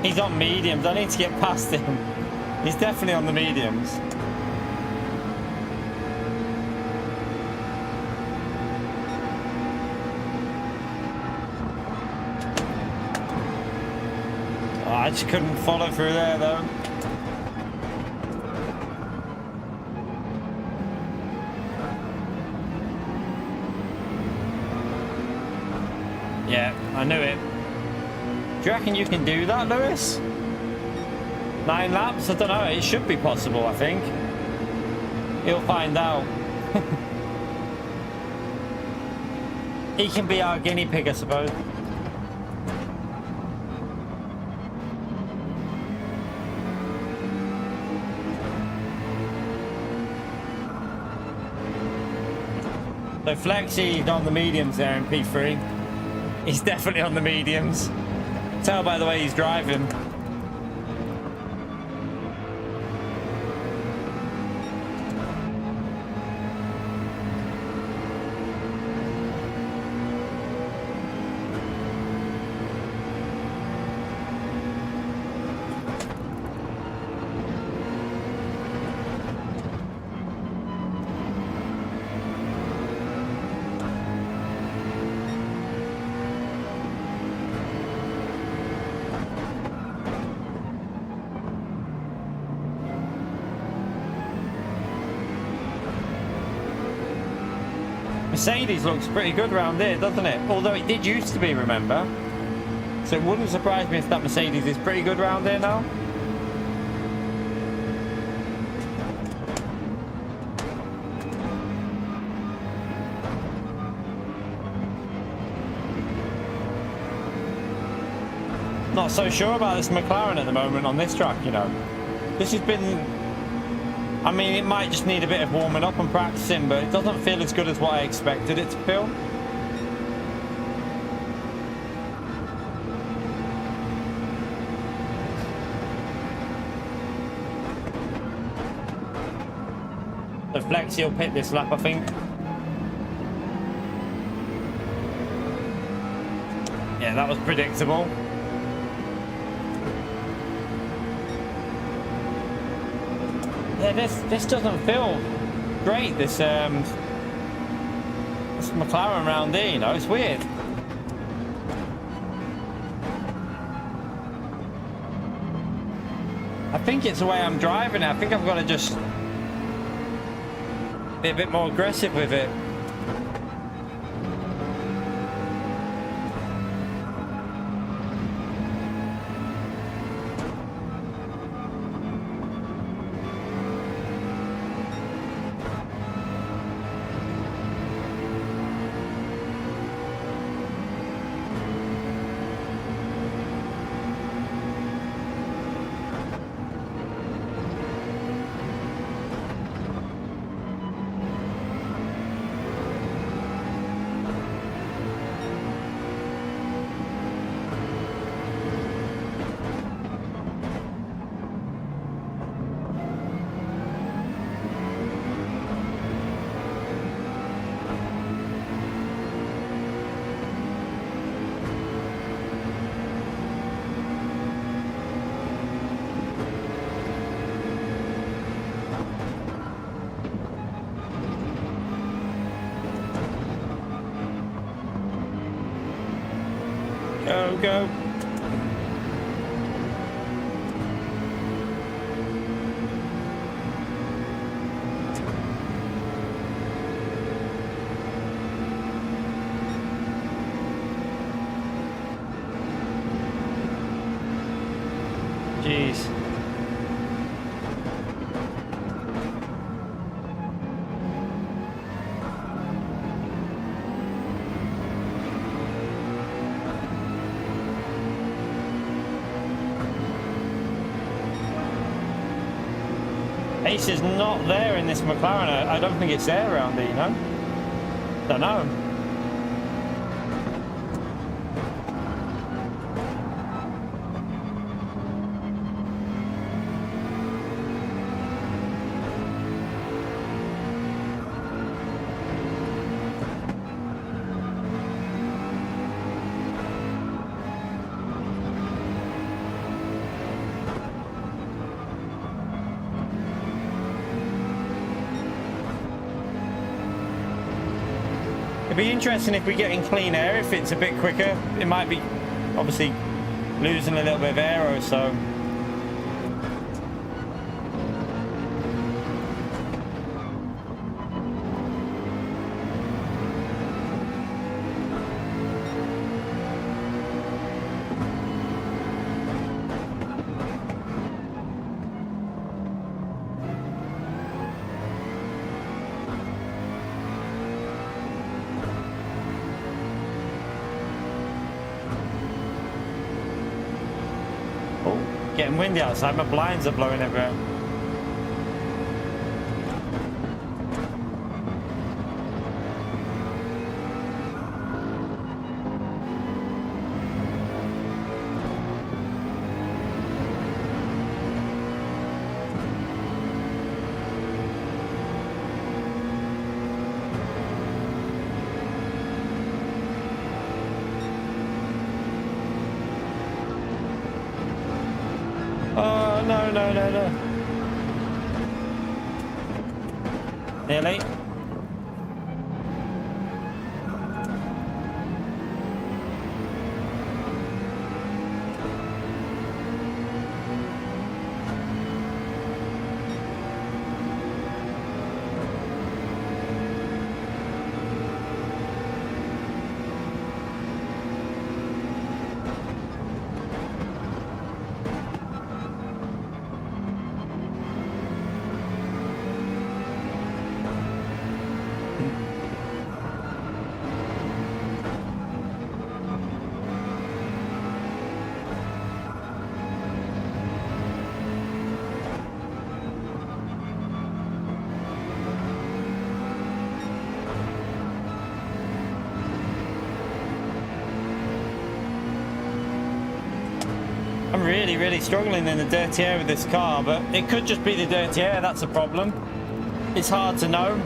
He's on mediums. I need to get past him. He's definitely on the mediums. Oh, I just couldn't follow through there though. Yeah, I knew it. Do you reckon you can do that, Lewis? 9 laps? I don't know. It should be possible, I think. He'll find out. He can be our guinea pig, I suppose. So Flexi on the mediums there in P3. He's definitely on the mediums. Tell by the way he's driving. Mercedes looks pretty good around here, doesn't it? Although it did used to be, remember? So it wouldn't surprise me if that Mercedes is pretty good around here now. Not so sure about this McLaren at the moment on this track, you know. This has been... I mean, it might just need a bit of warming up and practicing, but it doesn't feel as good as what I expected it to feel. So Flexi will pit this lap, I think. Yeah, that was predictable. Yeah, this doesn't feel great. This McLaren round here, you know, it's weird. I think it's the way I'm driving it. I think I've got to just be a bit more aggressive with it. Go. Jeez. Ace is not there in this McLaren. I don't think it's there around here, you know? Don't know. It'd be interesting if we get in clean air, if it's a bit quicker. It might be obviously losing a little bit of air or so. Getting windy outside, my blinds are blowing everywhere. No. Nearly. I'm really struggling in the dirty air with this car, but it could just be the dirty air, that's a problem. It's hard to know.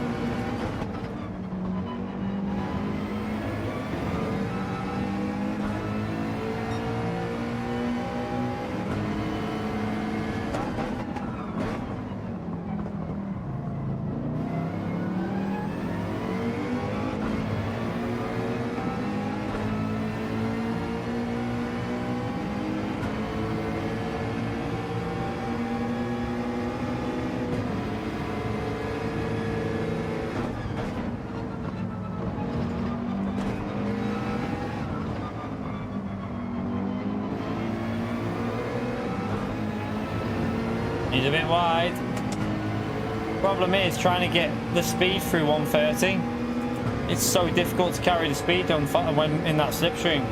He's a bit wide. Problem is trying to get the speed through 130. It's so difficult to carry the speed on when in that slipstream.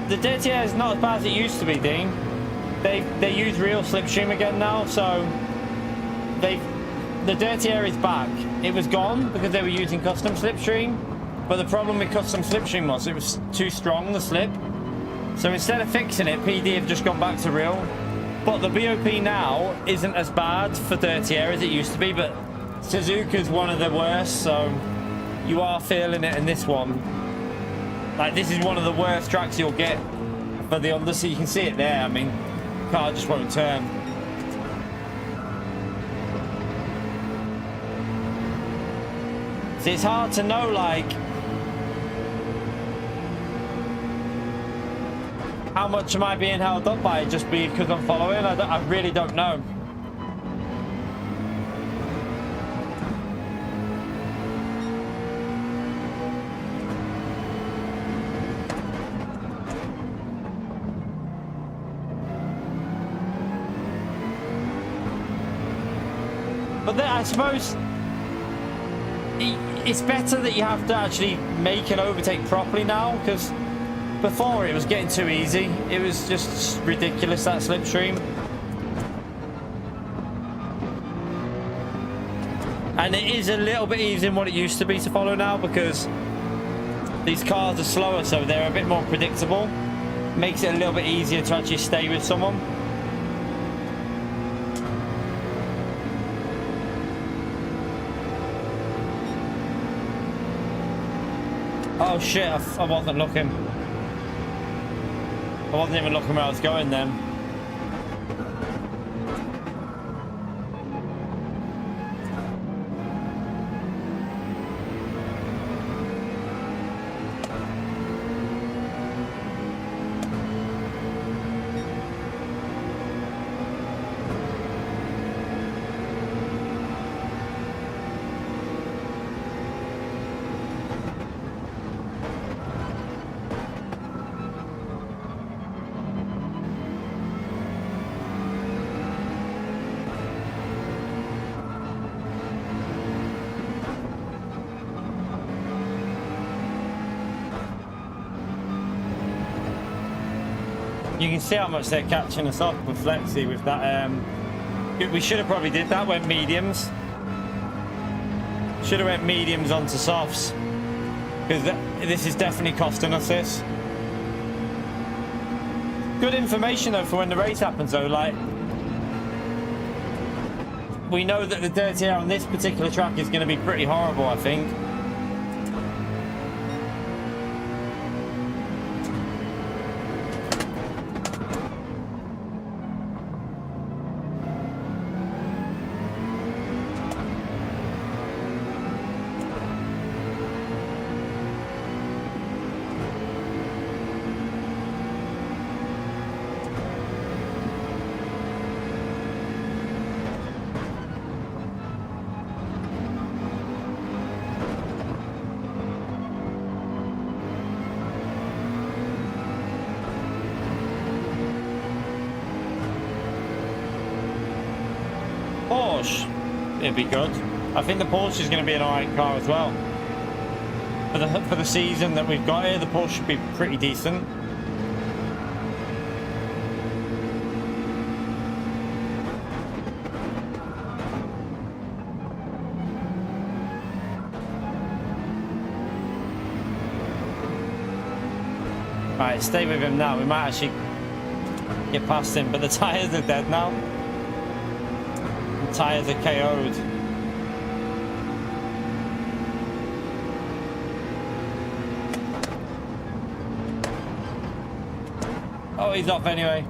The DTR is not as bad as it used to be, Dean. They use real slipstream again now, so the dirty air is back. It was gone because they were using custom slipstream, but the problem with custom slipstream was it was too strong, the slip. So instead of fixing it, PD have just gone back to real. But the BOP now isn't as bad for dirty air as it used to be, but Suzuka's one of the worst, so you are feeling it in this one. Like, this is one of the worst tracks you'll get for the underseat. You can see it there. I mean, the car just won't turn. See, it's hard to know, like, how much am I being held up by just because I'm following? I really don't know. But then, I suppose it's better that you have to actually make an overtake properly now, because before it was getting too easy. It was just ridiculous, that slipstream. And it is a little bit easier than what it used to be to follow now, because these cars are slower, so they're a bit more predictable. Makes it a little bit easier to actually stay with someone. Oh shit, I wasn't looking. I wasn't even looking where I was going then. You can see how much they're catching us off with Flexi with that. We should have probably did that, went mediums. Should have went mediums onto softs, because this is definitely costing us this. Good information though for when the race happens though. Like, we know that the dirty air on this particular track is going to be pretty horrible, I think. Porsche, it'd be good. I think the Porsche is going to be an alright car as well. For the season that we've got here, the Porsche should be pretty decent. Right, stay with him now. We might actually get past him, but the tyres are dead now. The tyres are KO'd. Oh, he's off anyway.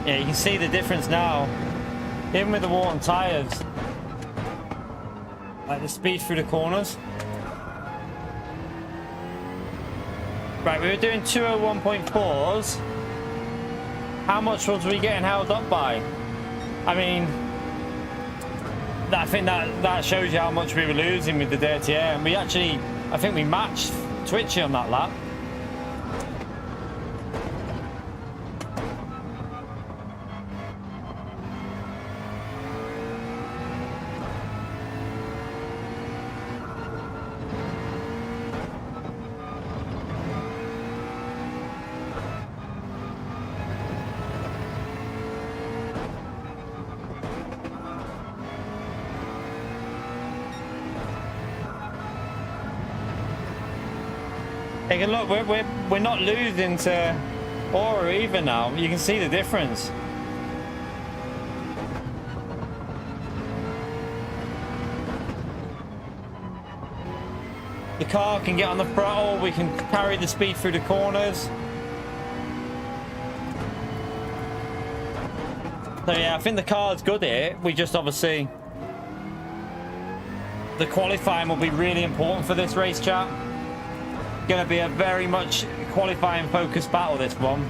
Yeah, you can see the difference now. Even with the worn tyres. Like the speed through the corners. Right, we were doing 201.4s. How much was we getting held up by? I mean, I think that shows you how much we were losing with the dirty air. And we actually, I think we matched Twitchy on that lap. Hey, look, we're not losing to Aura either now. You can see the difference. The car can get on the throttle. We can carry the speed through the corners. So yeah, I think the car's good here. We just obviously, the qualifying will be really important for this race, chat. Going to be a very much qualifying focused battle, this one.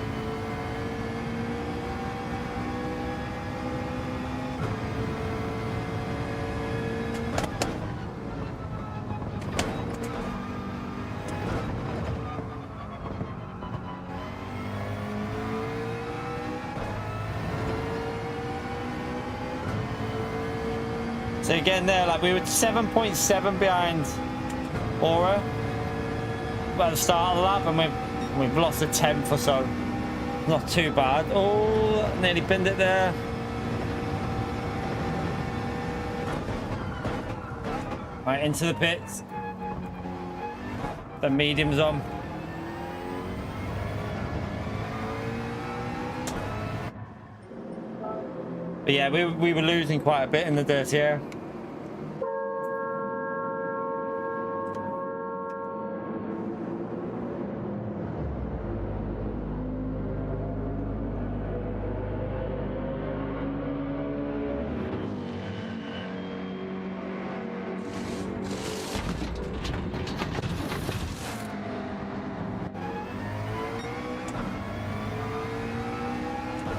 So again there, like we were 7.7 behind Aura at the start of the lap, and we've lost a tenth or so. Not too bad. Oh, nearly pinned it there. Right, into the pits. The medium's on. But yeah, we were losing quite a bit in the dirty air.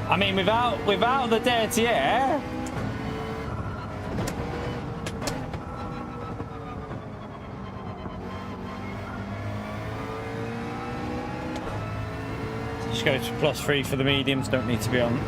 I mean, without the dirty air, just go to +3 for the mediums. Don't need to be on.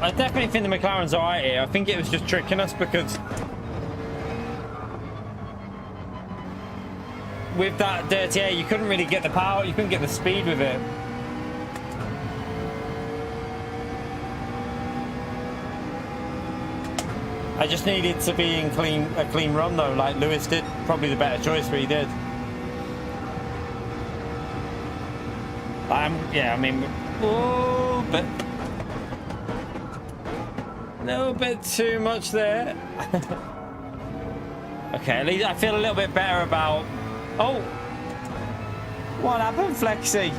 I definitely think the McLaren's alright here. I think it was just tricking us because with that dirty air, you couldn't really get the power, you couldn't get the speed with it. I just needed to be in a clean run though, like Lewis did. Probably the better choice, but he did. Yeah, I mean, oh, but a little bit too much there. Okay, at least I feel a little bit better about. Oh, what happened, Flexi?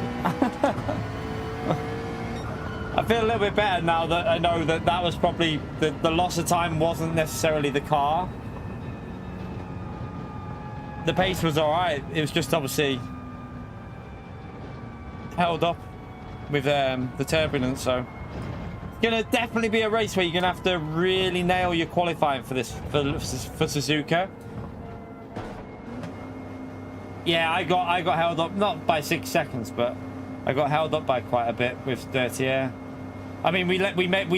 I feel a little bit better now that I know that that was probably the loss of time wasn't necessarily the car. The pace was all right. It was just obviously held up with the turbulence. So gonna definitely be a race where you're gonna have to really nail your qualifying for this for Suzuka. Yeah, I got held up, not by 6 seconds, but I got held up by quite a bit with Dirty Air. I mean, we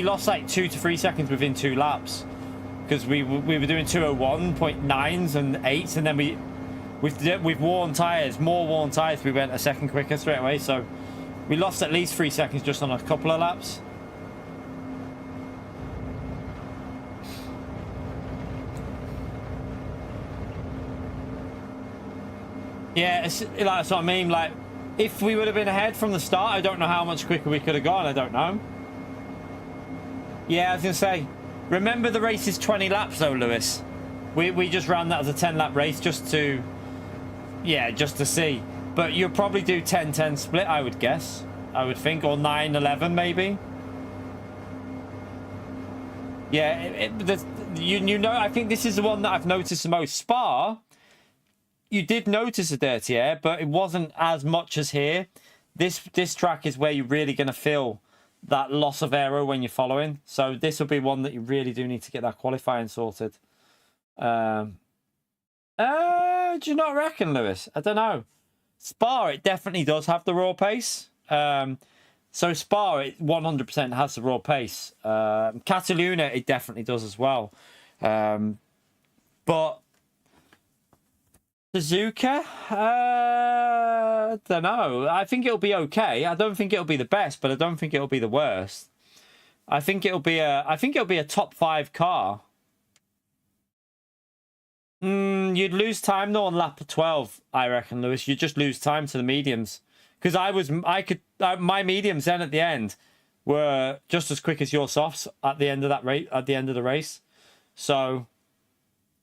lost like 2 to 3 seconds within 2 laps because we were doing 201.9s and 8s, and then with worn tires, more worn tires, we went a second quicker straight away. So we lost at least 3 seconds just on a couple of laps. Yeah, that's what I mean. Like, if we would have been ahead from the start, I don't know how much quicker we could have gone. I don't know. Yeah, I was going to say, remember the race is 20 laps though, Lewis. We just ran that as a 10-lap race just to, yeah, just to see. But you'll probably do 10-10 split, I would guess. I would think, or 9-11 maybe. Yeah, you know, I think this is the one that I've noticed the most. Spa, you did notice a Dirty Air, but it wasn't as much as here. This track is where you're really going to feel that loss of aero when you're following. So this will be one that you really do need to get that qualifying sorted. Do you not reckon, Lewis? I don't know. Spa, it definitely does have the raw pace. So Spa, it 100% has the raw pace. Cataluña, it definitely does as well. But Suzuka, I don't know. I think it'll be okay. I don't think it'll be the best, but I don't think it'll be the worst. I think it'll be a top 5 car. You'd lose time though on lap 12, I reckon, Lewis. You'd just lose time to the mediums. Because my mediums then at the end were just as quick as your softs at the end of that race, at the end of the race. So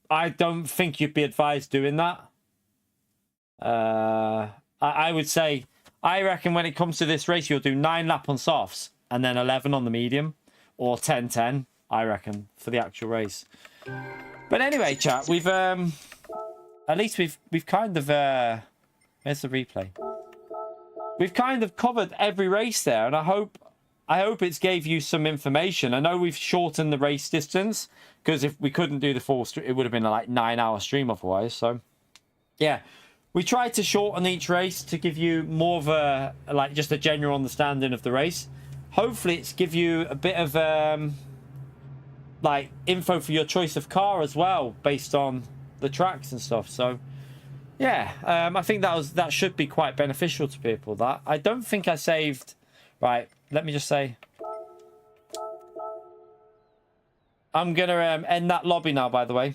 I don't think you'd be advised doing that. I would say, I reckon when it comes to this race, you'll do 9 lap on softs and then 11 on the medium, or 10-10, I reckon, for the actual race. But anyway, chat, we've at least we've kind of where's the replay? We've kind of covered every race there, and I hope it's gave you some information. I know we've shortened the race distance because if we couldn't do the full stream, it would have been a like 9-hour stream otherwise. So yeah, we tried to shorten each race to give you more of a like just a general understanding of the race. Hopefully, it's give you a bit of like info for your choice of car as well based on the tracks and stuff. So yeah, I think that should be quite beneficial to people. That I don't think I saved. Right, let me just say, I'm gonna end that lobby now. By the way,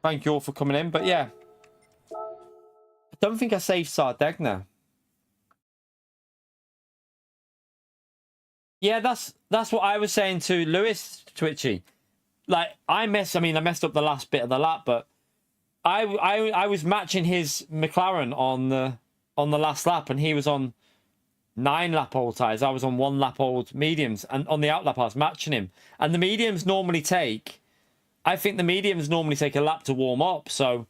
thank you all for coming in. But yeah, I don't think I saved Sardegna. Yeah, that's what I was saying to Lewis Twitchy. Like I messed up the last bit of the lap, but I was matching his McLaren on the last lap, and he was on 9 lap old tires. I was on 1 lap old mediums, and on the out lap I was matching him. And the mediums normally take, I think the mediums normally take a lap to warm up. So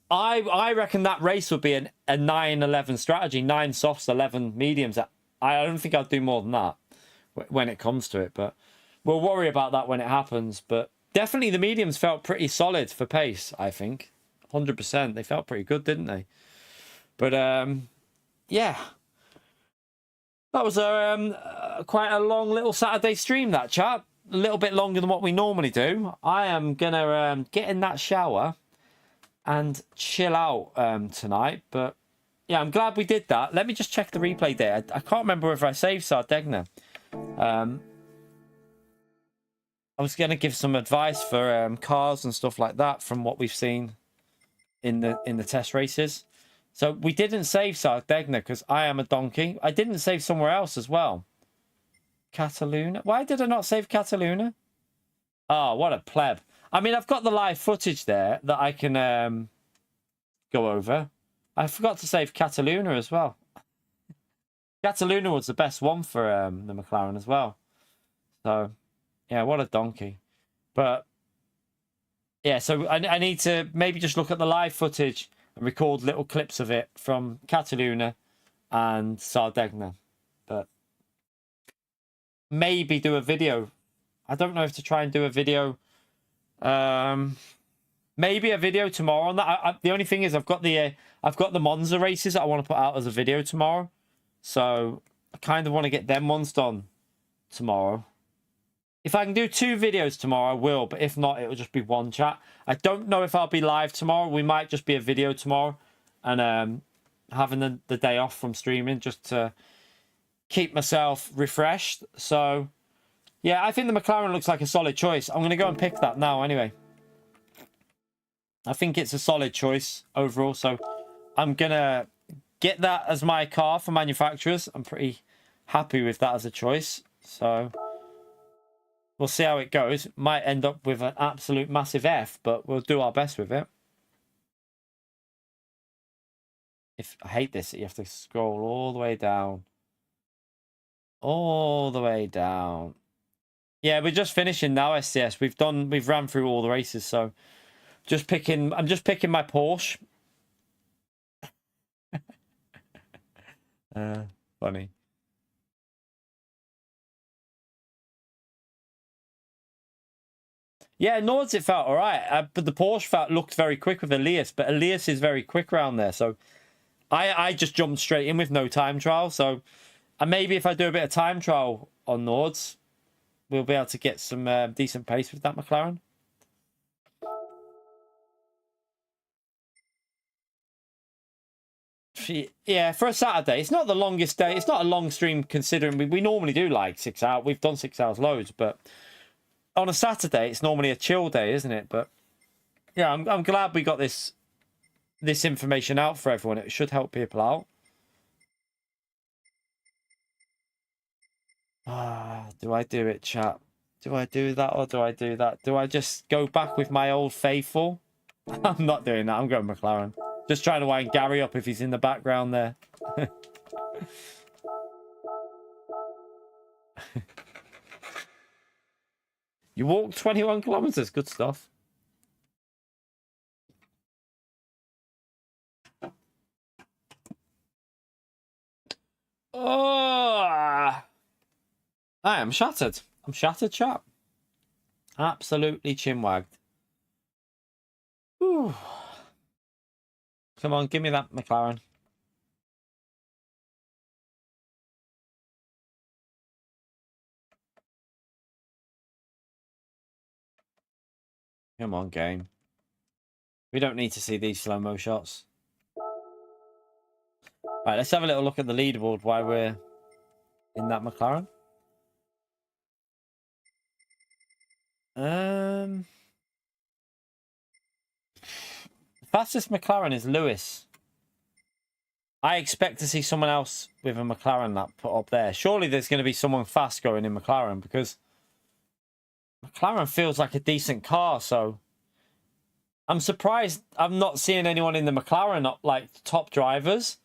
I reckon that race would be a 9-11 strategy, 9 softs, 11 mediums. I don't think I'd do more than that when it comes to it, but we'll worry about that when it happens. But definitely the mediums felt pretty solid for pace, I think. 100%. They felt pretty good, didn't they? But yeah. That was quite a long little Saturday stream, that chat. A little bit longer than what we normally do. I am going to get in that shower and chill out tonight. But yeah, I'm glad we did that. Let me just check the replay there. I can't remember if I saved Sardegna. I was going to give some advice for cars and stuff like that from what we've seen in the test races. So we didn't save Sardegna because I am a donkey. I didn't save somewhere else as well. Cataluña. Why did I not save Cataluña? Oh, what a pleb. I mean, I've got the live footage there that I can go over. I forgot to save Cataluña as well. Cataluña was the best one for the McLaren as well. So, yeah, what a donkey. But, yeah, so I need to maybe just look at the live footage and record little clips of it from Cataluña and Sardegna. But maybe do a video. I don't know if to try and do a video. Maybe a video tomorrow on that. The only thing is I've got the Monza races that I want to put out as a video tomorrow. So I kind of want to get them ones done tomorrow. If I can do 2 videos tomorrow, I will. But if not, it'll just be one chat. I don't know if I'll be live tomorrow. We might just be a video tomorrow. And having the day off from streaming just to keep myself refreshed. So, yeah, I think the McLaren looks like a solid choice. I'm going to go and pick that now anyway. I think it's a solid choice overall. So I'm going to get that as my car for manufacturers. I'm pretty happy with that as a choice. So we'll see how it goes. Might end up with an absolute massive F, but we'll do our best with it. I hate this, you have to scroll all the way down. All the way down. Yeah, we're just finishing now, SCS. We've ran through all the races, so I'm just picking my Porsche. Funny. Yeah, Nords it felt all right, but the Porsche looked very quick with Elias, but Elias is very quick around there, so I just jumped straight in with no time trial. So maybe if I do a bit of time trial on Nords, we'll be able to get some decent pace with that McLaren. Yeah, for a Saturday, it's not the longest day. It's not a long stream considering we normally do like 6 hours. We've done 6 hours loads, but on a Saturday, it's normally a chill day, isn't it? But yeah, I'm glad we got this information out for everyone. It should help people out. Do I do it, chat? Do I do that or do I do that? Do I just go back with my old faithful? I'm not doing that. I'm going McLaren. Just trying to wind Gary up if he's in the background there. You walked 21 kilometers. Good stuff. Oh, I am shattered. I'm shattered, chap. Absolutely chinwagged. Whew. Come on, give me that McLaren. Come on, game. We don't need to see these slow-mo shots. Right, let's have a little look at the leaderboard while we're in that McLaren. Fastest McLaren is Lewis. I expect to see someone else with a McLaren that put up there. Surely there's going to be someone fast going in McLaren because McLaren feels like a decent car. So I'm surprised I'm not seeing anyone in the McLaren up like top drivers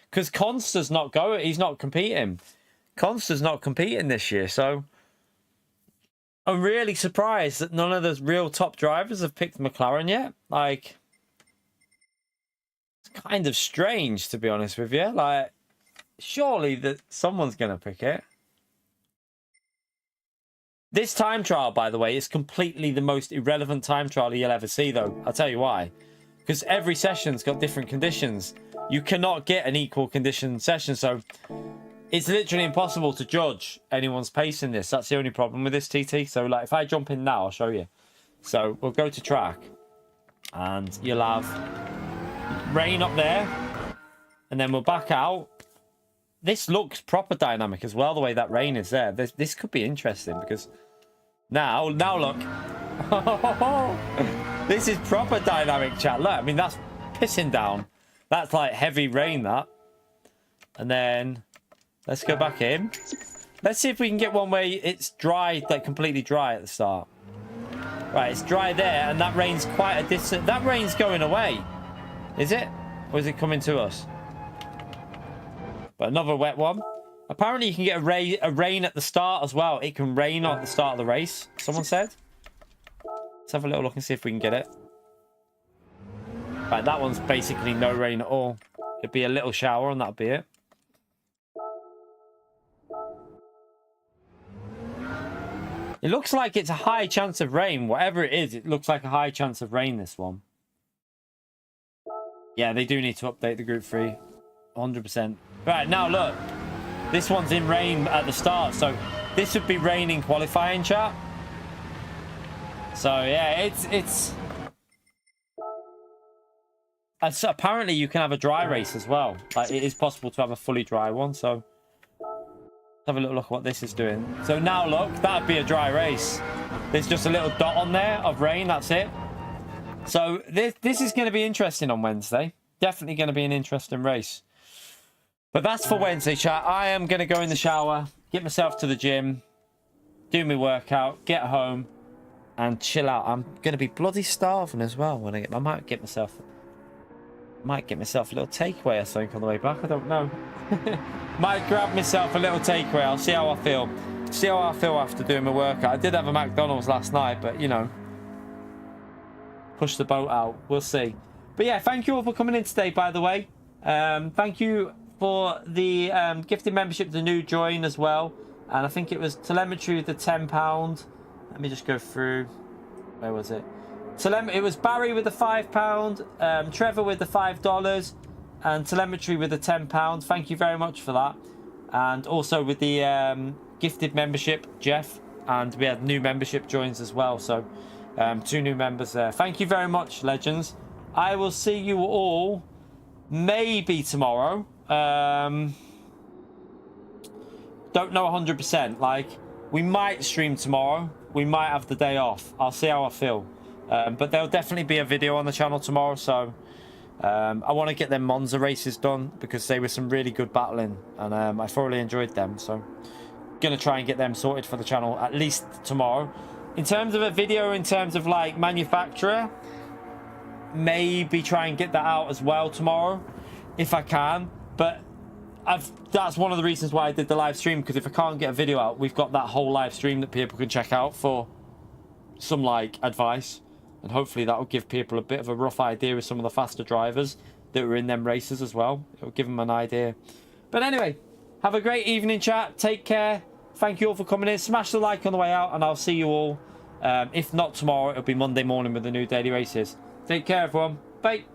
because Consta's not going. He's not competing. Consta's not competing this year. So I'm really surprised that none of the real top drivers have picked McLaren yet. Like, it's kind of strange, to be honest with you. Like, surely that someone's going to pick it. This time trial, by the way, is completely the most irrelevant time trial you'll ever see, though. I'll tell you why. Because every session's got different conditions. You cannot get an equal condition session, so it's literally impossible to judge anyone's pace in this. That's the only problem with this TT. So, like, if I jump in now, I'll show you. So, we'll go to track. And you'll have rain up there. And then we'll back out. This looks proper dynamic as well, the way that rain is there. This could be interesting because now look. This is proper dynamic, chat. Look, I mean, that's pissing down. That's like heavy rain, that. And then let's go back in. Let's see if we can get one where it's dry, like completely dry at the start. Right, it's dry there, and that rain's quite a distance. That rain's going away. Is it? Or is it coming to us? But another wet one. Apparently you can get a rain at the start as well. It can rain at the start of the race, someone said. Let's have a little look and see if we can get it. Right, that one's basically no rain at all. It'd be a little shower and that'd be it. It looks like it's a high chance of rain. Whatever it is, it looks like a high chance of rain, this one. Yeah, they do need to update the Group 3. 100%. Right, now look. This one's in rain at the start, so this would be rain in qualifying, chat. So, yeah, it's apparently you can have a dry race as well. Like, it is possible to have a fully dry one, so... Let's have a little look at what this is doing. So now look, that'd be a dry race. There's just a little dot on there of rain, that's it. So this is going to be interesting on Wednesday. Definitely going to be an interesting race. But that's for Wednesday, chat. I am going to go in the shower, get myself to the gym, do my workout, get home, and chill out. I'm going to be bloody starving as well when I might get myself a little takeaway, I think, on the way back. I don't know. Might grab myself a little takeaway. I'll see how I feel. See how I feel after doing my workout. I did have a McDonald's last night, but, you know, push the boat out. We'll see. But, yeah, thank you all for coming in today, by the way. Thank you for the gifted membership, the new join as well. And I think it was Telemetry with the £10. Let me just go through. Where was it? It was Barry with the £5, Trevor with the $5, and Telemetry with the £10. Thank you very much for that. And also with the gifted membership, Jeff. And we had new membership joins as well. So 2 new members there. Thank you very much, legends. I will see you all maybe tomorrow. Don't know 100%. Like, we might stream tomorrow. We might have the day off. I'll see how I feel. But there'll definitely be a video on the channel tomorrow, so I want to get them Monza races done because they were some really good battling, and I thoroughly enjoyed them, so gonna try and get them sorted for the channel at least tomorrow. In terms of a video, in terms of like manufacturer, maybe try and get that out as well tomorrow if I can, but that's one of the reasons why I did the live stream, because if I can't get a video out, we've got that whole live stream that people can check out for some like advice. And hopefully that will give people a bit of a rough idea of some of the faster drivers that were in them races as well. It'll give them an idea. But anyway, have a great evening, chat. Take care. Thank you all for coming in. Smash the like on the way out, and I'll see you all. If not tomorrow, it'll be Monday morning with the new daily races. Take care, everyone. Bye.